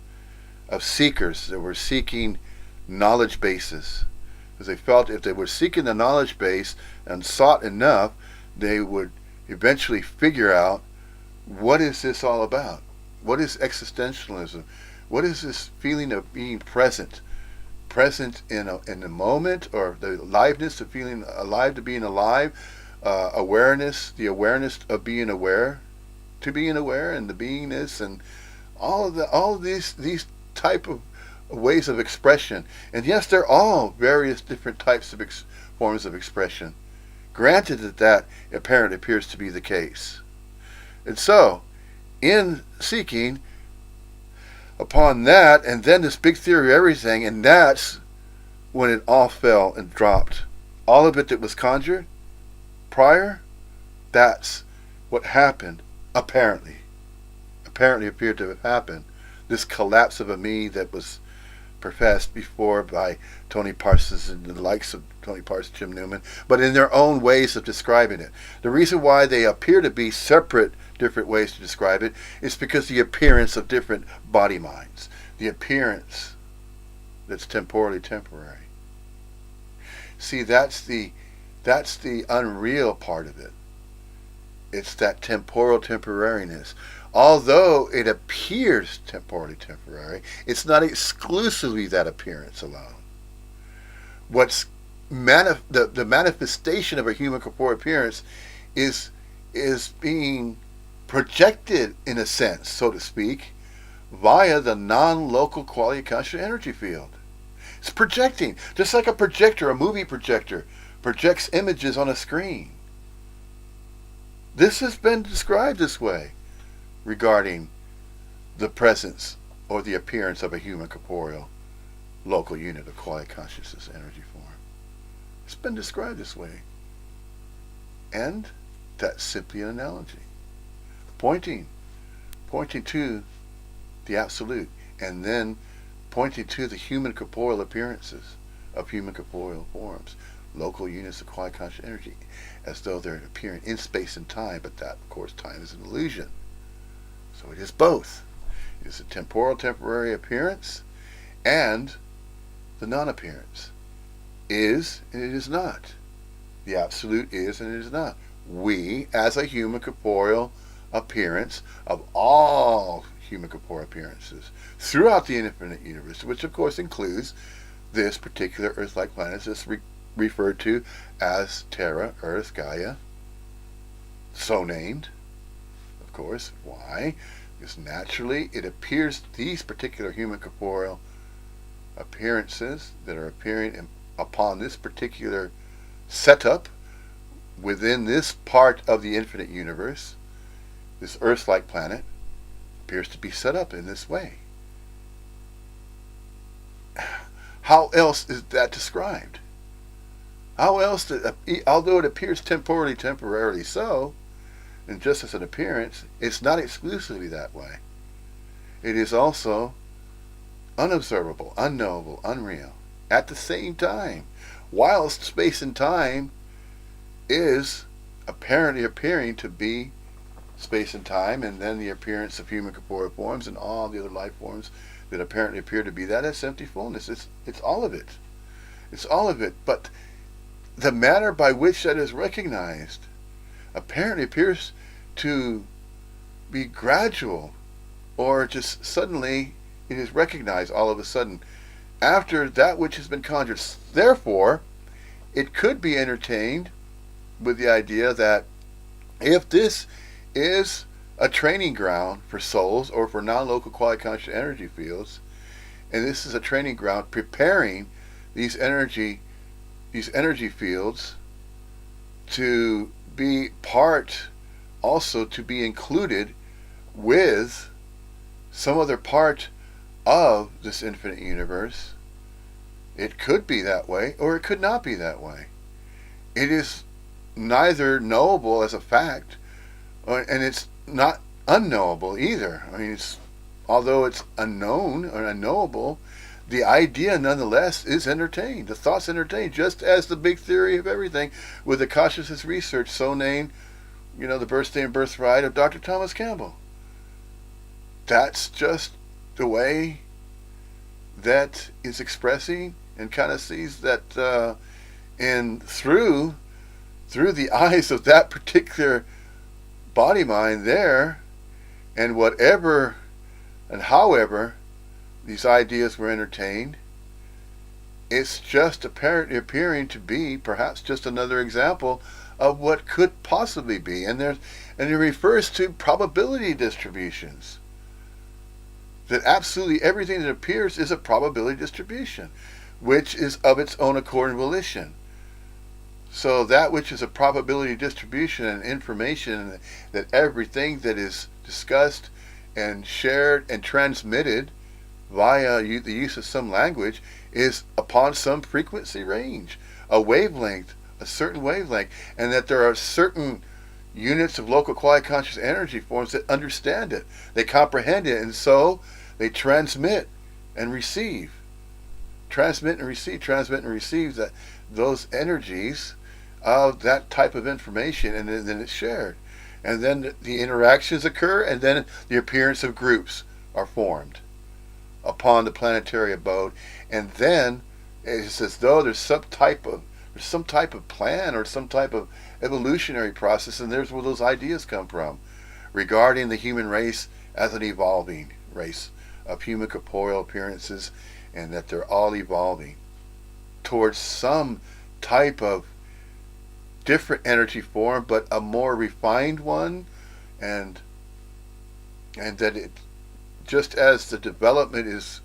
of seekers that were seeking knowledge bases. Because they felt if they were seeking the knowledge base and sought enough, they would eventually figure out what is this all about. What is existentialism? What is this feeling of being present in the moment, or the aliveness of feeling alive, to being alive, awareness, the awareness of being aware, to being aware, and the beingness, and all of these type of ways of expression. And yes, they're all various different types of forms of expression. Granted that apparently appears to be the case. And so, in seeking upon that, and then this big theory of everything, and that's when it all fell and dropped. All of it that was conjured prior, that's what happened, apparently. Apparently appeared to have happened. This collapse of a me that was professed before by Tony Parsons and the likes of Tony Parsons, Jim Newman, but in their own ways of describing it. The reason why they appear to be separate, different ways to describe it is because the appearance of different body minds. The appearance that's temporally temporary. See, that's the unreal part of it. It's that temporal temporariness. Although it appears temporally temporary, it's not exclusively that appearance alone. What's the manifestation of a human corporeal appearance is being projected, in a sense, so to speak, via the non-local quality conscious energy field. It's projecting, just like a projector, a movie projector, projects images on a screen. This has been described this way regarding the presence or the appearance of a human corporeal local unit of quality consciousness energy form. It's been described this way. And that's simply an analogy. Pointing to the absolute, and then pointing to the human corporeal appearances of human corporeal forms, local units of quality conscious energy, as though they're appearing in space and time, but that, of course, time is an illusion. So it is both. It is a temporal, temporary appearance, and the non-appearance. Is and it is not. The absolute is and it is not. We, as a human corporeal appearance of all human corporeal appearances throughout the infinite universe, which of course includes this particular Earth-like planet, is referred to as Terra, Earth, Gaia, so named, of course. Why? Because naturally it appears these particular human corporeal appearances that are appearing upon this particular setup within this part of the infinite universe, this Earth-like planet, appears to be set up in this way. How else is that described? How else, although it appears temporarily so, and just as an appearance, it's not exclusively that way. It is also unobservable, unknowable, unreal, at the same time, whilst space and time is apparently appearing to be space and time, and then the appearance of human corporeal forms and all the other life forms that apparently appear to be that. It's empty fullness. It's all of it. It's all of it. But the manner by which that is recognized apparently appears to be gradual, or just suddenly it is recognized all of a sudden after that which has been conjured. Therefore, it could be entertained with the idea that if this is a training ground for souls or for non-local quality conscious energy fields, and this is a training ground preparing these energy fields to be part, also to be included with some other part of this infinite universe, it could be that way or it could not be that way. It is neither knowable as a fact, and it's not unknowable either. I mean, although it's unknown or unknowable, the idea nonetheless is entertained. The thought's entertained, just as the big theory of everything with the consciousness research, so named, the birthday and birthright of Dr. Thomas Campbell. That's just the way that is expressing and kind of sees that and through the eyes of that particular body mind there, and whatever And however these ideas were entertained, it's just appearing to be perhaps just another example of what could possibly be. And it refers to probability distributions. That absolutely everything that appears is a probability distribution, which is of its own accord and volition. So that which is a probability distribution and information, that everything that is discussed and shared and transmitted via the use of some language is upon some frequency range, a wavelength, a certain wavelength, and that there are certain units of local quality conscious energy forms that understand it, they comprehend it, and so they transmit and receive. Transmit and receive that those energies of that type of information, and then it's shared. And then the interactions occur, and then the appearance of groups are formed upon the planetary abode. And then it's as though there's some type of plan or some type of evolutionary process, and there's where those ideas come from regarding the human race as an evolving race of human corporeal appearances, and that they're all evolving towards some type of different energy form, but a more refined one, and that it, just as the development is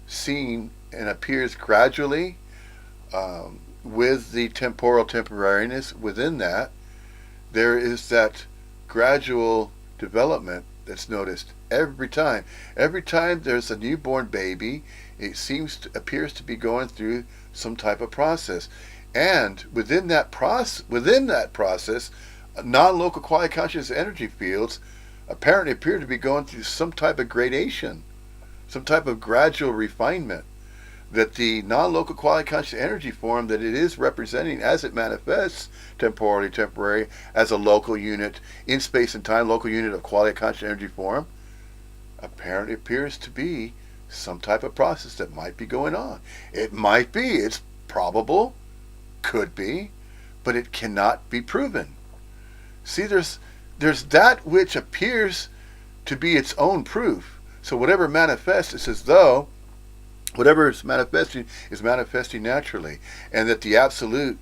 seen and appears gradually, with the temporal temporariness within that, there is that gradual development that's noticed every time. Every time there's a newborn baby, it appears to be going through some type of process. And within that process, non-local quality conscious energy fields apparently appear to be going through some type of gradation, some type of gradual refinement, that the non-local quality conscious energy form that it is representing as it manifests temporary as a local unit in space and time, local unit of quality conscious energy form, apparently appears to be some type of process that might be going on. It might be, it's probable, could be, but it cannot be proven. See, there's that which appears to be its own proof. So whatever manifests, it's as though whatever is manifesting naturally, and that the absolute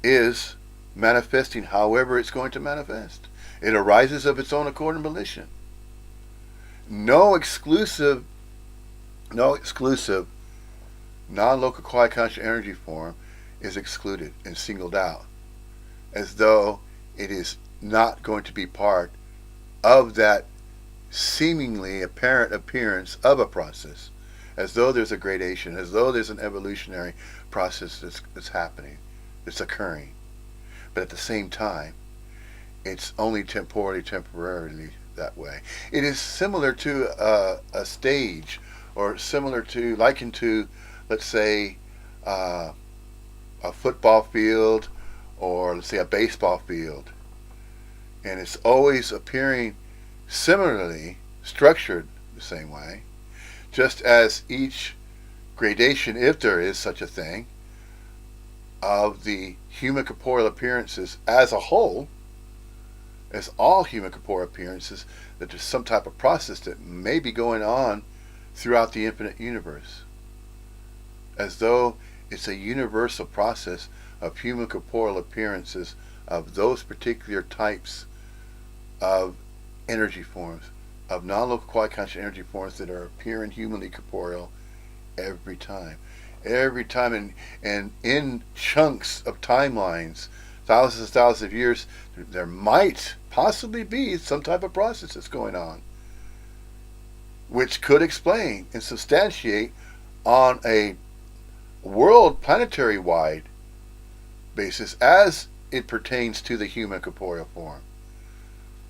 is manifesting however it's going to manifest. It arises of its own accord and volition. No exclusive non-local quality conscious energy form is excluded and singled out, as though it is not going to be part of that seemingly apparent appearance of a process, as though there's a gradation, as though there's an evolutionary process that's happening, that's occurring. But at the same time, it's only temporarily that way. It is similar to a stage, or likened to, let's say, a football field, or let's say a baseball field. And it's always appearing similarly structured the same way, just as each gradation, if there is such a thing, of the human corporeal appearances as a whole, as all human corporeal appearances, that there's some type of process that may be going on throughout the infinite universe, as though it's a universal process of human corporeal appearances of those particular types of energy forms, of non-local quality conscious energy forms that are appearing humanly corporeal every time, and in chunks of timelines, thousands of years, there might possibly be some type of process that's going on, which could explain and substantiate on a world planetary wide basis as it pertains to the human corporeal form.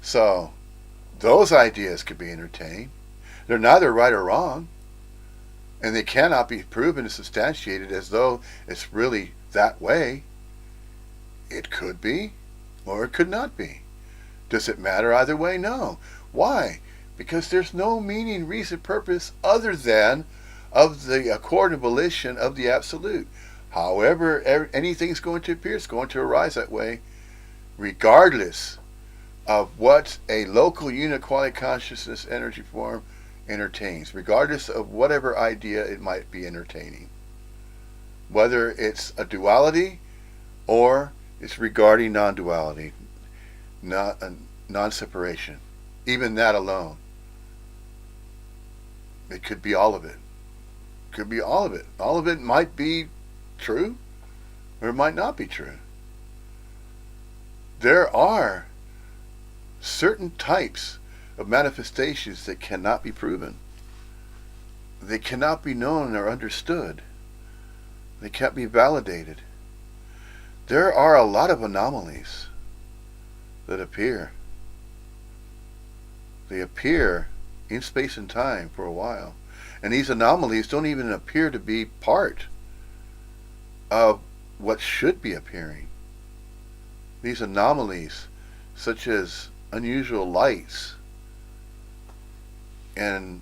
So those ideas could be entertained. They're neither right or wrong, and they cannot be proven and substantiated as though it's really that way. It could be, or it could not be. Does it matter either way? No. Why? Because there's no meaning, reason, purpose other than of the accord and volition of the absolute. However anything's going to appear, it's going to arise that way, regardless of what a local unit quality consciousness energy form entertains, regardless of whatever idea it might be entertaining. Whether it's a duality or it's regarding non-duality, non-separation. Even that alone. It could be all of it. Could be all of it. All of it might be true, or it might not be true. There are certain types of manifestations that cannot be proven. They cannot be known or understood. They can't be validated. There are a lot of anomalies that appear. They appear in space and time for a while. And these anomalies don't even appear to be part of what should be appearing. These anomalies, such as unusual lights and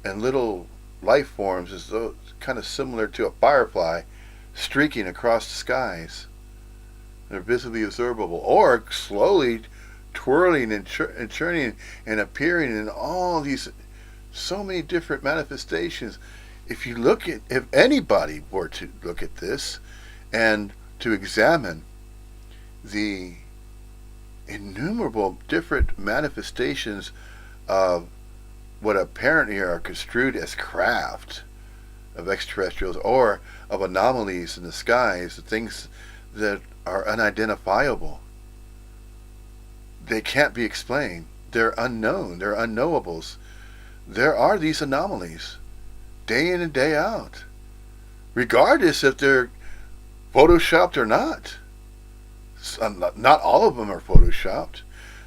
little life forms, as though kind of similar to a firefly streaking across the skies. They're visibly observable, or slowly twirling and churning and appearing in all these, so many different manifestations. If anybody were to look at this and to examine the innumerable different manifestations of what apparently are construed as craft of extraterrestrials, or of anomalies in the skies, the things that are unidentifiable, they can't be explained. They're unknown. They're unknowables. There are these anomalies, day in and day out, regardless if they're photoshopped or not. Not all of them are photoshopped.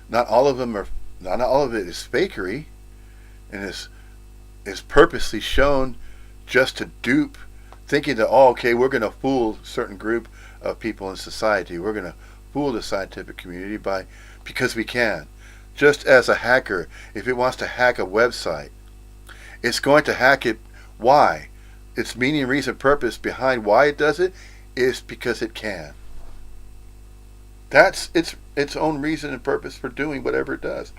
Not all of it is fakery, and is purposely shown just to dupe, thinking that, okay, we're going to fool a certain group of people in society. We're going to fool the scientific community because we can. Just as a hacker, if it wants to hack a website, it's going to hack it. Why? Its meaning, reason, purpose behind why it does it is because it can. That's its own reason and purpose for doing whatever it does.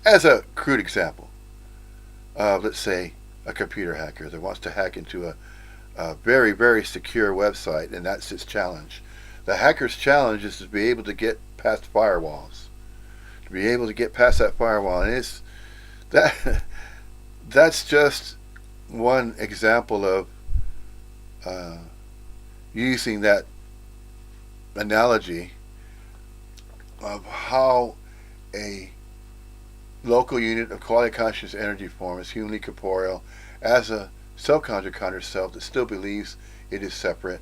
As a crude example, let's say a computer hacker that wants to hack into a very, very secure website, and that's its challenge. The hacker's challenge is to be able to get past firewalls, to be able to get past that firewall, and that's just one example of using that analogy of how a local unit of quality conscious energy form is humanly corporeal as a self-conjured conjured self that still believes it is separate,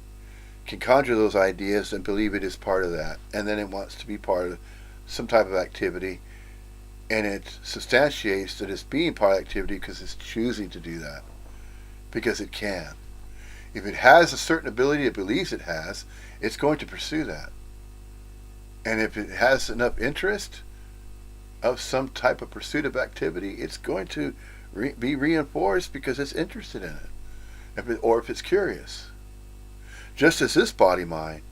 can conjure those ideas and believe it is part of that, and then it wants to be part of some type of activity, and it substantiates that it's being part of activity because it's choosing to do that, because it can. If it has a certain ability it believes it has, it's going to pursue that. And if it has enough interest of some type of pursuit of activity, it's going to be reinforced because it's interested in it, or if it's curious. Just as this body mind,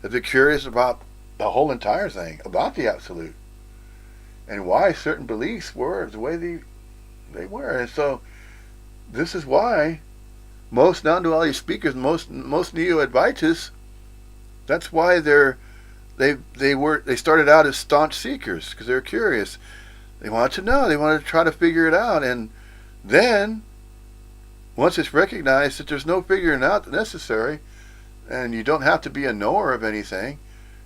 if they're curious about the whole entire thing, about the absolute, and why certain beliefs were the way they were. And so this is why most non-duality speakers, most neo-Advaitans, that's why they started out as staunch seekers, because they were curious. They wanted to know. They wanted to try to figure it out. And then, once it's recognized that there's no figuring out necessary, and you don't have to be a knower of anything,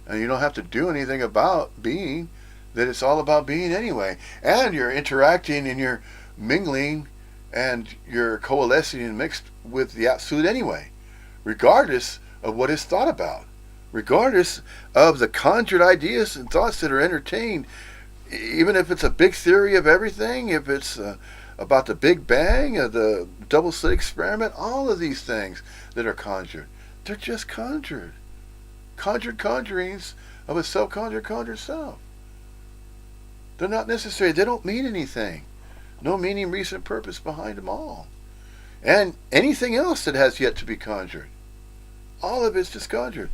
and you don't have to do anything about being, that it's all about being anyway. And you're interacting and you're mingling and you're coalescing and mixed with the absolute anyway, regardless of what is thought about, regardless of the conjured ideas and thoughts that are entertained, even if it's a big theory of everything, if it's about the Big Bang or the double slit experiment, all of these things that are conjured, they're just conjured conjurings of a self-conjured self. They're not necessary. They don't mean anything. No meaning, reason, purpose behind them all. And anything else that has yet to be conjured, all of it's just conjured.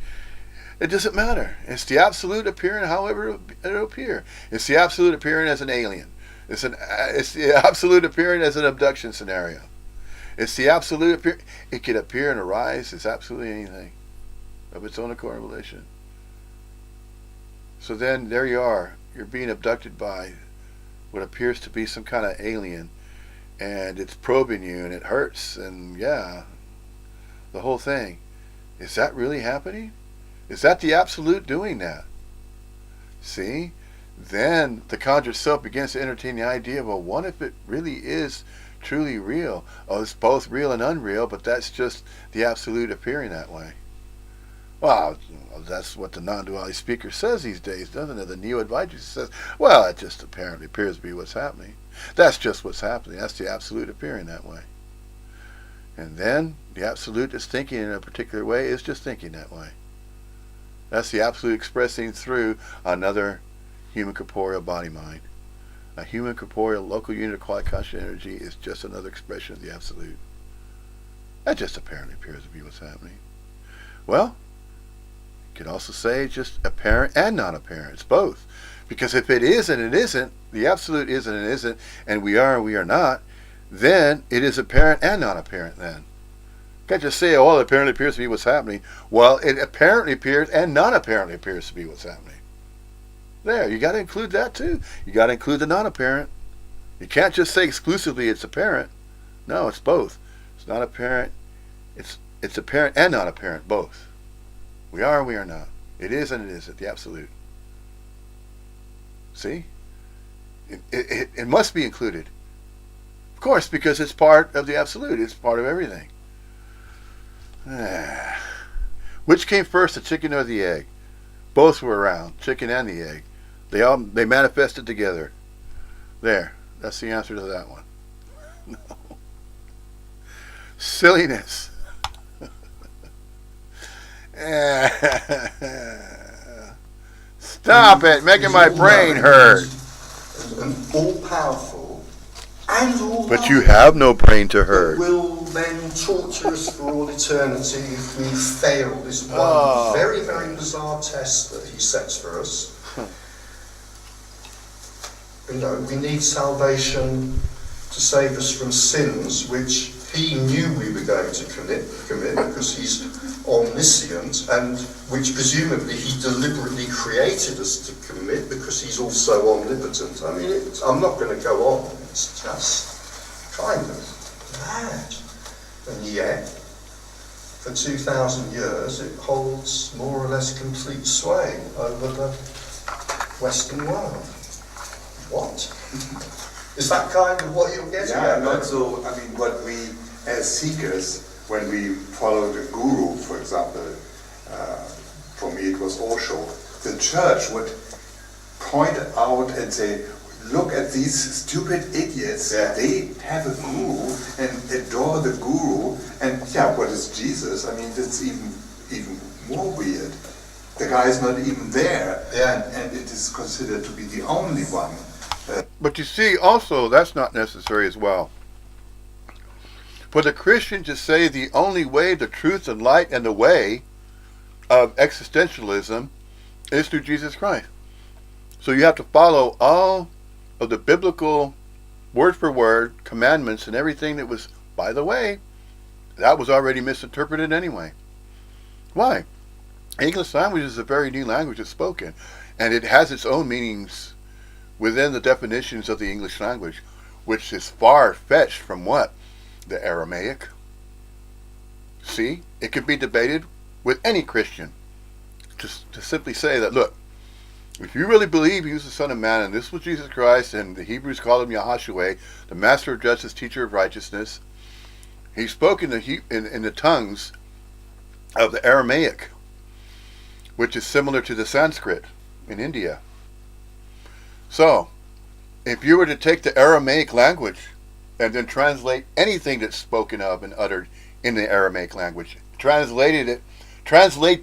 It doesn't matter. It's the absolute appearing however it'll appear. It's the absolute appearing as an alien. It's the absolute appearing as an abduction scenario. It's the absolute appear. It can appear and arise as absolutely anything of its own accord and volition. So then there you are. You're being abducted by what appears to be some kind of alien, and it's probing you, and it hurts, and yeah, the whole thing. Is that really happening? Is that the absolute doing that? See? Then the conjured self begins to entertain the idea of, well, what if it really is truly real? Oh, it's both real and unreal, but that's just the absolute appearing that way. Well, that's what the non-duality speaker says these days, doesn't it? The neo-Advaitans says, well, it just apparently appears to be what's happening. That's just what's happening. That's the absolute appearing that way. And then the absolute that's thinking in a particular way is just thinking that way. That's the absolute expressing through another human corporeal body-mind. A human corporeal local unit of quality conscious energy is just another expression of the absolute. That just apparently appears to be what's happening. Well, you could also say just apparent and non-apparent. It's both. Because if it is and it isn't, the absolute is and it isn't, and we are and we are not, then it is apparent and non-apparent then. You can't just say, oh, it apparently appears to be what's happening. Well, it apparently appears and non-apparently appears to be what's happening. There, you got to include that too. You got to include the non-apparent. You can't just say exclusively it's apparent. No, it's both. It's not apparent. It's apparent and non-apparent, both. We are and we are not. It is and it isn't, the absolute. See? It must be included. Of course, because it's part of the absolute. It's part of everything. Which came first, the chicken or the egg? Both were around, chicken and the egg. They manifested together. There. That's the answer to that one. No. Silliness. Stop it, making my brain hurt. And all-powerful and all. But you have no brain to hurt. Will then torture us for all eternity if we fail this one very, very bizarre test that he sets for us. You know, we need salvation to save us from sins which he knew we were going to commit because he's omniscient, and which presumably he deliberately created us to commit because he's also omnipotent. I mean, I'm not going to go on. It's just kind of mad. And yet, for 2,000 years, it holds more or less complete sway over the Western world. What? Is that kind of what you're getting at? And also, I mean, what we as seekers, when we follow the guru, for example, for me it was Osho, the church would point out and say, look at these stupid idiots, they have a guru and adore the guru, and what is Jesus? I mean, that's even more weird. The guy is not even there, and it is considered to be the only one. But you see, also, that's not necessary as well. For the Christian to say the only way, the truth and light and the way of existentialism is through Jesus Christ. So you have to follow all of the biblical word for word commandments and everything that was, by the way, that was already misinterpreted anyway. Why? English language is a very new language that's spoken, and it has its own meanings within the definitions of the English language, which is far-fetched from what? The Aramaic. See? It could be debated with any Christian. Just to simply say that, look, if you really believe he was the Son of Man, and this was Jesus Christ, and the Hebrews call him Yahashua, the Master of Justice, Teacher of Righteousness, he spoke in the tongues of the Aramaic, which is similar to the Sanskrit in India. So, if you were to take the Aramaic language and then translate anything that's spoken of and uttered in the Aramaic language, translate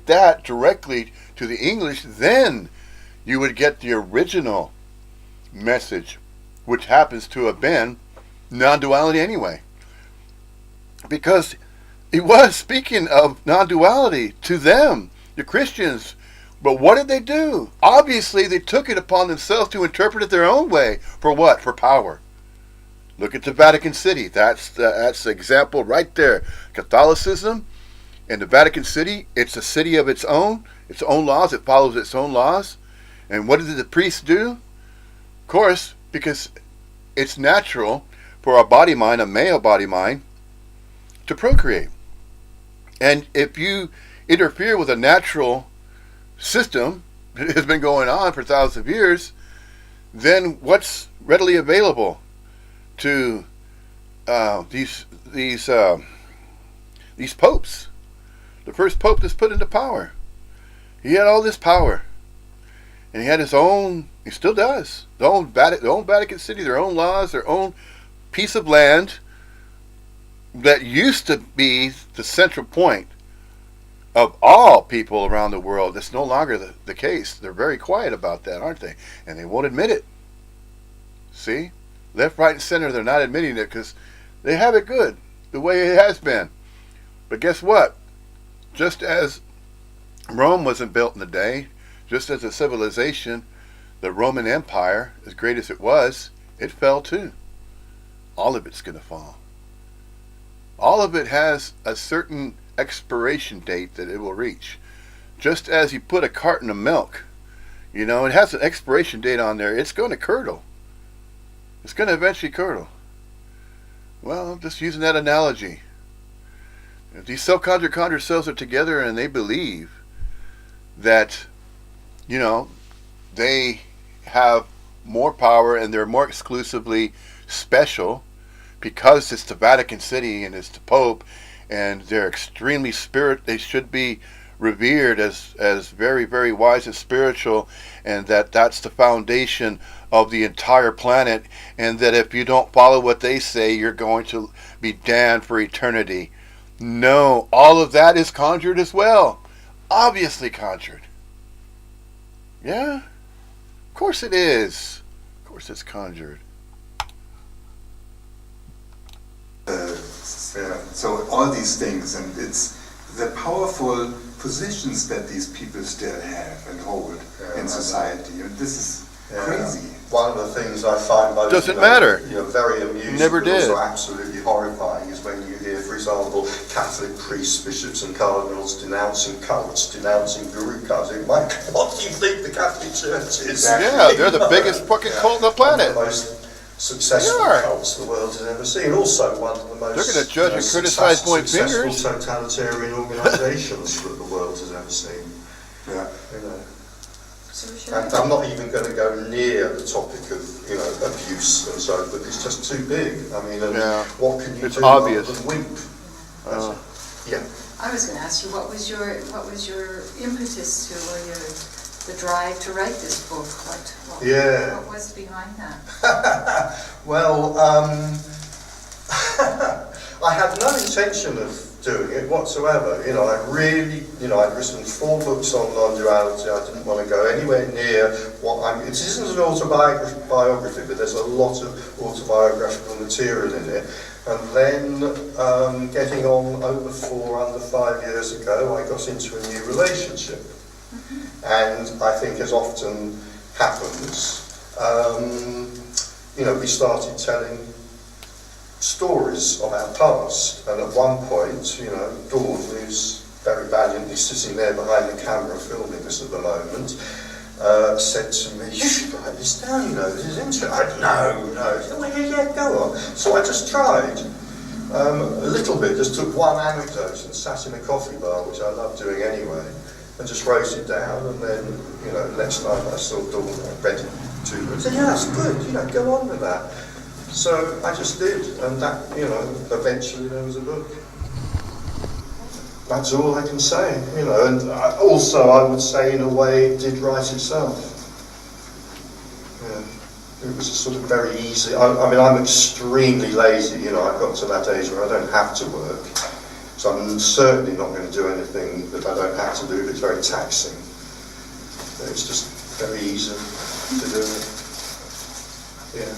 that directly to the English, then you would get the original message, which happens to have been non-duality anyway. Because he was speaking of non-duality to them, the Christians, But what did they do? Obviously, they took it upon themselves to interpret it their own way. For what? For power. Look at the Vatican City. That's the example right there. Catholicism and the Vatican City, it's a city of its own laws. It follows its own laws. And what did the priests do? Of course, because it's natural for a body mind, a male body mind, to procreate. And if you interfere with a natural system that has been going on for thousands of years, then what's readily available to these popes? The first pope that's put into power, he had all this power, and he had his own. He still does. Their own Vatican City, their own laws, their own piece of land that used to be the central point of all people around the world. That's no longer the case. They're very quiet about that, aren't they? And they won't admit it. See? Left, right, and center, they're not admitting it because they have it good, the way it has been. But guess what? Just as Rome wasn't built in a day, just as a civilization, the Roman Empire, as great as it was, it fell too. All of it's going to fall. All of it has a certain expiration date that it will reach. Just as you put a carton of milk, it has an expiration date on there. It's going to curdle. It's going to eventually curdle. Well, just using that analogy. If these self-conjured cells are together and they believe that, they have more power and they're more exclusively special because it's the Vatican City and it's the Pope, and they're extremely they should be revered as very, very wise and spiritual, and that's the foundation of the entire planet, and that if you don't follow what they say, you're going to be damned for eternity. No, all of that is conjured as well. Obviously conjured. Yeah? Of course it is. Of course it's conjured. So all these things, and it's the powerful positions that these people still have and hold in society. And this is crazy. One of the things I find most doesn't matter. Very amusing, Never but did. also absolutely horrifying is when you hear, for example, Catholic priests, bishops, and cardinals denouncing cults, denouncing guru cults. Mike, what do you think the Catholic Church is? Yeah, they're the biggest fucking cult on the planet. One of the most successful cults the world has ever seen. Also, one of the most they're going to judge and criticize point successful fingers. totalitarian organisations that the world has ever seen. Yeah. And I'm not even going to go near the topic of abuse and so, but it's just too big. I mean, what can you it's do obvious. other than weep? Yeah. I was going to ask you, what was your impetus to, or the drive to write this book? What was behind that? Well, I had no intention of doing it whatsoever. I'd written 4 books on non-duality. I didn't want to go anywhere near it isn't an autobiography, but there's a lot of autobiographical material in it. And then, getting on over 5 years ago, I got into a new relationship. And I think, as often happens, we started telling stories of our past, and at one point, Dawn, who's very valiantly sitting there behind the camera filming us at the moment, said to me, "You should write this down, this is interesting." No. She said, yeah, go on. So I just tried a little bit, just took one anecdote and sat in a coffee bar, which I love doing anyway, and just wrote it down, and then, next time I saw Dawn, I read it to her and said, "Yeah, that's good, go on with that." So I just did, and that, eventually there was a book. That's all I can say, and also I would say, in a way, it did write itself. It was a sort of very easy. I mean, I'm extremely lazy, I've got to that age where I don't have to work. So I'm certainly not going to do anything that I don't have to do, but it's very taxing. It's just very easy to do it. Yeah.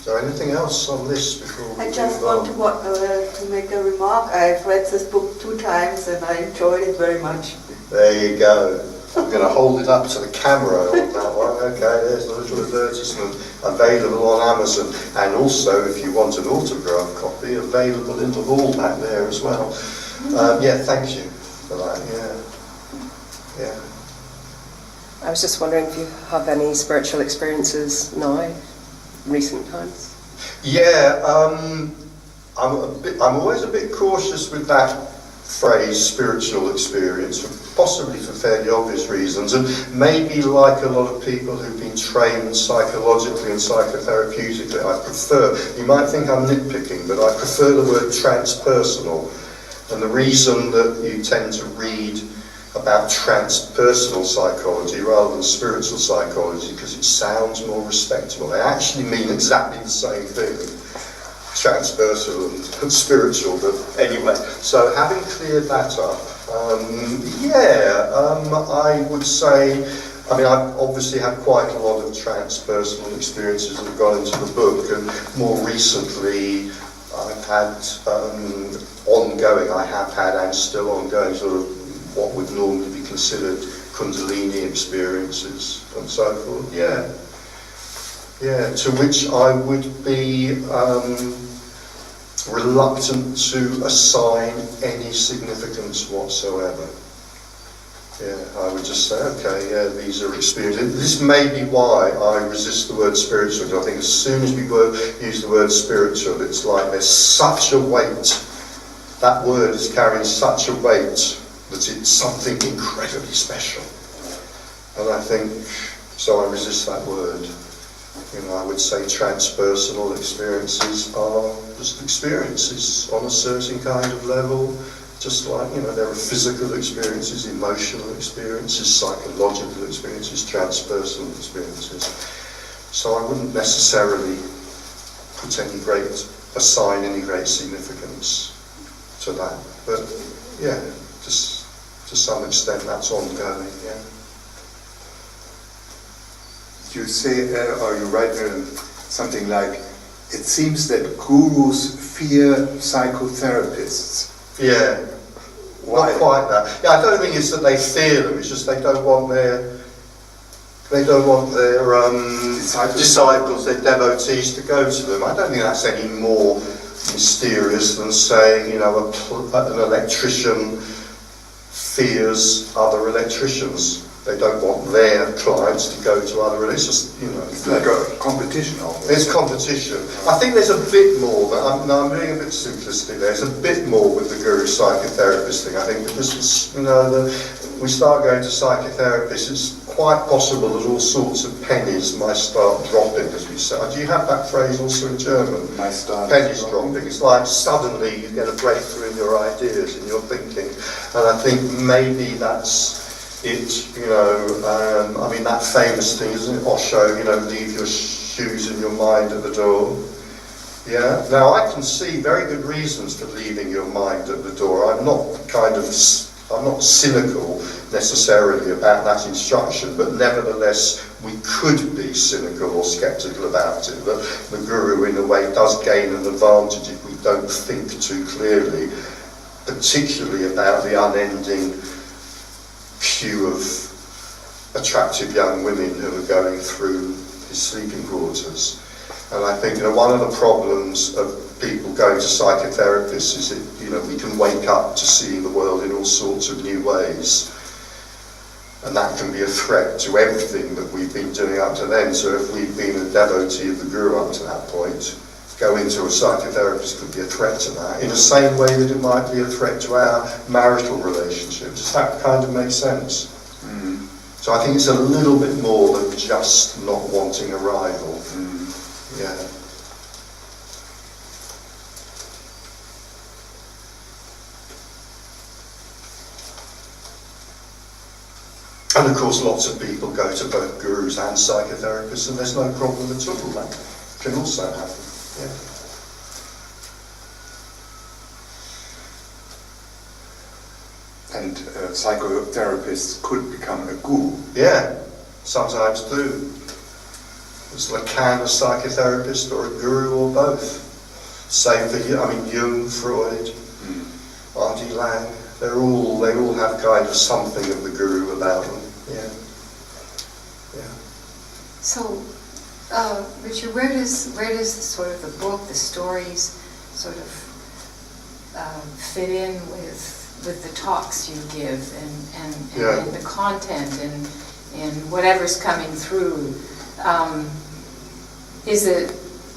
So anything else on this before we I just move on? want to make a remark. I've read this book 2 times and I enjoyed it very much. There you go. I'm going to hold it up to the camera on that one. Okay, there's the little advertisement. Available on Amazon. And also, if you want an autograph copy, available in the hall back there as well. Yeah, thank you for that. Yeah. I was just wondering if you have any spiritual experiences now, recent times? Yeah, I'm always a bit cautious with that phrase, spiritual experience, possibly for fairly obvious reasons, and maybe like a lot of people who've been trained psychologically and psychotherapeutically, I prefer, you might think I'm nitpicking, but I prefer the word transpersonal. And the reason that you tend to read about transpersonal psychology rather than spiritual psychology, because it sounds more respectable. They actually mean exactly the same thing, transpersonal and spiritual, but anyway. So having cleared that up, I would say, I mean, I've obviously had quite a lot of transpersonal experiences that have gone into the book, and more recently I've had I have had and still ongoing sort of what would normally be considered Kundalini experiences and so forth. Yeah, to which I would be reluctant to assign any significance whatsoever. Yeah, I would just say, okay, yeah, these are experiences. This may be why I resist the word spiritual, because I think as soon as we use the word spiritual, it's like there's such a weight. That word is carrying such a weight that it's something incredibly special. And I think, so I resist that word. You know, I would say transpersonal experiences are just experiences on a certain kind of level, just like, you know, there are physical experiences, emotional experiences, psychological experiences, transpersonal experiences. So I wouldn't necessarily assign any great significance to that. But yeah, just to some extent that's ongoing, yeah. You say, or you write something like, it seems that gurus fear psychotherapists. Yeah, Why? not quite that. Yeah, I don't think it's that they fear them, it's just they don't want their disciples, their devotees to go to them. I don't think that's any more mysterious than saying, you know, an electrician fears other electricians. They don't want their clients to go to other. It's just, you know, it's like a competition almost. There's competition. I think there's a bit more, but I'm being a bit simplistic there. There's a bit more with the guru psychotherapist thing. I think because, you know, we start going to psychotherapists, it's quite possible that all sorts of pennies might start dropping, as we say. Do you have that phrase also in German? Pennies dropping. It's like suddenly you get a breakthrough in your ideas and your thinking. And I think maybe that's it, you know, I mean that famous thing, isn't it, Osho, you know, leave your shoes and your mind at the door. Yeah, now I can see very good reasons for leaving your mind at the door. I'm not cynical necessarily about that instruction, but nevertheless we could be cynical or sceptical about it. But the guru in a way does gain an advantage if we don't think too clearly, particularly about the unending queue of attractive young women who are going through his sleeping quarters. And I think, you know, one of the problems of people going to psychotherapists is that, you know, we can wake up to seeing the world in all sorts of new ways. And that can be a threat to everything that we've been doing up to then. So if we've been a devotee of the guru up to that point, going to a psychotherapist could be a threat to that, in the same way that it might be a threat to our marital relationships. Does that kind of make sense? Mm. So I think it's a little bit more than just not wanting a rival. Mm. Yeah. And of course lots of people go to both gurus and psychotherapists and there's no problem at all. That can also happen. Yeah. And psychotherapists could become a guru. Yeah, sometimes do. Is Lacan a psychotherapist or a guru or both? Same for Jung, Freud, R.D. Lang. They all have kind of something of the guru about them. Yeah. Yeah. So, Richard, where does sort of the book, the stories, sort of fit in with the talks you give and the content and whatever's coming through?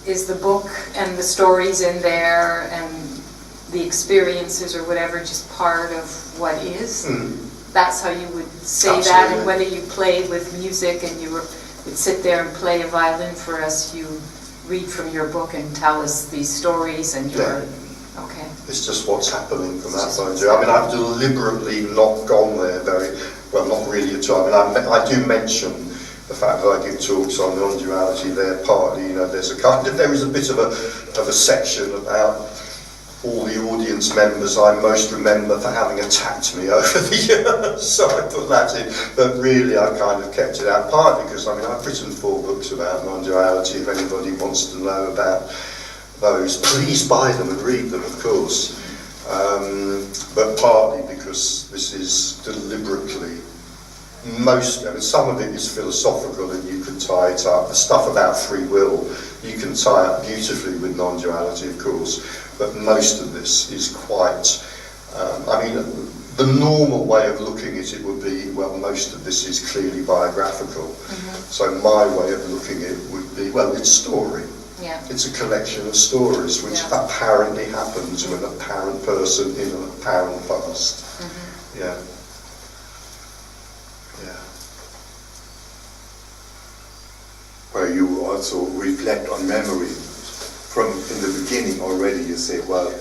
Is the book and the stories in there and the experiences or whatever just part of what is? That's how you would say Absolutely. that, and whether you played with music and you would sit there and play a violin for us, you read from your book and tell us these stories and you're... Okay. It's just what's happening from that point of view. I mean, I've deliberately not gone there not really at all. I mean, I do mention the fact that I give talks on non-duality there partly. There is a bit of a section about all the audience members I most remember for having attacked me over the years, so I put that in, but really I kind of kept it out, partly because I've written 4 books about non-duality. If anybody wants to know about those, please buy them and read them, of course, but partly because this is deliberately some of it is philosophical and you could tie it up. The stuff about free will you can tie up beautifully with non-duality, of course, but most of this is quite, the normal way of looking at it would be, well, most of this is clearly biographical. So my way of looking at it would be, well, it's story. Yeah. It's a collection of stories which apparently happened to an apparent person in an apparent past. Yeah. Yeah. Where you also reflect on memory. From in the beginning already you say, well,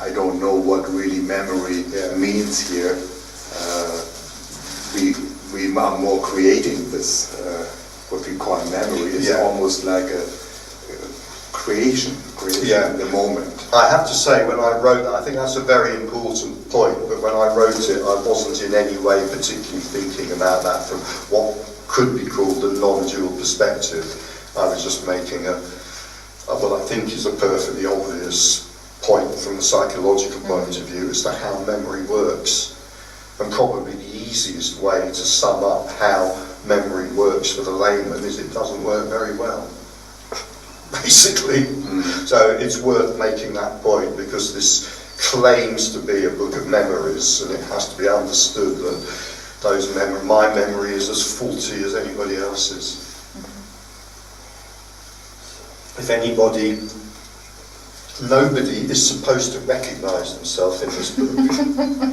I don't know what really memory means here. We are more creating this, what we call memory. It's almost like a creation in the moment. I have to say, when I wrote that, I think that's a very important point, but when I wrote it, I wasn't in any way particularly thinking about that from what could be called the non-dual perspective. I was just making what I think is a perfectly obvious point from the psychological point of view as to how memory works. And probably the easiest way to sum up how memory works for the layman is it doesn't work very well. Basically. So it's worth making that point because this claims to be a book of memories, and it has to be understood that my memory is as faulty as anybody else's. If nobody is supposed to recognise themselves in this book,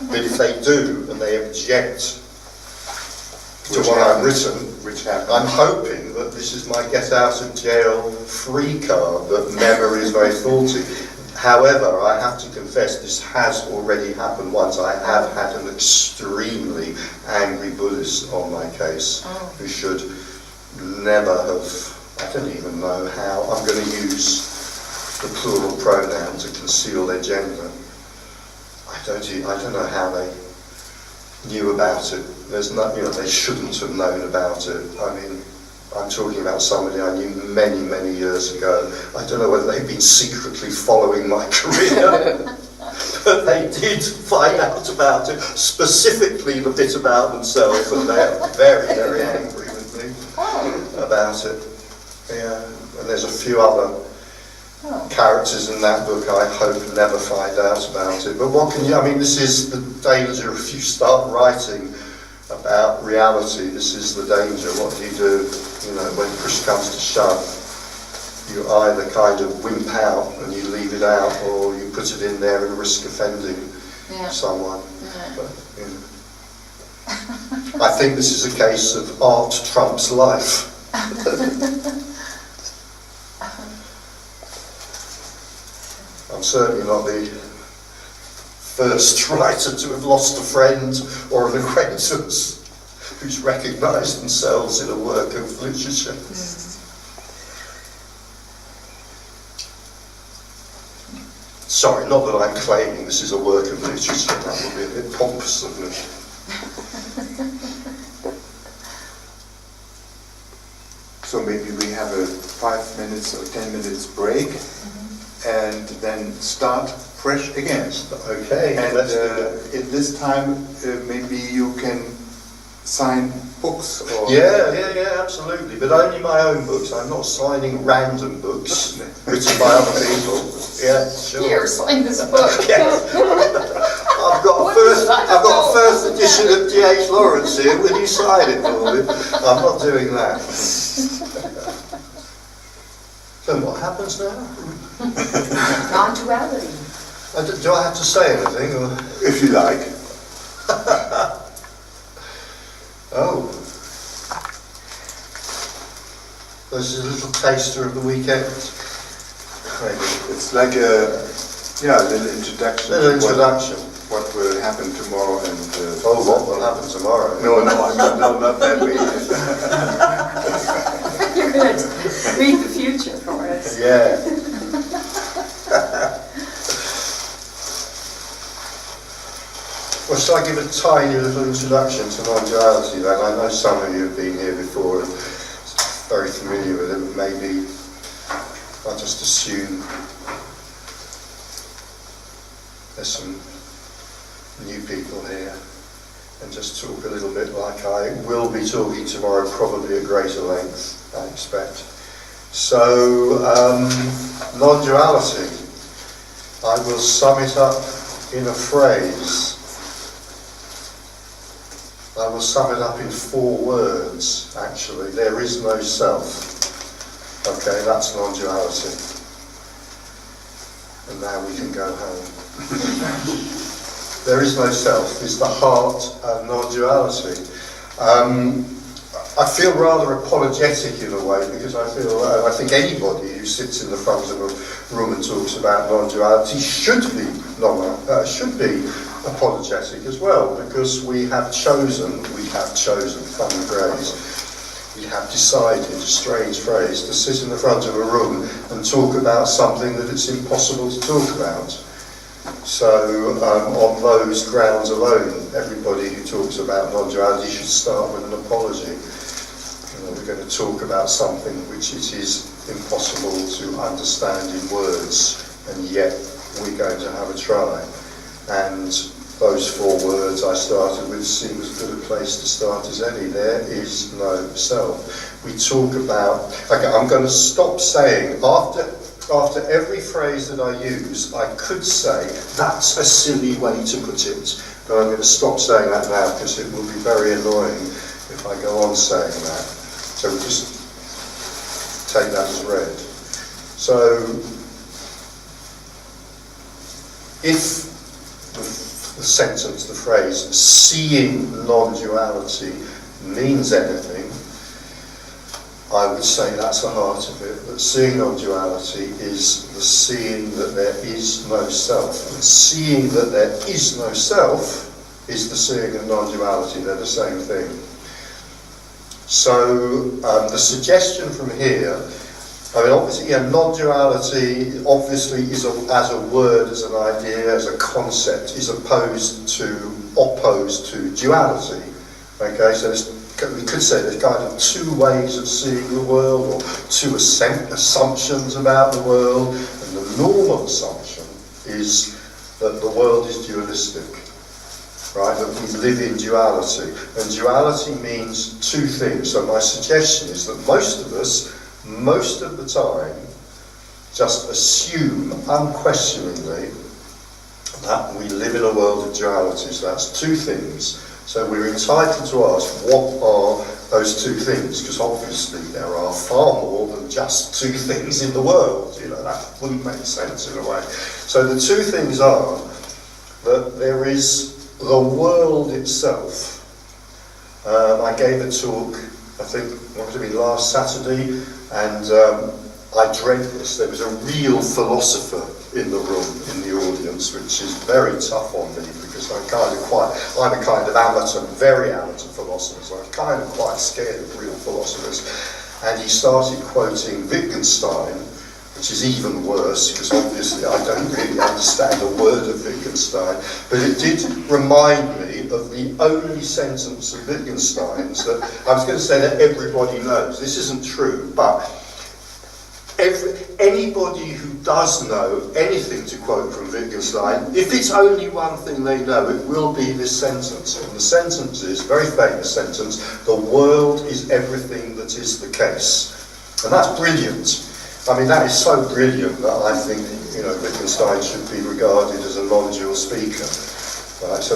but if they do and they object to what I've written, I'm hoping that this is my get out of jail free card, that memory is very faulty. However, I have to confess this has already happened once. I have had an extremely angry Buddhist on my case who should never have, I don't even know how, I'm going to use the plural pronoun to conceal their gender. I don't know how they knew about it. There's not, they shouldn't have known about it. I mean, I'm talking about somebody I knew many, many years ago. I don't know whether they've been secretly following my career, but they did find out about it, specifically the bit about themselves, and they are very, very angry with me about it. Yeah, and there's a few other characters in that book I hope never find out about it. But what can you, this is the danger if you start writing about reality. This is the danger. What do? When push comes to shove, you either kind of wimp out and you leave it out, or you put it in there and risk offending someone. But, I think this is a case of art trumps life. I'm certainly not the first writer to have lost a friend or an acquaintance who's recognised themselves in a work of literature. Sorry, not that I'm claiming this is a work of literature, that would be a bit pompous of me. So maybe we have a 5 minutes or 10 minutes break, and then start fresh again. Okay, And let's do that. in this time, maybe you can sign books or... Yeah, absolutely. But only my own books. I'm not signing random books written by other people. Yeah, sure. Here, sign this book. I've got first edition of D.H. Lawrence here. Will you sign it for me? I'm not doing that. So what happens now? Non-duality. Do I have to say anything? Or? If you like. Oh. This is a little taster of the weekend. Maybe. It's like a little introduction. What will happen tomorrow and... what will happen tomorrow? No, not that way. You're going to read the future for us. Yeah. Well, shall I give a tiny little introduction to non-duality then? I know some of you have been here before and very familiar with it, but maybe I'll just assume there's some new people here and just talk a little bit like I will be talking tomorrow, probably at greater length, I expect. So, non-duality. I will sum it up in a phrase. I will sum it up in 4 words, actually. There is no self. Okay, that's non-duality. And now we can go home. There is no self is the heart of non-duality. I feel rather apologetic in a way, because I think anybody who sits in the front of a room and talks about non-duality should be apologetic as well, because we have chosen, funny phrase, we have decided, a strange phrase, to sit in the front of a room and talk about something that it's impossible to talk about. So on those grounds alone, everybody who talks about non-duality should start with an apology. We're going to talk about something which it is impossible to understand in words, and yet we're going to have a try. And those 4 words I started with seem as good a place to start as any. There is no self. We talk about... Okay, I'm going to stop saying, after every phrase that I use, I could say, that's a silly way to put it. But I'm going to stop saying that now, because it will be very annoying if I go on saying that. So we'll just take that as read. So, if the sentence, the phrase, seeing non-duality means anything, I would say that's the heart of it. That seeing non-duality is the seeing that there is no self. And seeing that there is no self is the seeing of non-duality. They're the same thing. So the suggestion from here, obviously, non-duality obviously is as a word, as an idea, as a concept, is opposed to duality. Okay, so we could say there's kind of 2 ways of seeing the world, or 2 assumptions about the world, and the normal assumption is that the world is dualistic. Right, that we live in duality. And duality means 2 things. So my suggestion is that most of us, most of the time, just assume unquestioningly that we live in a world of duality. So that's 2 things. So we're entitled to ask, what are those 2 things? Because obviously there are far more than just 2 things in the world. That wouldn't make sense in a way. So the 2 things are that there is the world itself. I gave a talk, I think, last Saturday, and I dread this. There was a real philosopher in the room, in the audience, which is very tough on me, because I'm a kind of amateur, very amateur philosopher, so I'm kind of quite scared of real philosophers. And he started quoting Wittgenstein, which is even worse, because obviously I don't really understand a word of Wittgenstein, but it did remind me of the only sentence of Wittgenstein's that I was going to say that everybody knows. This isn't true, but Anybody who does know anything, to quote from Wittgenstein, if it's only one thing they know, it will be this sentence. And the sentence is, very famous sentence, the world is everything that is the case. And that's brilliant. I mean, that is so brilliant that I think, Wittgenstein should be regarded as a non-dual speaker. Right? So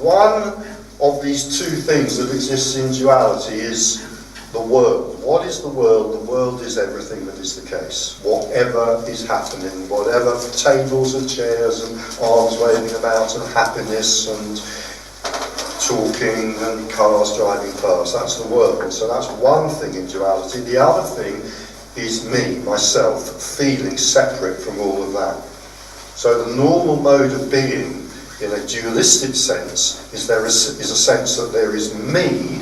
one of these two things that exists in duality is the world. What is the world? The world is everything that is the case. Whatever is happening, whatever tables and chairs and arms waving about and happiness and talking and cars driving past, that's the world. So that's one thing in duality. The other thing is me, myself, feeling separate from all of that. So the normal mode of being in a dualistic sense is a sense that there is me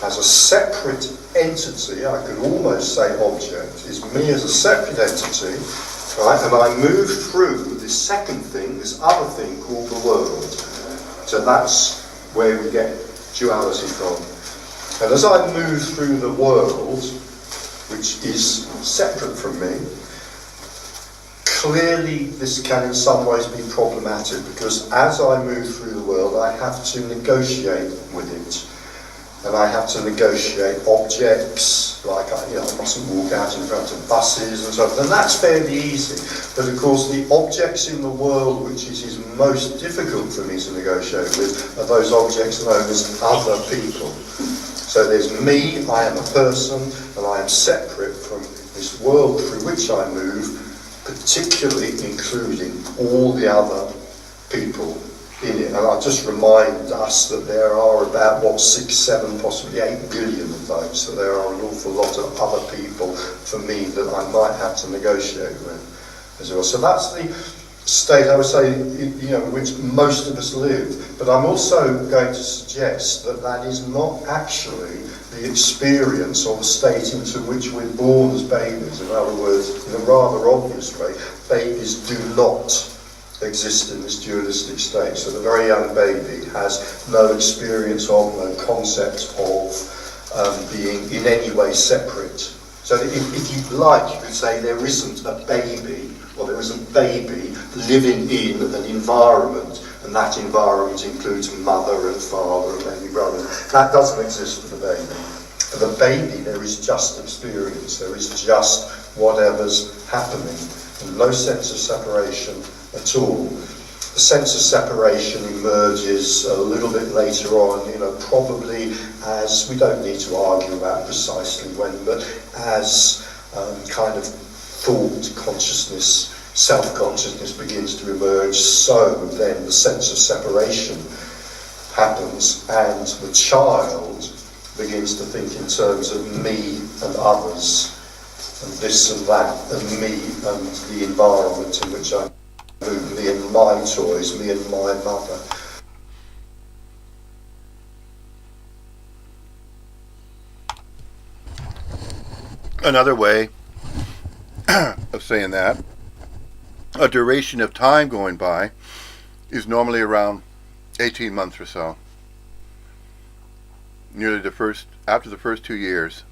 as a separate entity, I could almost say object, is me as a separate entity, right? And I move through this second thing, this other thing called the world. So that's where we get duality from. And as I move through the world, which is separate from me, clearly this can in some ways be problematic, because as I move through the world, I have to negotiate with it. And I have to negotiate objects, like I mustn't walk out in front of buses and so on. And that's fairly easy. But of course, the objects in the world which it is most difficult for me to negotiate with are those objects known as other people. So there's me, I am a person, and I am separate from this world through which I move, particularly including all the other people in it. And I'll just remind us that there are about, 6, 7, possibly 8 billion of those. So there are an awful lot of other people for me that I might have to negotiate with as well. So that's the state, I would say, in which most of us live. But I'm also going to suggest that that is not actually the experience or the state into which we're born as babies. In other words, in a rather obvious way, babies do not exist in this dualistic state. So the very young baby has no experience of, no concept of being in any way separate. So if you like, you could say there isn't a baby, or there isn't baby living in an environment, and that environment includes mother and father and maybe brother. That doesn't exist for the baby. For the baby, there is just experience. There is just whatever's happening, and no sense of separation at all. The sense of separation emerges a little bit later on, probably as, we don't need to argue about precisely when, but as kind of thought, consciousness, self-consciousness begins to emerge, so then the sense of separation happens, and the child begins to think in terms of me and others, and this and that, and me and the environment in which I move, me and my toys, me and my mother. Another way of saying that, a duration of time going by is normally around 18 months or so. Nearly after the first 2 years.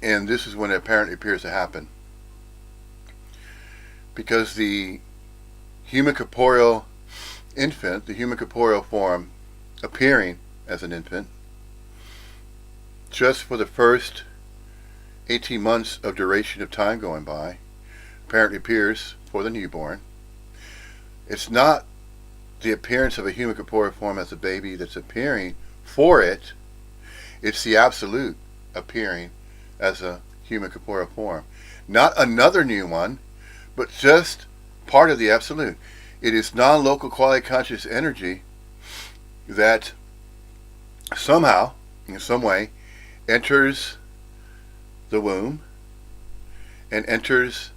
And this is when it apparently appears to happen. Because the human corporeal infant, the human corporeal form appearing as an infant, just for the first 18 months of duration of time going by, apparently appears for the newborn. It's not the appearance of a human corporeal form as a baby that's appearing for it. It's the absolute appearing as a human corporeal form. Not another new one, but just part of the absolute. It is non-local quality conscious energy that somehow, in some way, enters the womb and enters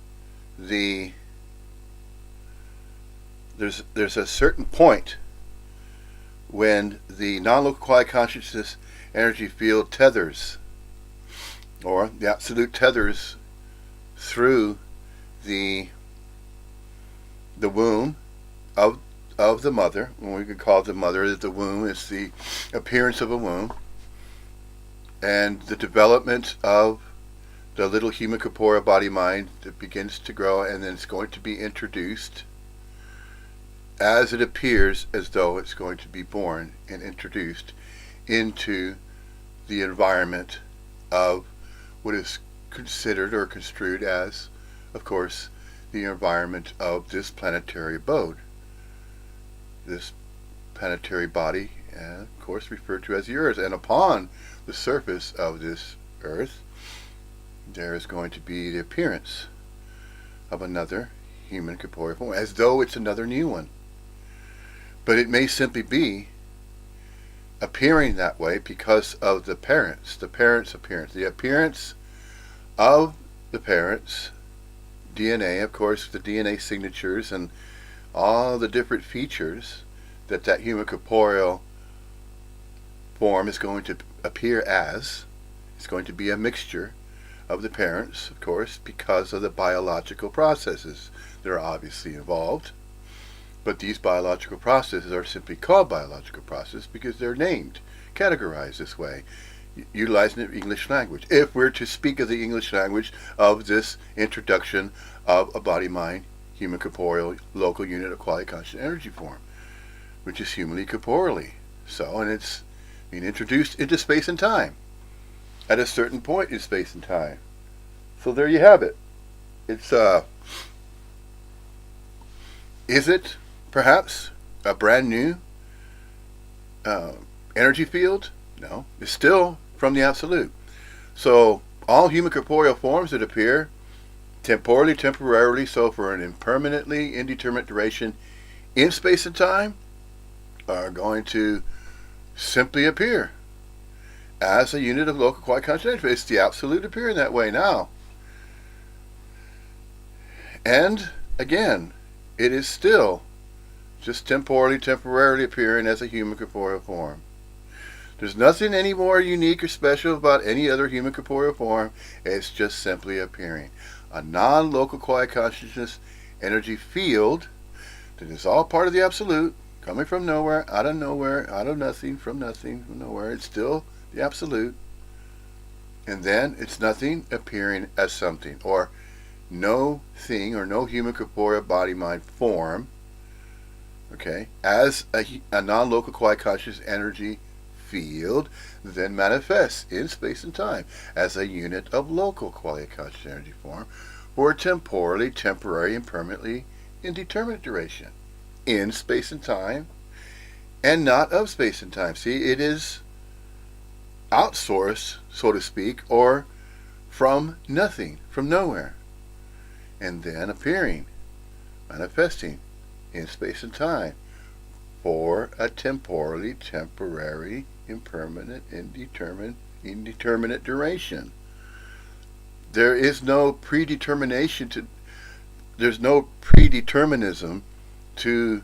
the... There's a certain point when the non-local quality consciousness energy field tethers, or the absolute tethers through the womb of the mother. When we could call the mother the womb, it's the appearance of a womb, and the development of the little human corporeal body mind that begins to grow, and then it's going to be introduced as it appears as though it's going to be born and introduced into the environment of what is considered or construed as, of course, the environment of this planetary abode. This planetary body, and of course referred to as the Earth. And upon the surface of this Earth, there is going to be the appearance of another human corporeal form, as though it's another new one. But it may simply be appearing that way because of the parents' appearance. The appearance of the parents' DNA, of course, the DNA signatures and all the different features that human corporeal form is going to appear as. It's going to be a mixture of the parents, of course, because of the biological processes that are obviously involved. But these biological processes are simply called biological processes because they're named, categorized this way, utilizing the English language. If we're to speak of the English language of this introduction of a body-mind, human corporeal, local unit of quality conscious energy form, which is humanly corporeally. So, and it's being introduced into space and time at a certain point in space and time. So there you have it. It's is it perhaps a brand new energy field? No, it's still from the absolute. So all human corporeal forms that appear temporarily, so for an impermanently indeterminate duration in space and time, are going to simply appear as a unit of local quality conscious energy. It's the absolute appearing that way now. And again, it is still just temporarily appearing as a human corporeal form. There's nothing any more unique or special about any other human corporeal form. It's just simply appearing. A non-local quality consciousness energy field that is all part of the absolute, coming from nowhere, out of nothing, from nowhere. It's still the absolute. And then it's nothing appearing as something, or no thing or no human corporeal body mind form, okay, as a non-local quality conscious energy field, then manifests in space and time as a unit of local quality conscious energy form for temporary, and permanently indeterminate duration in space and time, and not of space and time. See, it is outsourced, so to speak, or from nothing, from nowhere, and then appearing, manifesting in space and time for a temporary, impermanent, indeterminate duration. There is no there's no predeterminism to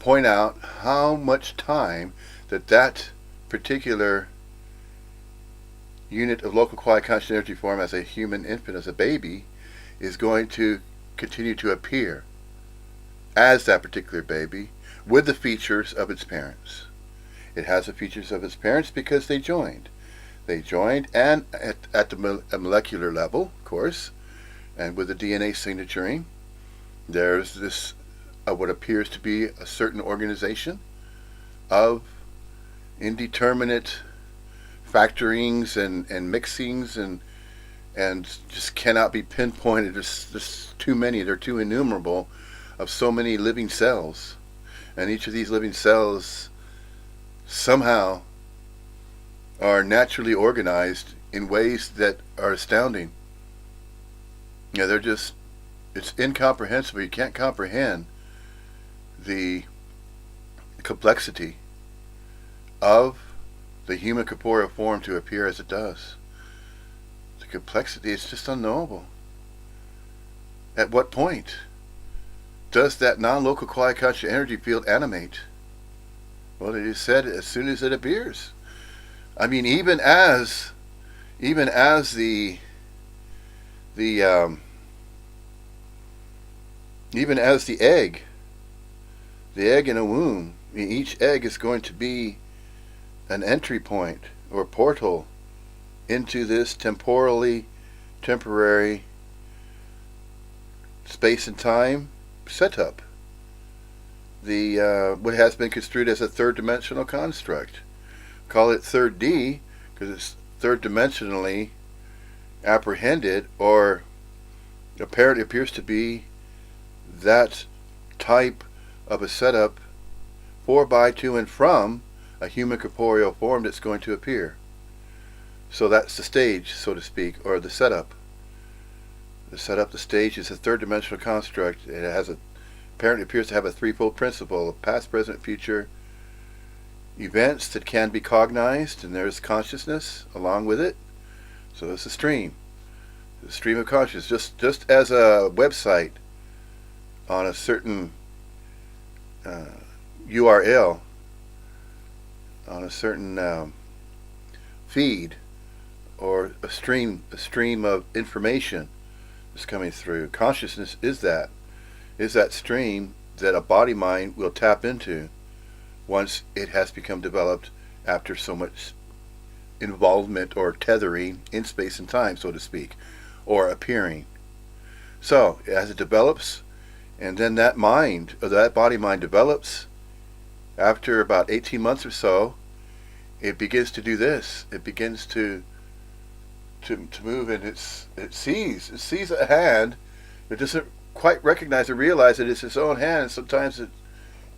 point out how much time that particular unit of local quality conscious energy form as a human infant, as a baby, is going to continue to appear as that particular baby with the features of its parents. It has the features of its parents because they joined. They joined, and at the molecular level, of course, and with the DNA signaturing, there's this what appears to be a certain organization of indeterminate factorings and mixings and just cannot be pinpointed. There's too many. They're too innumerable, of so many living cells, and each of these living cells somehow are naturally organized in ways that are astounding. Yeah, it's incomprehensible. You can't comprehend the complexity of the human corporeal form to appear as it does. The complexity is just unknowable. At what point does that non-local quality conscious energy field animate? Well, it is said as soon as it appears. I mean, even as the egg in a womb, each egg is going to be an entry point or portal into this temporally temporary space and time setup. The what has been construed as a third dimensional construct. Call it third D because it's third dimensionally apprehended, or apparently appears to be that type of a setup for, by, to, and from a human corporeal form that's going to appear. So that's the stage, so to speak, or the setup. The setup, the stage, is a third dimensional construct. It has apparently appears to have a threefold principle of past, present, future events that can be cognized, and there's consciousness along with it. So it's a stream. The stream of consciousness, just as a website on a certain URL, on a certain feed, or a stream of information is coming through. Consciousness is that stream that a body mind will tap into once it has become developed after so much involvement or tethering in space and time, so to speak, or appearing. So as it develops, and then that mind, or that body mind develops, after about 18 months or so, it begins to do this. It begins to move, and it sees a hand. It doesn't quite recognize or realize that it's its own hand. Sometimes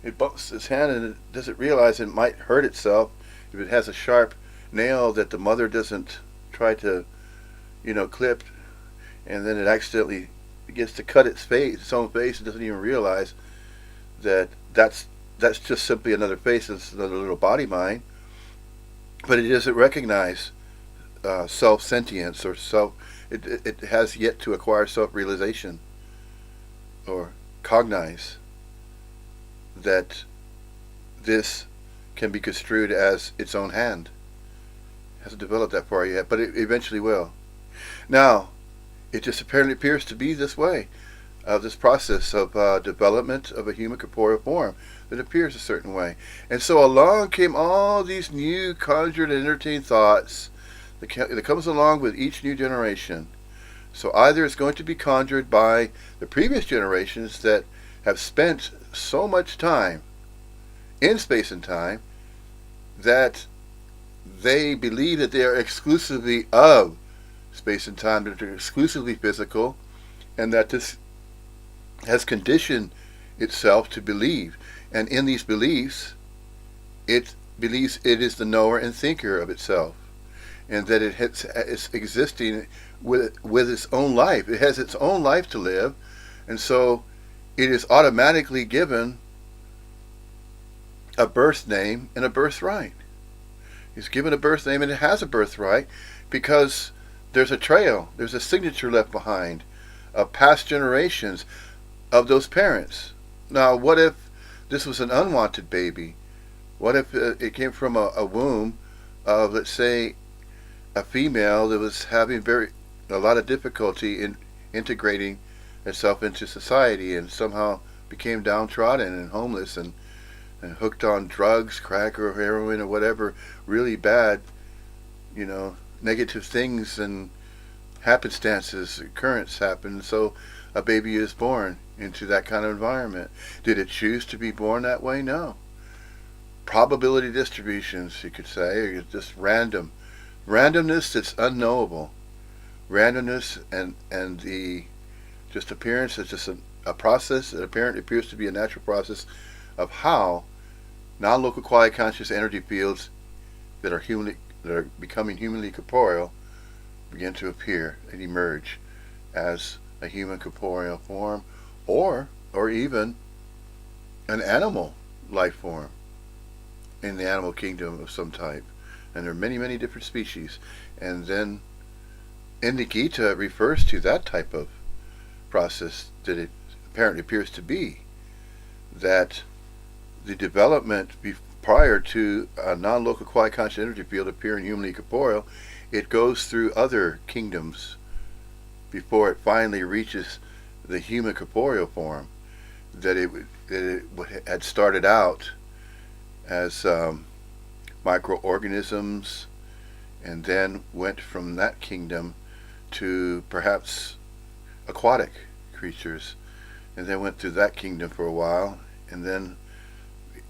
it bumps its hand and it doesn't realize it might hurt itself if it has a sharp nail that the mother doesn't try to, clip, and then it accidentally begins to cut its own face. It doesn't even realize that that's just simply another face. It's another little body mind, but it doesn't recognize self-sentience or self. It has yet to acquire self-realization or cognize that this can be construed as its own hand. It hasn't developed that far yet, but it eventually will. Now, it just apparently appears to be this way, this process of development of a human corporeal form that appears a certain way. And so along came all these new conjured and entertained thoughts that comes along with each new generation. So either it's going to be conjured by the previous generations that have spent so much time in space and time that they believe that they are exclusively of space and time, that they're exclusively physical, and that this has conditioned itself to believe. And in these beliefs, it believes it is the knower and thinker of itself, and that it's existing with its own life. It has its own life to live, and so it is automatically given a birth name and a birthright. It's given a birth name and it has a birthright because there's a trail, there's a signature left behind of past generations of those parents. Now, what if this was an unwanted baby? What if it came from a womb of, let's say, a female that was having a lot of difficulty in integrating itself into society, and somehow became downtrodden and homeless and hooked on drugs, crack or heroin or whatever really bad, negative things and happenstances, occurrence happen. So a baby is born into that kind of environment. Did it choose to be born that way? No. Probability distributions, you could say, or just randomness that's unknowable. Randomness and the just appearance is just a process that apparently appears to be a natural process of how non-local quality conscious energy fields that are becoming humanly corporeal begin to appear and emerge as a human corporeal form, or even an animal life form in the animal kingdom of some type. And there are many, many different species. And then in the Gita, it refers to that type of process that it apparently appears to be, that the development prior to a non-local quality conscious energy field appearing humanly corporeal, it goes through other kingdoms before it finally reaches the human corporeal form. That it had started out as microorganisms, and then went from that kingdom to perhaps aquatic creatures, and then went through that kingdom for a while, and then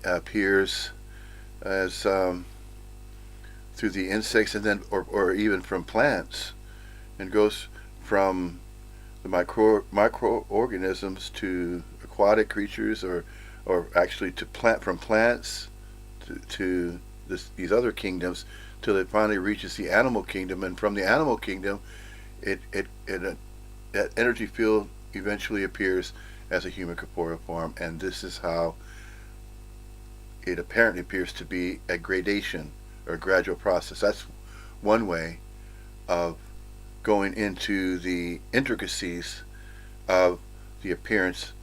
appears as through the insects, and then or even from plants, and goes from the microorganisms to aquatic creatures, or actually to from plants to these other kingdoms, till it finally reaches the animal kingdom, and from the animal kingdom, that energy field eventually appears as a human corporeal form, and this is how it apparently appears to be a gradation or a gradual process. That's one way of going into the intricacies of the appearance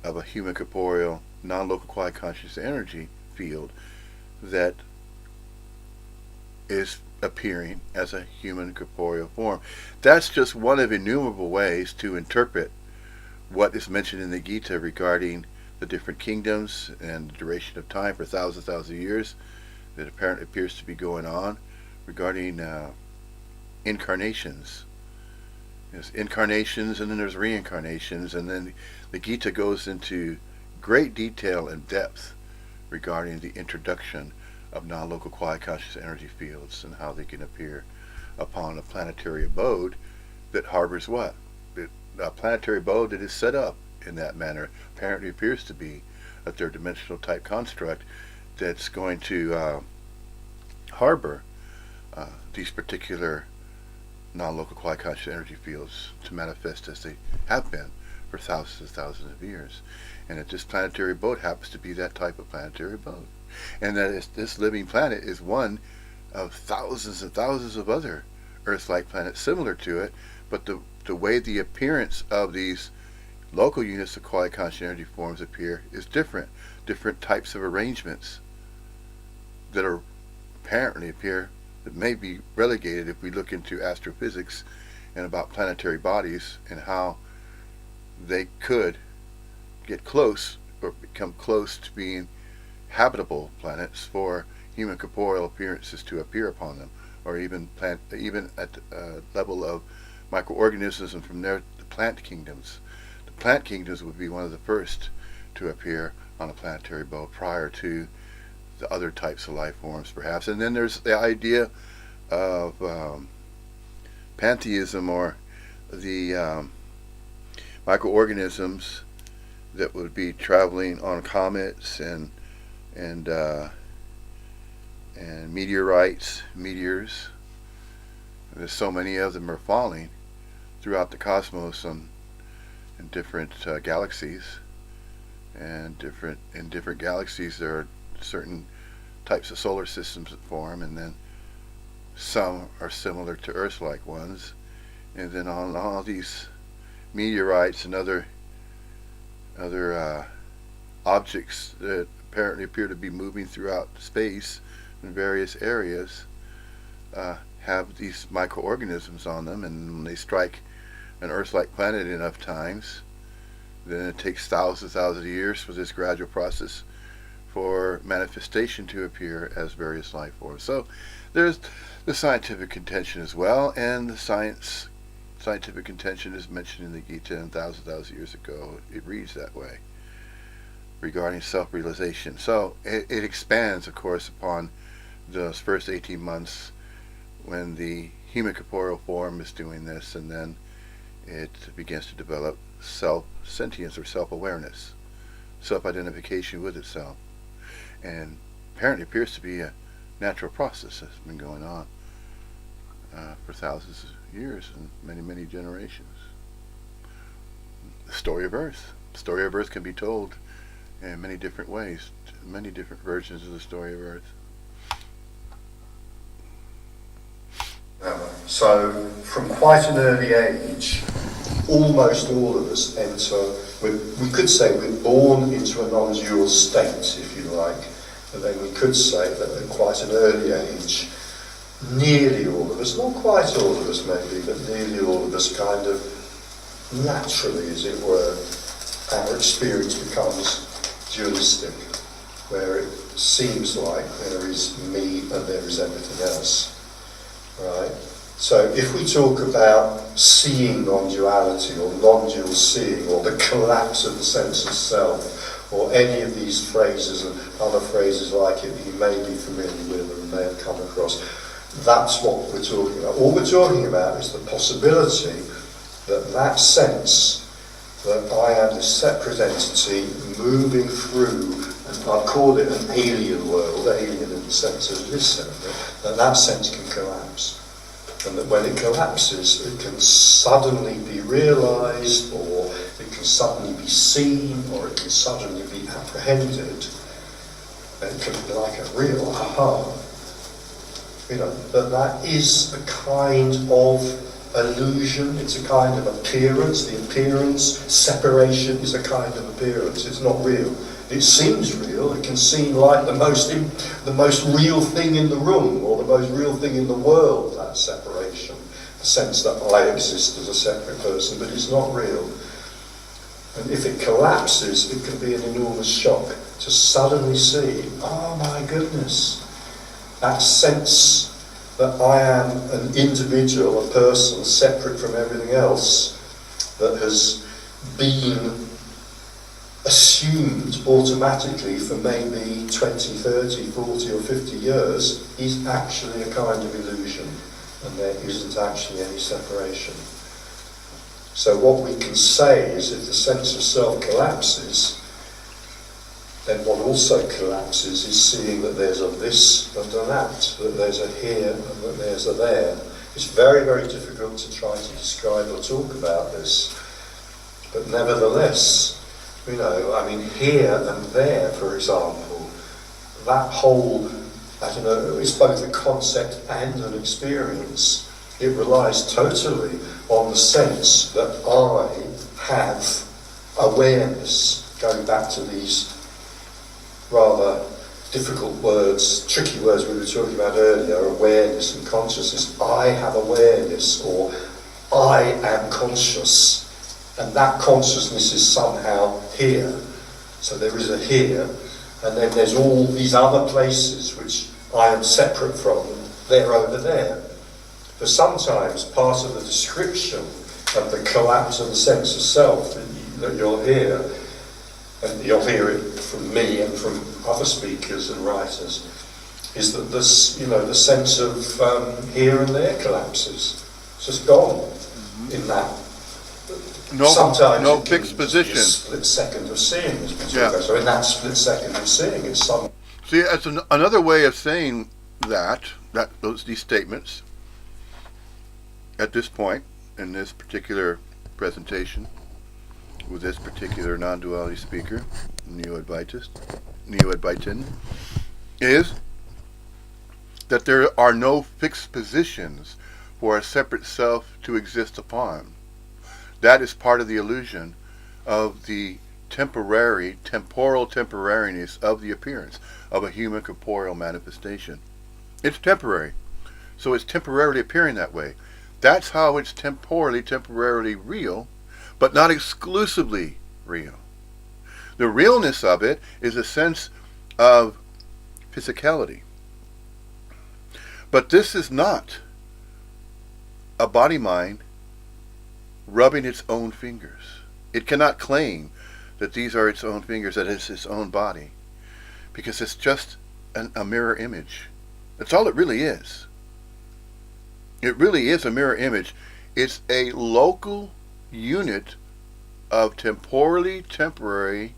of a human corporeal, non-local quiet conscious energy field that is appearing as a human corporeal form. That's just one of innumerable ways to interpret what is mentioned in the Gita regarding the different kingdoms and the duration of time for thousands of years that apparently appears to be going on, regarding incarnations. There's incarnations, and then there's reincarnations, and then the Gita goes into great detail and depth regarding the introduction of non-local quiet conscious energy fields and how they can appear upon a planetary abode that harbors what? A planetary abode that is set up in that manner apparently appears to be a third dimensional type construct that's going to harbor these particular non-local quiet conscious energy fields to manifest as they have been for thousands and thousands of years. And that this planetary abode happens to be that type of planetary abode. And that this living planet is one of thousands and thousands of other Earth-like planets similar to it, but the way the appearance of these local units of quiet conscious energy forms appear is different. Different types of arrangements that are apparently appear that may be relegated if we look into astrophysics and about planetary bodies and how they could get close or become close to being habitable planets for human corporeal appearances to appear upon them, or even at the level of microorganisms, and from there the plant kingdoms. The plant kingdoms would be one of the first to appear on a planetary abode prior to the other types of life forms, perhaps. And then there's the idea of pantheism, or the microorganisms that would be traveling on comets and meteorites, meteors. There's so many of them are falling throughout the cosmos in different galaxies, and in different galaxies there are certain types of solar systems that form, and then some are similar to Earth-like ones, and then on all these meteorites and other objects that apparently appear to be moving throughout space in various areas have these microorganisms on them, and when they strike an Earth-like planet enough times, then it takes thousands of years for this gradual process for manifestation to appear as various life forms. So there's the scientific contention as well, and the scientific contention is mentioned in the Gita, and thousands of years ago it reads that way regarding self-realization. So it expands, of course, upon those first 18 months when the human corporeal form is doing this, and then it begins to develop self-sentience or self-awareness, self-identification with itself, and apparently appears to be a natural process that's been going on for thousands of years and many generations. The story of Earth. The story of Earth can be told in many different ways, many different versions of the story of Earth. So, from quite an early age, almost all of us enter, we could say we're born into a non-dual state, if you like, and then we could say that at quite an early age, nearly all of us, not quite all of us maybe, but nearly all of us kind of naturally, as it were, our experience becomes dualistic, where it seems like there is me and there is everything else, right? So if we talk about seeing non-duality or non-dual seeing or the collapse of the sense of self or any of these phrases and other phrases like it that you may be familiar with and may have come across, that's what we're talking about. All we're talking about is the possibility that that sense that I am this separate entity moving through, and I'll call it an alien world, alien in the sense of this, that sense can collapse. And that when it collapses, it can suddenly be realised, or it can suddenly be seen, or it can suddenly be apprehended. And it can be like a real aha. You know, that is a kind of illusion, it's a kind of appearance. The appearance, separation is a kind of appearance. It's not real. It seems real. It can seem like the most real thing in the room or the most real thing in the world, that separation. The sense that I exist as a separate person, but it's not real. And if it collapses, it can be an enormous shock to suddenly see, oh my goodness, that sense that I am an individual, a person separate from everything else, that has been assumed automatically for maybe 20, 30, 40 or 50 years, is actually a kind of illusion, and there isn't actually any separation. So what we can say is if the sense of self collapses, then what also collapses is seeing that there's a this and a that there's a here and that there's a there. It's very, very difficult to try to describe or talk about this. But nevertheless, you know, I mean, here and there, for example, that whole, I don't know, it's both a concept and an experience. It relies totally on the sense that I have awareness, going back to these rather difficult words, tricky words we were talking about earlier, awareness and consciousness. I have awareness, or I am conscious, and that consciousness is somehow here. So there is a here, and then there's all these other places which I am separate from, they're over there. For sometimes part of the description of the collapse of the sense of self that you'll hear, and you'll hear it from me and from other speakers and writers, is that this, you know, the sense of here and there collapses. It's just gone in that. Sometimes no fixed position. A split second of seeing, as we talk about. So in that split second of seeing, it's some. See, that's another way of saying these statements at this point in this particular presentation with this particular non-duality speaker, Advaitan, is that there are no fixed positions for a separate self to exist upon. That is part of the illusion of the temporal temporariness of the appearance of a human corporeal manifestation. It's temporary, so it's temporarily appearing that way. That's how it's temporarily real, but not exclusively real. The realness of it is a sense of physicality. But this is not a body-mind rubbing its own fingers. It cannot claim that these are its own fingers, that it's its own body, because it's just a mirror image. That's all it really is. It really is a mirror image. It's a local unit of temporally temporary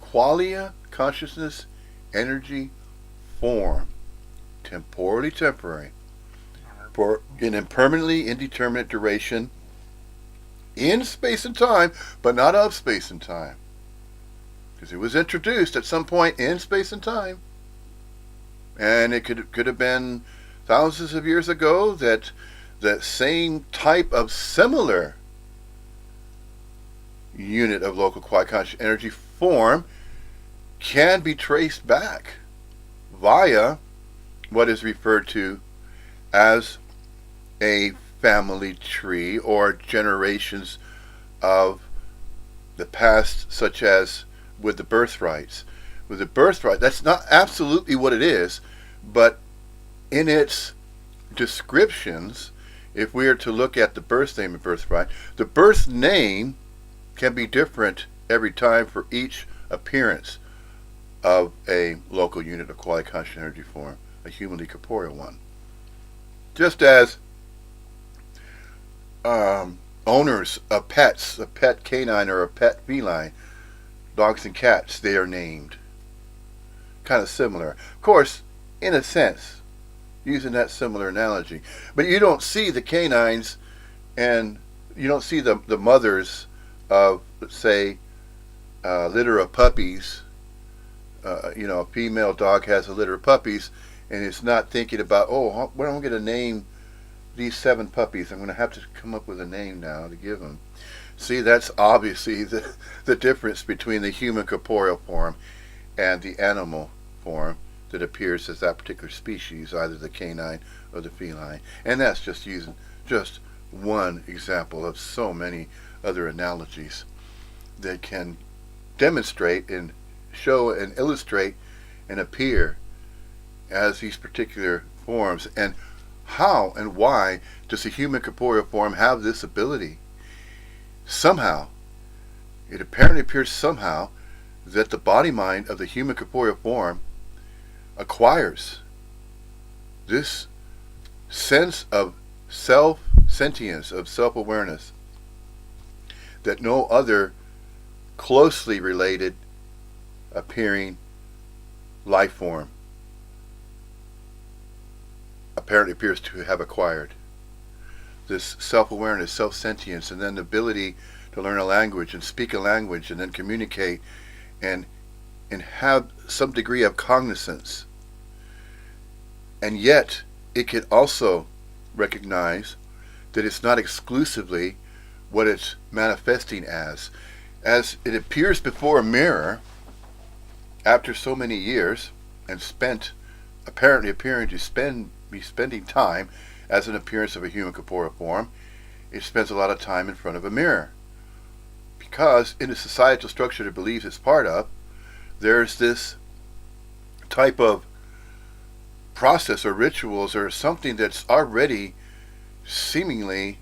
qualia, consciousness, energy, form. Temporally temporary. For an impermanently indeterminate duration in space and time, but not of space and time. Because it was introduced at some point in space and time. And it could have been thousands of years ago that same type of similar unit of local quiet conscious energy form can be traced back via what is referred to as a family tree or generations of the past, such as with the birthrights. With the birthright, that's not absolutely what it is, but in its descriptions, if we are to look at the birth name and birthright, the birth name can be different every time for each appearance of a local unit of quality conscious energy form, a humanly corporeal one. Just as owners of pets, a pet canine or a pet feline, dogs and cats, they are named. Kind of similar. Of course, in a sense, using that similar analogy. But you don't see the canines and you don't see the mothers of, let's say, a litter of puppies. A female dog has a litter of puppies and it's not thinking about, oh, what am I going to name these 7 puppies? I'm going to have to come up with a name now to give them. See, that's obviously the difference between the human corporeal form and the animal form that appears as that particular species, either the canine or the feline. And that's just using just one example of so many other analogies that can demonstrate and show and illustrate and appear as these particular forms. And how and why does the human corporeal form have this ability? Somehow, it apparently appears somehow that the body mind of the human corporeal form acquires this sense of self-sentience, of self-awareness, that no other closely related appearing life form apparently appears to have acquired. This self-awareness, self-sentience, and then the ability to learn a language and speak a language and then communicate and have some degree of cognizance. And yet, it can also recognize that it's not exclusively what it's manifesting as. As it appears before a mirror, after so many years, and apparently appearing to be spending time as an appearance of a human corporeal form, it spends a lot of time in front of a mirror. Because in the societal structure it believes it's part of, there's this type of process or rituals or something that's already seemingly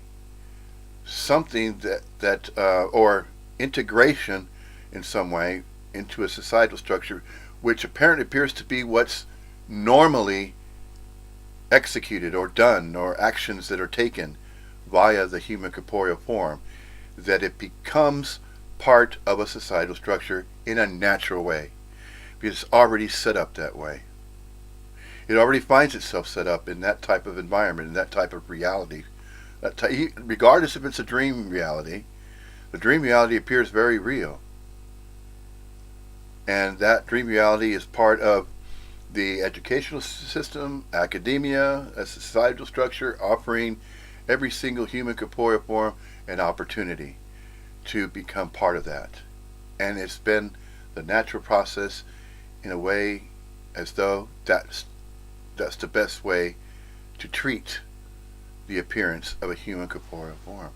something or integration in some way into a societal structure, which apparently appears to be what's normally executed or done, or actions that are taken via the human corporeal form, that it becomes part of a societal structure in a natural way, because it's already set up that way. It already finds itself set up in that type of environment, in that type of reality. Regardless if it's a dream reality, the dream reality appears very real. And that dream reality is part of the educational system, academia, a societal structure, offering every single human corporeal form an opportunity to become part of that. And it's been the natural process in a way as though that's the best way to treat the appearance of a human corporeal form,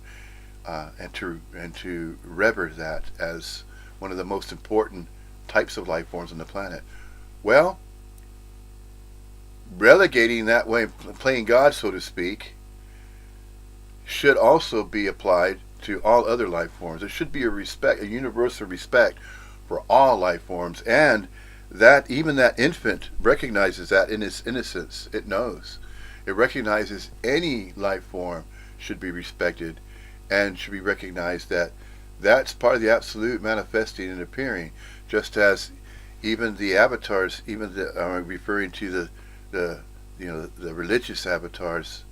and to rever that as one of the most important types of life forms on the planet. Well, relegating that way, playing God, so to speak, should also be applied to all other life forms. There should be a universal respect for all life forms, and that even that infant recognizes that in its innocence. It knows. It recognizes any life form should be respected and should be recognized that that's part of the absolute manifesting and appearing, just as even the avatars, referring to the religious avatars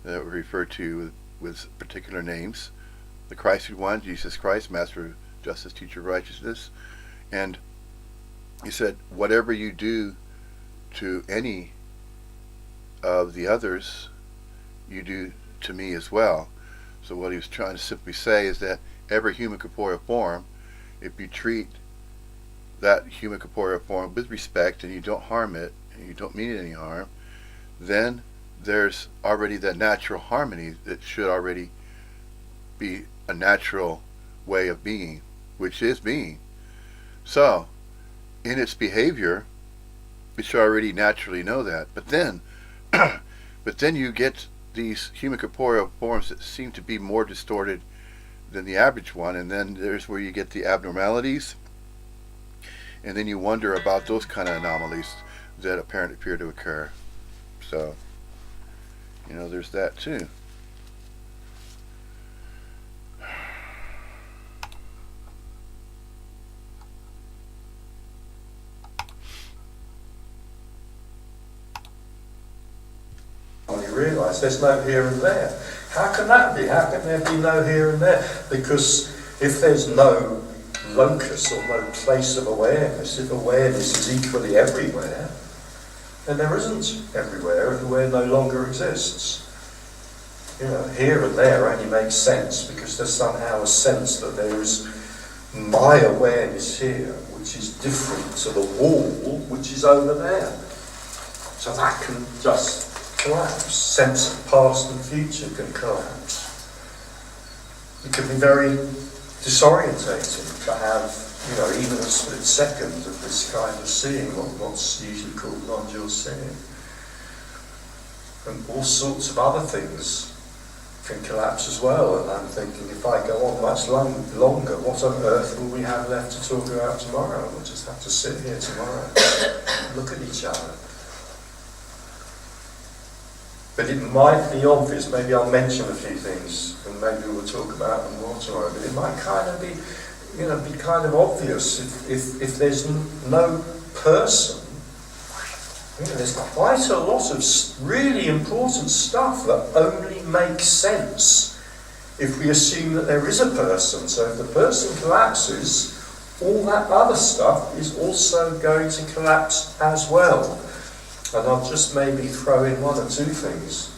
that were referred to with particular names, the Christed One, Jesus Christ, Master of Justice, Teacher of Righteousness, and he said, whatever you do to any of the others, you do to me as well. So what he was trying to simply say is that every human corporeal form, if you treat that human corporeal form with respect and you don't harm it, and you don't mean any harm, then there's already that natural harmony that should already be a natural way of being, which is being. So, in its behavior, it should already naturally know that. But then you get these human corporeal forms that seem to be more distorted than the average one, and then there's where you get the abnormalities, and then you wonder about those kind of anomalies that apparently appear to occur. So, there's that too. You realise there's no here and there. How can that be? How can there be no here and there? Because if there's no locus or no place of awareness, if awareness is equally everywhere, then there isn't everywhere. Everywhere no longer exists. Here and there only makes sense because there's somehow a sense that there is my awareness here, which is different to the wall, which is over there. So that can just collapse. Sense of past and future can collapse. It can be very disorientating to have, even a split second of this kind of seeing, what's usually called non-dual seeing. And all sorts of other things can collapse as well. And I'm thinking, if I go on much longer, what on earth will we have left to talk about tomorrow? We'll just have to sit here tomorrow and look at each other. But it might be obvious, maybe I'll mention a few things and maybe we'll talk about them more tomorrow, but it might kind of be, be kind of obvious if there's no person. There's quite a lot of really important stuff that only makes sense if we assume that there is a person. So if the person collapses, all that other stuff is also going to collapse as well. And I'll just maybe throw in one or two things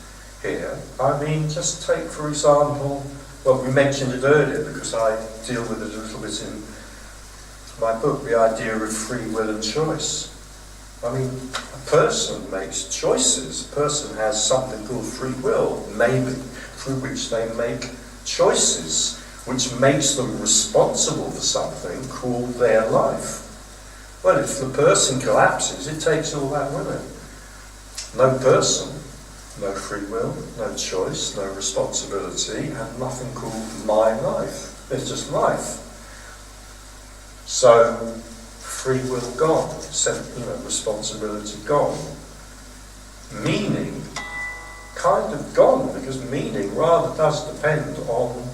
here. Just take, for example, we mentioned it earlier because I deal with it a little bit in my book, the idea of free will and choice. A person makes choices. A person has something called free will, maybe, through which they make choices, which makes them responsible for something called their life. Well, if the person collapses, it takes all that with it. No person, no free will, no choice, no responsibility, and nothing called my life. It's just life. So, free will gone, responsibility gone. Meaning, kind of gone, because meaning rather does depend on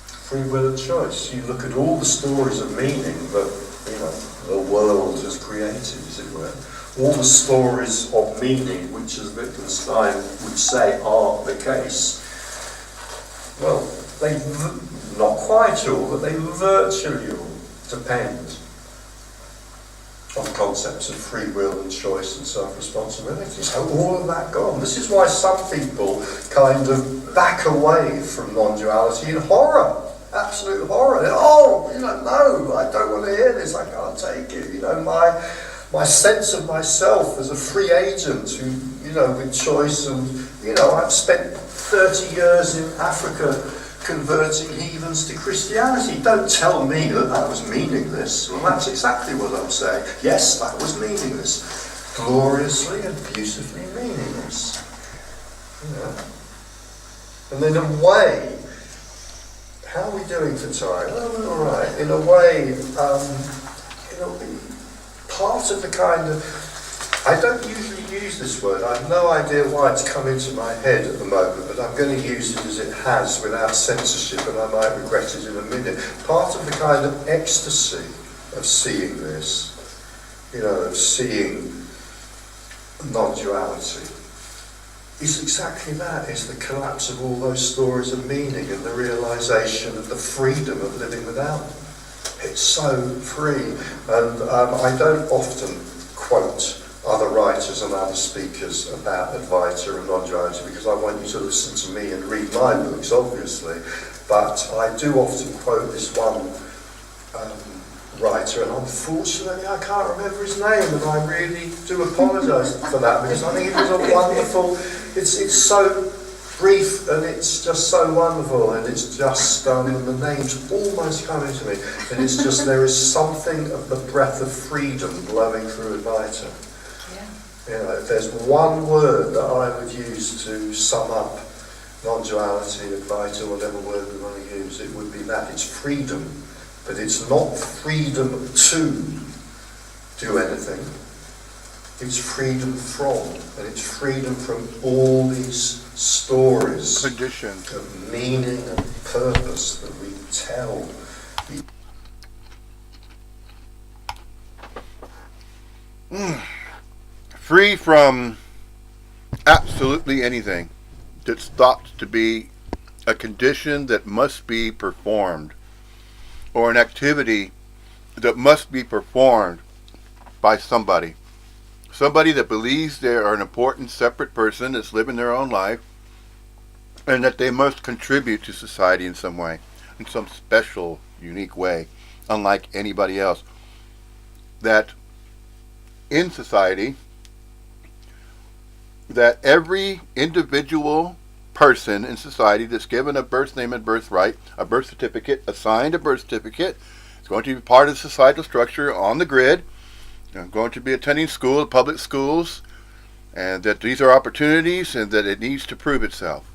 free will and choice. You look at all the stories of meaning that, the world has created, as it were. All the stories of meaning, which as Wittgenstein would say are the case, well, they, not quite all, but they virtually all depend on concepts of free will and choice and self-responsibility. So all of that gone. This is why some people kind of back away from non-duality in horror. Absolute horror. No, I don't want to hear this, I can't take it. My sense of myself as a free agent who, with choice and, I've spent 30 years in Africa converting heathens to Christianity. Don't tell me that was meaningless. Well, that's exactly what I'm saying. Yes, that was meaningless. Gloriously and beautifully meaningless. And in a way, how are we doing for time? Oh, all right. In a way, part of the kind of... I don't usually use this word. I have no idea why it's come into my head at the moment, but I'm going to use it as it has without censorship, and I might regret it in a minute. Part of the kind of ecstasy of seeing this, of seeing non-duality, is exactly that, is the collapse of all those stories of meaning and the realisation of the freedom of living without them. It's so free, and I don't often quote other writers and other speakers about Advaita and non-duality because I want you to listen to me and read my books, obviously, but I do often quote this one writer, and unfortunately I can't remember his name, and I really do apologise for that because I think it was a wonderful, it's so brief and it's just so wonderful, and it's just, and the name's almost coming to me, and it's just, there is something of the breath of freedom blowing through Advaita. If there's one word that I would use to sum up non-duality, Advaita, whatever word we want to use, it would be that. It's freedom. But it's not freedom to do anything. It's freedom from. And it's freedom from all these stories Conditions. of meaning and purpose that we tell. Free from absolutely anything that's thought to be a condition that must be performed, or an activity that must be performed by somebody. Somebody that believes they are an important separate person that's living their own life, and that they must contribute to society in some way, in some special, unique way, unlike anybody else. That in society, that every individual person in society that's given a birth name and birthright, a birth certificate, assigned a birth certificate, is going to be part of the societal structure on the grid, going to be attending school, public schools, and that these are opportunities and that it needs to prove itself.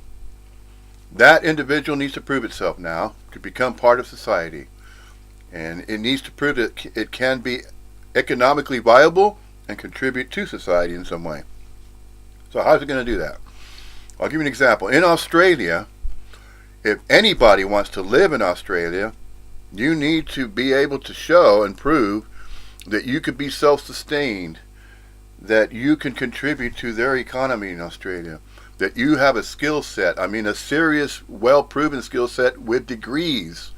That individual needs to prove itself now to become part of society. And it needs to prove that it can be economically viable and contribute to society in some way. So how's it going to do that? I'll give you an example. In Australia, if anybody wants to live in Australia, you need to be able to show and prove that you could be self-sustained, that you can contribute to their economy in Australia, that you have a skill set, a serious, well-proven skill set with degrees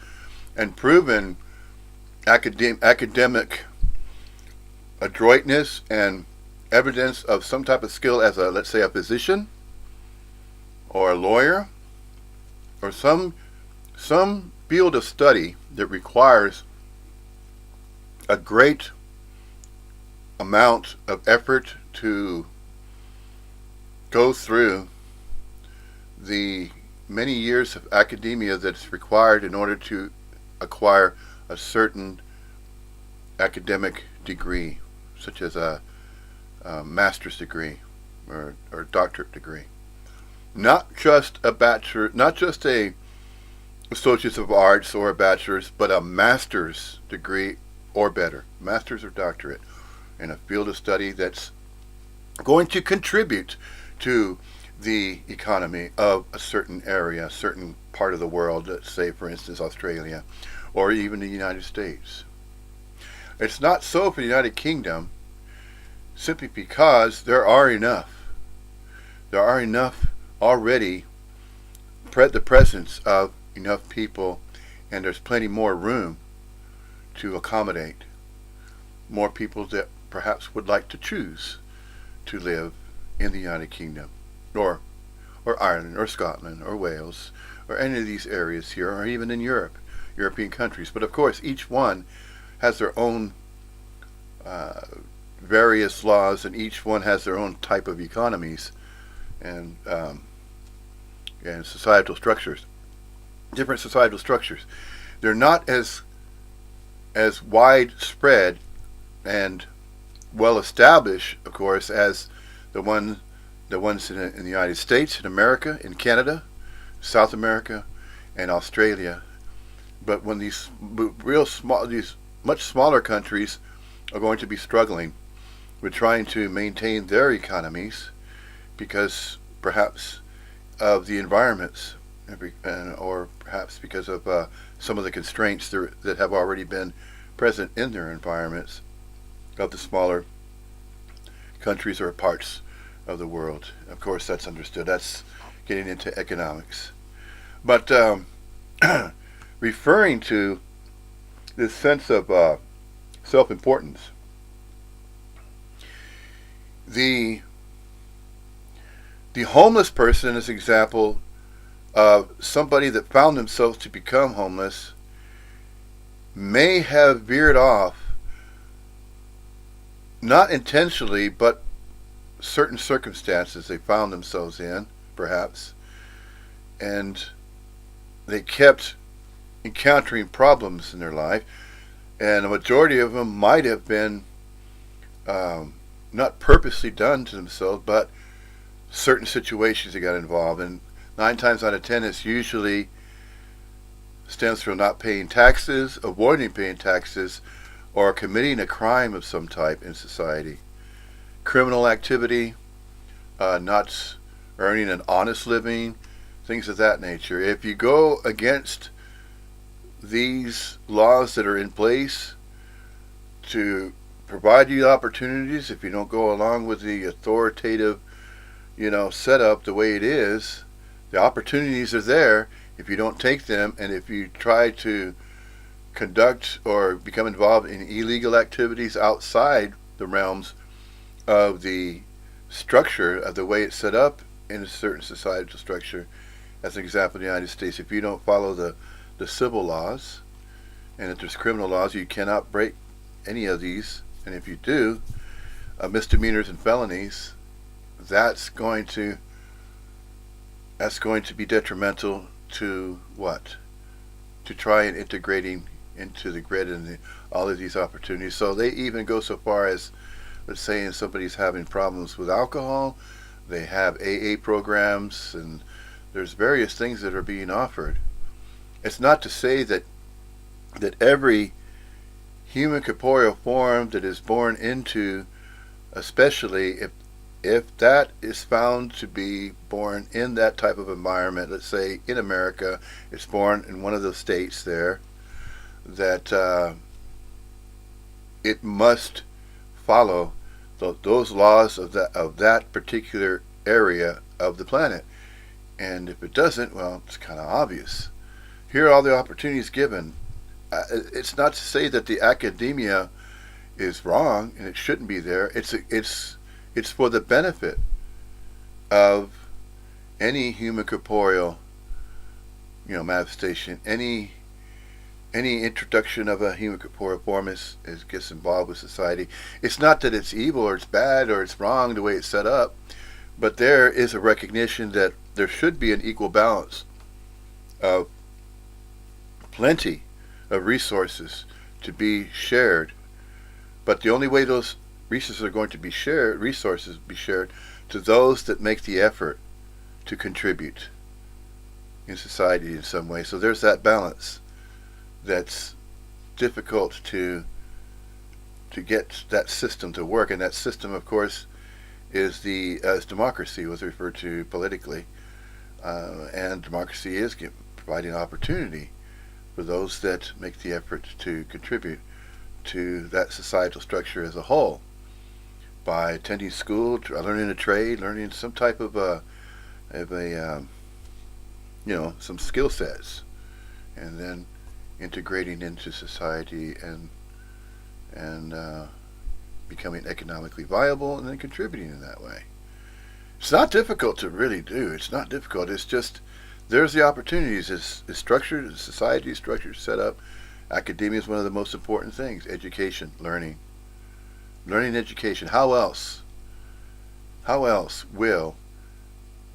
and proven academic adroitness and evidence of some type of skill as a, let's say, a physician or a lawyer or some field of study that requires a great amount of effort to go through the many years of academia that's required in order to acquire a certain academic degree, such as a master's degree or doctorate degree. Not just a bachelor, not just a associates of arts or a bachelor's, but a master's degree or better, master's or doctorate in a field of study that's going to contribute to the economy of a certain area, a certain part of the world, let's say for instance Australia or even the United States. It's not so for the United Kingdom, simply because there are enough already, the presence of enough people, and there's plenty more room to accommodate more people that perhaps would like to choose to live in the United Kingdom or Ireland or Scotland or Wales or any of these areas here, or even in Europe, European countries. But of course each one has their own various laws, and each one has their own type of economies and societal structures, different societal structures. They're not as widespread and well established, of course, as the ones in the United States, in America, in Canada, South America, and Australia. But when these much smaller countries are going to be struggling with trying to maintain their economies because perhaps of the environments, or perhaps because of some of the constraints that have already been present in their environments of the smaller countries or parts of the world. Of course, that's understood. That's getting into economics. But referring to this sense of self-importance, the homeless person is an example of somebody that found themselves to become homeless, may have veered off, not intentionally, but certain circumstances they found themselves in, perhaps, and they kept encountering problems in their life, and a majority of them might have been not purposely done to themselves, but certain situations they got involved in. 9 times out of 10, it's usually stems from not paying taxes, avoiding paying taxes, or committing a crime of some type in society. Criminal activity, not earning an honest living, things of that nature. If you go against these laws that are in place to provide you opportunities, if you don't go along with the authoritative, setup the way it is, the opportunities are there. If you don't take them, and if you try to conduct or become involved in illegal activities outside the realms of the structure of the way it's set up in a certain societal structure, as an example, in the United States, if you don't follow the civil laws, and if there's criminal laws, you cannot break any of these. And if you do, misdemeanors and felonies, that's going to be detrimental to what? To try and integrating into the grid and all of these opportunities. So they even go so far as, let's say, if somebody's having problems with alcohol, they have AA programs, and there's various things that are being offered. It's not to say that every human corporeal form that is born into, especially if that is found to be born in that type of environment, let's say in America, it's born in one of those states there, that it must follow those laws of that particular area of the planet. And if it doesn't, well, it's kind of obvious. Here are all the opportunities given. It's not to say that the academia is wrong and it shouldn't be there. It's for the benefit of any human corporeal, manifestation. Any introduction of a human corporeal form gets involved with society. It's not that it's evil or it's bad or it's wrong the way it's set up, but there is a recognition that there should be an equal balance of plenty of resources to be shared. But the only way those resources are going to be shared to those that make the effort to contribute in society in some way. So there's that balance that's difficult to get that system to work, and that system, of course, is as democracy was referred to politically, and democracy is providing opportunity for those that make the effort to contribute to that societal structure as a whole by attending school, learning a trade, learning some type of some skill sets, and then integrating into society and becoming economically viable, and then contributing in that way. It's not difficult to really do. It's not difficult. It's just there's the opportunities. It's structured. The society is structured, set up. Academia is one of the most important things. Education, learning, education. How else will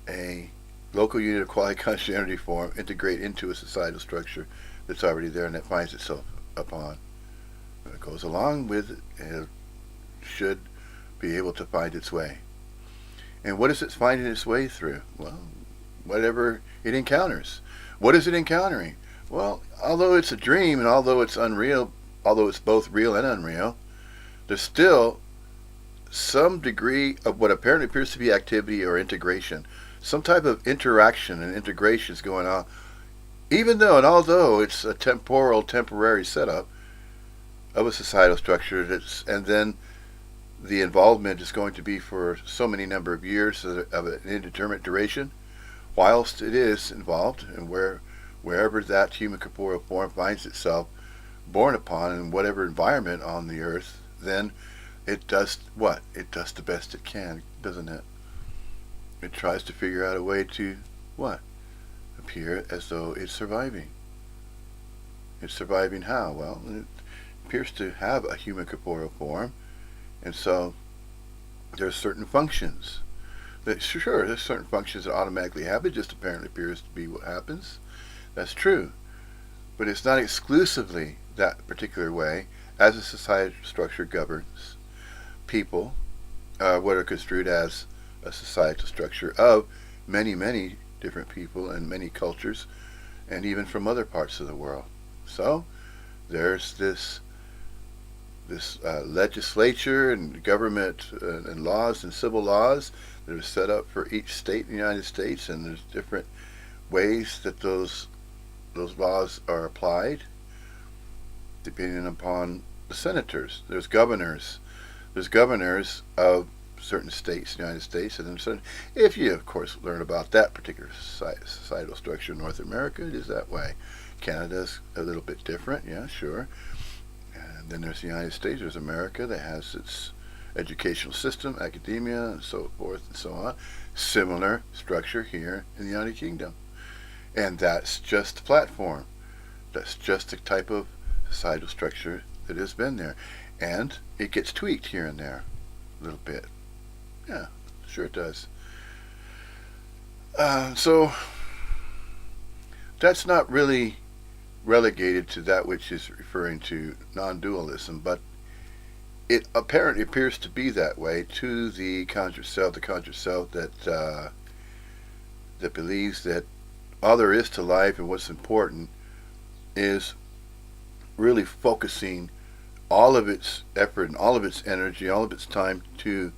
a local unit of quality conscious energy form integrate into a societal structure that's already there and that finds itself upon? When it goes along with it, it should be able to find its way. And what is it finding its way through? Well, whatever it encounters. What is it encountering? Well, although it's a dream and although it's unreal, although it's both real and unreal, there's still some degree of what apparently appears to be activity or integration. Some type of interaction and integration is going on, even though and although it's a temporary setup of a societal structure, and then the involvement is going to be for so many number of years of an indeterminate duration, whilst it is involved, and wherever that human corporeal form finds itself born upon in whatever environment on the earth, then it does what? It does the best it can, doesn't it? It tries to figure out a way to what? Appear as though it's surviving. It's surviving how? Well, it appears to have a human corporeal form, and so there's certain functions. There's certain functions that automatically happen. It just apparently appears to be what happens. That's true. But it's not exclusively that particular way as a society structure governs. People what are construed as a societal structure of many, many different people and many cultures, and even from other parts of the world. So there's this legislature and government and laws and civil laws that are set up for each state in the United States, and there's different ways that those laws are applied depending upon the senators. There's governors of certain states in the United States, and then certain, if you of course learn about that particular societal structure in North America, it is that way. Canada's a little bit different, yeah, sure. And then there's the United States, there's America that has its educational system, academia, and so forth and so on. Similar structure here in the United Kingdom. And that's just the platform. That's just the type of societal structure that has been there. And it gets tweaked here and there a little bit. Yeah, sure it does. So that's not really relegated to that which is referring to non-dualism, but it apparently appears to be that way to the conjured self that that believes that all there is to life and what's important is really focusing all of its effort and all of its energy, all of its time to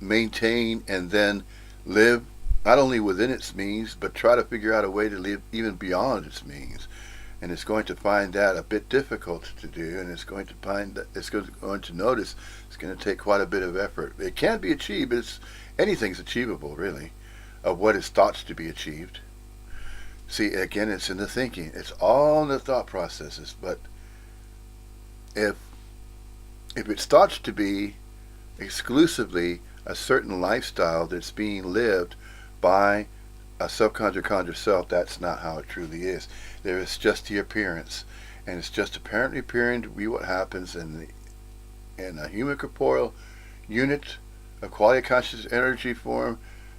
maintain and then live not only within its means, but try to figure out a way to live even beyond its means. And it's going to find that a bit difficult to do, and it's going to find that it's going to notice it's going to take quite a bit of effort. It can be achieved, but anything's achievable, really, of what is thought to be achieved. See, again, it's in the thinking. It's all in the thought processes. But if it's thought to be exclusively a certain lifestyle that's being lived by a subconscious self, that's not how it truly is. There is just the appearance, and it's just apparently appearing to be what happens in a human corporeal unit of quality of conscious energy form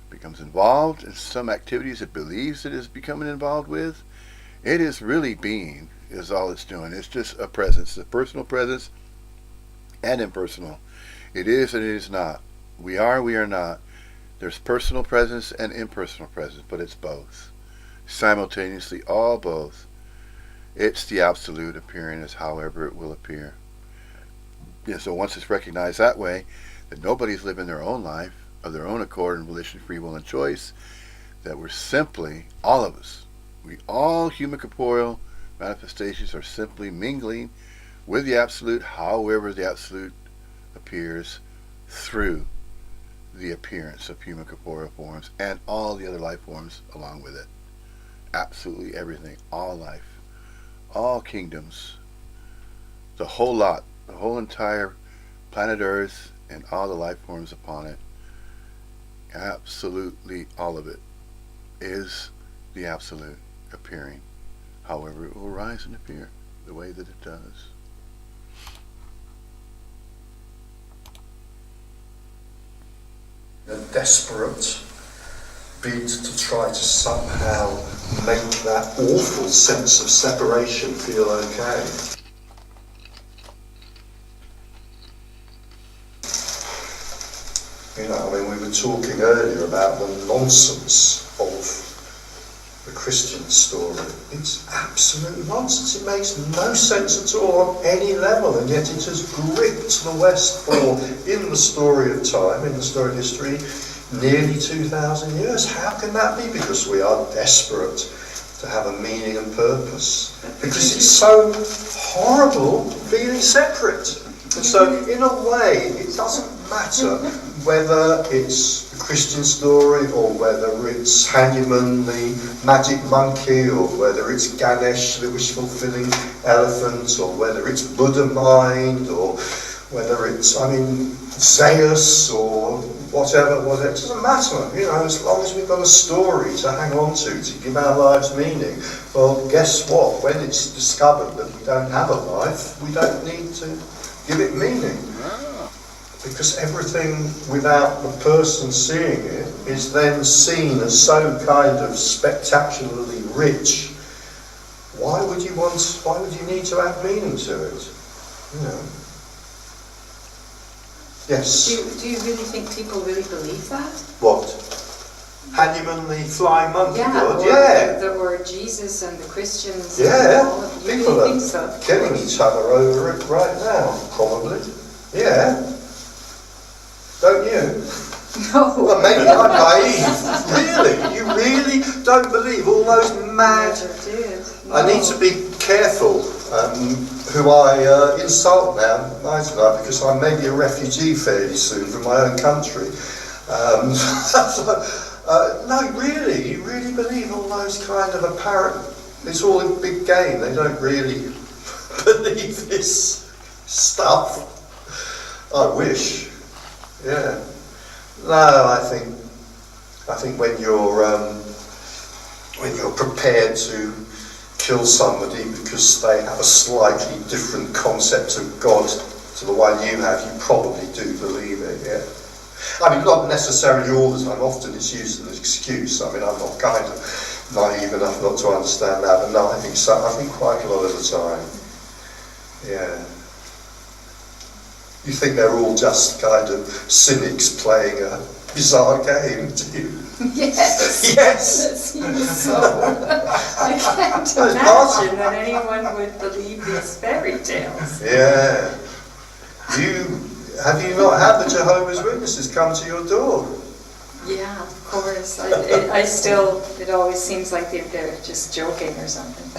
becomes involved in some activities it believes it is becoming involved with. It is really being, is all it's doing. It's just a presence, a personal presence and impersonal. It is and it is not. We are not. There's personal presence and impersonal presence, but it's both. Simultaneously, all both. It's the absolute appearing as however it will appear. Yeah, so once it's recognized that way, that nobody's living their own life of their own accord and volition, free will, and choice, that we're simply, all of us, we all human corporeal manifestations are simply mingling with the absolute, however the absolute appears through the appearance of human corporeal forms and all the other life forms along with it. Absolutely everything, all life, all kingdoms, the whole lot, the whole entire planet Earth and all the life forms upon it. Absolutely all of it is the absolute appearing, however it will rise and appear the way that it does. A desperate bid to try to somehow make that awful sense of separation feel okay. You know, I mean, we were talking earlier about the nonsense of the Christian story. It's absolute nonsense. It makes no sense at all on any level, and yet it has gripped the West for, in the story of time, in the story of history, nearly 2,000 years. How can that be? Because we are desperate to have a meaning and purpose. Because it's so horrible feeling separate. And so, in a way, it doesn't matter whether it's the Christian story or whether it's Hanuman, the magic monkey, or whether it's Ganesh, the wish-fulfilling elephant, or whether it's Buddha mind, or whether it's, Zeus, or whatever, it doesn't matter, you know, as long as we've got a story to hang on to give our lives meaning. Well, guess what? When it's discovered that we don't have a life, we don't need to give it meaning. Because everything without the person seeing it is then seen as so kind of spectacularly rich. Why would you need to add meaning to it? You know. Yes. Do you really think people really believe that? What? Hanuman, the flying monkey god? Or, Yeah. or Jesus and the Christians. Yeah. And all of, you People really are think so? killing each other over it right now, probably. Yeah. Don't you? No. Well, maybe I'm naive. Really? You really don't believe all those mad... Never did. No. I need to be careful who I insult now, mightn't I? Because I may be a refugee fairly soon from my own country. No, really, you really believe all those kind of apparent... It's all a big game. They don't really believe this stuff. I wish. Yeah. No, I think when you're prepared to kill somebody because they have a slightly different concept of God to the one you have, you probably do believe it, yeah. I mean, not necessarily all the time. Often it's used as an excuse. I mean, I'm not kind of naive enough not to understand that, but no, I think so. I think quite a lot of the time, yeah. You think they're all just kind of cynics playing a bizarre game, do you? Yes. Yes. It seems so. I can't imagine that anyone would believe these fairy tales. Yeah. Have you not had the Jehovah's Witnesses come to your door? Yeah, of course. It always seems like they're just joking or something.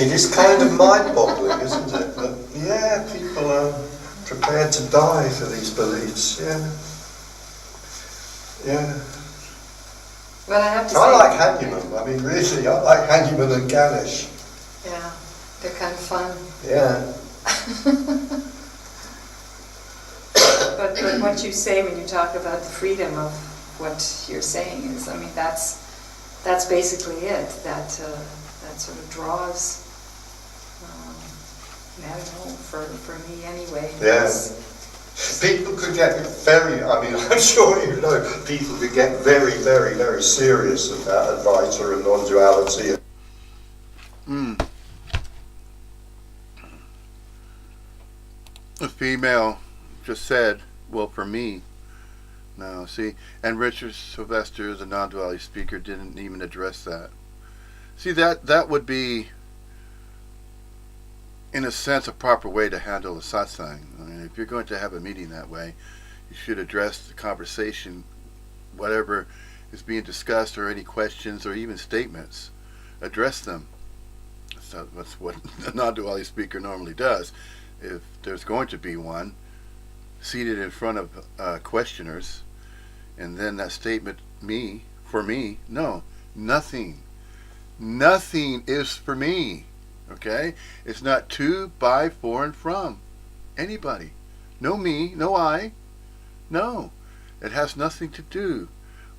It is kind of mind-boggling, isn't it? That, yeah, people are prepared to die for these beliefs, yeah. Yeah. Well, I have to say... I like Hanuman. I mean, really, I like Hanuman and Ganesh. Yeah, they're kind of fun. Yeah. But what you say when you talk about the freedom of what you're saying is, I mean, that's basically it. That sort of draws, I don't know, for me anyway. Yeah. People could get very, I mean, I'm sure you know, people could get very, very, very serious about Advaita and non-duality. The female just said, well, for me, no, see, and Richard Sylvester, the non-duality speaker, didn't even address that. See, that would be, in a sense, a proper way to handle a satsang. I mean, if you're going to have a meeting that way, you should address the conversation, whatever is being discussed, or any questions, or even statements. Address them. That's what a non-duality speaker normally does. If there's going to be one, seated in front of questioners, and then that statement, for me, no, nothing is for me, okay? It's not to, by, for, and from anybody. No me, no I, no. It has nothing to do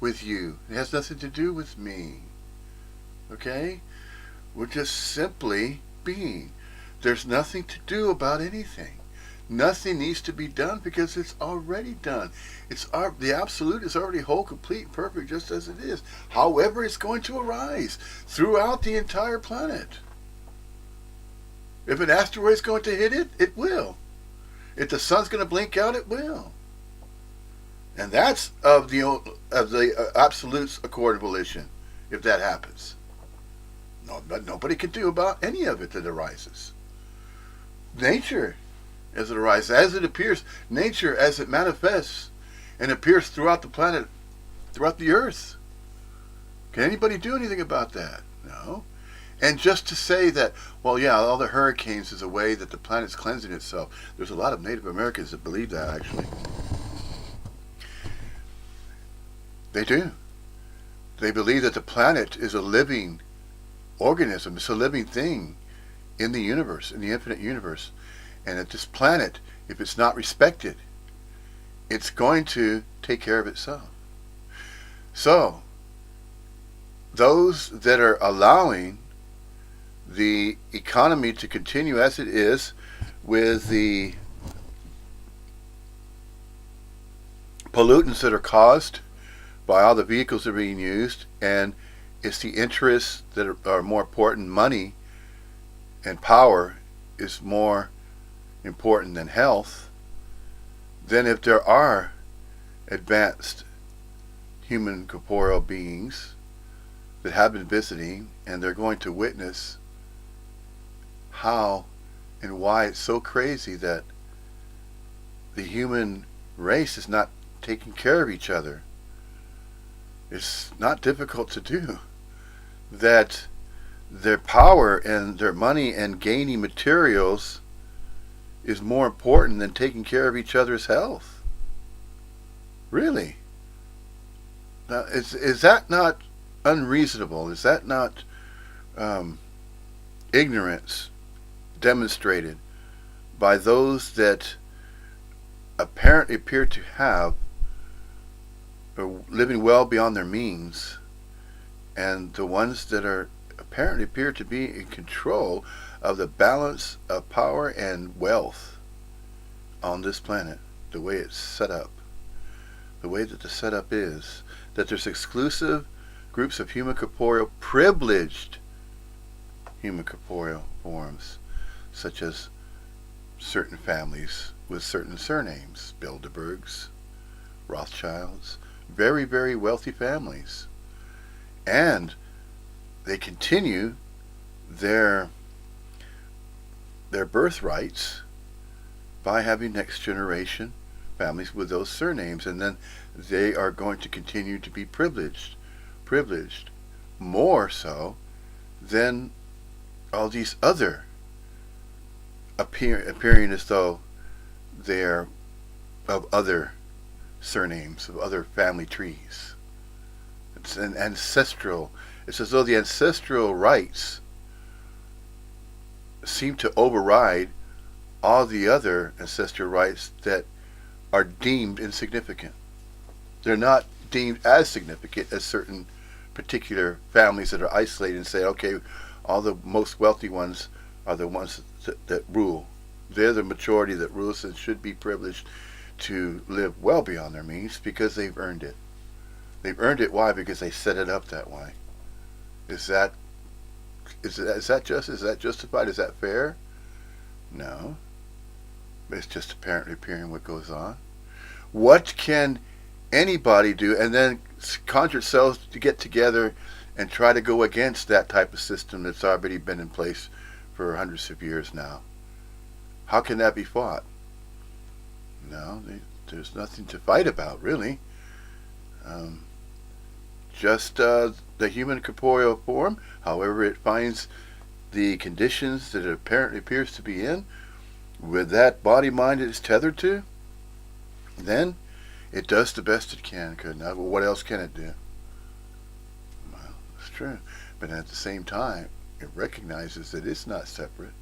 with you. It has nothing to do with me, okay? We're just simply being. There's nothing to do about anything. Nothing needs to be done because it's already done. The absolute is already whole, complete, perfect, just as it is. However, it's going to arise throughout the entire planet. If an asteroid's going to hit it, it will. If the sun's going to blink out, it will. And that's of the absolute's accord and volition, if that happens. No, but nobody can do about any of it that arises. Nature, as it arises, as it appears, nature as it manifests and appears throughout the planet, throughout the earth. Can anybody do anything about that? No. And just to say that, well, yeah, all the hurricanes is a way that the planet's cleansing itself. There's a lot of Native Americans that believe that, actually. They do. They believe that the planet is a living organism. It's a living thing in the universe, in the infinite universe. And that this planet, if it's not respected, it's going to take care of itself. So, those that are allowing the economy to continue as it is, with the pollutants that are caused by all the vehicles that are being used, and it's the interests that are more important. Money and power is more important than health. then if there are advanced human corporeal beings that have been visiting, and they're going to witness how and why it's so crazy that the human race is not taking care of each other. It's not difficult to do. That their power and their money and gaining materials is more important than taking care of each other's health. Really? Now, is that not unreasonable? Is that not ignorance demonstrated by those that apparently appear to have living well beyond their means, and the ones that are apparently appear to be in control of the balance of power and wealth on this planet, the way it's set up, the way that the setup is, that there's exclusive groups of human corporeal, privileged human corporeal forms, such as certain families with certain surnames, Bilderbergs, Rothschilds, very, very wealthy families. And they continue their birthrights by having next generation families with those surnames, and then they are going to continue to be privileged more so than all these other appearing as though they're of other surnames, of other family trees. It's an ancestral, it's as though the ancestral rights seem to override all the other ancestral rights that are deemed insignificant. They're not deemed as significant as certain particular families that are isolated and say, okay, all the most wealthy ones are the ones that rule. They're the majority that rules and should be privileged to live well beyond their means because they've earned it. They've earned it. Why? Because they set it up that way. Is that just? Is that justified? Is that fair? No. It's just apparently appearing what goes on. What can anybody do? And then conjure cells to get together and try to go against that type of system that's already been in place for hundreds of years now. How can that be fought? No, there's nothing to fight about, really. Just the human corporeal form, however it finds the conditions that it apparently appears to be in, with that body mind it is tethered to, then it does the best it can. Well, what else can it do? Well, it's true. But at the same time, it recognizes that it's not separate.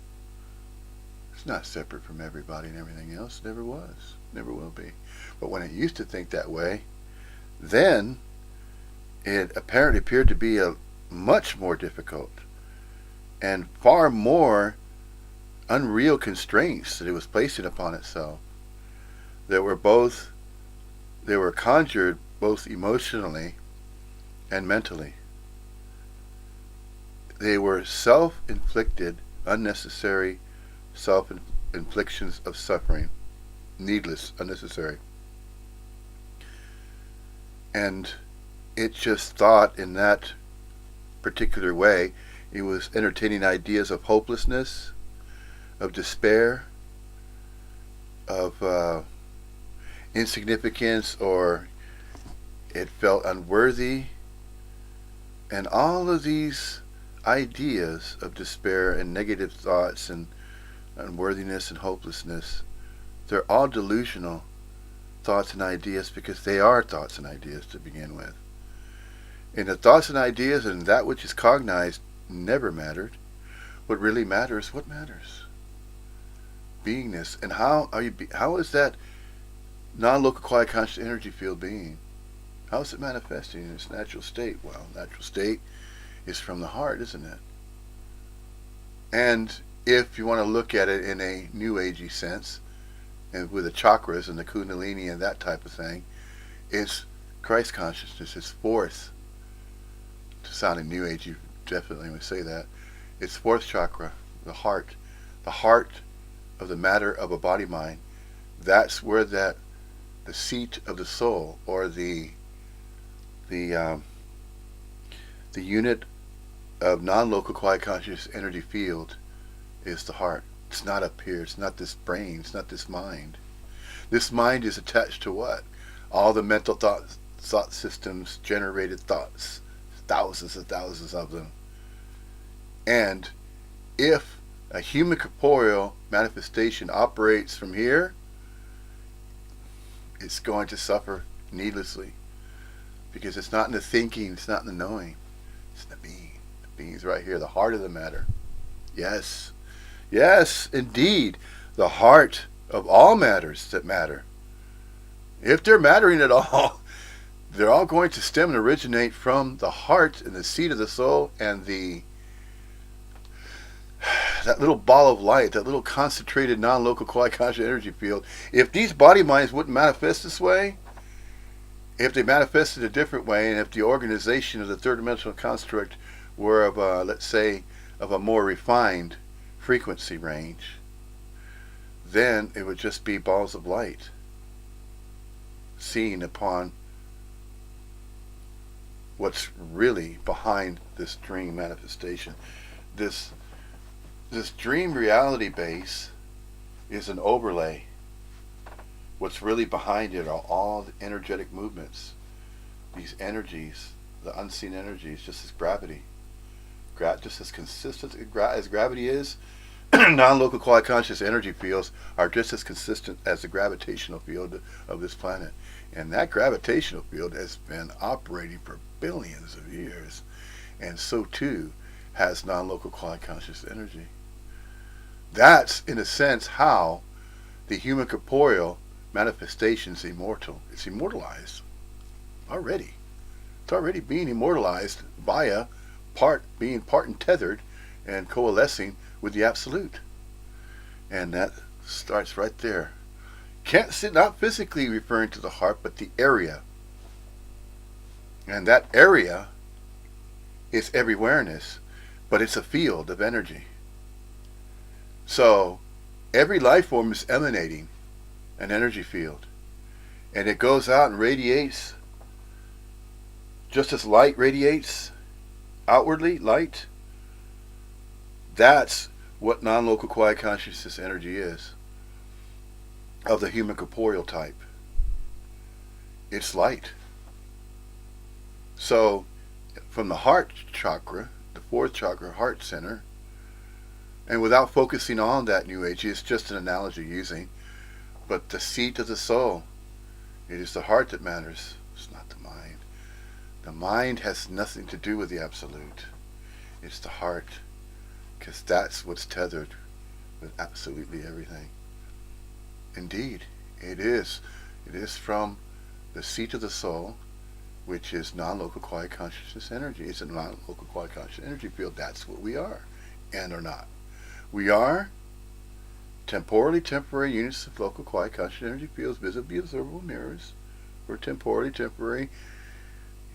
It's not separate from everybody and everything else. It never was. Never will be. But when it used to think that way, then it apparently appeared to be a much more difficult and far more unreal constraints that it was placing upon itself that were conjured both emotionally and mentally. They were self-inflicted, unnecessary self-inflictions of suffering, needless, unnecessary. And it just thought in that particular way, it was entertaining ideas of hopelessness, of despair, of insignificance, or it felt unworthy. And all of these ideas of despair and negative thoughts and unworthiness and hopelessness, they're all delusional thoughts and ideas because they are thoughts and ideas to begin with. And the thoughts and ideas and that which is cognized never mattered. What really matters, what matters? Beingness. And how is that non-local quiet conscious energy field being? How is it manifesting in its natural state? Well, natural state is from the heart, isn't it? And if you want to look at it in a new agey sense, and with the chakras and the kundalini and that type of thing, it's Christ consciousness. It's fourth. Sounding new age, you definitely would say that. It's fourth chakra, the heart of the matter of a body mind. That's where that seat of the soul, or the unit of non-local quiet conscious energy field, is the heart. It's not up here. It's not this brain. It's not this mind. This mind is attached to what? All the mental thought systems, generated thoughts, thousands and thousands of them. And if a human corporeal manifestation operates from here, it's going to suffer needlessly, because it's not in the thinking, it's not in the knowing, it's in the being. The being is right here, the heart of the matter. Yes, yes, indeed, the heart of all matters that matter. If they're mattering at all, they're all going to stem and originate from the heart and the seat of the soul, and that little ball of light, that little concentrated non-local quiet conscious energy field. If these body minds wouldn't manifest this way, if they manifested a different way, and if the organization of the third dimensional construct were of a, let's say, of a more refined frequency range, then it would just be balls of light seen upon what's really behind this dream manifestation. This dream reality base is an overlay. What's really behind it are all the energetic movements. These energies, the unseen energies, just as gravity. Just as consistent as gravity is, non-local quiet conscious energy fields are just as consistent as the gravitational field of this planet. And that gravitational field has been operating for billions of years. And so too has non-local quiet conscious energy. That's, in a sense, how the human corporeal manifestation is immortal. It's immortalized already. It's already being immortalized via being part and tethered and coalescing with the Absolute. And that starts right there. Can't sit, not physically referring to the heart, but the area. And that area is every awareness, but it's a field of energy. So every life form is emanating an energy field, and it goes out and radiates just as light radiates outwardly, light. That's what non-local quiet consciousness energy is, of the human corporeal type. It's light. So from the heart chakra, the fourth chakra, heart center, and without focusing on that New Age, it's just an analogy using, but the seat of the soul, it is the heart that matters. It's not the mind. The mind has nothing to do with the Absolute. It's the heart, because that's what's tethered with absolutely everything. Indeed, it is. It is from the seat of the soul, which is non-local quiet consciousness energy. It's a non-local quiet conscious energy field. That's what we are, and are not. We are temporary units of local quiet conscious energy fields, visibly observable mirrors. We're temporary,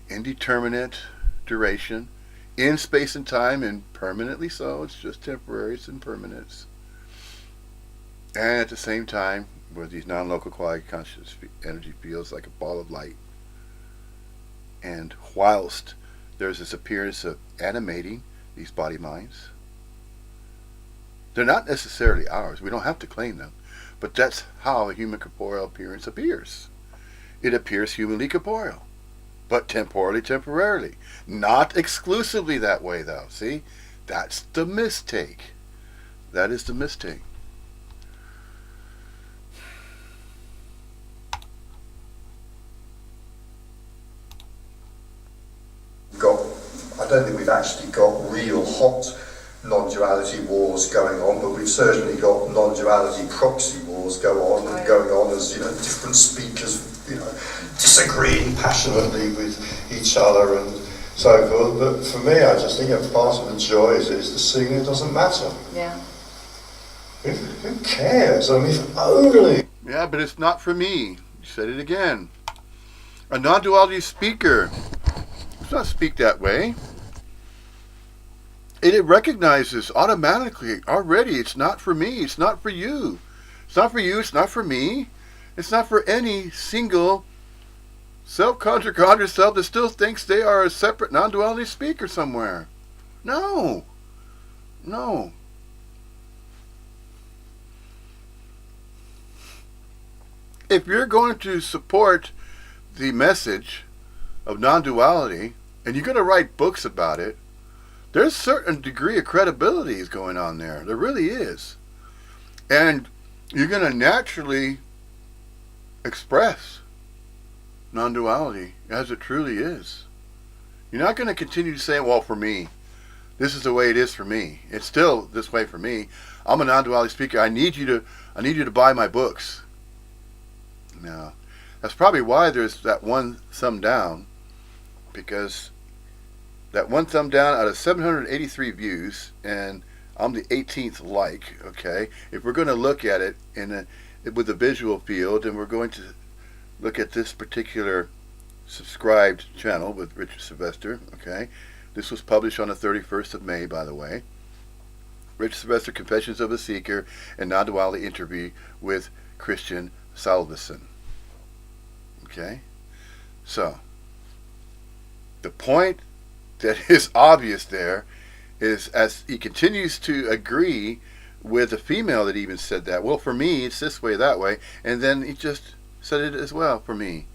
indeterminate duration, in space and time, and permanently so. It's just temporary, it's impermanence. And at the same time, we're these non-local quiet conscious energy fields like a ball of light. And whilst there's this appearance of animating these body minds, they're not necessarily ours. We don't have to claim them. But that's how a human corporeal appearance appears. It appears humanly corporeal, but temporarily. Not exclusively that way, though. See? That's the mistake. That is the mistake. I don't think we've actually got real hot non-duality wars going on, but we've certainly got non-duality proxy wars going on as different speakers disagreeing passionately with each other and so forth. But for me, I just think part of the joy is the seeing it doesn't matter. Yeah. Who cares? I mean, if only. Yeah, but it's not for me. You said it again. A non-duality speaker does not speak that way. It recognizes automatically already it's not for me, it's not for you. It's not for you, it's not for me. It's not for any single self-conscious self that still thinks they are a separate non-duality speaker somewhere. No. No. If you're going to support the message of non-duality, and you're going to write books about it, there's a certain degree of credibility is going on there. There really is. And you're going to naturally express non-duality as it truly is. You're not going to continue to say, well, for me, this is the way it is for me. It's still this way for me. I'm a non-duality speaker. I need you to buy my books. No. That's probably why there's that one thumb down, because that one thumb down out of 783 views, and I'm the 18th like, okay? If we're going to look at it with the visual field, and we're going to look at this particular subscribed channel with Richard Sylvester, okay? This was published on the 31st of May, by the way. Richard Sylvester, Confessions of a Seeker, and Non-Duality Interview with Christian Salveson. Okay? So, the point that is obvious there is, as he continues to agree with the female that even said that, well, for me, it's this way, that way, and then he just said it as well, for me.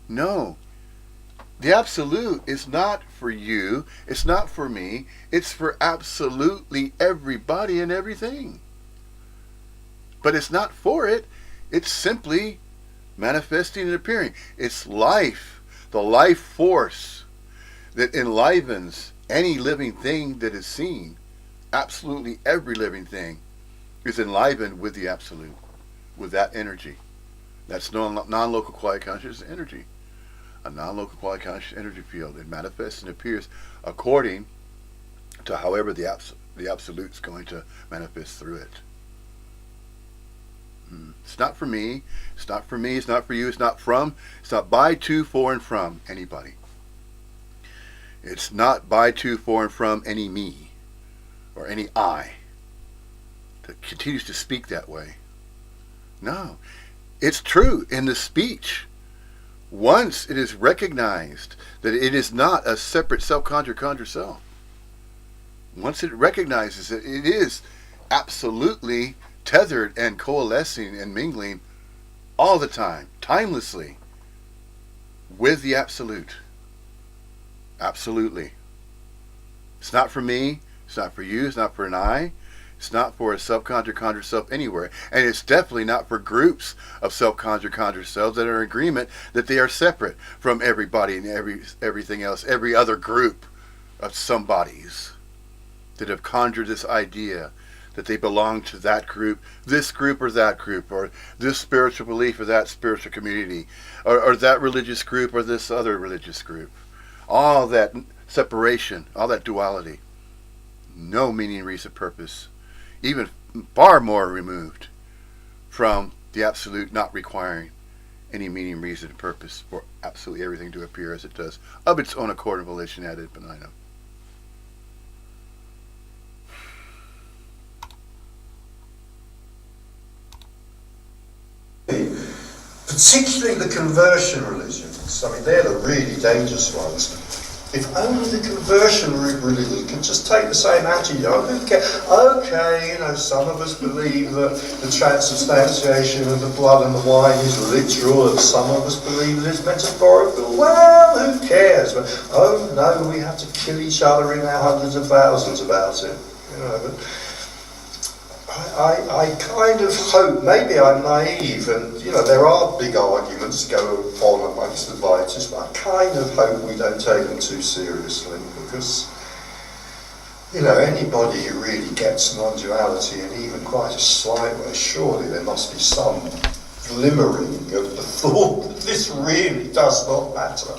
No. The absolute is not for you, it's not for me, it's for absolutely everybody and everything. But it's not for it, it's simply manifesting and appearing. It's life, the life force that enlivens any living thing that is seen. Absolutely every living thing is enlivened with the absolute, with that energy. That's non-local quiet conscious energy. A non-local quiet conscious energy field. It manifests and appears according to however the absolute is going to manifest through it. It's not for me. It's not for me. It's not for you. It's not by, to, for, and from anybody. It's not by, to, for, and from any me or any I that continues to speak that way. No. It's true in the speech. Once it is recognized that it is not a separate self-conscious self, once it recognizes that it is absolutely tethered and coalescing and mingling all the time, timelessly, with the absolute. Absolutely. It's not for me, it's not for you, it's not for an I, it's not for a self-conscious self anywhere. And it's definitely not for groups of self-conscious selves that are in agreement that they are separate from everybody and everything else, every other group of somebodies that have conjured this idea that they belong to that group or that group, or this spiritual belief or that spiritual community, or that religious group or this other religious group. All that separation, all that duality. No meaning, reason, purpose. Even far more removed from the absolute, not requiring any meaning, reason, and purpose for absolutely everything to appear as it does, of its own accord and volition, ad infinitum. Particularly the conversion religions. I mean, they're the really dangerous ones. If only the conversion religion can just take the same attitude. Okay, some of us believe that the transubstantiation of the blood and the wine is literal, and some of us believe that it's metaphorical. Well, who cares? But, oh no, we have to kill each other in our hundreds of thousands about it. But I kind of hope, maybe I'm naive, and there are big arguments go on amongst Advaitans, but I kind of hope we don't take them too seriously, because anybody who really gets non-duality in even quite a slight way, surely there must be some glimmering of the thought that this really does not matter.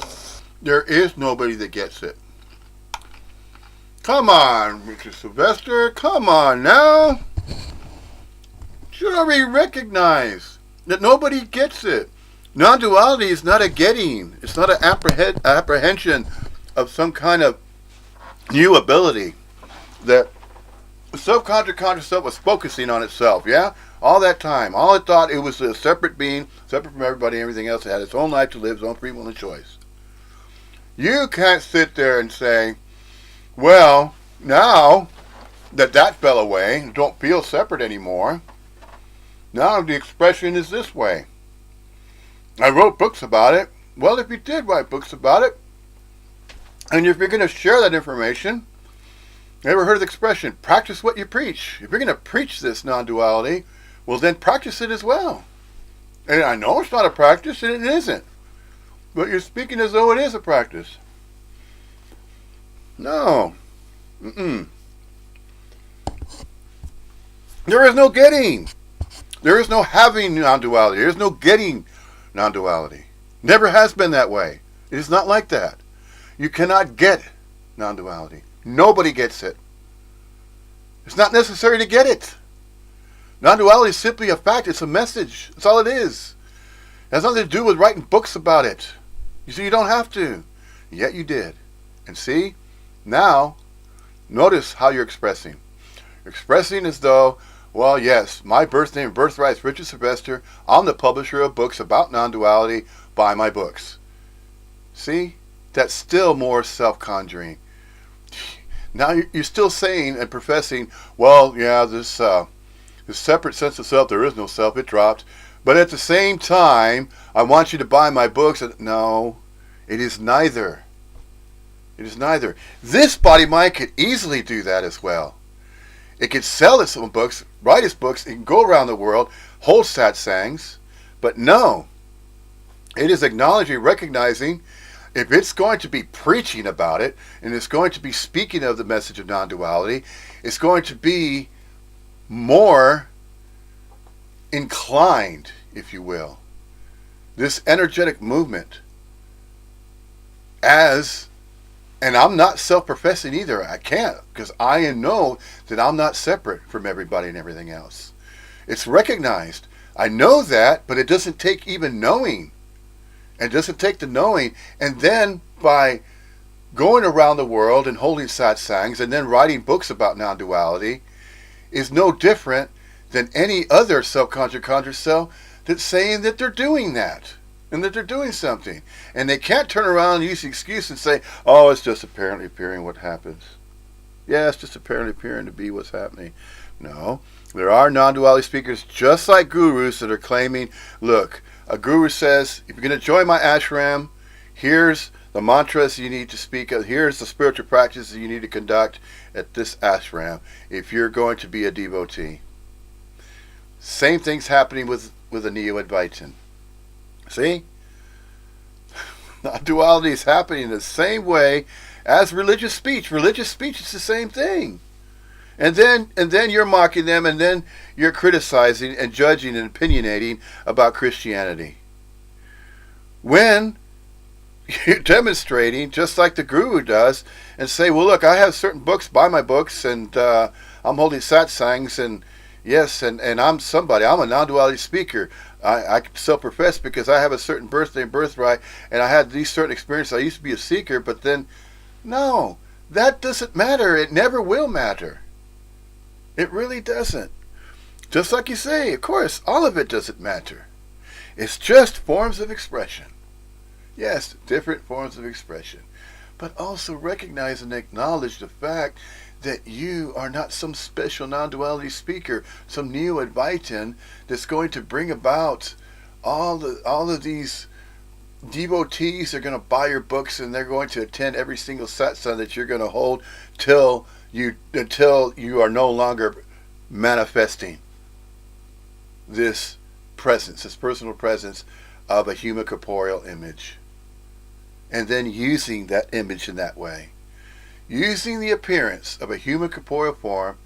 There is nobody that gets it. Come on, Richard Sylvester, come on now. You should already recognize that nobody gets it. Non-duality is not a getting. It's not an apprehension of some kind of new ability that self-conscious self was focusing on itself, yeah? All that time. All it thought it was a separate being, separate from everybody and everything else. It had its own life to live, its own free will and choice. You can't sit there and say, well, now that fell away, don't feel separate anymore. Now the expression is this way. I wrote books about it. Well, if you did write books about it, and if you're going to share that information, ever heard of the expression, practice what you preach? If you're going to preach this non-duality, well then practice it as well. And I know it's not a practice, and it isn't. But you're speaking as though it is a practice. No. There is no getting. There is no having non-duality. There is no getting non-duality. Never has been that way. It is not like that. You cannot get non-duality. Nobody gets it. It's not necessary to get it. Non-duality is simply a fact. It's a message. That's all it is. It has nothing to do with writing books about it. You see, you don't have to. Yet you did. And see, now, notice how you're expressing. You're expressing as though, well, yes, my birth name and birthright is Richard Sylvester. I'm the publisher of books about non-duality. Buy my books. See? That's still more self-conjuring. Now you're still saying and professing, well, yeah, this separate sense of self, there is no self, it dropped. But at the same time, I want you to buy my books. No, it is neither. It is neither. This body mind could easily do that as well. It could sell its own books, write its books, it can go around the world, hold satsangs. But no, it is acknowledging, recognizing, if it's going to be preaching about it, and it's going to be speaking of the message of non-duality, it's going to be more inclined, if you will, this energetic movement as, and I'm not self-professing either, I can't, because I know that I'm not separate from everybody and everything else. It's recognized. I know that, but it doesn't take even knowing. It doesn't take the knowing, and then by going around the world and holding satsangs and then writing books about non-duality is no different than any other self-conscious self that's saying that they're doing that and that they're doing something. And they can't turn around and use the excuse and say, oh, it's just apparently appearing what happens. Yeah, it's just apparently appearing to be what's happening. No, there are non-duality speakers just like gurus that are claiming, look, a guru says, if you're going to join my ashram, here's the mantras you need to speak of, here's the spiritual practices you need to conduct at this ashram if you're going to be a devotee. Same thing's happening with a Neo-Advaitan. See? Non-duality is happening the same way as religious speech. Religious speech is the same thing. And then you're mocking them, and then you're criticizing and judging and opinionating about Christianity. When you're demonstrating, just like the guru does, and say, well, look, I have certain books, buy my books, and I'm holding satsangs, and yes, and I'm somebody. I'm a non-duality speaker. I self-profess because I have a certain birthday and birthright, and I had these certain experiences. I used to be a seeker, but then, no, that doesn't matter. It never will matter. It really doesn't. Just like you say, of course, all of it doesn't matter. It's just forms of expression. Yes, different forms of expression. But also recognize and acknowledge the fact that you are not some special non-duality speaker, some Neo-Advaitan that's going to bring about all of these devotees are going to buy your books and they're going to attend every single satsang that you're going to hold until you are no longer manifesting this presence, this personal presence of a human corporeal image. And then using that image in that way. Using the appearance of a human corporeal form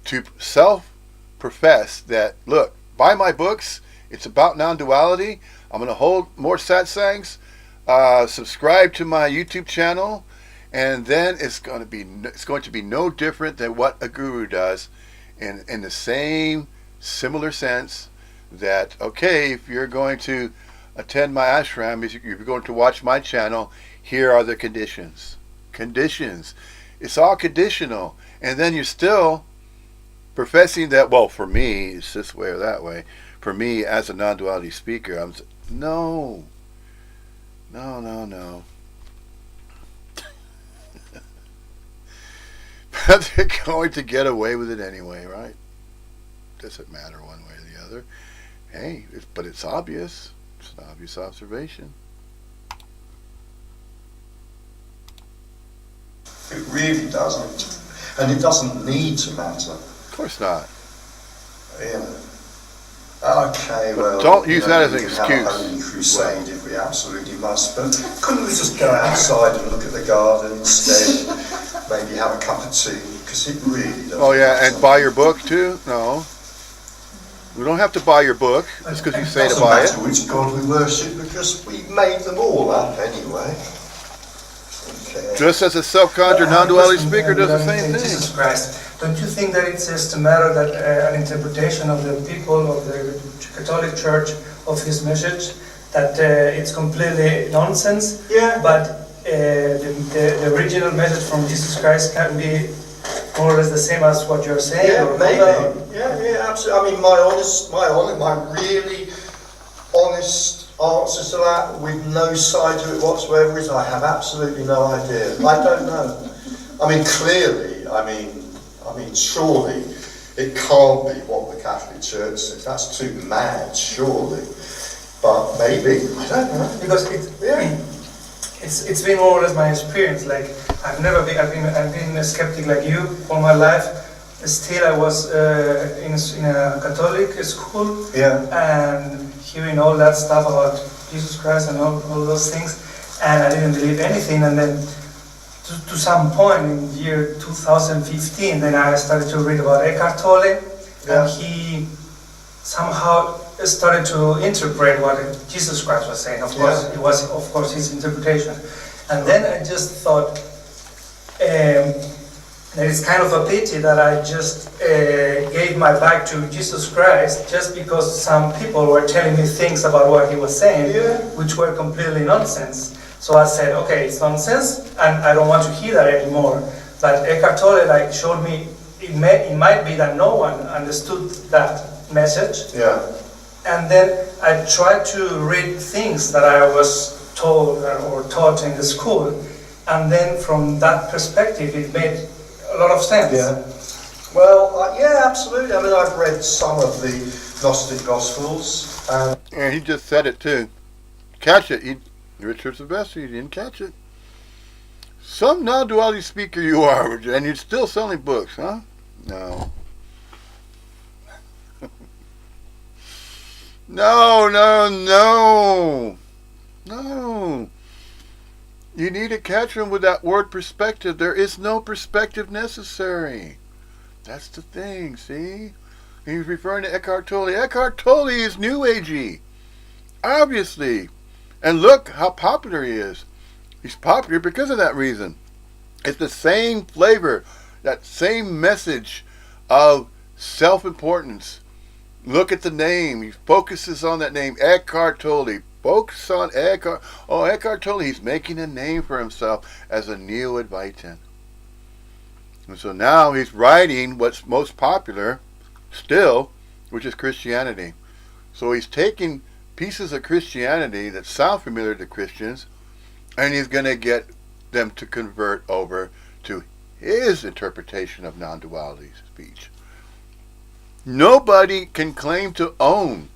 to self-profess that, look, buy my books, it's about non-duality, I'm going to hold more satsangs, subscribe to my YouTube channel, and then it's going to be no different than what a guru does in the same similar sense that, okay, if you're going to attend my ashram, if you're going to watch my channel, here are the conditions. Conditions. It's all conditional. And then you're still professing that, well, for me, it's this way or that way. For me, as a non-duality speaker, no. But they're going to get away with it anyway, right? Doesn't matter one way or the other. Hey, but it's obvious. It's an obvious observation. It really doesn't. And it doesn't need to matter. Of course not. You know. Okay, well, don't use that as an we can excuse. have a holy crusade if we absolutely must, but couldn't we just go outside and look at the garden instead? Maybe have a cup of tea, because it really doesn't Oh yeah, matter. and buy your book too? No. We don't have to buy your book just because you say to buy it. Doesn't matter which God we worship, because we made them all up anyway. Okay. Just as a self-conjured non-duality speaker does the same Jesus thing. Christ. Don't you think that it's just a matter that an interpretation of the people of the Catholic Church of his message, that it's completely nonsense? Yeah. But the original message from Jesus Christ can be more or less the same as what you're saying? Yeah, or maybe. not? Yeah, absolutely. I mean, my really honest answer to that, with no side to it whatsoever, is I have absolutely no idea. I don't know. I mean, clearly, I mean, surely it can't be what the Catholic Church says. That's too mad, surely. But maybe, I don't know. Because it's been more or less my experience. Like I've been a skeptic like you all my life. Still, I was in a Catholic school, and hearing all that stuff about Jesus Christ and all those things, and I didn't believe anything. And then to some point in year 2015, then I started to read about Eckhart Tolle, and he somehow started to interpret what Jesus Christ was saying. Of course, it was of course his interpretation. And then I just thought that it's kind of a pity that I just gave my back to Jesus Christ just because some people were telling me things about what he was saying, which were completely nonsense. So I said, okay, it's nonsense, and I don't want to hear that anymore. But Eckhart Tolle showed me it might be that no one understood that message. Yeah. And then I tried to read things that I was told or taught in the school, and then from that perspective, it made a lot of sense. Yeah. Well, yeah, absolutely. I mean, I've read some of the Gnostic Gospels, and And he just said it too. Catch it. Richard Sylvester, you didn't catch it. Some non-duality speaker you are, and you're still selling books, huh? No. No. You need to catch them with that word perspective. There is no perspective necessary. That's the thing, see? He's referring to Eckhart Tolle. Eckhart Tolle is New Agey. Obviously. And look how popular he is. He's popular because of that reason. It's the same flavor, that same message of self-importance. Look at the name. He focuses on that name, Eckhart Tolle. Focus on Eckhart. Oh, Eckhart Tolle. He's making a name for himself as a Neo-Advaitan. And so now he's writing what's most popular still, which is Christianity. So he's taking pieces of Christianity that sound familiar to Christians, and he's going to get them to convert over to his interpretation of non-duality speech. Nobody can claim to own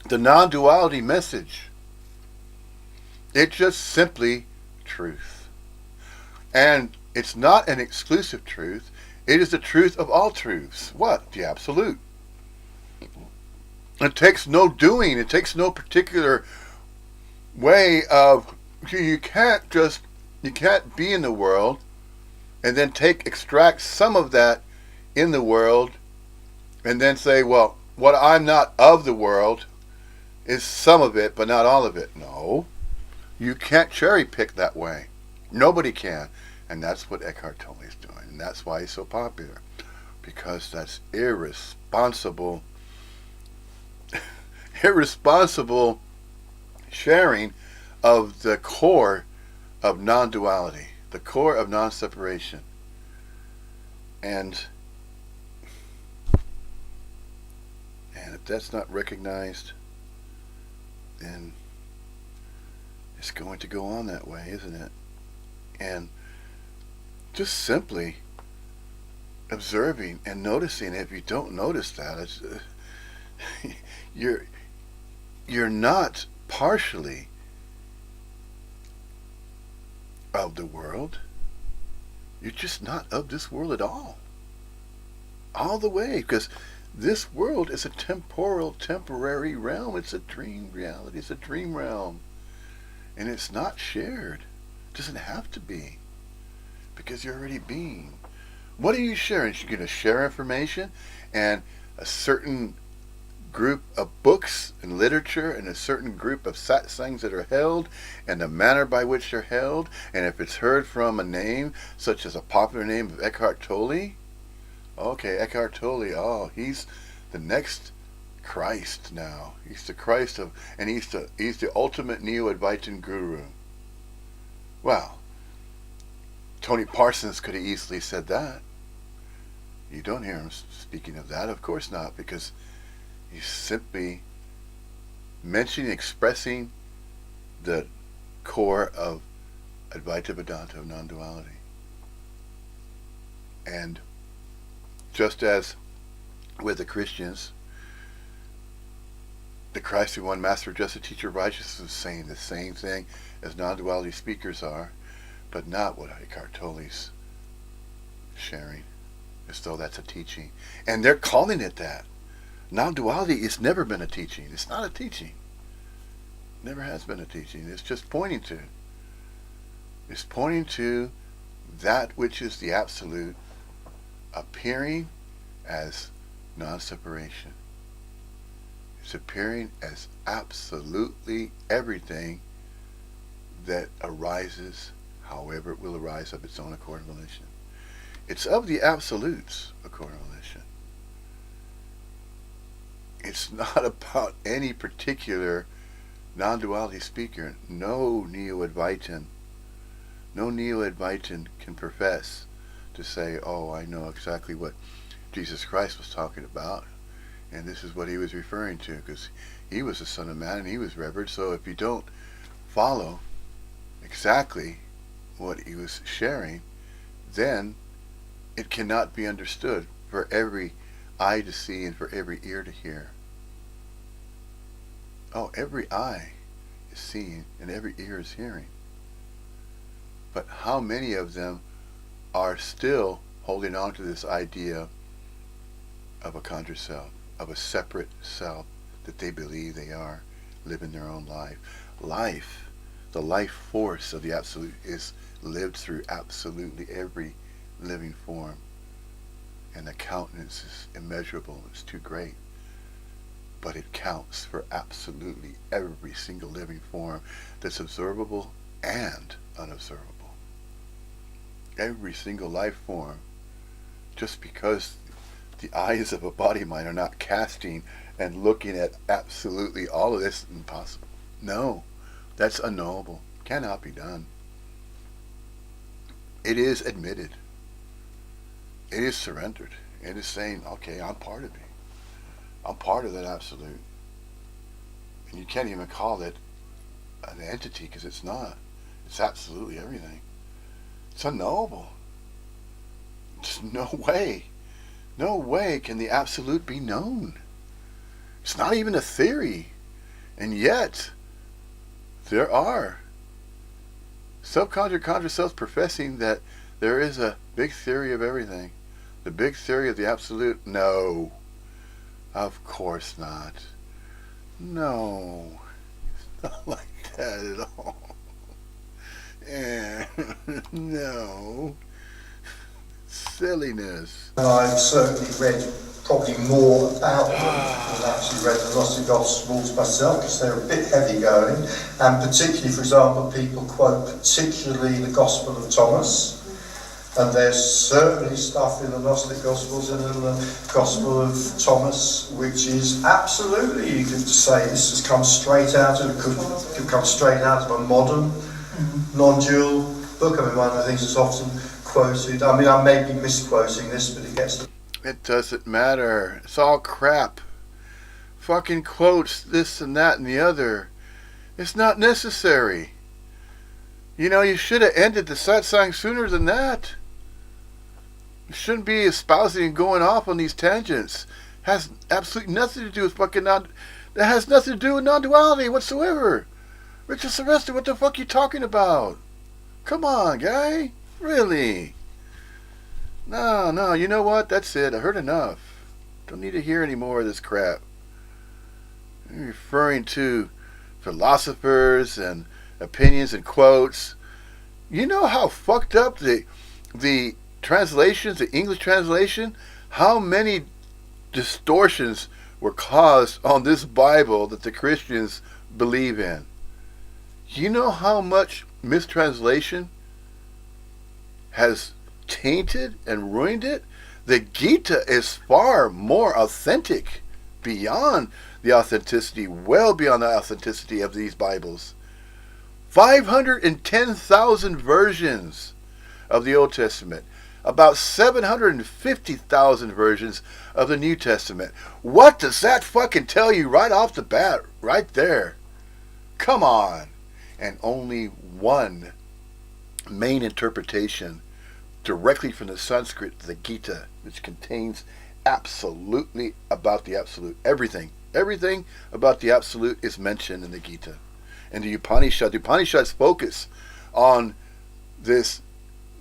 the non-duality message. It's just simply truth. And it's not an exclusive truth. It is the truth of all truths. What? The absolute. It takes no doing. It takes no particular way of... You can't be in the world and then extract some of that in the world and then say, well, what I'm not of the world is some of it, but not all of it. No. You can't cherry pick that way. Nobody can. And that's what Eckhart Tolle is doing. And that's why he's so popular. Because that's irresponsible sharing of the core of non-duality, the core of non-separation. And that's not recognized, then it's going to go on that way, isn't it? And just simply observing and noticing. If you don't notice that, it's, you're not partially of the world. You're just not of this world at all the way, because this world is a temporary realm. It's a dream reality. It's a dream realm, and it's not shared. It doesn't have to be, because you're already being. What are you sharing? You're going to share information and a certain group of books and literature and a certain group of satsangs that are held and the manner by which they're held, and if it's heard from a name such as a popular name of Eckhart Tolle, okay, Eckhart Tolle, oh, he's the next Christ now. He's the Christ of, and he's the ultimate Neo-Advaitan guru. Well, Tony Parsons could have easily said that. You don't hear him speaking of that, of course not, because he's simply mentioning, expressing the core of Advaita Vedanta, of non-duality. And just as with the Christians, the Christ who one master, just a teacher of righteousness, is saying the same thing as non-duality speakers are, but not what Eckhart Tolle's sharing, as though that's a teaching. And they're calling it that. Non-duality has never been a teaching. It's not a teaching. Never has been a teaching. It's just pointing to. It's pointing to that which is the absolute appearing as non-separation. It's appearing as absolutely everything that arises, however it will arise of its own accord and volition. It's of the absolutes accord and volition. It's not about any particular non-duality speaker. No Neo-Advaitan can profess to say, oh, I know exactly what Jesus Christ was talking about, and this is what he was referring to, because he was the Son of Man and he was revered. So if you don't follow exactly what he was sharing, then it cannot be understood for every eye to see and for every ear to hear. Oh, every eye is seeing and every ear is hearing. But how many of them are still holding on to this idea of a conjured self, of a separate self that they believe they are, living their own life? Life, the life force of the absolute, is lived through absolutely every living form, and the countenance is immeasurable. It's too great, but it counts for absolutely every single living form that's observable and unobservable. Every single life form. Just because the eyes of a body mind are not casting and looking at absolutely all of this, impossible. No, that's unknowable. Cannot be done. It is admitted. It is surrendered. It is saying, okay, I'm part of it. I'm part of that absolute. And you can't even call it an entity, because it's not. It's absolutely everything. It's unknowable. There's no way can the absolute be known. It's not even a theory. And yet, there are subconscious conscious selves professing that there is a big theory of everything. The big theory of the absolute? No. Of course not. No. It's not like that at all. No. Silliness. I've certainly read probably more about them than actually read the Gnostic Gospels myself, because they're a bit heavy going, and particularly, for example, people quote particularly the Gospel of Thomas, and there's certainly stuff in the Gnostic Gospels and in the Gospel of Thomas which is absolutely, you could say this has come straight out of, could come straight out of a modern non-dual book. I mean, one of the things that's often quoted, I mean, I may be misquoting this, but it gets... It doesn't matter. It's all crap. fucking quotes this and that and the other. It's not necessary. You know, you should have ended the satsang sooner than that. You shouldn't be espousing and going off on these tangents. Has absolutely nothing to do with fucking that has nothing to do with non-duality whatsoever. Richard Sylvester, what the fuck you talking about? Come on, guy. Really? No, you know what? That's it. I heard enough. Don't need to hear any more of this crap. You're referring to philosophers and opinions and quotes. You know how fucked up the translations, the English translation, how many distortions were caused on this Bible that the Christians believe in. You know how much mistranslation has tainted and ruined it? The Gita is far more authentic, beyond the authenticity, well beyond the authenticity of these Bibles. 510,000 versions of the Old Testament, about 750,000 versions of the New Testament. What does that fucking tell you right off the bat, right there? Come on. And only one main interpretation directly from the Sanskrit, the Gita, which contains absolutely about the absolute. Everything about the absolute is mentioned in the Gita. And the Upanishads focus on this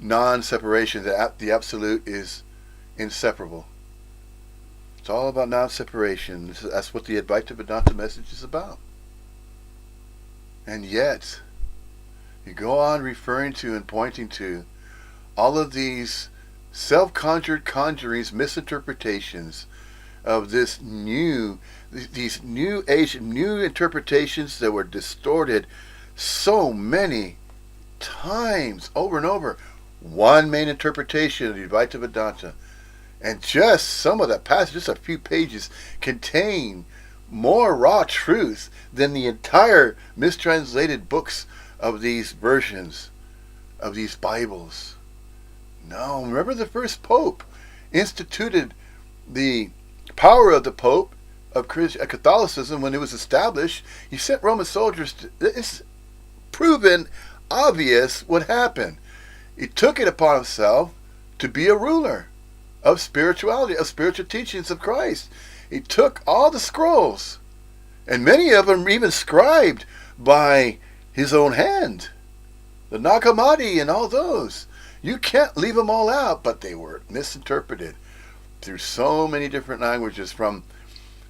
non-separation, that the absolute is inseparable. It's all about non-separation. That's what the Advaita Vedanta message is about. And yet, you go on referring to and pointing to all of these self-conjured conjurings, misinterpretations of these new age, new interpretations that were distorted so many times over and over. One main interpretation of the Advaita Vedanta, and just some of the passages, just a few pages, contain more raw truth than the entire mistranslated books of these versions of these Bibles. No, remember the first Pope instituted the power of the Pope of Catholicism when it was established. He sent Roman soldiers to, it's proven obvious what happened. He took it upon himself to be a ruler of spirituality, of spiritual teachings of Christ. He took all the scrolls, and many of them even scribed by his own hand. The Nag Hammadi and all those. You can't leave them all out, but they were misinterpreted through so many different languages.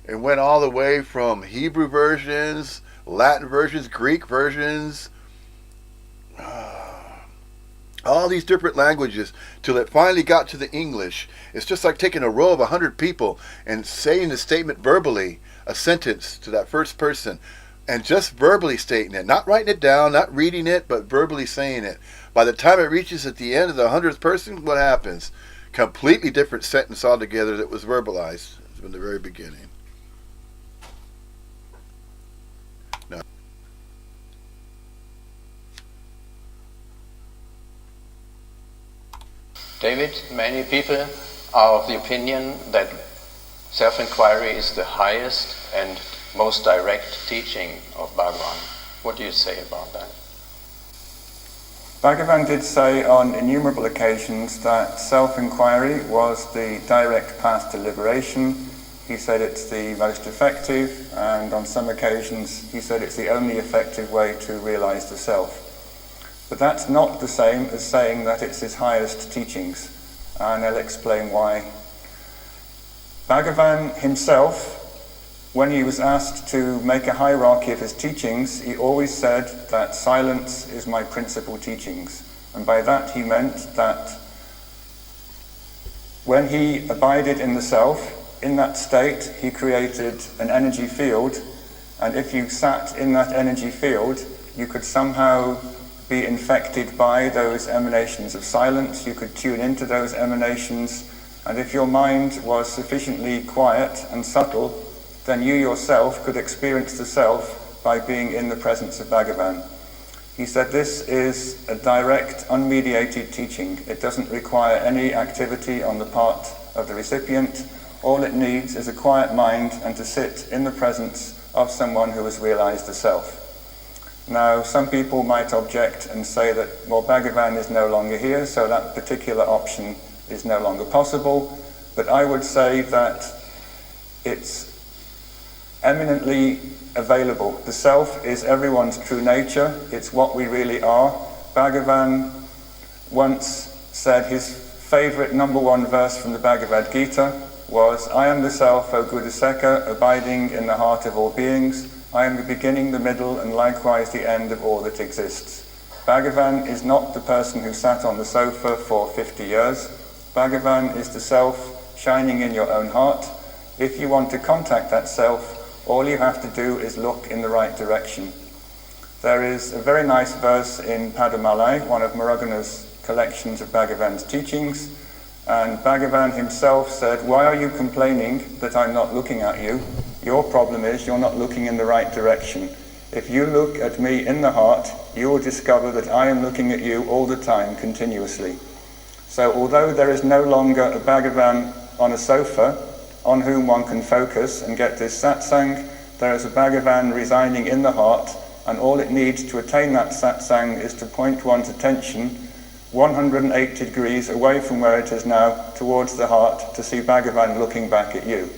It went all the way from Hebrew versions, Latin versions, Greek versions, all these different languages, till it finally got to the English. It's just like taking a row of 100 people and saying the statement verbally, a sentence to that first person, and just verbally stating it, not writing it down, not reading it, but verbally saying it. By the time it reaches at the end of the 100th person, what happens? Completely different sentence altogether that was verbalized from the very beginning. Now, David, many people are of the opinion that self-inquiry is the highest and most direct teaching of Bhagavan. What do you say about that? Bhagavan did say on innumerable occasions that self-inquiry was the direct path to liberation. He said it's the most effective, and on some occasions he said it's the only effective way to realize the self. But that's not the same as saying that it's his highest teachings, and I'll explain why. Bhagavan himself, when he was asked to make a hierarchy of his teachings, he always said that silence is my principal teachings. And by that he meant that when he abided in the self, in that state he created an energy field, and if you sat in that energy field, you could somehow be infected by those emanations of silence, you could tune into those emanations, and if your mind was sufficiently quiet and subtle, then you yourself could experience the self by being in the presence of Bhagavan. He said this is a direct, unmediated teaching. It doesn't require any activity on the part of the recipient All it needs is a quiet mind and to sit in the presence of someone who has realized the self. Now, some people might object and say that, well, Bhagavan is no longer here, so that particular option is no longer possible. But I would say that it's eminently available. The self is everyone's true nature. It's what we really are. Bhagavan once said his favorite number one verse from the Bhagavad Gita was, I am the self, O Gudaseka, abiding in the heart of all beings. I am the beginning, the middle, and likewise the end of all that exists. Bhagavan is not the person who sat on the sofa for 50 years. Bhagavan is the self shining in your own heart. If you want to contact that self, all you have to do is look in the right direction. There is a very nice verse in Padamalai, one of Muruganu's collections of Bhagavan's teachings, and Bhagavan himself said, why are you complaining that I'm not looking at you? Your problem is you're not looking in the right direction. If you look at me in the heart, you will discover that I am looking at you all the time, continuously. So although there is no longer a Bhagavan on a sofa on whom one can focus and get this satsang, there is a Bhagavan residing in the heart, and all it needs to attain that satsang is to point one's attention 180 degrees away from where it is now towards the heart to see Bhagavan looking back at you.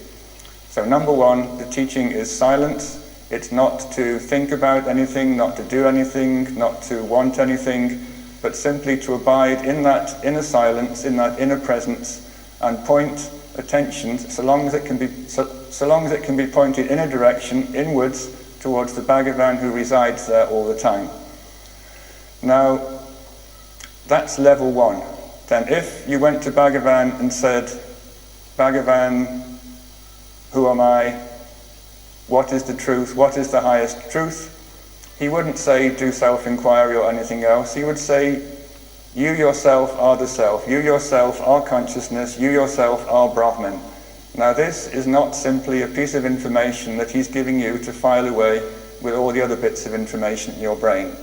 So number one, the teaching is silence. It's not to think about anything, not to do anything, not to want anything, but simply to abide in that inner silence, in that inner presence, and point attention, so long as it can be pointed in a direction, inwards, towards the Bhagavan who resides there all the time. Now, that's level one. Then if you went to Bhagavan and said, Bhagavan, who am I? What is the truth? What is the highest truth? He wouldn't say, do self-inquiry or anything else. He would say, you yourself are the self. You yourself are consciousness. You yourself are Brahman. Now this is not simply a piece of information that he's giving you to file away with all the other bits of information in your brain.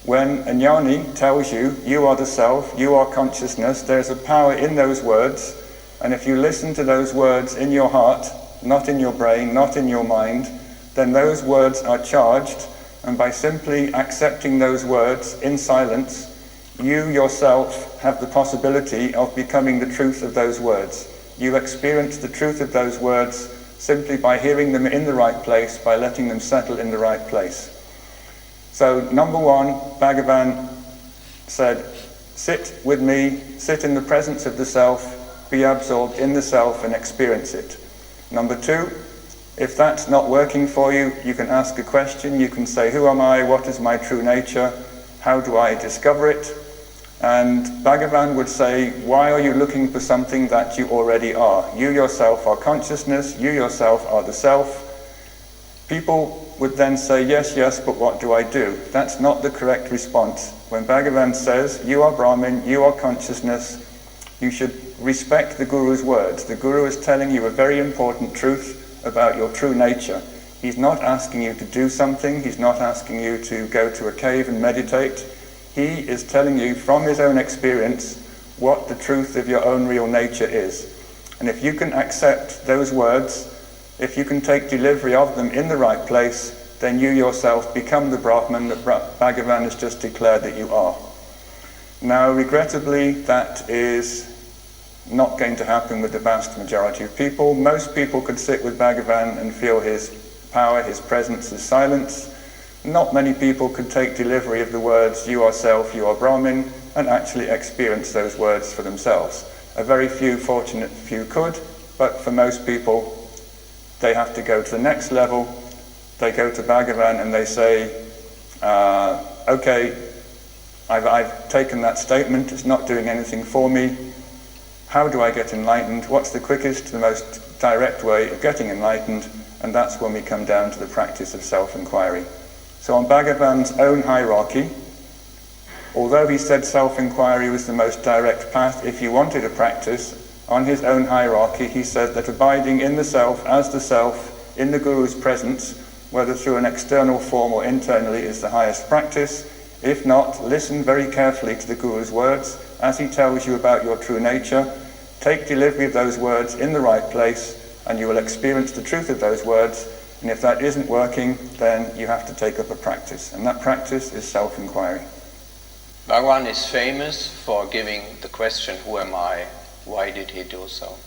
When a jnani tells you, you are the self, you are consciousness, there's a power in those words, and if you listen to those words in your heart, not in your brain, not in your mind, then those words are charged, and by simply accepting those words in silence, you yourself have the possibility of becoming the truth of those words. You experience the truth of those words simply by hearing them in the right place, by letting them settle in the right place. So number one, Bhagavan said, sit with me, sit in the presence of the self, be absorbed in the self and experience it. Number two, if that's not working for you, you can ask a question. You can say, who am I? What is my true nature? How do I discover it? And Bhagavan would say, why are you looking for something that you already are? You yourself are consciousness, you yourself are the self. People would then say, yes, yes, but what do I do? That's not the correct response. When Bhagavan says, you are Brahman, you are consciousness, you should respect the Guru's words. The Guru is telling you a very important truth about your true nature. He's not asking you to do something, he's not asking you to go to a cave and meditate. He is telling you from his own experience what the truth of your own real nature is. And if you can accept those words, if you can take delivery of them in the right place, then you yourself become the Brahman that Bhagavan has just declared that you are. Now, regrettably, that is not going to happen with the vast majority of people. Most people could sit with Bhagavan and feel his power, his presence, his silence. Not many people could take delivery of the words, you are self, you are Brahmin, and actually experience those words for themselves. A very few, fortunate few could, but for most people, they have to go to the next level. They go to Bhagavan and they say, okay, I've taken that statement, it's not doing anything for me. How do I get enlightened? What's the quickest, the most direct way of getting enlightened? And that's when we come down to the practice of self-inquiry. So on Bhagavan's own hierarchy, although he said self-inquiry was the most direct path if you wanted a practice, on his own hierarchy he said that abiding in the self, as the self, in the Guru's presence, whether through an external form or internally, is the highest practice. If not, listen very carefully to the Guru's words as he tells you about your true nature. take delivery of those words in the right place, and you will experience the truth of those words. And if that isn't working, then you have to take up a practice, and that practice is self-inquiry. Bhagavan is famous for giving the question, who am I? Why did he do so?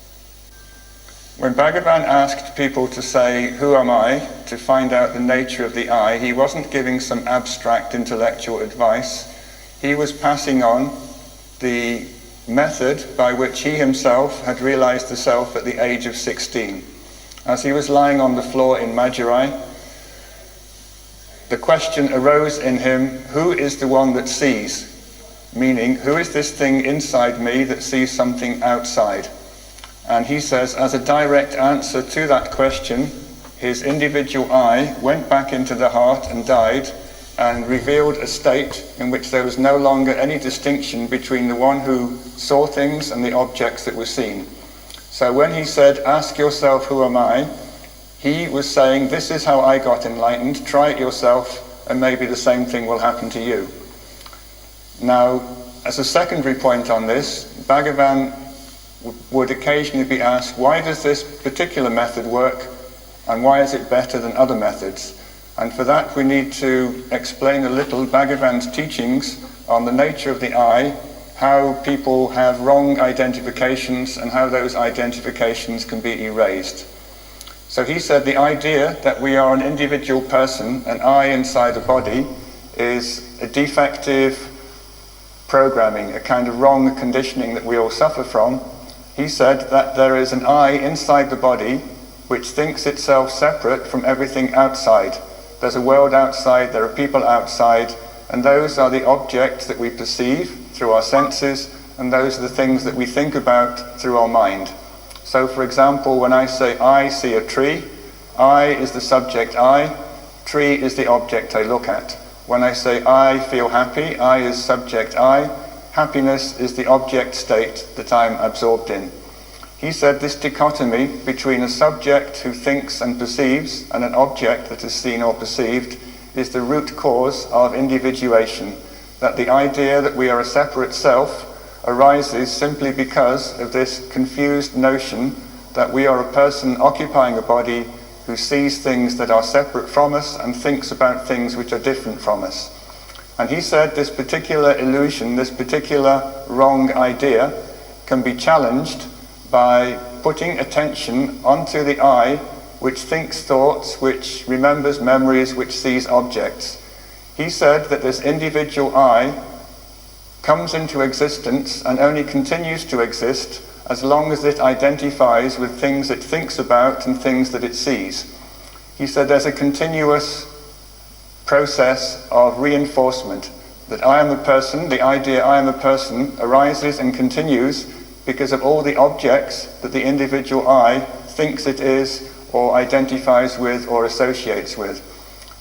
When Bhagavan asked people to say, who am I, to find out the nature of the I, he wasn't giving some abstract intellectual advice. He was passing on the method by which he himself had realized the self at the age of 16. As he was lying on the floor in Madurai, the question arose in him, who is the one that sees? Meaning, who is this thing inside me that sees something outside? And he says, as a direct answer to that question, his individual I went back into the heart and died, and revealed a state in which there was no longer any distinction between the one who saw things and the objects that were seen. So when he said, ask yourself, who am I? He was saying, this is how I got enlightened, try it yourself, and maybe the same thing will happen to you. Now, as a secondary point on this, Bhagavan would occasionally be asked, why does this particular method work, and why is it better than other methods? And for that we need to explain a little Bhagavan's teachings on the nature of the I, how people have wrong identifications and how those identifications can be erased. So he said the idea that we are an individual person, an I inside a body, is a defective programming, a kind of wrong conditioning that we all suffer from. He said that there is an I inside the body which thinks itself separate from everything outside. There's a world outside, there are people outside, and those are the objects that we perceive through our senses, and those are the things that we think about through our mind. So for example, when I say I see a tree, I is the subject I, tree is the object I look at. When I say I feel happy, I is subject I, happiness is the object state that I'm absorbed in. He said this dichotomy between a subject who thinks and perceives and an object that is seen or perceived is the root cause of individuation, that the idea that we are a separate self arises simply because of this confused notion that we are a person occupying a body who sees things that are separate from us and thinks about things which are different from us. And he said this particular illusion, this particular wrong idea can be challenged by putting attention onto the I, which thinks thoughts, which remembers memories, which sees objects. He said that this individual I comes into existence and only continues to exist as long as it identifies with things it thinks about and things that it sees. He said there's a continuous process of reinforcement, that I am a person, the idea I am a person arises and continues because of all the objects that the individual I thinks it is or identifies with or associates with.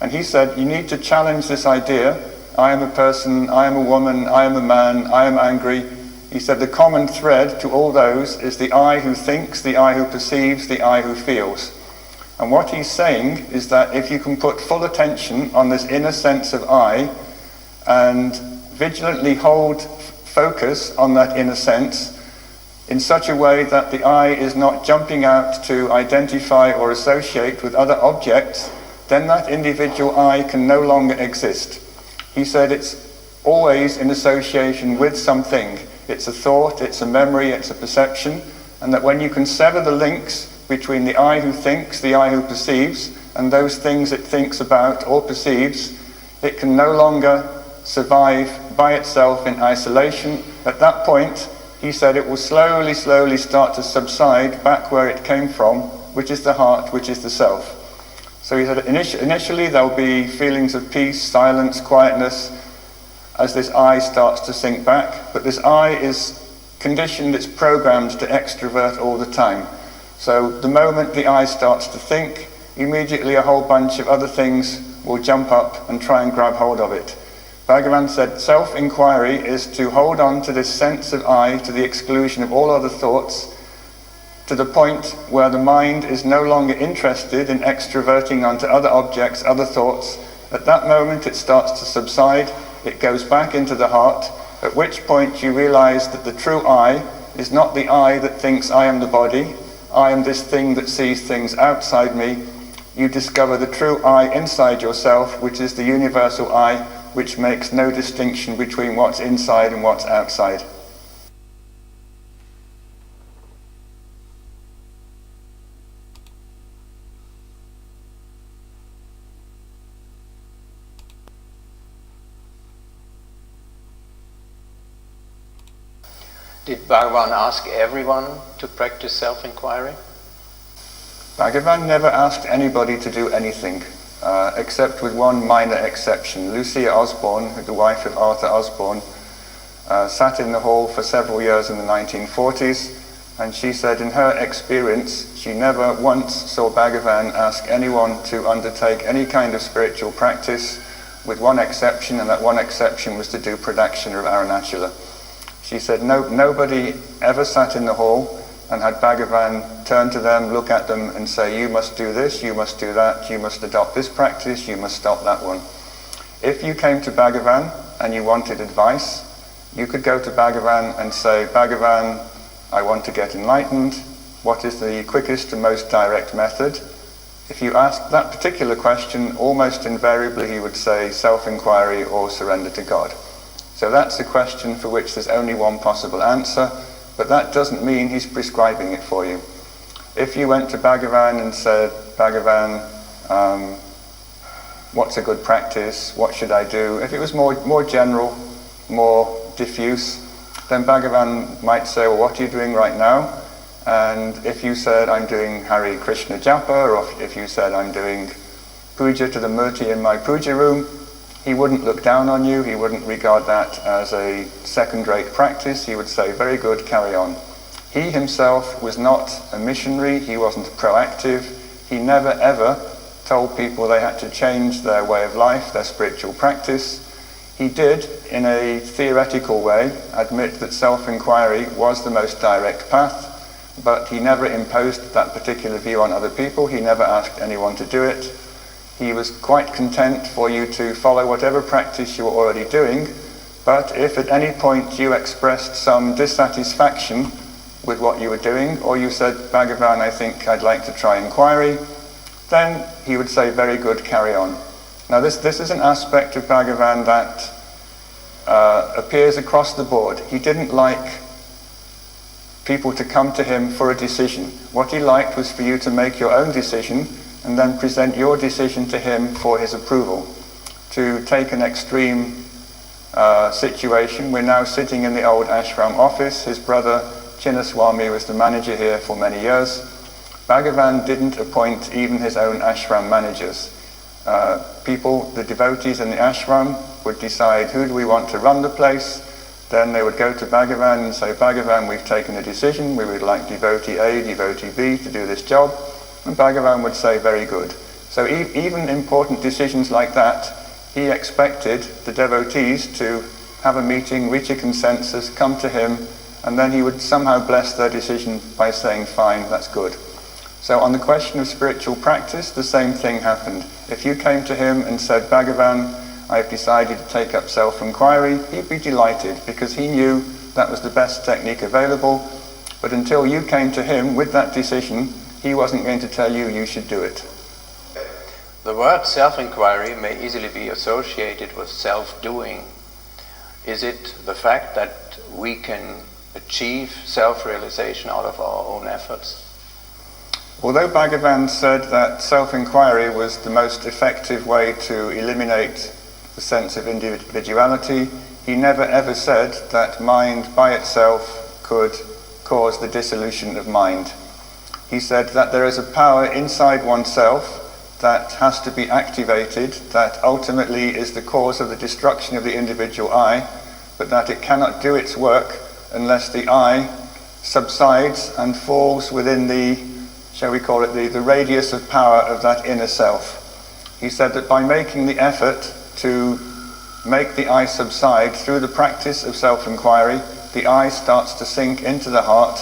And he said you need to challenge this idea, I am a person, I am a woman, I am a man, I am angry. He said the common thread to all those is the I who thinks, the I who perceives, the I who feels. And what he's saying is that if you can put full attention on this inner sense of I and vigilantly hold focus on that inner sense in such a way that the I is not jumping out to identify or associate with other objects, then that individual I can no longer exist. He said it's always in association with something. It's a thought, it's a memory, it's a perception, and that when you can sever the links between the I who thinks, the I who perceives, and those things it thinks about or perceives, it can no longer survive by itself in isolation. At that point, he said it will slowly start to subside back where it came from, which is the heart, which is the self. So he said initially there'll be feelings of peace, silence, quietness as this I starts to sink back, but this I is conditioned, it's programmed to extrovert all the time. So the moment the I starts to think, immediately a whole bunch of other things will jump up and try and grab hold of it. Bhagavan said self-inquiry is to hold on to this sense of I to the exclusion of all other thoughts, to the point where the mind is no longer interested in extroverting onto other objects, other thoughts. At that moment it starts to subside, it goes back into the heart, at which point you realize that the true I is not the I that thinks I am the body, I am this thing that sees things outside me. You discover the true I inside yourself, which is the universal I, which makes no distinction between what's inside and what's outside. Did Bhagavan ask everyone to practice self-inquiry? Bhagavan never asked anybody to do anything, except with one minor exception. Lucia Osborne, the wife of Arthur Osborne, sat in the hall for several years in the 1940s, and she said in her experience she never once saw Bhagavan ask anyone to undertake any kind of spiritual practice, with one exception, and that one exception was to do pradakshina of Arunachala. She said nobody ever sat in the hall and had Bhagavan turn to them, look at them and say, you must do this, you must do that, you must adopt this practice, you must stop that one. If you came to Bhagavan and you wanted advice, you could go to Bhagavan and say, Bhagavan, I want to get enlightened. What is the quickest and most direct method? If you asked that particular question, almost invariably he would say self-inquiry or surrender to God. So that's a question for which there's only one possible answer, but that doesn't mean he's prescribing it for you. If you went to Bhagavan and said, Bhagavan, what's a good practice? What should I do? If it was more general, more diffuse, then Bhagavan might say, well, what are you doing right now? And if you said, I'm doing Hare Krishna Japa, or if you said, I'm doing puja to the murti in my puja room, he wouldn't look down on you, he wouldn't regard that as a second-rate practice, he would say, very good, carry on. He himself was not a missionary, he wasn't proactive, he never ever told people they had to change their way of life, their spiritual practice. He did, in a theoretical way, admit that self-inquiry was the most direct path, but he never imposed that particular view on other people, he never asked anyone to do it. He was quite content for you to follow whatever practice you were already doing, but if at any point you expressed some dissatisfaction with what you were doing, or you said, Bhagavan, I think I'd like to try inquiry, then he would say, very good, carry on. Now this is an aspect of Bhagavan that appears across the board. He didn't like people to come to him for a decision. What he liked was for you to make your own decision and then present your decision to him for his approval. To take an extreme situation, we're now sitting in the old ashram office. His brother Chinnaswamy was the manager here for many years. Bhagavan didn't appoint even his own ashram managers. People, the devotees in the ashram, would decide who do we want to run the place. Then they would go to Bhagavan and say, Bhagavan, we've taken a decision, we would like devotee A, devotee B to do this job. And Bhagavan would say, very good. So even important decisions like that, he expected the devotees to have a meeting, reach a consensus, come to him, and then he would somehow bless their decision by saying, fine, that's good. So on the question of spiritual practice, the same thing happened. If you came to him and said, Bhagavan, I've decided to take up self-inquiry, he'd be delighted because he knew that was the best technique available. But until you came to him with that decision, he wasn't going to tell you you should do it. The word self-inquiry may easily be associated with self-doing. Is it the fact that we can achieve self-realization out of our own efforts? Although Bhagavan said that self-inquiry was the most effective way to eliminate the sense of individuality, he never ever said that mind by itself could cause the dissolution of mind. He said that there is a power inside oneself that has to be activated, that ultimately is the cause of the destruction of the individual I, but that it cannot do its work unless the I subsides and falls within the, shall we call it, the radius of power of that inner self. He said that by making the effort to make the I subside through the practice of self-inquiry, the I starts to sink into the heart.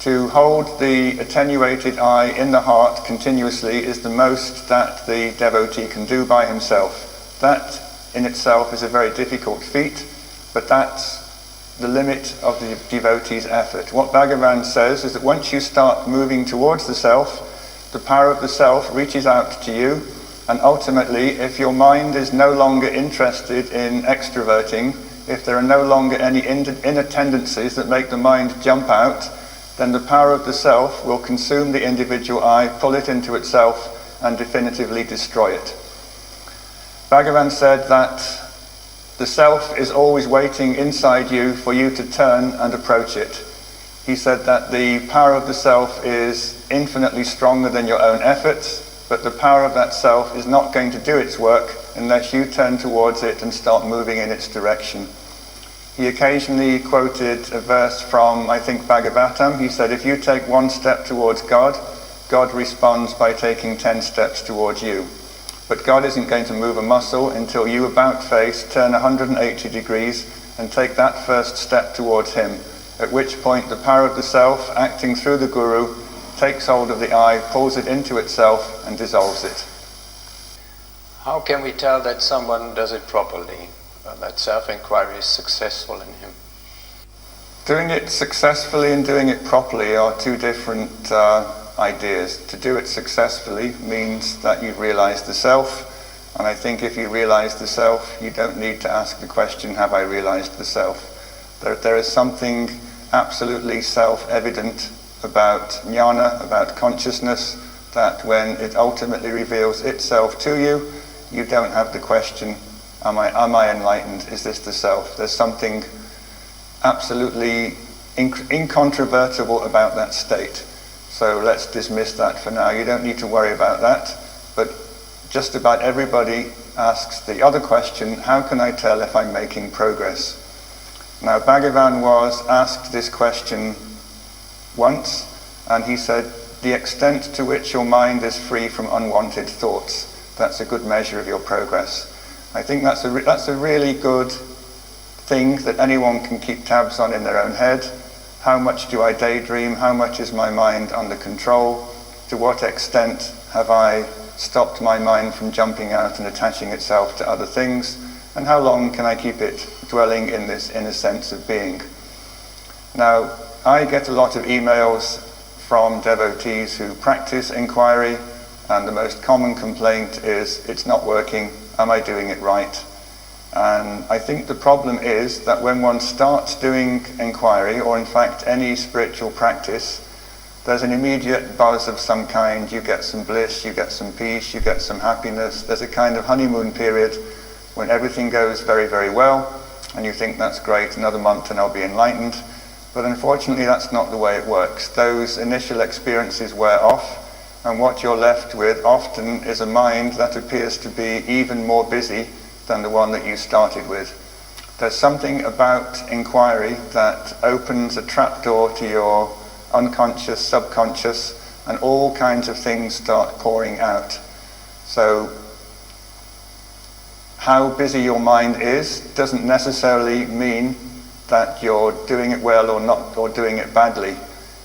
To hold the attenuated I in the heart continuously is the most that the devotee can do by himself. That in itself is a very difficult feat, but that's the limit of the devotee's effort. What Bhagavan says is that once you start moving towards the self, the power of the self reaches out to you, and ultimately, if your mind is no longer interested in extroverting, if there are no longer any inner tendencies that make the mind jump out, then the power of the self will consume the individual I, pull it into itself, and definitively destroy it. Bhagavan said that the self is always waiting inside you for you to turn and approach it. He said that the power of the self is infinitely stronger than your own efforts, but the power of that self is not going to do its work unless you turn towards it and start moving in its direction. He occasionally quoted a verse from, I think, Bhagavatam. He said, if you take one step towards God, God responds by taking 10 steps towards you. But God isn't going to move a muscle until you about face, turn 180 degrees, and take that first step towards him, at which point the power of the self, acting through the Guru, takes hold of the I, pulls it into itself, and dissolves it. How can we tell that someone does it properly, that self-inquiry is successful in him? Doing it successfully and doing it properly are two different ideas. To do it successfully means that you've realized the self, and I think if you realize the self, you don't need to ask the question, have I realized the self? There is something absolutely self-evident about jnana, about consciousness, that when it ultimately reveals itself to you, you don't have the question, am I enlightened? Is this the self? There's something absolutely incontrovertible about that state. So let's dismiss that for now. You don't need to worry about that. But just about everybody asks the other question, how can I tell if I'm making progress? Now, Bhagavan was asked this question once, and he said, the extent to which your mind is free from unwanted thoughts, that's a good measure of your progress. I think that's a really good thing that anyone can keep tabs on in their own head. How much do I daydream? How much is my mind under control? To what extent have I stopped my mind from jumping out and attaching itself to other things? And how long can I keep it dwelling in this inner sense of being? Now, I get a lot of emails from devotees who practice inquiry, and the most common complaint is, it's not working, am I doing it right? And I think the problem is that when one starts doing inquiry, or in fact any spiritual practice, there's an immediate buzz of some kind. You get some bliss, you get some peace, you get some happiness. There's a kind of honeymoon period when everything goes very, very well, and you think that's great, another month and I'll be enlightened. But unfortunately that's not the way it works. Those initial experiences wear off, and what you're left with often is a mind that appears to be even more busy than the one that you started with. There's something about inquiry that opens a trapdoor to your unconscious, subconscious, and all kinds of things start pouring out. So how busy your mind is doesn't necessarily mean that you're doing it well or not, or doing it badly.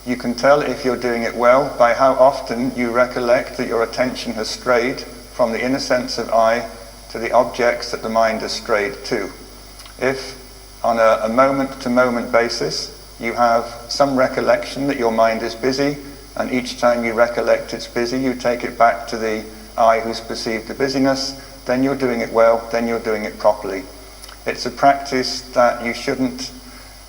You can tell if you're doing it well by how often you recollect that your attention has strayed from the inner sense of I to the objects that the mind has strayed to. If on a moment-to-moment basis you have some recollection that your mind is busy, and each time you recollect it's busy, you take it back to the I who's perceived the busyness, then you're doing it well, then you're doing it properly. It's a practice that you shouldn't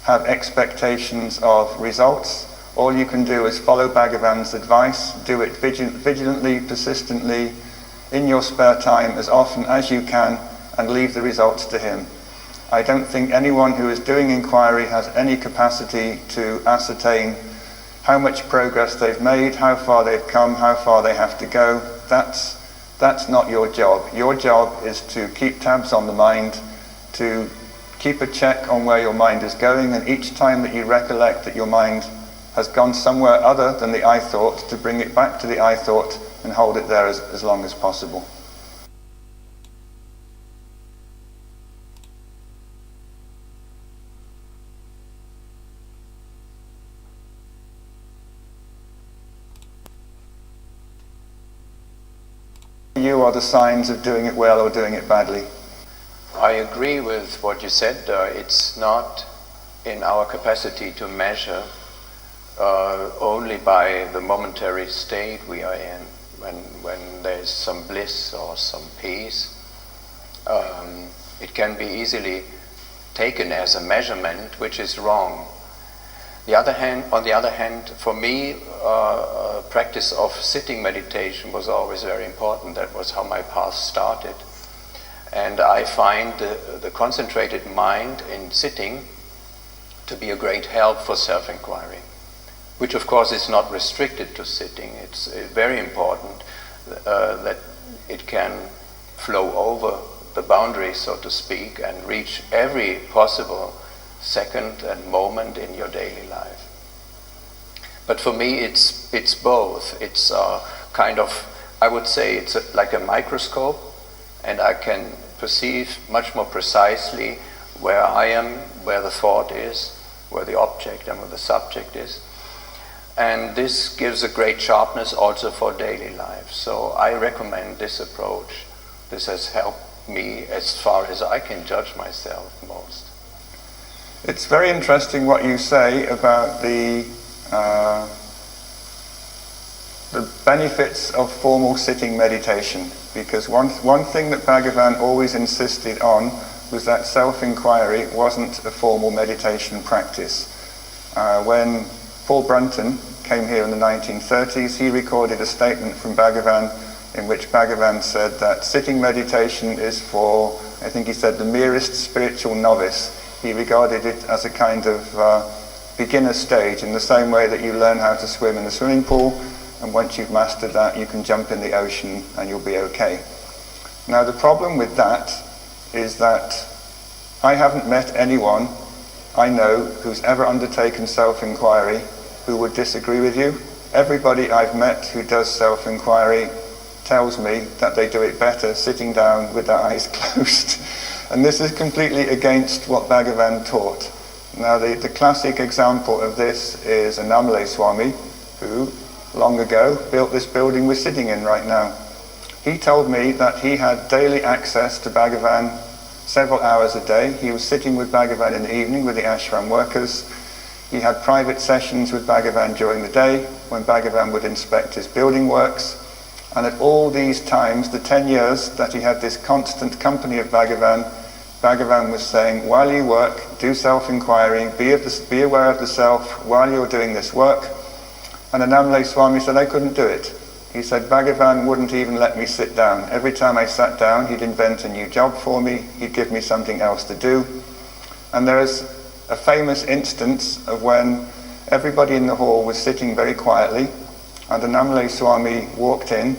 have expectations of results. All you can do is follow Bhagavan's advice, do it vigilantly, persistently, in your spare time as often as you can, and leave the results to him. I don't think anyone who is doing inquiry has any capacity to ascertain how much progress they've made, how far they've come, how far they have to go. That's not your job. Your job is to keep tabs on the mind, to keep a check on where your mind is going, and each time that you recollect that your mind has gone somewhere other than the I thought, to bring it back to the I thought and hold it there as long as possible. You are the signs of doing it well or doing it badly. I agree with what you said. It's not in our capacity to measure only by the momentary state we are in, when there's some bliss or some peace. It can be easily taken as a measurement, which is wrong. On the other hand, for me, practice of sitting meditation was always very important. That was how my path started. And I find the concentrated mind in sitting to be a great help for self-inquiry, which of course is not restricted to sitting. It's very important that it can flow over the boundaries, so to speak, and reach every possible second and moment in your daily life. But for me, it's both. It's kind of, I would say, it's like a microscope, and I can perceive much more precisely where I am, where the thought is, where the object and where the subject is. And this gives a great sharpness also for daily life. So I recommend this approach. This has helped me as far as I can judge myself most. It's very interesting what you say about the benefits of formal sitting meditation, because one thing that Bhagavan always insisted on was that self-inquiry wasn't a formal meditation practice. When Paul Brunton came here in the 1930s, he recorded a statement from Bhagavan in which Bhagavan said that sitting meditation is for, I think he said, the merest spiritual novice. He regarded it as a kind of beginner stage, in the same way that you learn how to swim in the swimming pool, and once you've mastered that, you can jump in the ocean and you'll be okay. Now the problem with that is that I haven't met anyone I know who's ever undertaken self-inquiry who would disagree with you. Everybody I've met who does self-inquiry tells me that they do it better sitting down with their eyes closed. And this is completely against what Bhagavan taught. Now the classic example of this is Annamalai Swami, who long ago built this building we're sitting in right now. He told me that he had daily access to Bhagavan several hours a day. He was sitting with Bhagavan in the evening with the ashram workers. He had private sessions with Bhagavan during the day when Bhagavan would inspect his building works. And at all these times, the 10 years that he had this constant company of Bhagavan, Bhagavan was saying, while you work, do self-inquiry, be aware of the self while you're doing this work. And Annamalai Swami said, I couldn't do it. He said, Bhagavan wouldn't even let me sit down. Every time I sat down, he'd invent a new job for me. He'd give me something else to do. And there's a famous instance of when everybody in the hall was sitting very quietly, and Annamalai Swami walked in,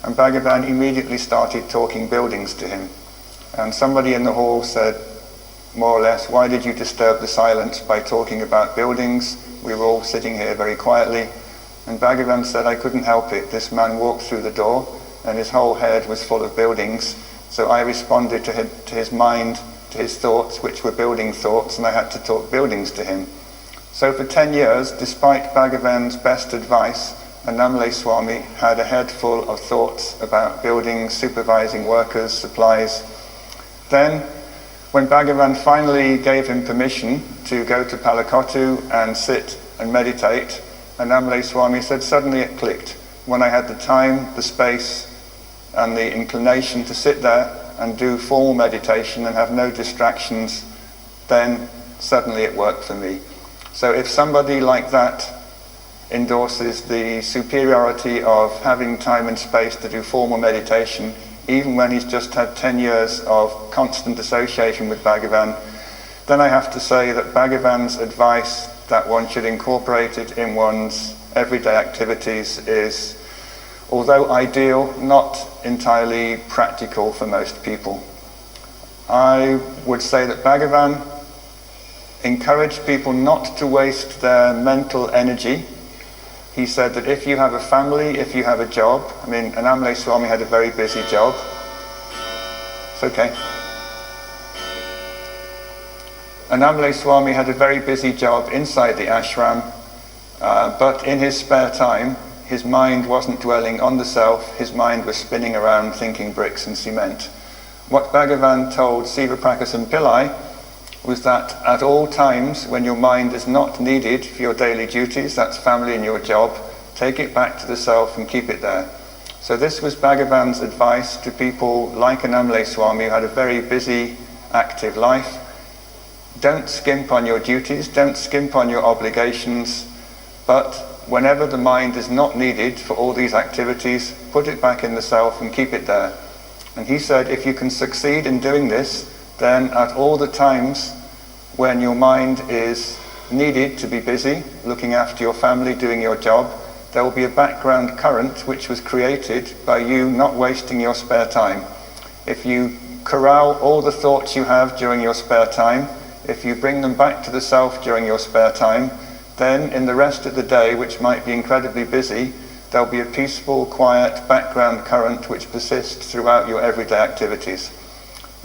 and Bhagavan immediately started talking buildings to him. And somebody in the hall said, more or less, why did you disturb the silence by talking about buildings? We were all sitting here very quietly. And Bhagavan said, I couldn't help it. This man walked through the door, and his whole head was full of buildings. So I responded to his mind, to his thoughts, which were building thoughts, and I had to talk buildings to him. So for 10 years, despite Bhagavan's best advice, Annamalai Swami had a head full of thoughts about buildings, supervising workers, supplies. Then, when Bhagavan finally gave him permission to go to Palakottu and sit and meditate, Annamalai Swami said, suddenly it clicked. When I had the time, the space, and the inclination to sit there and do formal meditation and have no distractions, then suddenly it worked for me. So if somebody like that endorses the superiority of having time and space to do formal meditation, even when he's just had 10 years of constant association with Bhagavan, then I have to say that Bhagavan's advice that one should incorporate it in one's everyday activities is, although ideal, not entirely practical for most people. I would say that Bhagavan encouraged people not to waste their mental energy. He said that if you have a family, if you have a job, I mean, Annamalai Swami had a very busy job. It's okay. Annamalai Swami had a very busy job inside the ashram, but in his spare time, his mind wasn't dwelling on the self, his mind was spinning around thinking bricks and cement. What Bhagavan told Siva Prakasam Pillai was that at all times when your mind is not needed for your daily duties, that's family and your job, take it back to the self and keep it there. So this was Bhagavan's advice to people like Annamalai Swami who had a very busy, active life. Don't skimp on your duties, don't skimp on your obligations, but whenever the mind is not needed for all these activities, put it back in the self and keep it there. And he said, if you can succeed in doing this, then at all the times when your mind is needed to be busy, looking after your family, doing your job, there will be a background current which was created by you not wasting your spare time. If you corral all the thoughts you have during your spare time, if you bring them back to the self during your spare time, then in the rest of the day, which might be incredibly busy, there'll be a peaceful, quiet background current which persists throughout your everyday activities.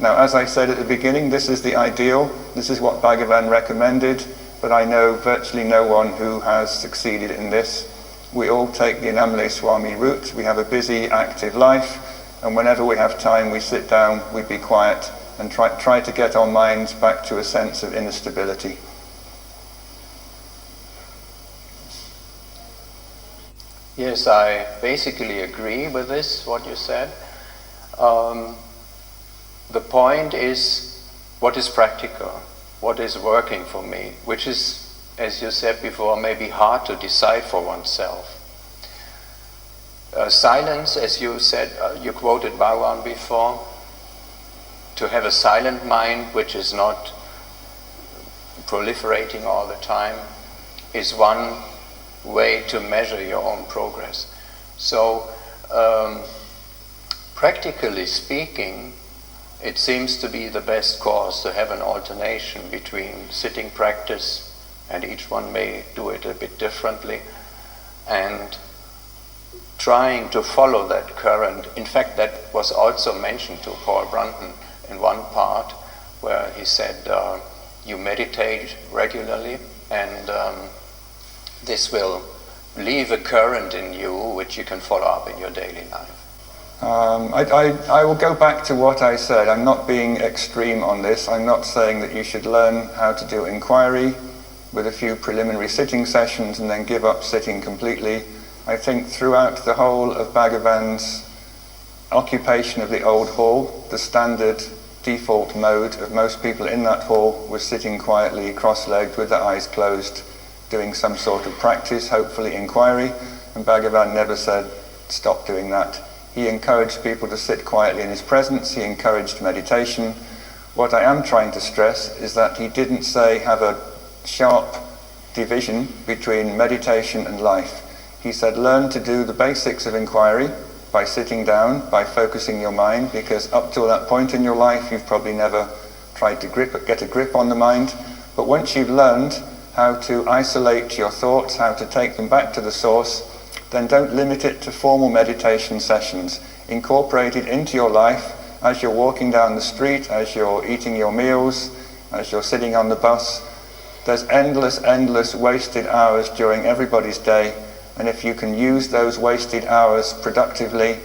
Now, as I said at the beginning, this is the ideal, this is what Bhagavan recommended, but I know virtually no one who has succeeded in this. We all take the Annamalai Swami route. We have a busy, active life, and whenever we have time, we sit down, we be quiet, and try to get our minds back to a sense of inner stability. Yes, I basically agree with this, what you said. The point is, what is practical? What is working for me? Which is, as you said before, maybe hard to decide for oneself. Silence, as you said, you quoted Bhagavan before, to have a silent mind which is not proliferating all the time, is one way to measure your own progress. So, practically speaking, it seems to be the best course to have an alternation between sitting practice, and each one may do it a bit differently, and trying to follow that current. In fact, that was also mentioned to Paul Brunton in one part, where he said, you meditate regularly, and this will leave a current in you which you can follow up in your daily life. I will go back to what I said. I'm not being extreme on this. I'm not saying that you should learn how to do inquiry with a few preliminary sitting sessions and then give up sitting completely. I think throughout the whole of Bhagavan's occupation of the old hall, the standard default mode of most people in that hall was sitting quietly, cross-legged, with their eyes closed, doing some sort of practice, hopefully inquiry, and Bhagavan never said, stop doing that. He encouraged people to sit quietly in his presence, he encouraged meditation. What I am trying to stress is that he didn't say have a sharp division between meditation and life. He said learn to do the basics of inquiry by sitting down, by focusing your mind, because up till that point in your life you've probably never tried to get a grip on the mind. But once you've learned how to isolate your thoughts, how to take them back to the source, then don't limit it to formal meditation sessions. Incorporate it into your life as you're walking down the street, as you're eating your meals, as you're sitting on the bus. There's endless wasted hours during everybody's day, and if you can use those wasted hours productively,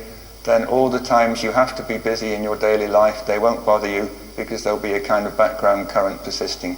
then all the times you have to be busy in your daily life, they won't bother you because there'll be a kind of background current persisting.